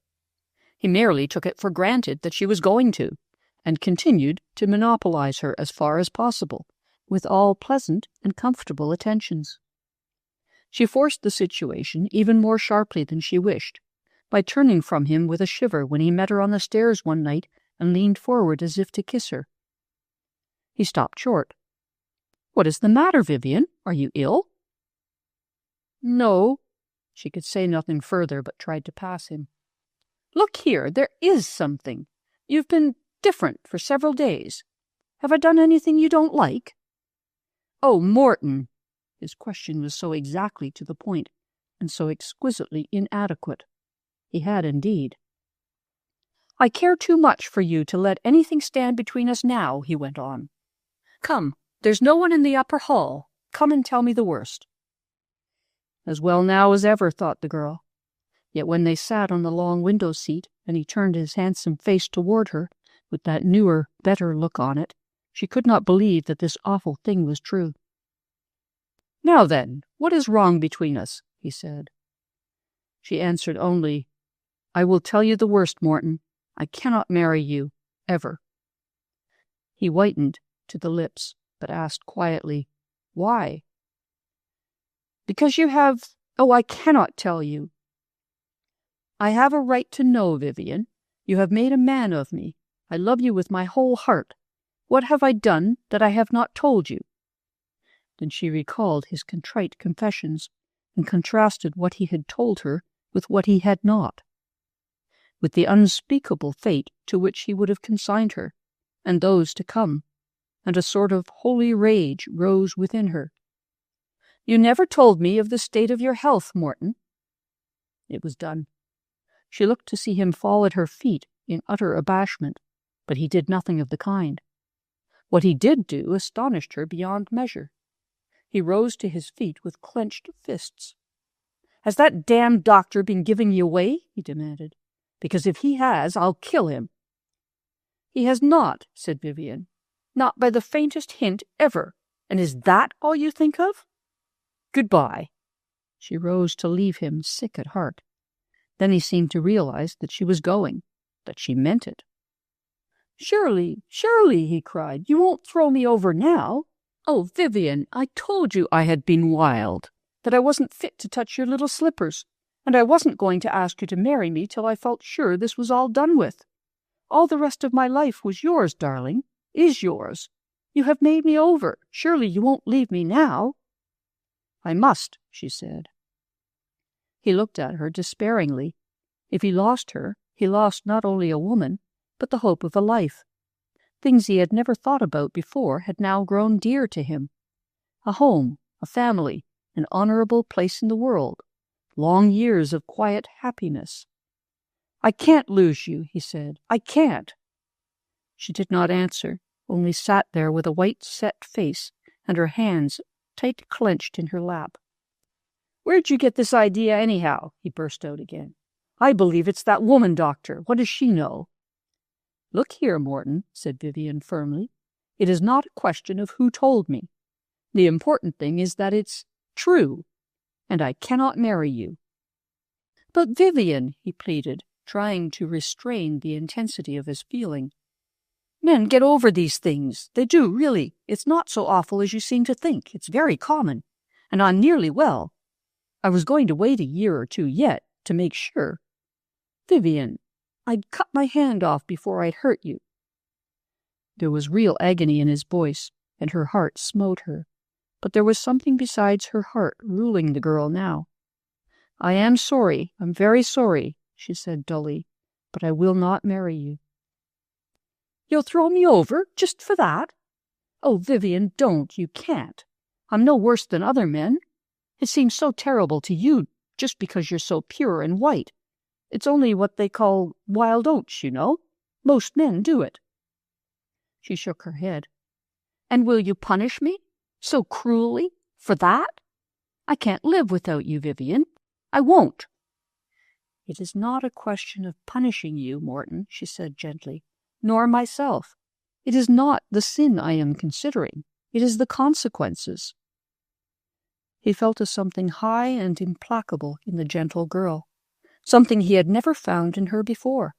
He merely took it for granted that she was going to, and continued to monopolize her as far as possible, with all pleasant and comfortable attentions. She forced the situation even more sharply than she wished, by turning from him with a shiver when he met her on the stairs one night and leaned forward as if to kiss her. He stopped short. "What is the matter, Vivian? Are you ill?" "No." She could say nothing further, but tried to pass him. "Look here, there is something. You've been different for several days. Have I done anything you don't like?" "Oh, Morton!" His question was so exactly to the point, and so exquisitely inadequate. He had indeed. "I care too much for you to let anything stand between us now," he went on. "Come, there's no one in the upper hall. Come and tell me the worst." As well now as ever, thought the girl. Yet when they sat on the long window seat, and he turned his handsome face toward her, with that newer, better look on it, she could not believe that this awful thing was true. "Now then, what is wrong between us?" he said. She answered only, "I will tell you the worst, Morton. I cannot marry you, ever." He whitened to the lips, but asked quietly, "Why?" "Because you have— oh, I cannot tell you." "I have a right to know, Vivian. You have made a man of me. I love you with my whole heart. What have I done that I have not told you?" Then she recalled his contrite confessions, and contrasted what he had told her with what he had not, with the unspeakable fate to which he would have consigned her, and those to come, and a sort of holy rage rose within her. "You never told me of the state of your health, Morton." It was done. She looked to see him fall at her feet in utter abashment, but he did nothing of the kind. What he did do astonished her beyond measure. He rose to his feet with clenched fists. "Has that damned doctor been giving you away?" he demanded. "Because if he has, I'll kill him." "He has not," said Vivian. "Not by the faintest hint, ever. And is that all you think of? Goodbye." She rose to leave him, sick at heart. Then he seemed to realize that she was going, that she meant it. "Surely, surely," he cried, "you won't throw me over now? Oh, Vivian, I told you I had been wild. that I wasn't fit to touch your little slippers, and I wasn't going to ask you to marry me till I felt sure this was all done with. All the rest of my life was yours, darling, is yours. You have made me over. Surely you won't leave me now." "I must," she said. He looked at her despairingly. If he lost her, he lost not only a woman, but the hope of a life. Things he had never thought about before had now grown dear to him. A home, a family, an honorable place in the world, long years of quiet happiness. "I can't lose you," he said. "I can't." She did not answer, only sat there with a white, set face and her hands tight clenched in her lap. "Where'd you get this idea, anyhow?" he burst out again. "I believe it's that woman doctor. What does she know?" "Look here, Morton," said Vivian firmly. "It is not a question of who told me. The important thing is that it's true, and I cannot marry you." "But Vivian," he pleaded, trying to restrain the intensity of his feeling. "Men get over these things. They do, really. It's not so awful as you seem to think. It's very common. And I'm nearly well. I was going to wait a year or two yet, to make sure. Vivian, I'd cut my hand off before I'd hurt you." There was real agony in his voice, and her heart smote her. But there was something besides her heart ruling the girl now. "I am sorry, I'm very sorry," she said dully, "but I will not marry you." "You'll throw me over, just for that? Oh, Vivian, don't, you can't. I'm no worse than other men. It seems so terrible to you just because you're so pure and white. It's only what they call wild oats, you know. Most men do it." She shook her head. "And will you punish me? So cruelly? For that? I can't live without you, Vivian. I won't." "It is not a question of punishing you, Morton," she said gently, "nor myself. It is not the sin I am considering. It is the consequences." He felt a something high and implacable in the gentle girl, something he had never found in her before.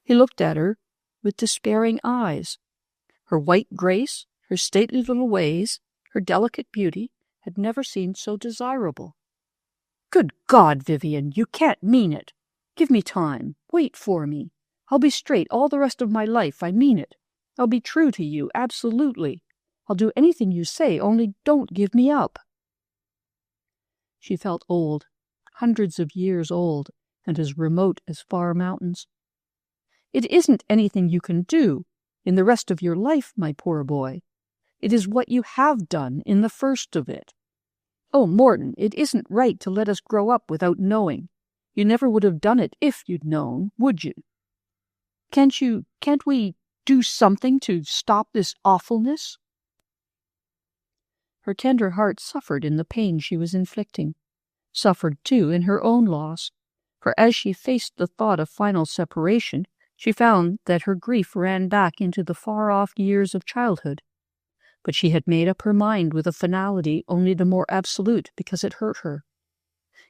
He looked at her with despairing eyes. Her white grace, her stately little ways, her delicate beauty had never seemed so desirable. "Good God, Vivian, you can't mean it. Give me time. Wait for me. I'll be straight all the rest of my life, I mean it. I'll be true to you, absolutely. I'll do anything you say, only don't give me up." She felt old, hundreds of years old, and as remote as far mountains. "It isn't anything you can do in the rest of your life, my poor boy. It is what you have done in the first of it. Oh, Morton, it isn't right to let us grow up without knowing. You never would have done it if you'd known, would you? Can't we do something to stop this awfulness?" Her tender heart suffered in the pain she was inflicting, suffered, too, in her own loss, for as she faced the thought of final separation, she found that her grief ran back into the far-off years of childhood. But she had made up her mind with a finality only the more absolute because it hurt her.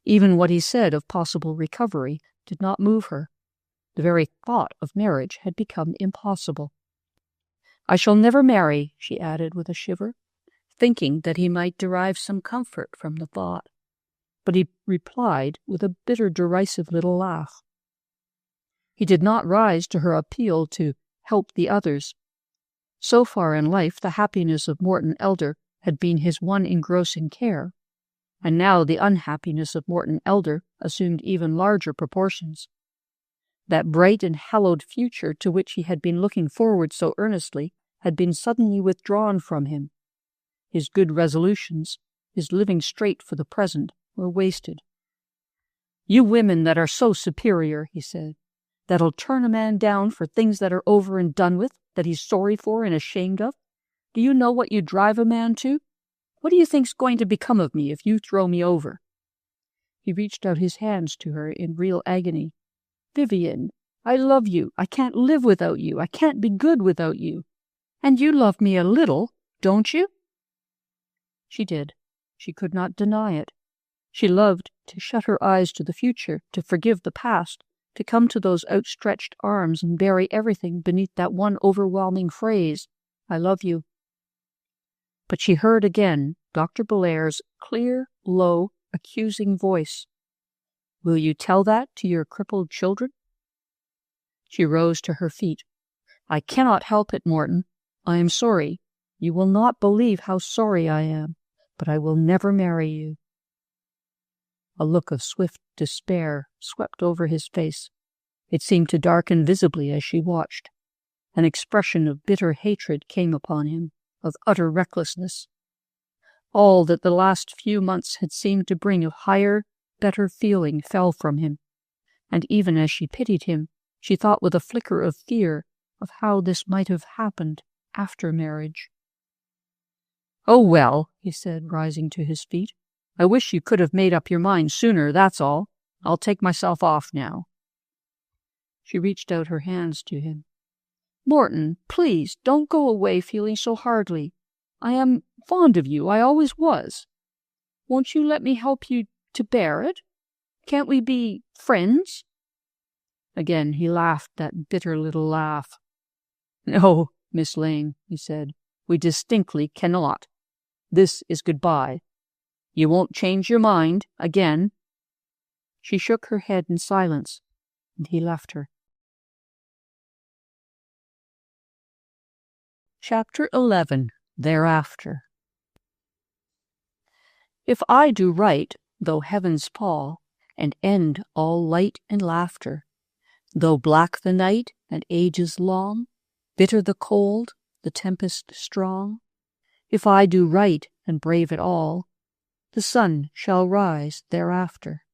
Even what he said of possible recovery did not move her. The very thought of marriage had become impossible. "I shall never marry," she added with a shiver, thinking that he might derive some comfort from the thought. But he replied with a bitter, derisive little laugh. He did not rise to her appeal to help the others. So far in life, the happiness of Morton Elder had been his one engrossing care, and now the unhappiness of Morton Elder assumed even larger proportions. That bright and hallowed future to which he had been looking forward so earnestly had been suddenly withdrawn from him. His good resolutions, his living straight for the present, were wasted. "You women that are so superior," he said, "that'll turn a man down for things that are over and done with, that he's sorry for and ashamed of, do you know what you drive a man to? What do you think's going to become of me if you throw me over?" He reached out his hands to her in real agony. "Vivian, I love you. I can't live without you. I can't be good without you. And you love me a little, don't you?" She did. She could not deny it. She loved to shut her eyes to the future, to forgive the past, to come to those outstretched arms and bury everything beneath that one overwhelming phrase, "I love you." But she heard again Dr. Bellaire's clear, low, accusing voice. "Will you tell that to your crippled children?" She rose to her feet. "I cannot help it, Morton. I am sorry. You will not believe how sorry I am, but I will never marry you." A look of swift despair swept over his face. It seemed to darken visibly as she watched. An expression of bitter hatred came upon him, of utter recklessness. All that the last few months had seemed to bring of higher, better feeling fell from him, and even as she pitied him, she thought with a flicker of fear of how this might have happened after marriage. "Oh, well," he said, rising to his feet, "I wish you could have made up your mind sooner, that's all. I'll take myself off now." She reached out her hands to him. "Morton, please, don't go away feeling so hardly. I am fond of you, I always was. Won't you let me help you to bear it? Can't we be friends?" Again he laughed that bitter little laugh. "No, Miss Lane," he said, "we distinctly cannot. This is goodbye. You won't change your mind again?" She shook her head in silence, and he left her. Chapter 11. Thereafter. If I do right, though heavens fall, and end all light and laughter, though black the night and ages long, bitter the cold, the tempest strong, if I do right and brave it all, the sun shall rise thereafter.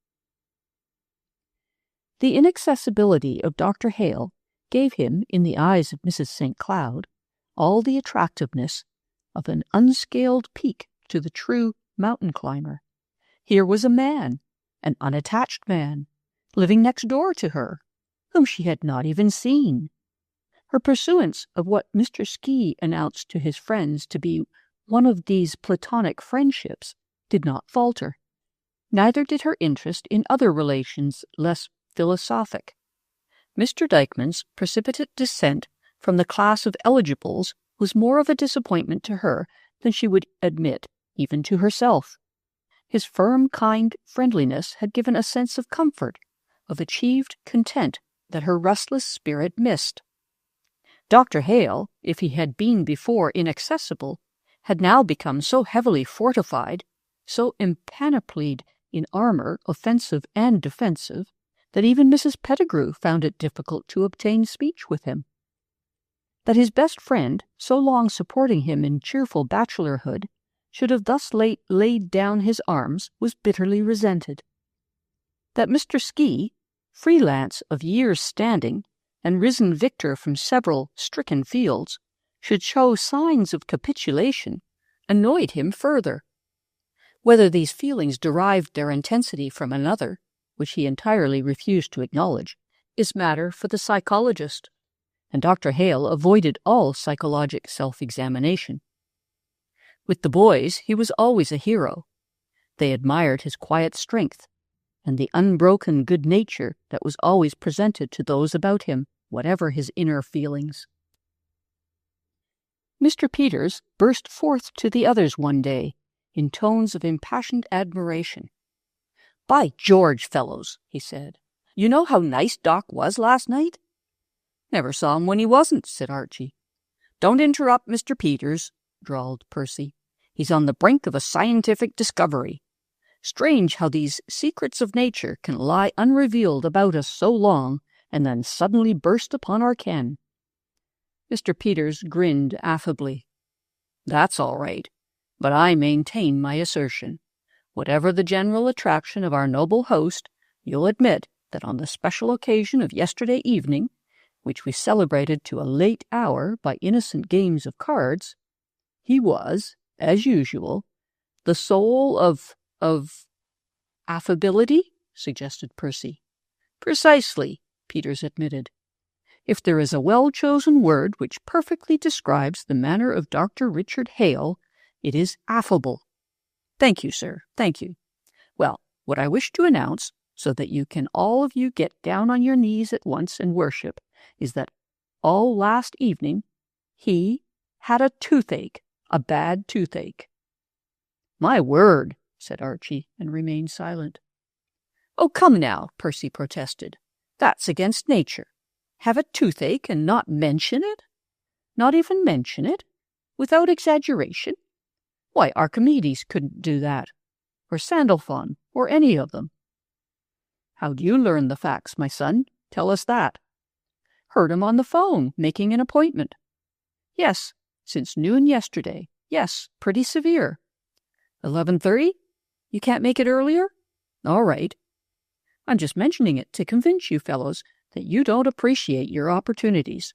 The inaccessibility of Dr. Hale gave him, in the eyes of Mrs. St. Cloud, all the attractiveness of an unscaled peak to the true mountain climber. Here was a man, an unattached man, living next door to her, whom she had not even seen. Her pursuance of what Mr. Ski announced to his friends to be one of these platonic friendships did not falter. Neither did her interest in other relations less philosophic. Mr. Dykeman's precipitate descent from the class of eligibles was more of a disappointment to her than she would admit, even to herself. His firm, kind friendliness had given a sense of comfort, of achieved content that her restless spirit missed. Dr. Hale, if he had been before inaccessible, had now become so heavily fortified, so empanoplied in armor, offensive and defensive, that even Mrs. Pettigrew found it difficult to obtain speech with him. That his best friend, so long supporting him in cheerful bachelorhood, should have thus late laid down his arms was bitterly resented. That Mr. Ski, freelance of years' standing, and risen victor from several stricken fields, should show signs of capitulation, annoyed him further. Whether these feelings derived their intensity from another, which he entirely refused to acknowledge, is matter for the psychologist, and Dr. Hale avoided all psychologic self-examination. With the boys he was always a hero. They admired his quiet strength, and the unbroken good nature that was always presented to those about him, whatever his inner feelings. Mr. Peters burst forth to the others one day, in tones of impassioned admiration. "By George, fellows," he said, "you know how nice Doc was last night?" "Never saw him when he wasn't," said Archie. "Don't interrupt Mr. Peters," drawled Percy. "He's on the brink of a scientific discovery. Strange how these secrets of nature can lie unrevealed about us so long and then suddenly burst upon our ken." Mr. Peters grinned affably. "That's all right, but I maintain my assertion. Whatever the general attraction of our noble host, you'll admit that on the special occasion of yesterday evening, which we celebrated to a late hour by innocent games of cards, he was, as usual, the soul of affability," suggested Percy. "Precisely," Peters admitted. "If there is a well-chosen word which perfectly describes the manner of Dr. Richard Hale, it is affable. Thank you, sir, thank you. Well, what I wish to announce, so that you can all of you get down on your knees at once and worship, is that all last evening he had a toothache, a bad toothache." My word, said Archie, and remained silent. Oh, come now, Percy protested. That's against nature. Have a toothache and not mention it? Not even mention it? Without exaggeration? Why, Archimedes couldn't do that, or Sandalphon, or any of them. How do you learn the facts, my son? Tell us that. Heard him on the phone, making an appointment. Yes, since noon yesterday. Yes, pretty severe. 11:30? You can't make it earlier? All right. I'm just mentioning it to convince you fellows that you don't appreciate your opportunities.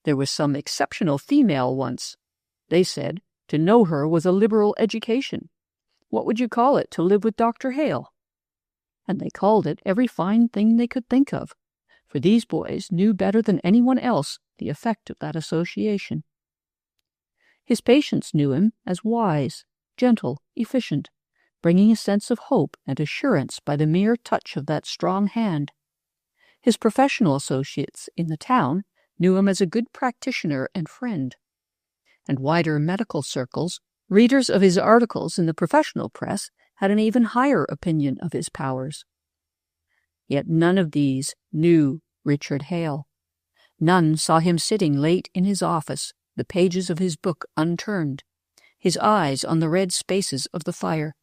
There was some exceptional female once. They said to know her was a liberal education. What would you call it to live with Dr. Hale? And they called it every fine thing they could think of, for these boys knew better than anyone else the effect of that association. His patients knew him as wise, gentle, efficient, bringing a sense of hope and assurance by the mere touch of that strong hand. His professional associates in the town knew him as a good practitioner and friend. And wider medical circles, readers of his articles in the professional press, had an even higher opinion of his powers. Yet none of these knew Richard Hale. None saw him sitting late in his office, the pages of his book unturned, his eyes on the red spaces of the fire.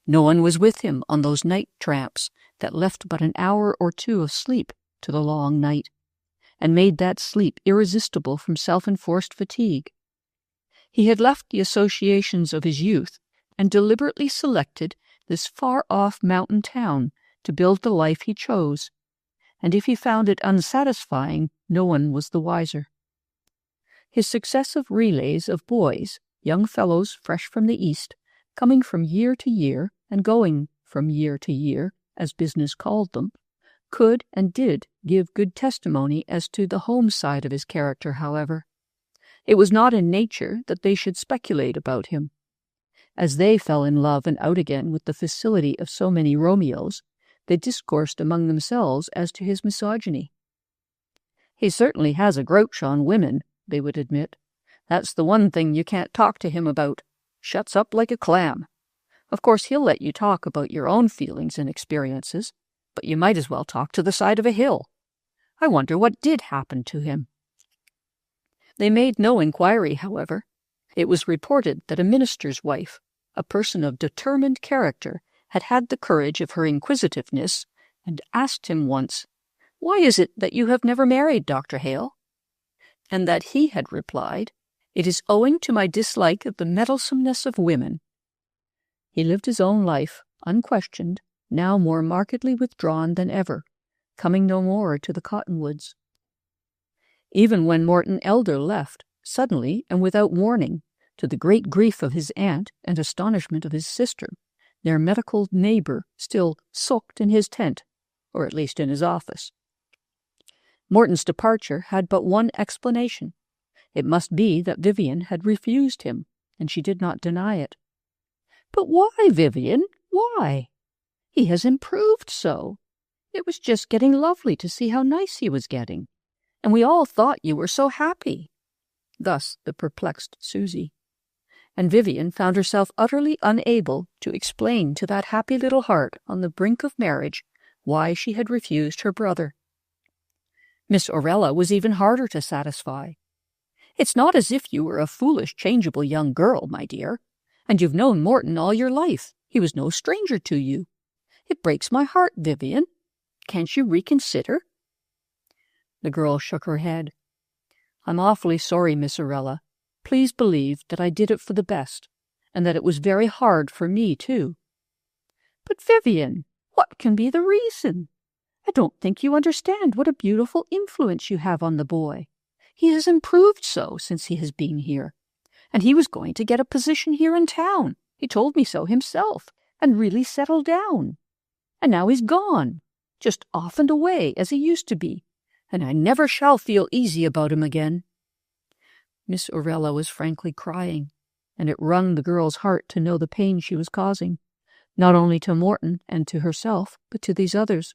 No one was with him on those night tramps that left but an hour or two of sleep to the long night, and made that sleep irresistible from self-enforced fatigue. He had left the associations of his youth and deliberately selected this far-off mountain town to build the life he chose, and if he found it unsatisfying, no one was the wiser. His successive relays of boys, young fellows fresh from the East, coming from year to year and going from year to year, as business called them, could and did give good testimony as to the home side of his character, however. It was not in nature that they should speculate about him. As they fell in love and out again with the facility of so many Romeos, they discoursed among themselves as to his misogyny. He certainly has a grouch on women, they would admit. That's the one thing you can't talk to him about. Shuts up like a clam. Of course, he'll let you talk about your own feelings and experiences, but you might as well talk to the side of a hill. I wonder what did happen to him. They made no inquiry, however. It was reported that a minister's wife, a person of determined character, had had the courage of her inquisitiveness and asked him once, "Why is it that you have never married, Dr. Hale?" And that he had replied, "It is owing to my dislike of the meddlesomeness of women." He lived his own life, unquestioned, now more markedly withdrawn than ever, coming no more to the cottonwoods. Even when Morton Elder left, suddenly and without warning, to the great grief of his aunt and astonishment of his sister, their medical neighbor still sulked in his tent, or at least in his office. Morton's departure had but one explanation. It must be that Vivian had refused him, and she did not deny it. "But why, Vivian? Why? He has improved so. It was just getting lovely to see how nice he was getting. And we all thought you were so happy." Thus the perplexed Susie. And Vivian found herself utterly unable to explain to that happy little heart on the brink of marriage why she had refused her brother. Miss Aurella was even harder to satisfy. "It's not as if you were a foolish, changeable young girl, my dear, and you've known Morton all your life. He was no stranger to you. It breaks my heart, Vivian. Can't you reconsider?" The girl shook her head. "I'm awfully sorry, Miss Aurella. Please believe that I did it for the best, and that it was very hard for me, too." "But, Vivian, what can be the reason? I don't think you understand what a beautiful influence you have on the boy. He has improved so since he has been here, and he was going to get a position here in town. He told me so himself, and really settled down. And now he's gone, just off and away as he used to be, and I never shall feel easy about him again." Miss Aurella was frankly crying, and it wrung the girl's heart to know the pain she was causing, not only to Morton and to herself, but to these others.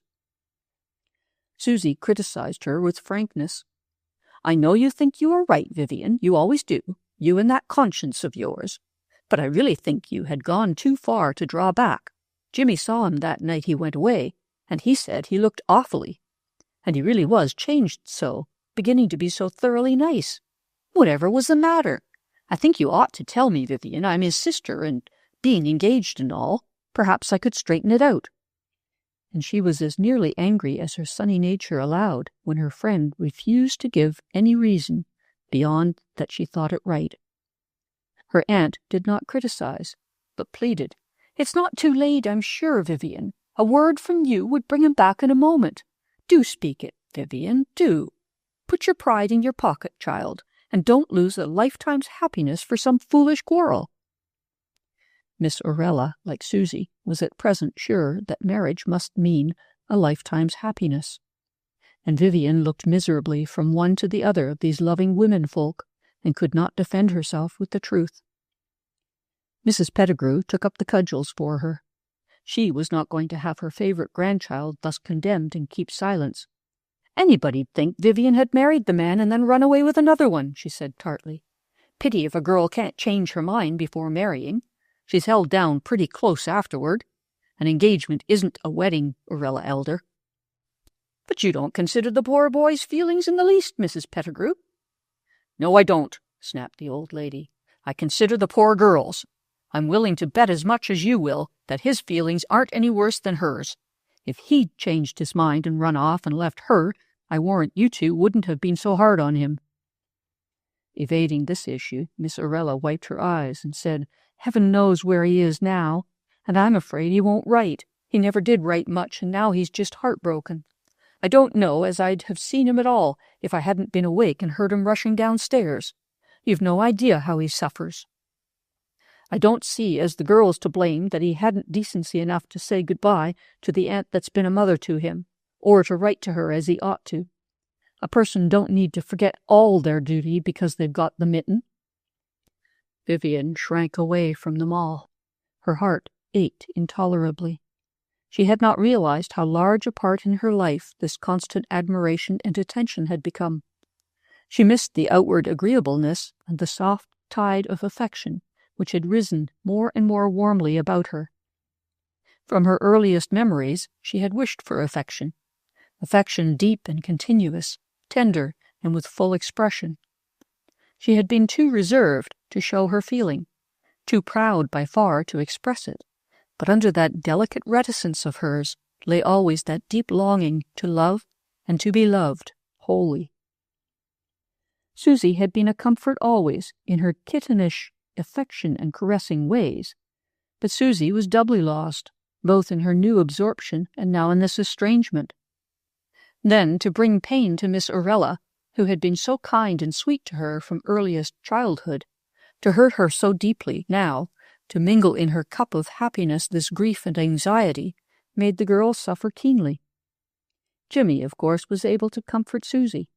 Susie criticized her with frankness. "I know you think you are right, Vivian. You always do, you and that conscience of yours. But I really think you had gone too far to draw back. Jimmy saw him that night he went away, and he said he looked awfully. And he really was changed so, beginning to be so thoroughly nice. Whatever was the matter? I think you ought to tell me, Vivian. I'm his sister, and being engaged and all, perhaps I could straighten it out." And she was as nearly angry as her sunny nature allowed when her friend refused to give any reason beyond that she thought it right. Her aunt did not criticize, but pleaded. "It's not too late, I'm sure, Vivian. A word from you would bring him back in a moment. Do speak it, Vivian, do. Put your pride in your pocket, child, and don't lose a lifetime's happiness for some foolish quarrel." Miss Orella, like Susie, was at present sure that marriage must mean a lifetime's happiness. And Vivian looked miserably from one to the other of these loving women-folk, and could not defend herself with the truth. Mrs. Pettigrew took up the cudgels for her. She was not going to have her favourite grandchild thus condemned and keep silence. "Anybody'd think Vivian had married the man and then run away with another one," she said tartly. "Pity if a girl can't change her mind before marrying. She's held down pretty close afterward. An engagement isn't a wedding, Orella Elder." "But you don't consider the poor boy's feelings in the least, Mrs. Pettigrew." "No, I don't," snapped the old lady. "I consider the poor girl's. I'm willing to bet as much as you will that his feelings aren't any worse than hers. If he'd changed his mind and run off and left her, I warrant you two wouldn't have been so hard on him." Evading this issue, Miss Orella wiped her eyes and said, "Heaven knows where he is now, and I'm afraid he won't write. He never did write much, and now he's just heartbroken. I don't know as I'd have seen him at all if I hadn't been awake and heard him rushing downstairs. You've no idea how he suffers. I don't see as the girl's to blame that he hadn't decency enough to say good-bye to the aunt that's been a mother to him, or to write to her as he ought to. A person don't need to forget all their duty because they've got the mitten." Vivian shrank away from them all. Her heart ached intolerably. She had not realized how large a part in her life this constant admiration and attention had become. She missed the outward agreeableness and the soft tide of affection which had risen more and more warmly about her. From her earliest memories she had wished for affection deep and continuous, tender and with full expression. She had been too reserved to show her feeling, too proud by far to express it, but under that delicate reticence of hers lay always that deep longing to love and to be loved wholly. Susie had been a comfort always in her kittenish affection and caressing ways, but Susie was doubly lost, both in her new absorption and now in this estrangement. Then, to bring pain to Miss Orella, who had been so kind and sweet to her from earliest childhood, to hurt her so deeply now, to mingle in her cup of happiness this grief and anxiety, made the girl suffer keenly. Jimmy, of course, was able to comfort Susie.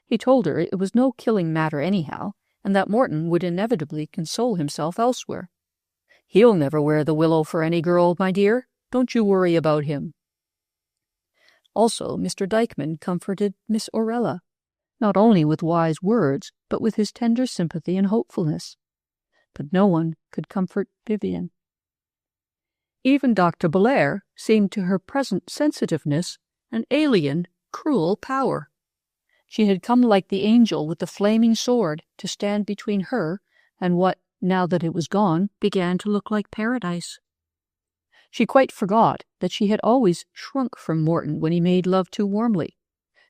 He told her it was no killing matter anyhow, and that Morton would inevitably console himself elsewhere. "He'll never wear the willow for any girl, my dear. Don't you worry about him." Also, Mr. Dykeman comforted Miss Orella, not only with wise words, but with his tender sympathy and hopefulness. But no one could comfort Vivian. Even Dr. Belair seemed to her present sensitiveness an alien, cruel power. She had come like the angel with the flaming sword to stand between her and what, now that it was gone, began to look like paradise. She quite forgot that she had always shrunk from Morton when he made love too warmly,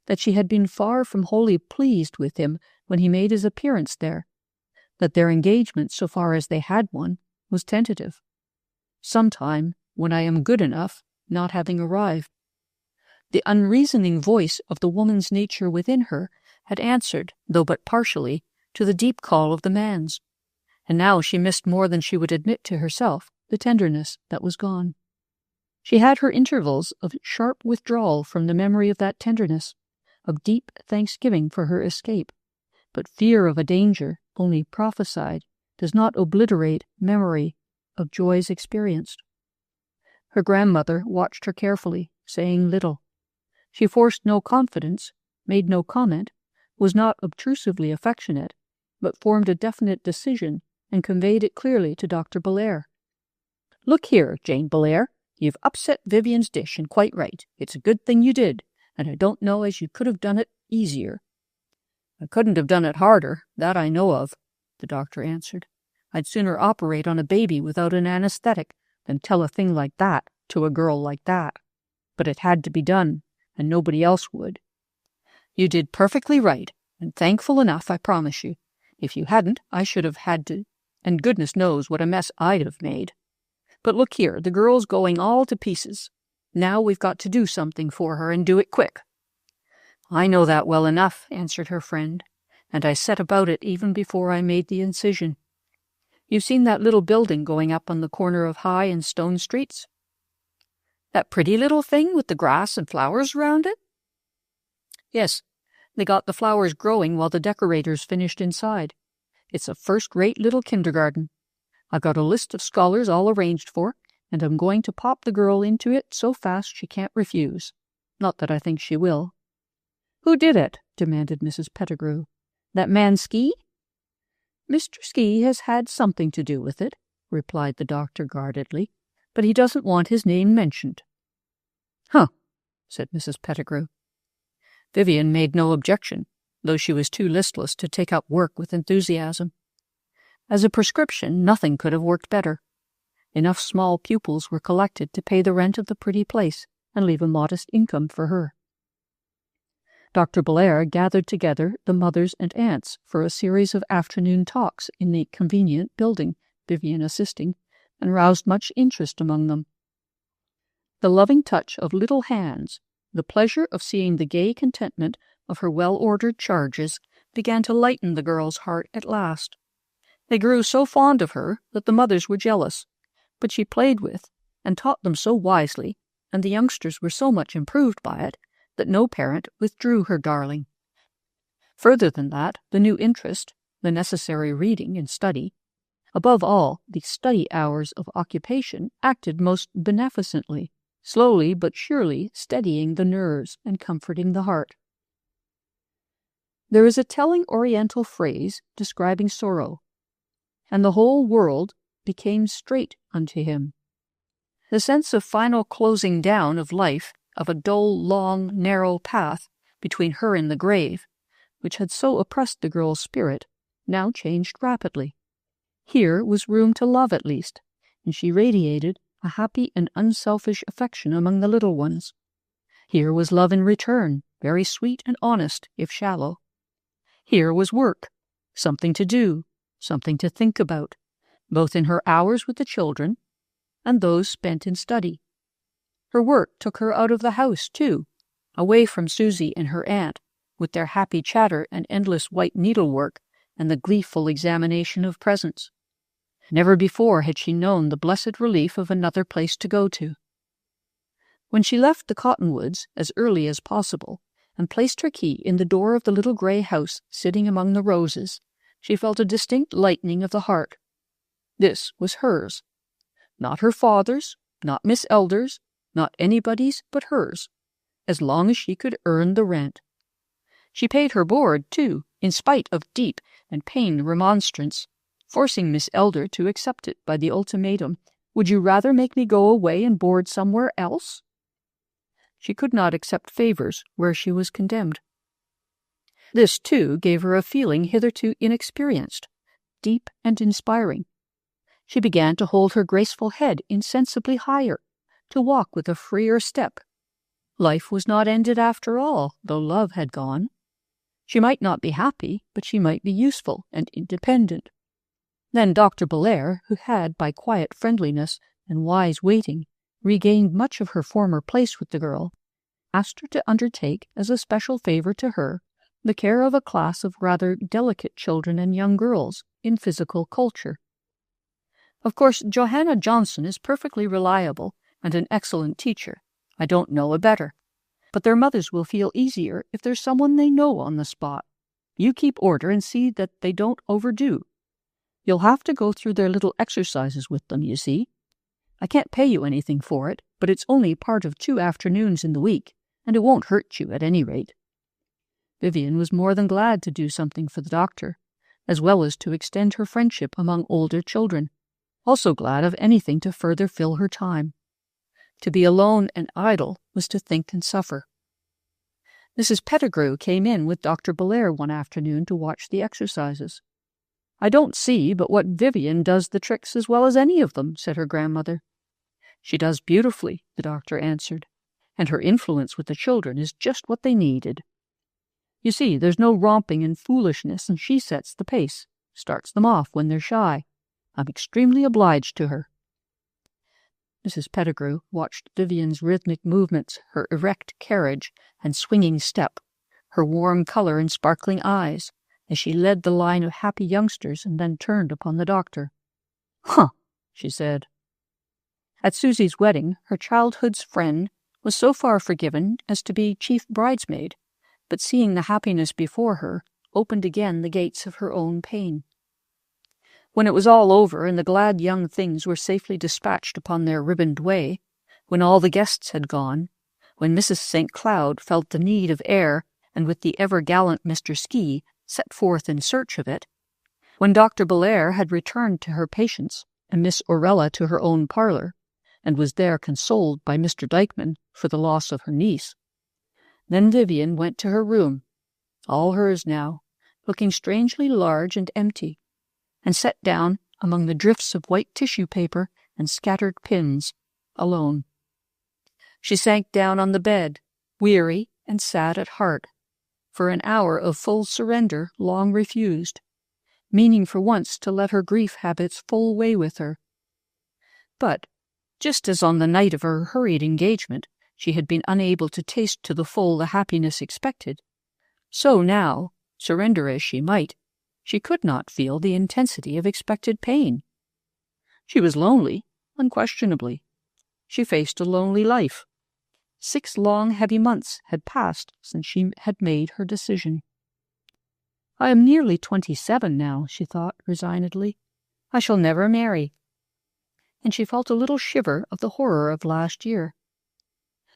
that she had been far from wholly pleased with him when he made his appearance there, that their engagement, so far as they had one, was tentative. "Sometime, when I am good enough," not having arrived. The unreasoning voice of the woman's nature within her had answered, though but partially, to the deep call of the man's, and now she missed more than she would admit to herself the tenderness that was gone. She had her intervals of sharp withdrawal from the memory of that tenderness, of deep thanksgiving for her escape, but fear of a danger only prophesied does not obliterate memory of joys experienced. Her grandmother watched her carefully, saying little. She forced no confidence, made no comment, was not obtrusively affectionate, but formed a definite decision and conveyed it clearly to Dr. Belair. "Look here, Jane Belair, you've upset Vivian's dish, and quite right. It's a good thing you did, and I don't know as you could have done it easier." "I couldn't have done it harder, that I know of," the doctor answered. "I'd sooner operate on a baby without an anesthetic than tell a thing like that to a girl like that. But it had to be done, and nobody else would. You did perfectly right, and thankful enough, I promise you. If you hadn't, I should have had to, and goodness knows what a mess I'd have made. But look here, the girl's going all to pieces. Now we've got to do something for her, and do it quick." "I know that well enough," answered her friend, "and I set about it even before I made the incision. You've seen that little building going up on the corner of High and Stone Streets? That pretty little thing with the grass and flowers round it?" "Yes, they got the flowers growing while the decorators finished inside. It's a first-rate little kindergarten. I've got a list of scholars all arranged for, and I'm going to pop the girl into it so fast she can't refuse. Not that I think she will." "Who did it?" demanded Mrs. Pettigrew. "That man Ski?" "Mr. Ski has had something to do with it," replied the doctor guardedly, "but he doesn't want his name mentioned." "Huh," said Mrs. Pettigrew. Vivian made no objection, though she was too listless to take up work with enthusiasm. As a prescription, nothing could have worked better. Enough small pupils were collected to pay the rent of the pretty place and leave a modest income for her. Dr. Belair gathered together the mothers and aunts for a series of afternoon talks in the convenient building, Vivian assisting, and roused much interest among them. The loving touch of little hands, the pleasure of seeing the gay contentment of her well-ordered charges, began to lighten the girl's heart at last. They grew so fond of her that the mothers were jealous, but she played with and taught them so wisely, and the youngsters were so much improved by it, that no parent withdrew her darling. Further than that, the new interest, the necessary reading and study, above all, the study hours of occupation, acted most beneficently, slowly but surely steadying the nerves and comforting the heart. There is a telling Oriental phrase describing sorrow, "And the whole world became straight unto him." The sense of final closing down of life, of a dull, long, narrow path between her and the grave, which had so oppressed the girl's spirit, now changed rapidly. Here was room to love at least, and she radiated a happy and unselfish affection among the little ones. Here was love in return, very sweet and honest, if shallow. Here was work, something to do, something to think about, both in her hours with the children and those spent in study. Her work took her out of the house, too, away from Susie and her aunt, with their happy chatter and endless white needlework and the gleeful examination of presents. Never before had she known the blessed relief of another place to go to. When she left the Cottonwoods as early as possible and placed her key in the door of the little grey house sitting among the roses, she felt a distinct lightening of the heart. This was hers. Not her father's, not Miss Elder's, not anybody's but hers, as long as she could earn the rent. She paid her board, too, in spite of deep and pained remonstrance, forcing Miss Elder to accept it by the ultimatum, "Would you rather make me go away and board somewhere else?" She could not accept favors where she was condemned. This, too, gave her a feeling hitherto inexperienced, deep and inspiring. She began to hold her graceful head insensibly higher, to walk with a freer step. Life was not ended after all, though love had gone. She might not be happy, but she might be useful and independent. Then Dr. Belair, who had, by quiet friendliness and wise waiting, regained much of her former place with the girl, asked her to undertake, as a special favor to her, the care of a class of rather delicate children and young girls in physical culture. Of course, Johanna Johnson is perfectly reliable and an excellent teacher. I don't know a better. But their mothers will feel easier if there's someone they know on the spot. You keep order and see that they don't overdo. You'll have to go through their little exercises with them, you see. I can't pay you anything for it, but it's only part of 2 afternoons in the week, and it won't hurt you at any rate." Vivian was more than glad to do something for the doctor, as well as to extend her friendship among older children, also glad of anything to further fill her time. To be alone and idle was to think and suffer. Mrs. Pettigrew came in with Dr. Belair one afternoon to watch the exercises. "I don't see but what Vivian does the tricks as well as any of them," said her grandmother. "She does beautifully," the doctor answered, "and her influence with the children is just what they needed. You see, there's no romping and foolishness, and she sets the pace, starts them off when they're shy. I'm extremely obliged to her." Mrs. Pettigrew watched Vivian's rhythmic movements, her erect carriage and swinging step, her warm color and sparkling eyes, as she led the line of happy youngsters and then turned upon the doctor. "Huh," she said. At Susie's wedding, her childhood's friend was so far forgiven as to be chief bridesmaid, but seeing the happiness before her, opened again the gates of her own pain. When it was all over and the glad young things were safely dispatched upon their ribboned way, when all the guests had gone, when Mrs. St. Cloud felt the need of air and with the ever-gallant Mr. Ski set forth in search of it, when Dr. Belair had returned to her patients and Miss Orella to her own parlour, and was there consoled by Mr. Dykeman for the loss of her niece, then Vivian went to her room, all hers now, looking strangely large and empty, and sat down among the drifts of white tissue paper and scattered pins, alone. She sank down on the bed, weary and sad at heart, for an hour of full surrender long refused, meaning for once to let her grief have its full way with her. But, just as on the night of her hurried engagement she had been unable to taste to the full the happiness expected, so now, surrender as she might, she could not feel the intensity of expected pain. She was lonely, unquestionably. She faced a lonely life. 6 long, heavy months had passed since she had made her decision. "I am nearly 27 now," she thought resignedly. "I shall never marry." And she felt a little shiver of the horror of last year.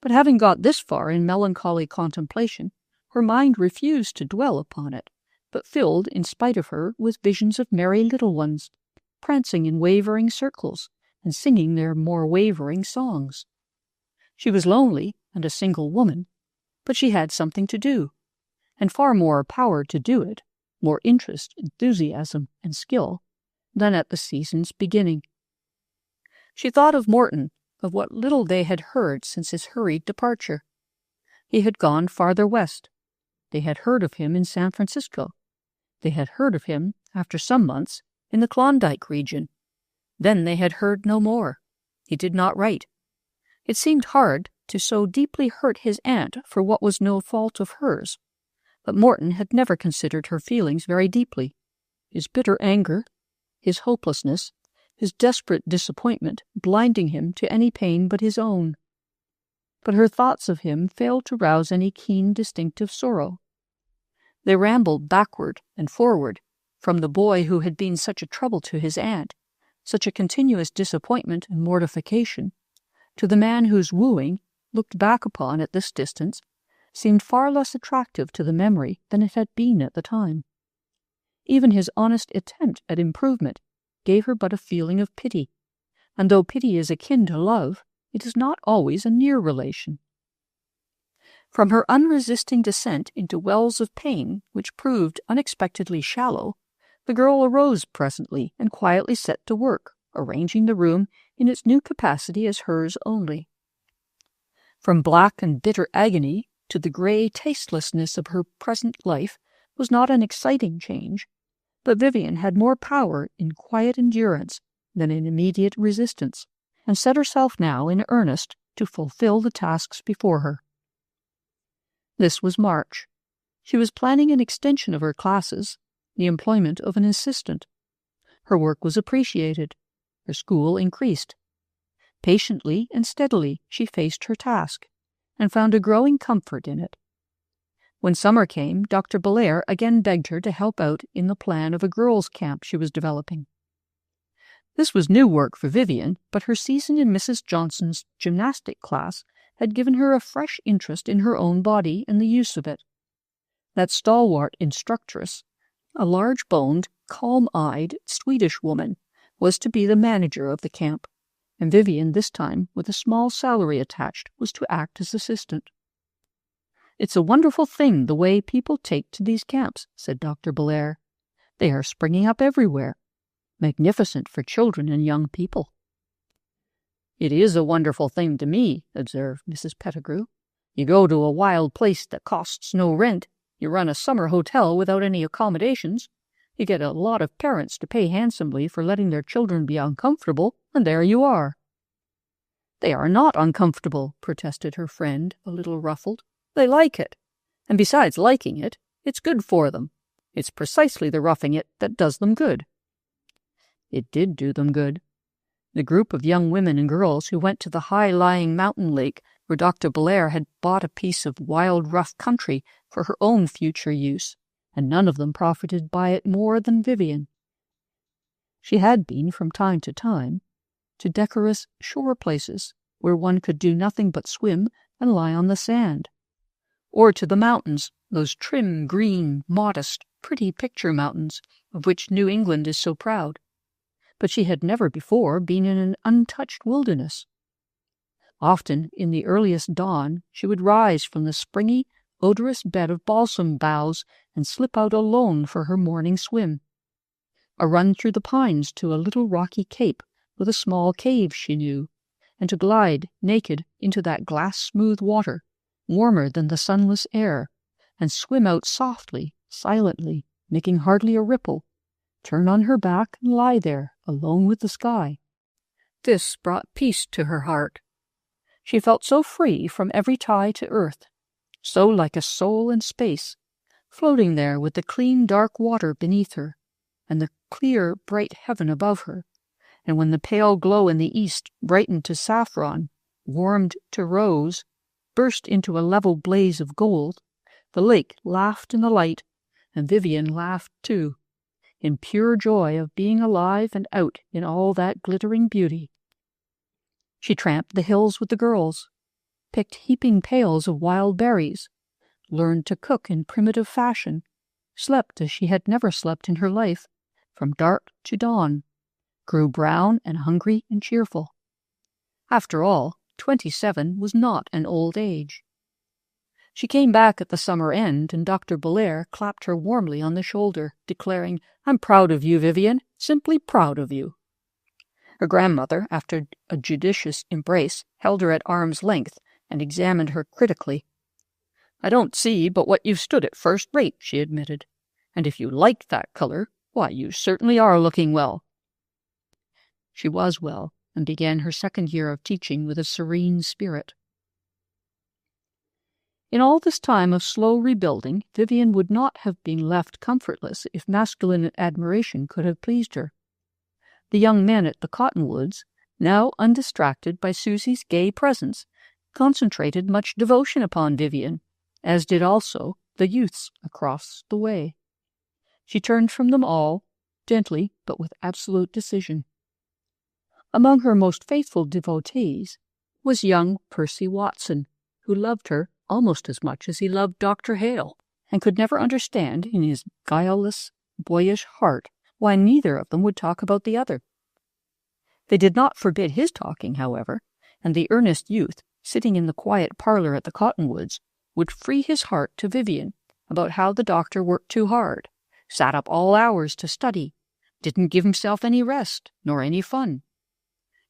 But having got this far in melancholy contemplation, her mind refused to dwell upon it, but filled, in spite of her, with visions of merry little ones, prancing in wavering circles, and singing their more wavering songs. She was lonely and a single woman, but she had something to do, and far more power to do it, more interest, enthusiasm, and skill, than at the season's beginning. She thought of Morton, of what little they had heard since his hurried departure. He had gone farther west. They had heard of him in San Francisco. They had heard of him, after some months, in the Klondike region. Then they had heard no more. He did not write. It seemed hard to so deeply hurt his aunt for what was no fault of hers, but Morton had never considered her feelings very deeply. His bitter anger, his hopelessness, his desperate disappointment blinding him to any pain but his own. But her thoughts of him failed to rouse any keen, distinctive sorrow. They rambled backward and forward, from the boy who had been such a trouble to his aunt, such a continuous disappointment and mortification, to the man whose wooing, looked back upon at this distance, seemed far less attractive to the memory than it had been at the time. Even his honest attempt at improvement gave her but a feeling of pity, and though pity is akin to love, it is not always a near relation. From her unresisting descent into wells of pain, which proved unexpectedly shallow, the girl arose presently and quietly set to work, arranging the room in its new capacity as hers only. From black and bitter agony to the grey tastelessness of her present life was not an exciting change, but Vivian had more power in quiet endurance than in immediate resistance, and set herself now in earnest to fulfill the tasks before her. This was March. She was planning an extension of her classes, the employment of an assistant. Her work was appreciated. Her school increased. Patiently and steadily she faced her task, and found a growing comfort in it. When summer came, Dr. Belair again begged her to help out in the plan of a girls' camp she was developing. This was new work for Vivian, but her season in Mrs. Johnson's gymnastic class had given her a fresh interest in her own body and the use of it. That stalwart instructress, A large-boned, calm-eyed Swedish woman was to be the manager of the camp, and Vivian, this time with a small salary attached, was to act as assistant. "It's a wonderful thing the way people take to these camps," said Dr. Belair. "They are springing up everywhere. Magnificent for children and young people." "It is a wonderful thing to me," observed Mrs. Pettigrew. "You go to a wild place that costs no rent, you run a summer hotel without any accommodations, you get a lot of parents to pay handsomely for letting their children be uncomfortable, and there you are." "They are not uncomfortable," protested her friend, a little ruffled. "They like it. And besides liking it, it's good for them. It's precisely the roughing it that does them good." It did do them good. The group of young women and girls who went to the high-lying mountain lake where Dr. Belair had bought a piece of wild, rough country for her own future use, and none of them profited by it more than Vivian. She had been, from time, to decorous shore places where one could do nothing but swim and lie on the sand, or to the mountains, those trim, green, modest, pretty picture mountains of which New England is so proud. But she had never before been in an untouched wilderness. Often, in the earliest dawn, she would rise from the springy, odorous bed of balsam boughs and slip out alone for her morning swim. A run through the pines to a little rocky cape with a small cave she knew, and to glide naked into that glass-smooth water, warmer than the sunless air, and swim out softly, silently, making hardly a ripple, turn on her back and lie there, alone with the sky. This brought peace to her heart. She felt so free from every tie to earth, so like a soul in space, floating there with the clean, dark water beneath her, and the clear, bright heaven above her, and when the pale glow in the east brightened to saffron, warmed to rose, burst into a level blaze of gold, the lake laughed in the light, and Vivian laughed too, in pure joy of being alive and out in all that glittering beauty. She tramped the hills with the girls, picked heaping pails of wild berries, learned to cook in primitive fashion, slept as she had never slept in her life, from dark to dawn, grew brown and hungry and cheerful. After all, 27 was not an old age. She came back at the summer end, and Dr. Belair clapped her warmly on the shoulder, declaring, "I'm proud of you, Vivian, simply proud of you." Her grandmother, after a judicious embrace, held her at arm's length and examined her critically. "I don't see but what you've stood it first rate," she admitted. "And if you like that color, why, you certainly are looking well." She was well, and began her second year of teaching with a serene spirit. In all this time of slow rebuilding, Vivian would not have been left comfortless if masculine admiration could have pleased her. The young men at the Cottonwoods, now undistracted by Susie's gay presence, concentrated much devotion upon Vivian, as did also the youths across the way. She turned from them all, gently but with absolute decision. Among her most faithful devotees was young Percy Watson, who loved her almost as much as he loved Dr. Hale, and could never understand in his guileless, boyish heart why neither of them would talk about the other. They did not forbid his talking, however, and the earnest youth, sitting in the quiet parlor at the Cottonwoods, would free his heart to Vivian about how the doctor worked too hard, sat up all hours to study, didn't give himself any rest, nor any fun.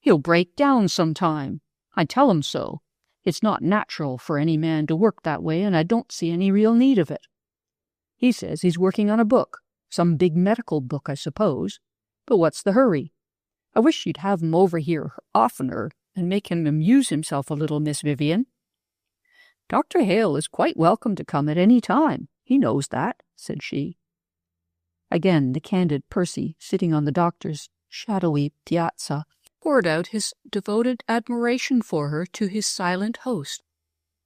"He'll break down some time. I tell him so. It's not natural for any man to work that way, and I don't see any real need of it. He says he's working on a book, some big medical book, I suppose. But what's the hurry? I wish you'd have him over here oftener and make him amuse himself a little, Miss Vivian." "Dr. Hale is quite welcome to come at any time. He knows that," said she. Again the candid Percy, sitting on the doctor's shadowy piazza, poured out his devoted admiration for her to his silent host.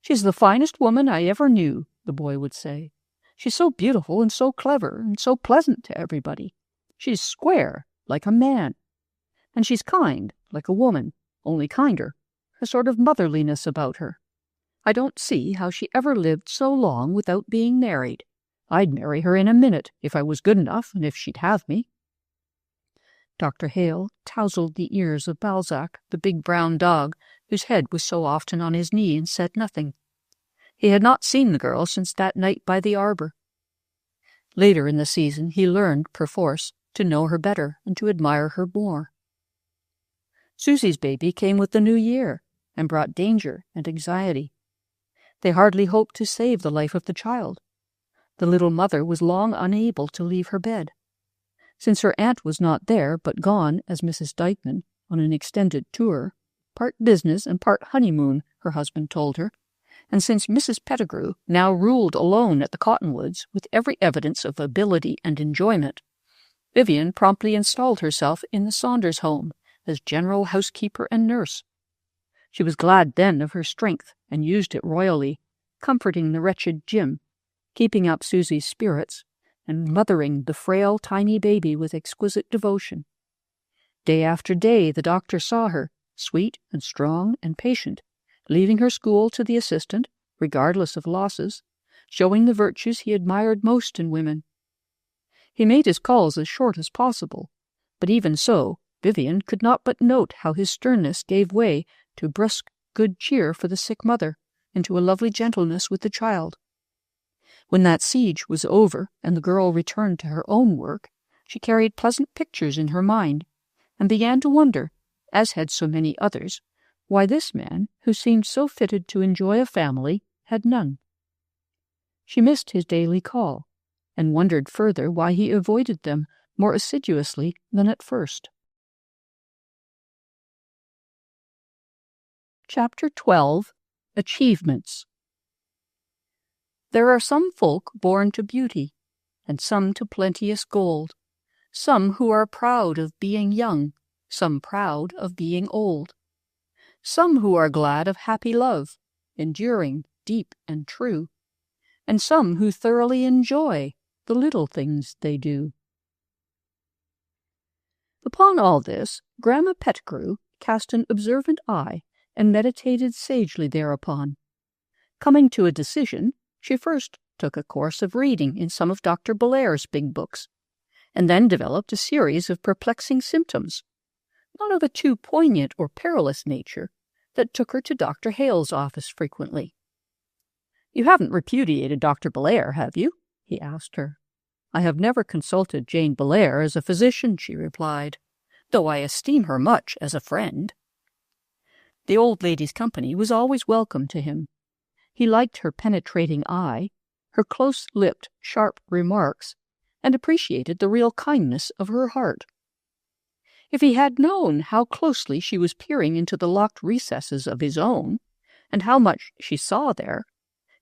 "She's the finest woman I ever knew," the boy would say. "She's so beautiful and so clever and so pleasant to everybody. She's square, like a man. And she's kind, like a woman, only kinder, a sort of motherliness about her. I don't see how she ever lived so long without being married. I'd marry her in a minute, if I was good enough and if she'd have me." Dr. Hale tousled the ears of Balzac, the big brown dog, whose head was so often on his knee, and said nothing. He had not seen the girl since that night by the arbor. Later in the season he learned, perforce, to know her better and to admire her more. Susie's baby came with the new year and brought danger and anxiety. They hardly hoped to save the life of the child. The little mother was long unable to leave her bed. Since her aunt was not there, but gone, as Mrs. Dykeman, on an extended tour, part business and part honeymoon, her husband told her, and since Mrs. Pettigrew now ruled alone at the Cottonwoods with every evidence of ability and enjoyment, Vivian promptly installed herself in the Saunders home as general housekeeper and nurse. She was glad then of her strength and used it royally, comforting the wretched Jim, keeping up Susie's spirits, and mothering the frail, tiny baby with exquisite devotion. Day after day the doctor saw her, sweet and strong and patient, leaving her school to the assistant, regardless of losses, showing the virtues he admired most in women. He made his calls as short as possible, but even so, Vivian could not but note how his sternness gave way to brusque good cheer for the sick mother, and to a lovely gentleness with the child. When that siege was over and the girl returned to her own work, she carried pleasant pictures in her mind, and began to wonder, as had so many others, why this man, who seemed so fitted to enjoy a family, had none. She missed his daily call, and wondered further why he avoided them more assiduously than at first. Chapter 12. Achievements. There are some folk born to beauty, and some to plenteous gold, some who are proud of being young, some proud of being old, some who are glad of happy love, enduring, deep and true, and some who thoroughly enjoy the little things they do. Upon all this, Grandma Pettigrew cast an observant eye and meditated sagely thereupon. Coming to a decision, she first took a course of reading in some of Dr. Bellaire's big books, and then developed a series of perplexing symptoms, not of a too poignant or perilous nature, that took her to Dr. Hale's office frequently. "You haven't repudiated Dr. Bellaire, have you?" he asked her. "I have never consulted Jane Bellaire as a physician," she replied, "though I esteem her much as a friend." The old lady's company was always welcome to him. He liked her penetrating eye, her close-lipped, sharp remarks, and appreciated the real kindness of her heart. If he had known how closely she was peering into the locked recesses of his own, and how much she saw there,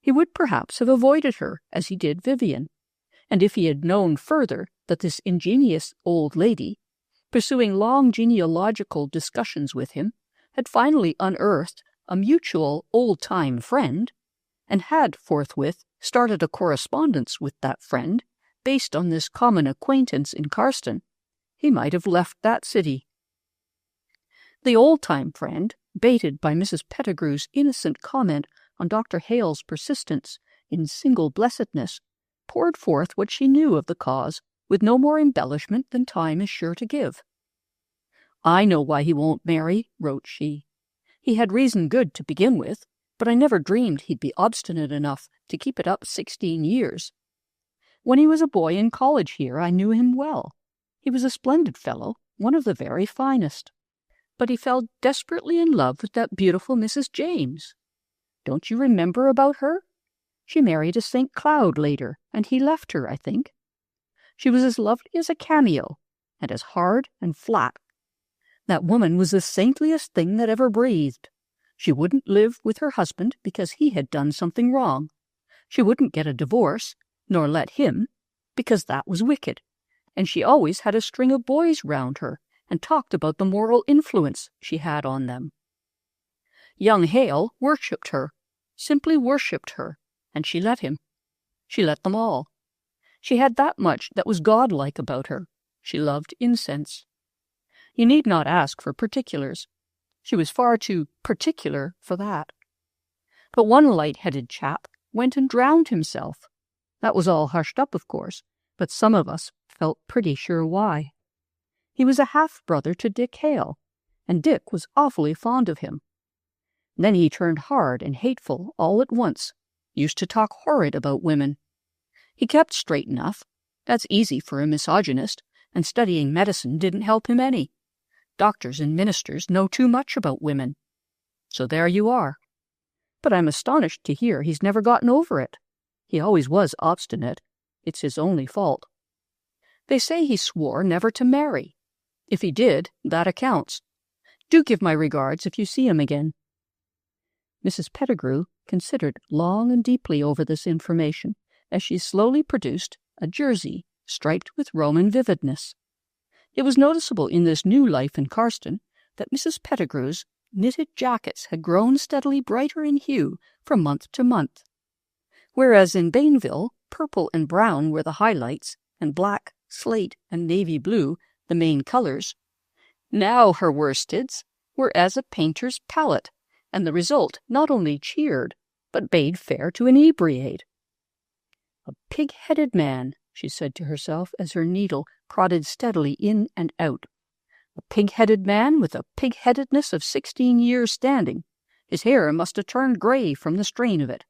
he would perhaps have avoided her as he did Vivian, and if he had known further that this ingenious old lady, pursuing long genealogical discussions with him, had finally unearthed a mutual old-time friend, and had forthwith started a correspondence with that friend based on this common acquaintance in Carston, he might have left that city. The old-time friend, baited by Mrs. Pettigrew's innocent comment on Dr. Hale's persistence in single blessedness, poured forth what she knew of the cause with no more embellishment than time is sure to give. "I know why he won't marry," wrote she. "He had reason good to begin with, but I never dreamed he'd be obstinate enough to keep it up 16 years. When he was a boy in college here, I knew him well. He was a splendid fellow, one of the very finest. But he fell desperately in love with that beautiful Mrs. James. Don't you remember about her? She married a St. Cloud later, and he left her, I think. She was as lovely as a cameo, and as hard and flat. That woman was the saintliest thing that ever breathed. She wouldn't live with her husband because he had done something wrong. She wouldn't get a divorce, nor let him, because that was wicked. And she always had a string of boys round her, and talked about the moral influence she had on them. Young Hale worshipped her, simply worshipped her, and she let him. She let them all. She had that much that was godlike about her. She loved incense. You need not ask for particulars. She was far too particular for that. But one light-headed chap went and drowned himself. That was all hushed up, of course, but some of us felt pretty sure why. He was a half-brother to Dick Hale, and Dick was awfully fond of him. Then he turned hard and hateful all at once, used to talk horrid about women. He kept straight enough. That's easy for a misogynist, and studying medicine didn't help him any. Doctors and ministers know too much about women. So there you are. But I'm astonished to hear he's never gotten over it. He always was obstinate. It's his only fault. They say he swore never to marry. If he did, that accounts. Do give my regards if you see him again." Mrs. Pettigrew considered long and deeply over this information as she slowly produced a jersey striped with Roman vividness. It was noticeable in this new life in Carston that Mrs. Pettigrew's knitted jackets had grown steadily brighter in hue from month to month. Whereas in Bainville, purple and brown were the highlights, and black, slate, and navy blue the main colors, now her worsteds were as a painter's palette, and the result not only cheered, but bade fair to inebriate. "A pig-headed man," she said to herself as her needle prodded steadily in and out. "A pig-headed man with a pig-headedness of 16 years' standing. His hair must have turned grey from the strain of it.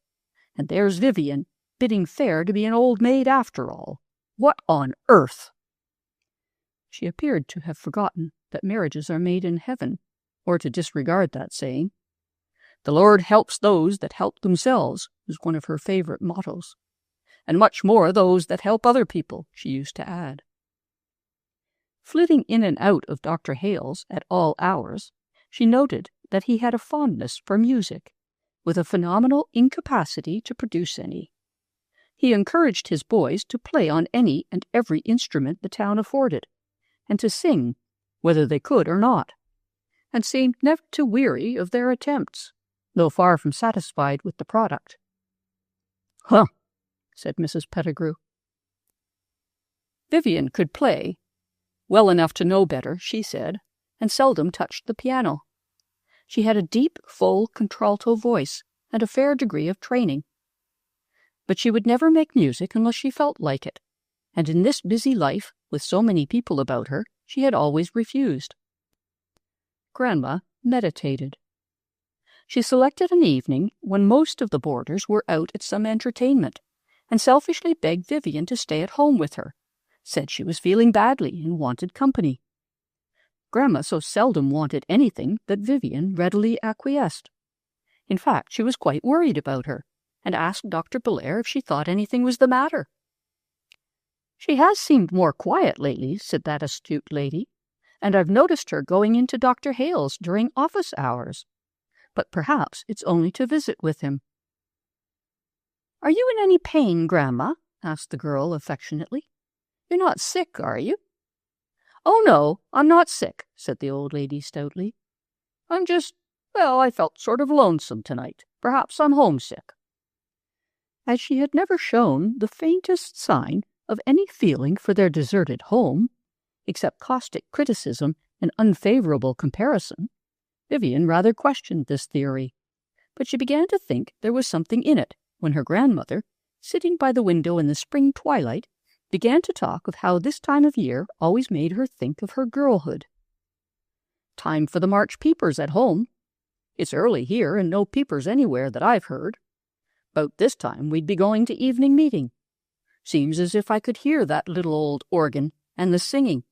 And there's Vivian, bidding fair to be an old maid after all. What on earth?" She appeared to have forgotten that marriages are made in heaven, or to disregard that saying. "The Lord helps those that help themselves," was one of her favourite mottos. "And much more those that help other people," she used to add. Flitting in and out of Dr. Hale's at all hours, she noted that he had a fondness for music, with a phenomenal incapacity to produce any. He encouraged his boys to play on any and every instrument the town afforded, and to sing, whether they could or not, and seemed never to weary of their attempts, though far from satisfied with the product. "Huh," said Mrs. Pettigrew. Vivian could play, well enough to know better, she said, and seldom touched the piano. She had a deep, full contralto voice and a fair degree of training. But she would never make music unless she felt like it, and in this busy life, with so many people about her, she had always refused. Grandma meditated. She selected an evening when most of the boarders were out at some entertainment, and selfishly begged Vivian to stay at home with her, said she was feeling badly and wanted company. Grandma so seldom wanted anything that Vivian readily acquiesced. In fact, she was quite worried about her, and asked Dr. Belair if she thought anything was the matter. "She has seemed more quiet lately," said that astute lady, "and I've noticed her going into Dr. Hale's during office hours. But perhaps it's only to visit with him." "Are you in any pain, Grandma?" asked the girl affectionately. "You're not sick, are you?" "Oh, no, I'm not sick," said the old lady stoutly. "I'm just, well, I felt sort of lonesome tonight. Perhaps I'm homesick." As she had never shown the faintest sign of any feeling for their deserted home, except caustic criticism and unfavorable comparison, Vivian rather questioned this theory, but she began to think there was something in it when her grandmother, sitting by the window in the spring twilight, began to talk of how this time of year always made her think of her girlhood. "Time for the March peepers at home. It's early here and no peepers anywhere that I've heard. 'Bout this time we'd be going to evening meeting. Seems as if I could hear that little old organ and the singing."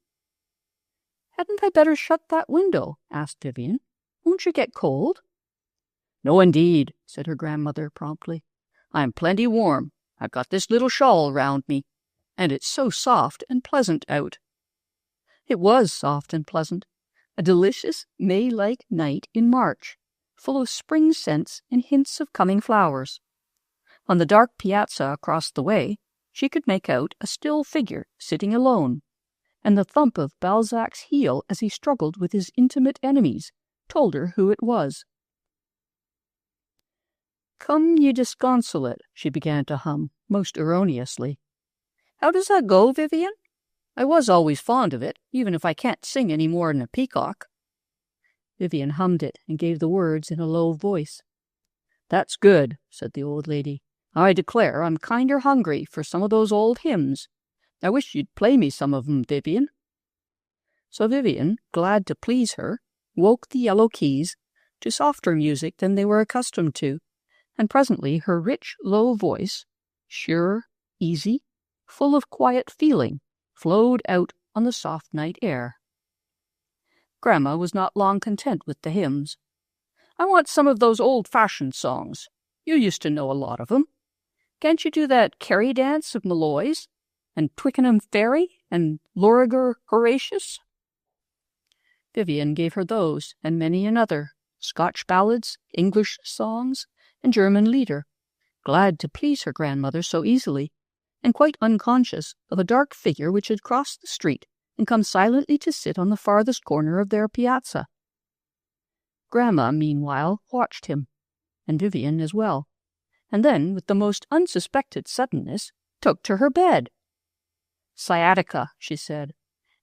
"Hadn't I better shut that window?" asked Vivian. "Won't you get cold?" "No, indeed," said her grandmother promptly. "I'm plenty warm. I've got this little shawl round me, and it's so soft and pleasant out." It was soft and pleasant, a delicious May-like night in March, full of spring scents and hints of coming flowers. On the dark piazza across the way, she could make out a still figure sitting alone, and the thump of Balzac's heel as he struggled with his intimate enemies told her who it was. "Come ye disconsolate," she began to hum, most erroneously. "How does that go, Vivian? I was always fond of it, even if I can't sing any more than a peacock." Vivian hummed it and gave the words in a low voice. "That's good," said the old lady. I declare I'm kinder hungry for some of those old hymns. I wish you'd play me some of 'em, Vivian." So Vivian, glad to please her, woke the yellow keys to softer music than they were accustomed to, and presently her rich, low voice, sure, easy, full of quiet feeling, flowed out on the soft night air. Grandma was not long content with the hymns. "I want some of those old-fashioned songs. You used to know a lot of 'em. Can't you do that Kerry dance of Malloy's, and Twickenham Ferry, and Loriger Horatius?" Vivian gave her those and many another, Scotch ballads, English songs, and German lieder, glad to please her grandmother so easily, and quite unconscious of a dark figure which had crossed the street and come silently to sit on the farthest corner of their piazza. Grandma, meanwhile, watched him, and Vivian as well, and then, with the most unsuspected suddenness, took to her bed. "Sciatica," she said,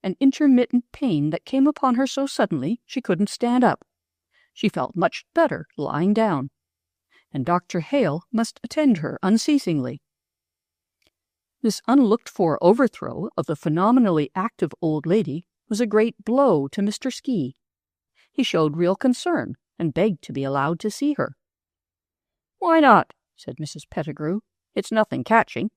an intermittent pain that came upon her so suddenly she couldn't stand up. She felt much better lying down, and Dr. Hale must attend her unceasingly. This unlooked-for overthrow of the phenomenally active old lady was a great blow to Mr. Ski. He showed real concern and begged to be allowed to see her. "Why not?" said Mrs. Pettigrew. "It's nothing catching."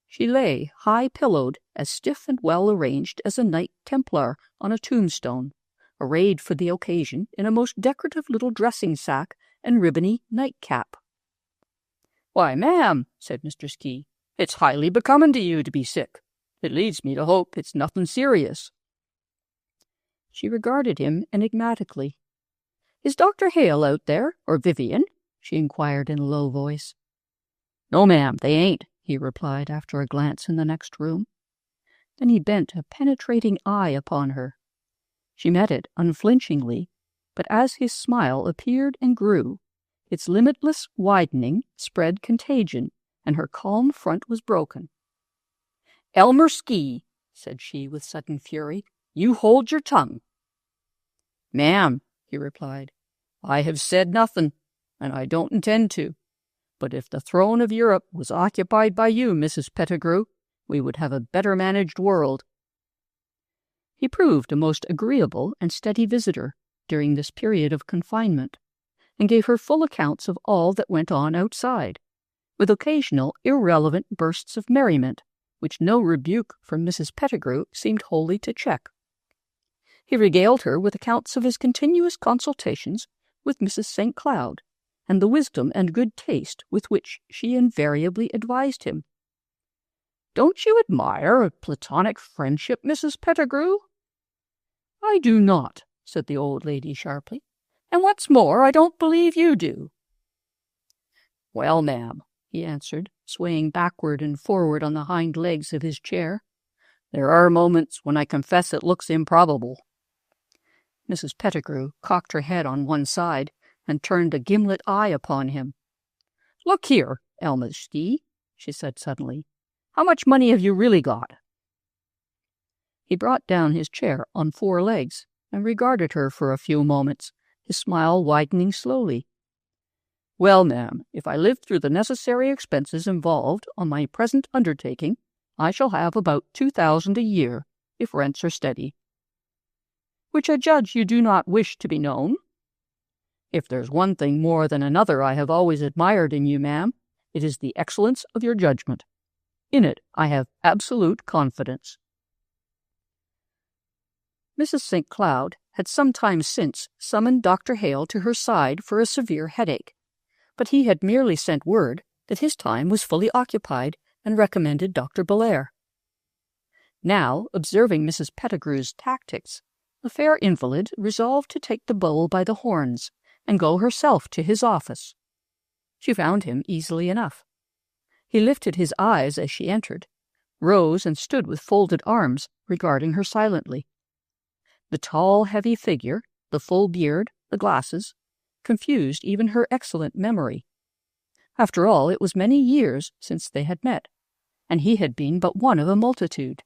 She lay high-pillowed, as stiff and well-arranged as a Knight Templar on a tombstone, arrayed for the occasion in a most decorative little dressing-sack and ribbony nightcap. "Why, ma'am," said Mr. Ski, "it's highly becoming to you to be sick. It leads me to hope it's nothing serious." She regarded him enigmatically. "Is Dr. Hale out there, or Vivian?" she inquired in a low voice. "No, ma'am, they ain't," he replied after a glance in the next room. Then he bent a penetrating eye upon her. She met it unflinchingly, but as his smile appeared and grew, its limitless widening spread contagion, and her calm front was broken. "Elmer Ski," said she with sudden fury, "you hold your tongue." "Ma'am," he replied, "I have said nothing, and I don't intend to. But if the throne of Europe was occupied by you, Mrs. Pettigrew, we would have a better managed world." He proved a most agreeable and steady visitor during this period of confinement, and gave her full accounts of all that went on outside, with occasional irrelevant bursts of merriment, which no rebuke from Mrs. Pettigrew seemed wholly to check. He regaled her with accounts of his continuous consultations with Mrs. St. Cloud, and the wisdom and good taste with which she invariably advised him. "Don't you admire a platonic friendship, Mrs. Pettigrew?" "I do not," said the old lady sharply, "and what's more, I don't believe you do." "Well, ma'am," he answered, swaying backward and forward on the hind legs of his chair, "there are moments when I confess it looks improbable." Mrs. Pettigrew cocked her head on one side and turned a gimlet eye upon him. "Look here, Elmer Ski," she said suddenly, "how much money have you really got?" He brought down his chair on 4 legs and regarded her for a few moments, his smile widening slowly. "Well, ma'am, if I live through the necessary expenses involved on my present undertaking, I shall have about 2,000 a year, if rents are steady." "Which I judge you do not wish to be known?" "If there's one thing more than another I have always admired in you, ma'am, it is the excellence of your judgment. In it I have absolute confidence." Mrs. St. Cloud had some time since summoned Dr. Hale to her side for a severe headache, but he had merely sent word that his time was fully occupied and recommended Dr. Belair. Now, observing Mrs. Pettigrew's tactics, the fair invalid resolved to take the bull by the horns and go herself to his office. She found him easily enough. He lifted his eyes as she entered, rose and stood with folded arms, regarding her silently. The tall, heavy figure, the full beard, the glasses, confused even her excellent memory. After all, it was many years since they had met, and he had been but one of a multitude.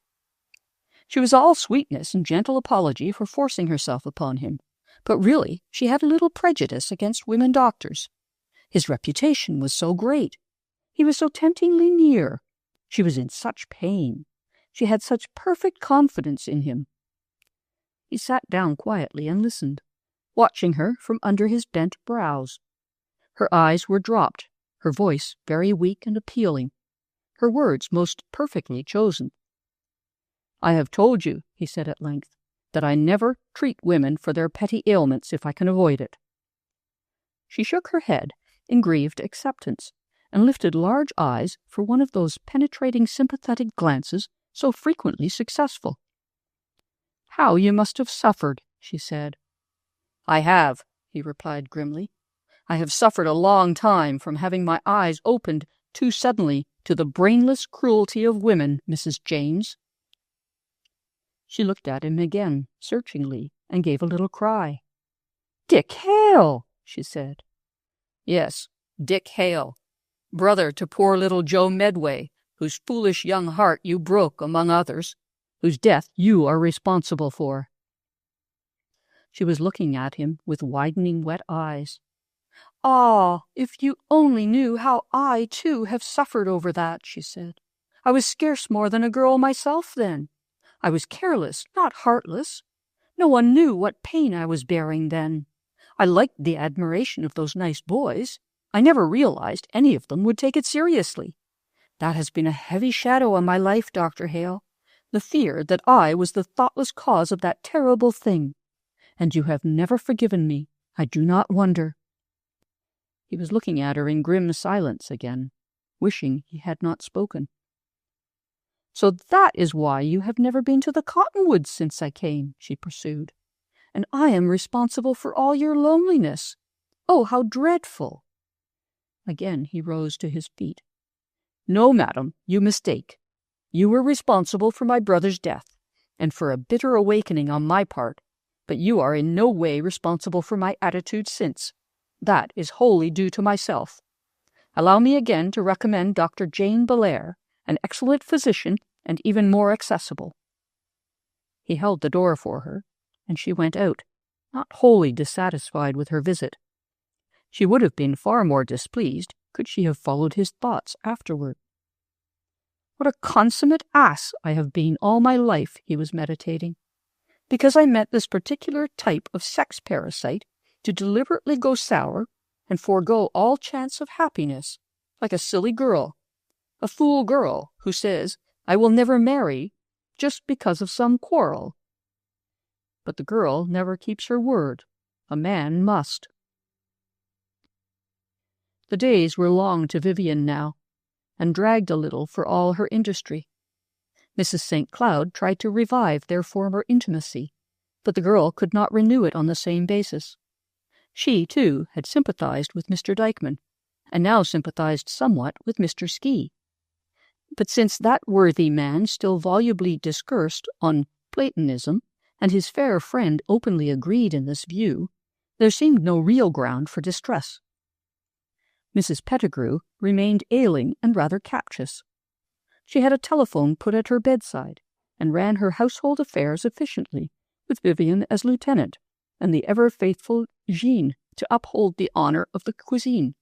She was all sweetness and gentle apology for forcing herself upon him, but really she had a little prejudice against women doctors. His reputation was so great, He was so temptingly near. She was in such pain. She had such perfect confidence in him. He sat down quietly and listened, watching her from under his bent brows. Her eyes were dropped, her voice very weak and appealing, her words most perfectly chosen. "I have told you," he said at length, "that I never treat women for their petty ailments if I can avoid it." She shook her head in grieved acceptance, and lifted large eyes for one of those penetrating sympathetic glances so frequently successful. "How you must have suffered," she said. "I have," he replied grimly. "I have suffered a long time from having my eyes opened too suddenly to the brainless cruelty of women, Mrs. James." She looked at him again, searchingly, and gave a little cry. "Dick Hale!" she said. "Yes, Dick Hale, brother to poor little Joe Medway, whose foolish young heart you broke, among others, whose death you are responsible for." She was looking at him with widening wet eyes. "Ah, if you only knew how I, too, have suffered over that," she said. "I was scarce more than a girl myself then. I was careless, not heartless. No one knew what pain I was bearing then. I liked the admiration of those nice boys. I never realized any of them would take it seriously. That has been a heavy shadow on my life, Dr. Hale, the fear that I was the thoughtless cause of that terrible thing. And you have never forgiven me. I do not wonder." He was looking at her in grim silence again, wishing he had not spoken. "So that is why you have never been to the cottonwoods since I came," she pursued. "And I am responsible for all your loneliness. Oh, how dreadful!" Again he rose to his feet. "No, madam, you mistake. You were responsible for my brother's death, and for a bitter awakening on my part, but you are in no way responsible for my attitude since. That is wholly due to myself. Allow me again to recommend Dr. Jane Belair, an excellent physician and even more accessible." He held the door for her, and she went out, not wholly dissatisfied with her visit. She would have been far more displeased could she have followed his thoughts afterward. "What a consummate ass I have been all my life," he was meditating, "because I met this particular type of sex parasite to deliberately go sour and forego all chance of happiness, like a silly girl, a fool girl who says, 'I will never marry,' just because of some quarrel. But the girl never keeps her word. A man must." The days were long to Vivian now, and dragged a little for all her industry. Mrs. St. Cloud tried to revive their former intimacy, but the girl could not renew it on the same basis. She, too, had sympathized with Mr. Dykeman, and now sympathized somewhat with Mr. Ski. But since that worthy man still volubly discoursed on Platonism, and his fair friend openly agreed in this view, there seemed no real ground for distress. Mrs. Pettigrew remained ailing and rather captious. She had a telephone put at her bedside, and ran her household affairs efficiently, with Vivian as lieutenant, and the ever-faithful Jean to uphold the honor of the cuisine.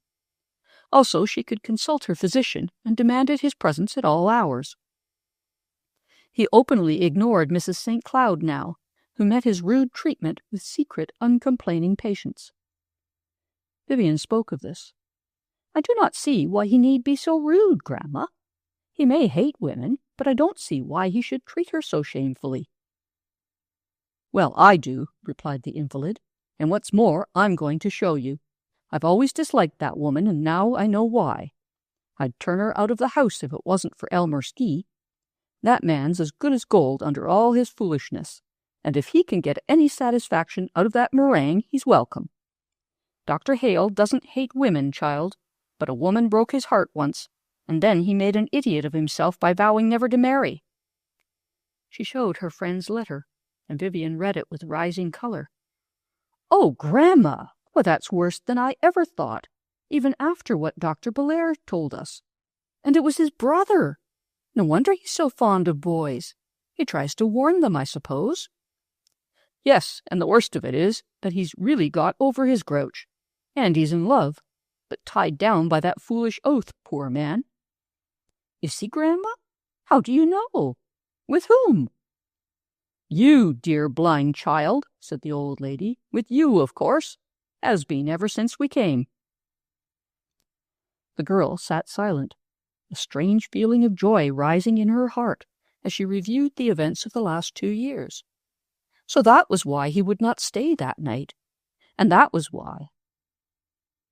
Also, she could consult her physician and demanded his presence at all hours. He openly ignored Mrs. St. Cloud now, who met his rude treatment with secret, uncomplaining patience. Vivian spoke of this. "I do not see why he need be so rude, Grandma. He may hate women, but I don't see why he should treat her so shamefully." "Well, I do," replied the invalid, "and what's more, I'm going to show you. I've always disliked that woman, and now I know why. I'd turn her out of the house if it wasn't for Elmer Ski. That man's as good as gold under all his foolishness, and if he can get any satisfaction out of that meringue, he's welcome. Dr. Hale doesn't hate women, child, but a woman broke his heart once, and then he made an idiot of himself by vowing never to marry." She showed her friend's letter, and Vivian read it with rising color. "Oh, Grandma! Well, that's worse than I ever thought, even after what Dr. Belair told us. And it was his brother. No wonder he's so fond of boys. He tries to warn them, I suppose." "Yes, and the worst of it is that he's really got over his grouch, and he's in love. but tied down by that foolish oath, poor man." "Is he, Grandma? How do you know? With whom?" "You, dear blind child," said the old lady. "With you, of course. Has been ever since we came." The girl sat silent, a strange feeling of joy rising in her heart as she reviewed the events of the last 2 years. So that was why he would not stay that night, and that was why.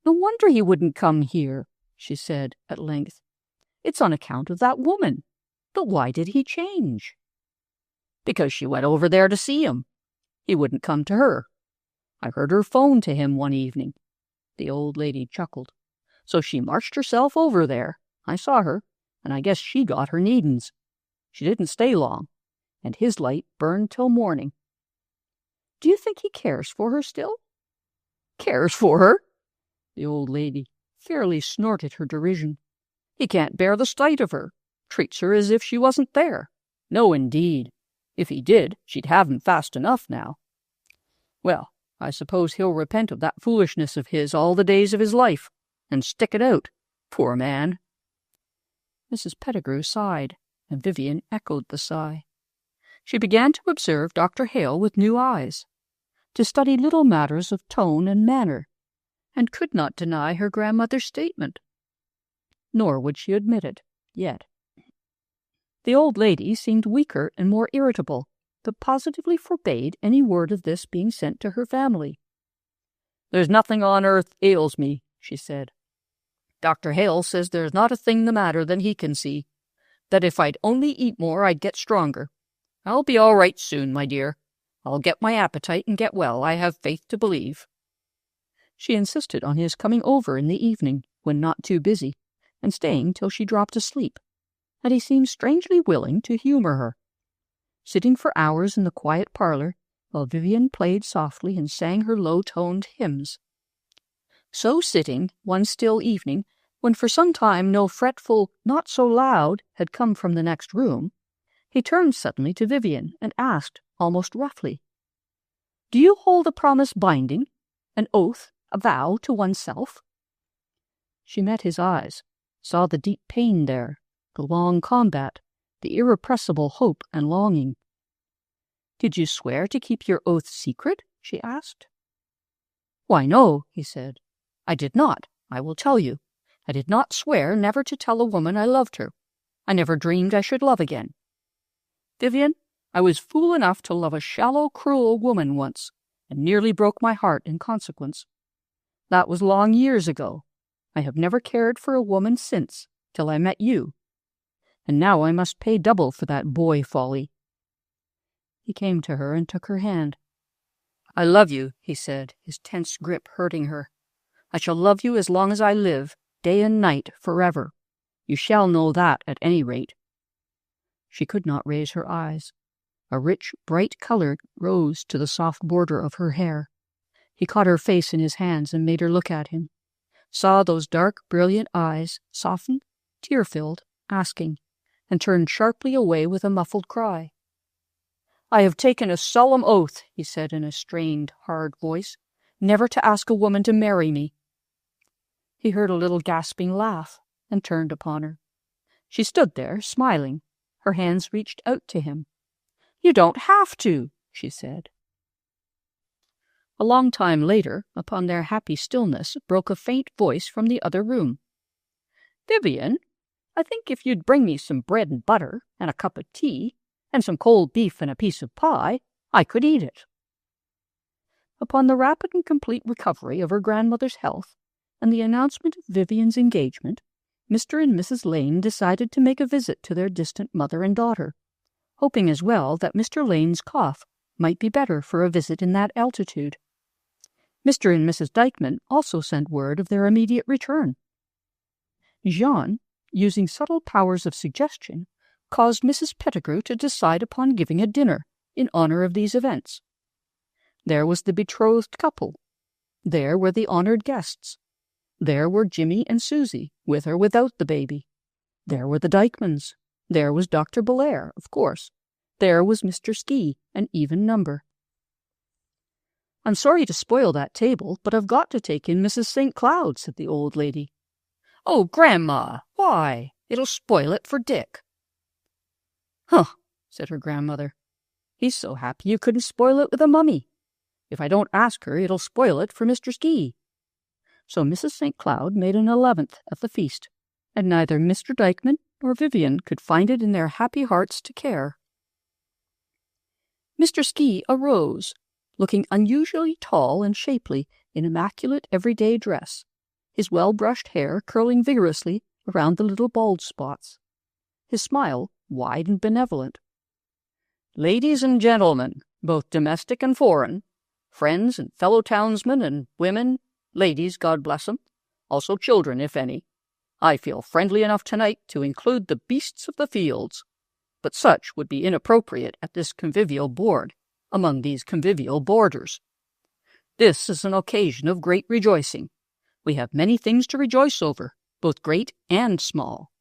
"No wonder he wouldn't come here," she said at length. "It's on account of that woman. But why did he change?" "Because she went over there to see him. He wouldn't come to her. I heard her phone to him one evening." The old lady chuckled. "So she marched herself over there. I saw her, and I guess she got her needins. She didn't stay long, and his light burned till morning." "Do you think he cares for her still?" "Cares for her?" The old lady fairly snorted her derision. "He can't bear the sight of her. Treats her as if she wasn't there. No, indeed. If he did, she'd have him fast enough now. Well, I suppose he'll repent of that foolishness of his all the days of his life, and stick it out. Poor man." Mrs. Pettigrew sighed, and Vivian echoed the sigh. She began to observe Dr. Hale with new eyes, to study little matters of tone and manner, and could not deny her grandmother's statement. Nor would she admit it, yet. The old lady seemed weaker and more irritable, but positively forbade any word of this being sent to her family. "There's nothing on earth ails me," she said. "Dr. Hale says there's not a thing the matter that he can see, that if I'd only eat more I'd get stronger. I'll be all right soon, my dear. I'll get my appetite and get well, I have faith to believe." She insisted on his coming over in the evening, when not too busy, and staying till she dropped asleep, and he seemed strangely willing to humor her. Sitting for hours in the quiet parlor, while Vivian played softly and sang her low-toned hymns. So sitting, one still evening, when for some time no fretful "not so loud" had come from the next room, he turned suddenly to Vivian and asked, almost roughly, "Do you hold a promise binding, an oath, a vow to oneself?" She met his eyes, saw the deep pain there, the long combat, the irrepressible hope and longing. "Did you swear to keep your oath secret?" she asked. "Why, no," he said. "I did not. I will tell you. I did not swear never to tell a woman I loved her. I never dreamed I should love again. Vivian, I was fool enough to love a shallow, cruel woman once, and nearly broke my heart in consequence. That was long years ago. I have never cared for a woman since, till I met you. And now I must pay double for that boy folly." He came to her and took her hand. "I love you," he said, his tense grip hurting her. "I shall love you as long as I live, day and night, forever. You shall know that, at any rate." She could not raise her eyes. A rich, bright color rose to the soft border of her hair. He caught her face in his hands and made her look at him. Saw those dark, brilliant eyes, softened, tear-filled, asking, and turned sharply away with a muffled cry. "I have taken a solemn oath," he said in a strained, hard voice, "never to ask a woman to marry me." He heard a little gasping laugh, and turned upon her. She stood there, smiling. Her hands reached out to him. "You don't have to," she said. A long time later, upon their happy stillness, broke a faint voice from the other room. "Vivian, I think if you'd bring me some bread and butter, and a cup of tea, and some cold beef and a piece of pie, I could eat it." Upon the rapid and complete recovery of her grandmother's health, and the announcement of Vivian's engagement, Mr. and Mrs. Lane decided to make a visit to their distant mother and daughter, hoping as well that Mr. Lane's cough might be better for a visit in that altitude. Mr. and Mrs. Dykeman also sent word of their immediate return. Jean, using subtle powers of suggestion, caused Mrs. Pettigrew to decide upon giving a dinner in honor of these events. There was the betrothed couple. There were the honored guests. There were Jimmy and Susie, with or without the baby. There were the Dykemans. There was Dr. Belair, of course. There was Mr. Ski, an even number. "I'm sorry to spoil that table, but I've got to take in Mrs. St. Cloud," said the old lady. "Oh, Grandma, why? It'll spoil it for Dick." "Huh," said her grandmother. "He's so happy you couldn't spoil it with a mummy. If I don't ask her, it'll spoil it for Mr. Ski." So Mrs. St. Cloud made an 11th at the feast, and neither Mr. Dykeman nor Vivian could find it in their happy hearts to care. Mr. Ski arose, looking unusually tall and shapely in immaculate everyday dress, his well-brushed hair curling vigorously around the little bald spots, his smile wide and benevolent. "Ladies and gentlemen, both domestic and foreign, friends and fellow townsmen and women, ladies, God bless 'em, also children, if any, I feel friendly enough tonight to include the beasts of the fields, but such would be inappropriate at this convivial board, among these convivial boarders. This is an occasion of great rejoicing. We have many things to rejoice over, both great and small.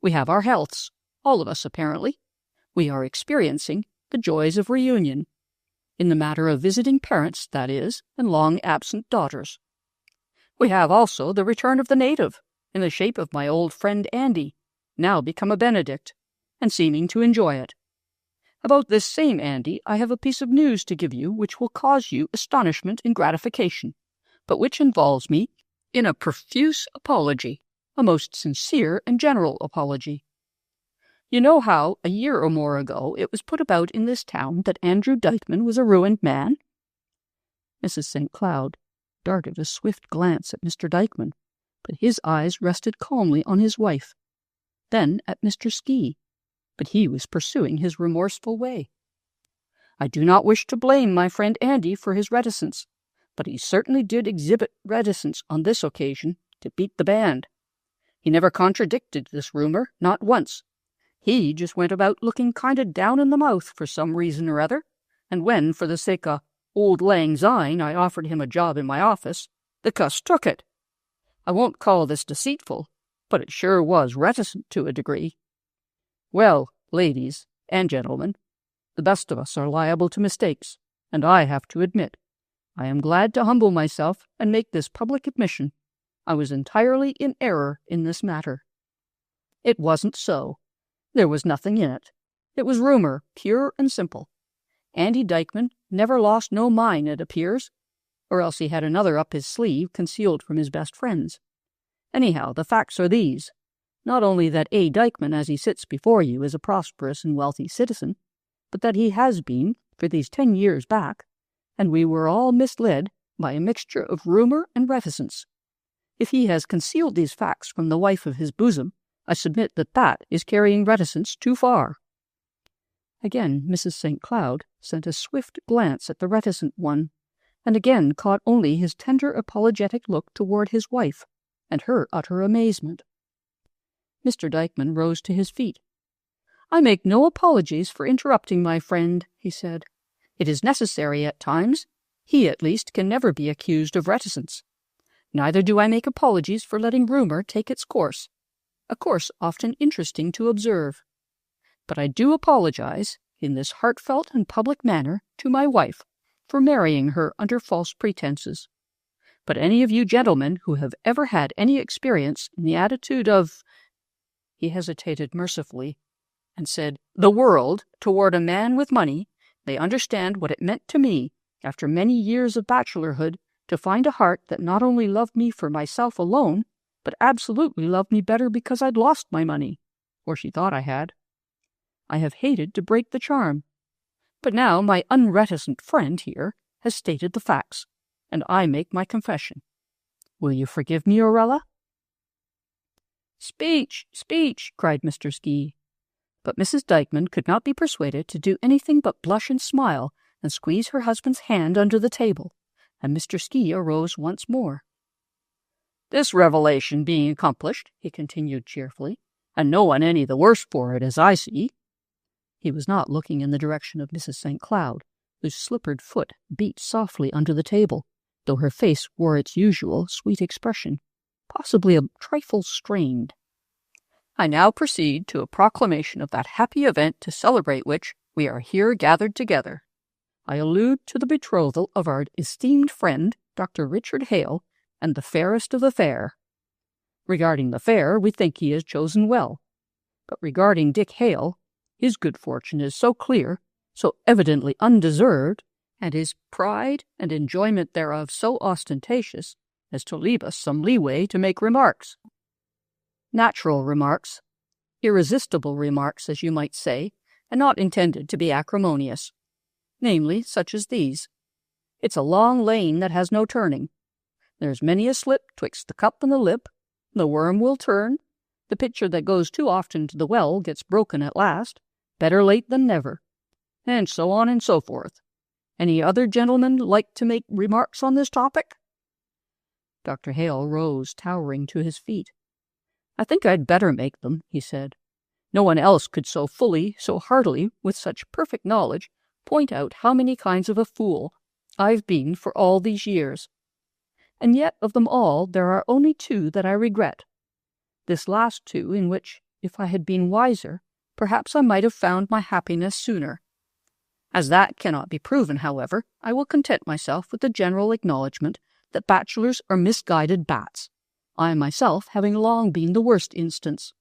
We have our healths, all of us apparently. We are experiencing the joys of reunion, in the matter of visiting parents, that is, and long-absent daughters. We have also the return of the native, in the shape of my old friend Andy, now become a Benedict, and seeming to enjoy it. About this same Andy I have a piece of news to give you which will cause you astonishment and gratification, but which involves me in a profuse apology, a most sincere and general apology. You know how, a year or more ago, it was put about in this town that Andrew Dykeman was a ruined man?" Mrs. St. Cloud darted a swift glance at Mr. Dykeman, but his eyes rested calmly on his wife, then at Mr. Ski, but he was pursuing his remorseful way. "I do not wish to blame my friend Andy for his reticence, but he certainly did exhibit reticence on this occasion to beat the band. He never contradicted this rumor, not once. He just went about looking kind of down in the mouth for some reason or other, and when, for the sake of old lang syne, I offered him a job in my office, the cuss took it. I won't call this deceitful, but it sure was reticent to a degree. Well, ladies and gentlemen, the best of us are liable to mistakes, and I have to admit, I am glad to humble myself and make this public admission. I was entirely in error in this matter. It wasn't so. There was nothing in it. It was rumor, pure and simple. Andy Dykeman never lost no mind, it appears, or else he had another up his sleeve concealed from his best friends. Anyhow, the facts are these. Not only that A. Dykeman, as he sits before you, is a prosperous and wealthy citizen, but that he has been, for these 10 years back, and we were all misled by a mixture of rumor and reticence. If he has concealed these facts from the wife of his bosom, I submit that that is carrying reticence too far." Again Mrs. St. Cloud sent a swift glance at the reticent one, and again caught only his tender apologetic look toward his wife, and her utter amazement. Mr. Dykeman rose to his feet. "I make no apologies for interrupting my friend," he said. "It is necessary at times. He, at least, can never be accused of reticence. Neither do I make apologies for letting rumor take its course, a course often interesting to observe. But I do apologize, in this heartfelt and public manner, to my wife for marrying her under false pretenses. But any of you gentlemen who have ever had any experience in the attitude of—" he hesitated mercifully, and said, "the world, toward a man with money, may understand what it meant to me, after many years of bachelorhood, to find a heart that not only loved me for myself alone, but absolutely loved me better because I'd lost my money, or she thought I had. I have hated to break the charm. But now my unreticent friend here has stated the facts, and I make my confession. Will you forgive me, Orella?" "Speech, speech," cried Mr. Ski. But Mrs. Dykeman could not be persuaded to do anything but blush and smile and squeeze her husband's hand under the table, and Mr. Ski arose once more. "This revelation being accomplished," he continued cheerfully, "and no one any the worse for it, as I see." He was not looking in the direction of Mrs. St. Cloud, whose slippered foot beat softly under the table, though her face wore its usual sweet expression, possibly a trifle strained. "I now proceed to a proclamation of that happy event to celebrate which we are here gathered together. I allude to the betrothal of our esteemed friend, Dr. Richard Hale, and the fairest of the fair. Regarding the fair, we think he has chosen well. But regarding Dick Hale, his good fortune is so clear, so evidently undeserved, and his pride and enjoyment thereof so ostentatious, as to leave us some leeway to make remarks. Natural remarks, irresistible remarks, as you might say, and not intended to be acrimonious. Namely, such as these. It's a long lane that has no turning. There's many a slip twixt the cup and the lip. The worm will turn. The pitcher that goes too often to the well gets broken at last. Better late than never. And so on and so forth. Any other gentleman like to make remarks on this topic? Dr. Hale rose, towering to his feet. I think I'd better make them, he said. No one else could so fully, so heartily, with such perfect knowledge, point out how many kinds of a fool I've been for all these years. And yet of them all there are only two that I regret. This last two, in which, if I had been wiser, perhaps I might have found my happiness sooner. As that cannot be proven, however, I will content myself with the general acknowledgment that bachelors are misguided bats, I myself having long been the worst instance.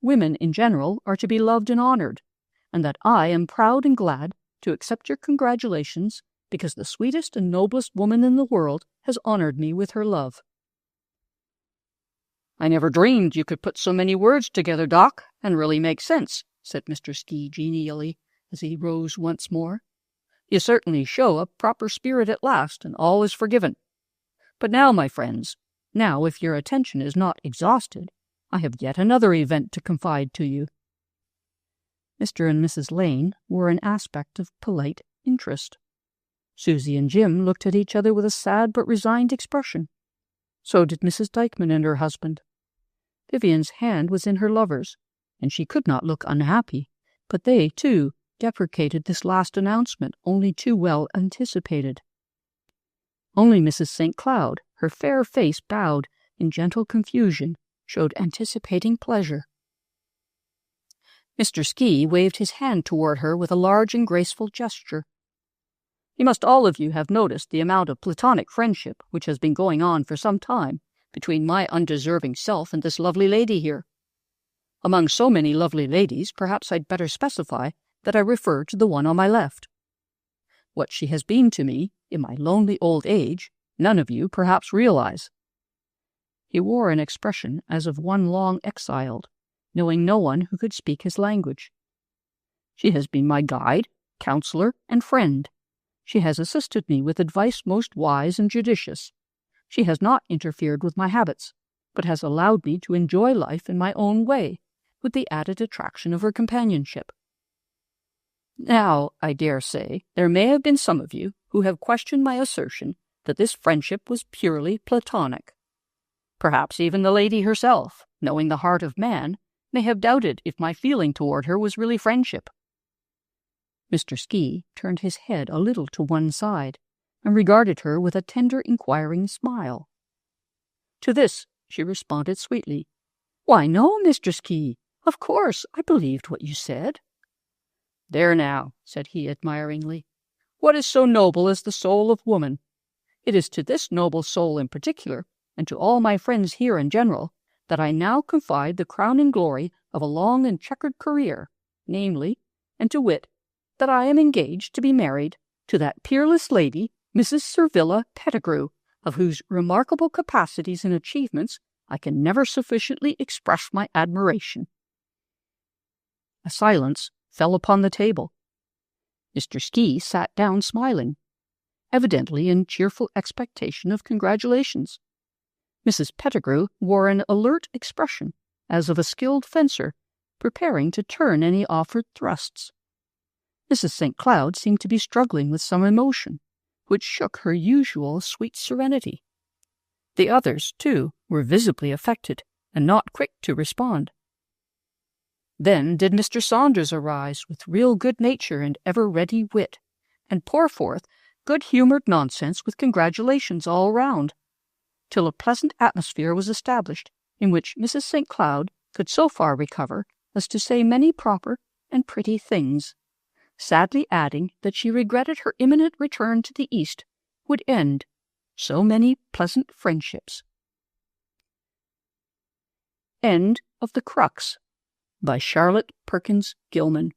Women in general are to be loved and honored, and that I am proud and glad to accept your congratulations because the sweetest and noblest woman in the world has honored me with her love. I never dreamed you could put so many words together, Doc, and really make sense, said Mr. Ski genially, as he rose once more. You certainly show a proper spirit at last, and all is forgiven. But now, my friends, now, if your attention is not exhausted, I have yet another event to confide to you. Mr. and Mrs. Lane wore an aspect of polite interest. Susie and Jim looked at each other with a sad but resigned expression. So did Mrs. Dykeman and her husband. Vivian's hand was in her lover's, and she could not look unhappy, but they, too, deprecated this last announcement only too well anticipated. Only Mrs. St. Cloud, her fair face bowed in gentle confusion, showed anticipating pleasure. Mr. Ski waved his hand toward her with a large and graceful gesture. You must all of you have noticed the amount of platonic friendship which has been going on for some time between my undeserving self and this lovely lady here. Among so many lovely ladies, perhaps I'd better specify that I refer to the one on my left. What she has been to me, in my lonely old age, none of you perhaps realize. He wore an expression as of one long exiled, knowing no one who could speak his language. She has been my guide, counselor, and friend. She has assisted me with advice most wise and judicious. She has not interfered with my habits, but has allowed me to enjoy life in my own way, with the added attraction of her companionship. Now, I dare say, there may have been some of you who have questioned my assertion that this friendship was purely platonic. Perhaps even the lady herself, knowing the heart of man, may have doubted if my feeling toward her was really friendship. Mr. Ski turned his head a little to one side, and regarded her with a tender inquiring smile. To this she responded sweetly, "Why, no, Mr. Ski. Of course, I believed what you said." "There now," said he admiringly, "what is so noble as the soul of woman? It is to this noble soul in particular, and to all my friends here in general, that I now confide the crowning glory of a long and checkered career, namely, and to wit, that I am engaged to be married to that peerless lady, Mrs. Servilia Pettigrew, of whose remarkable capacities and achievements I can never sufficiently express my admiration." A silence fell upon the table. Mr. Ski sat down smiling, evidently in cheerful expectation of congratulations. Mrs. Pettigrew wore an alert expression, as of a skilled fencer, preparing to turn any offered thrusts. Mrs. St. Cloud seemed to be struggling with some emotion, which shook her usual sweet serenity. The others, too, were visibly affected, and not quick to respond. Then did Mr. Saunders arise with real good nature and ever-ready wit, and pour forth good-humoured nonsense with congratulations all round, till a pleasant atmosphere was established, in which Mrs. St. Cloud could so far recover as to say many proper and pretty things, sadly adding that she regretted her imminent return to the East would end so many pleasant friendships. End of The Crux by Charlotte Perkins Gilman.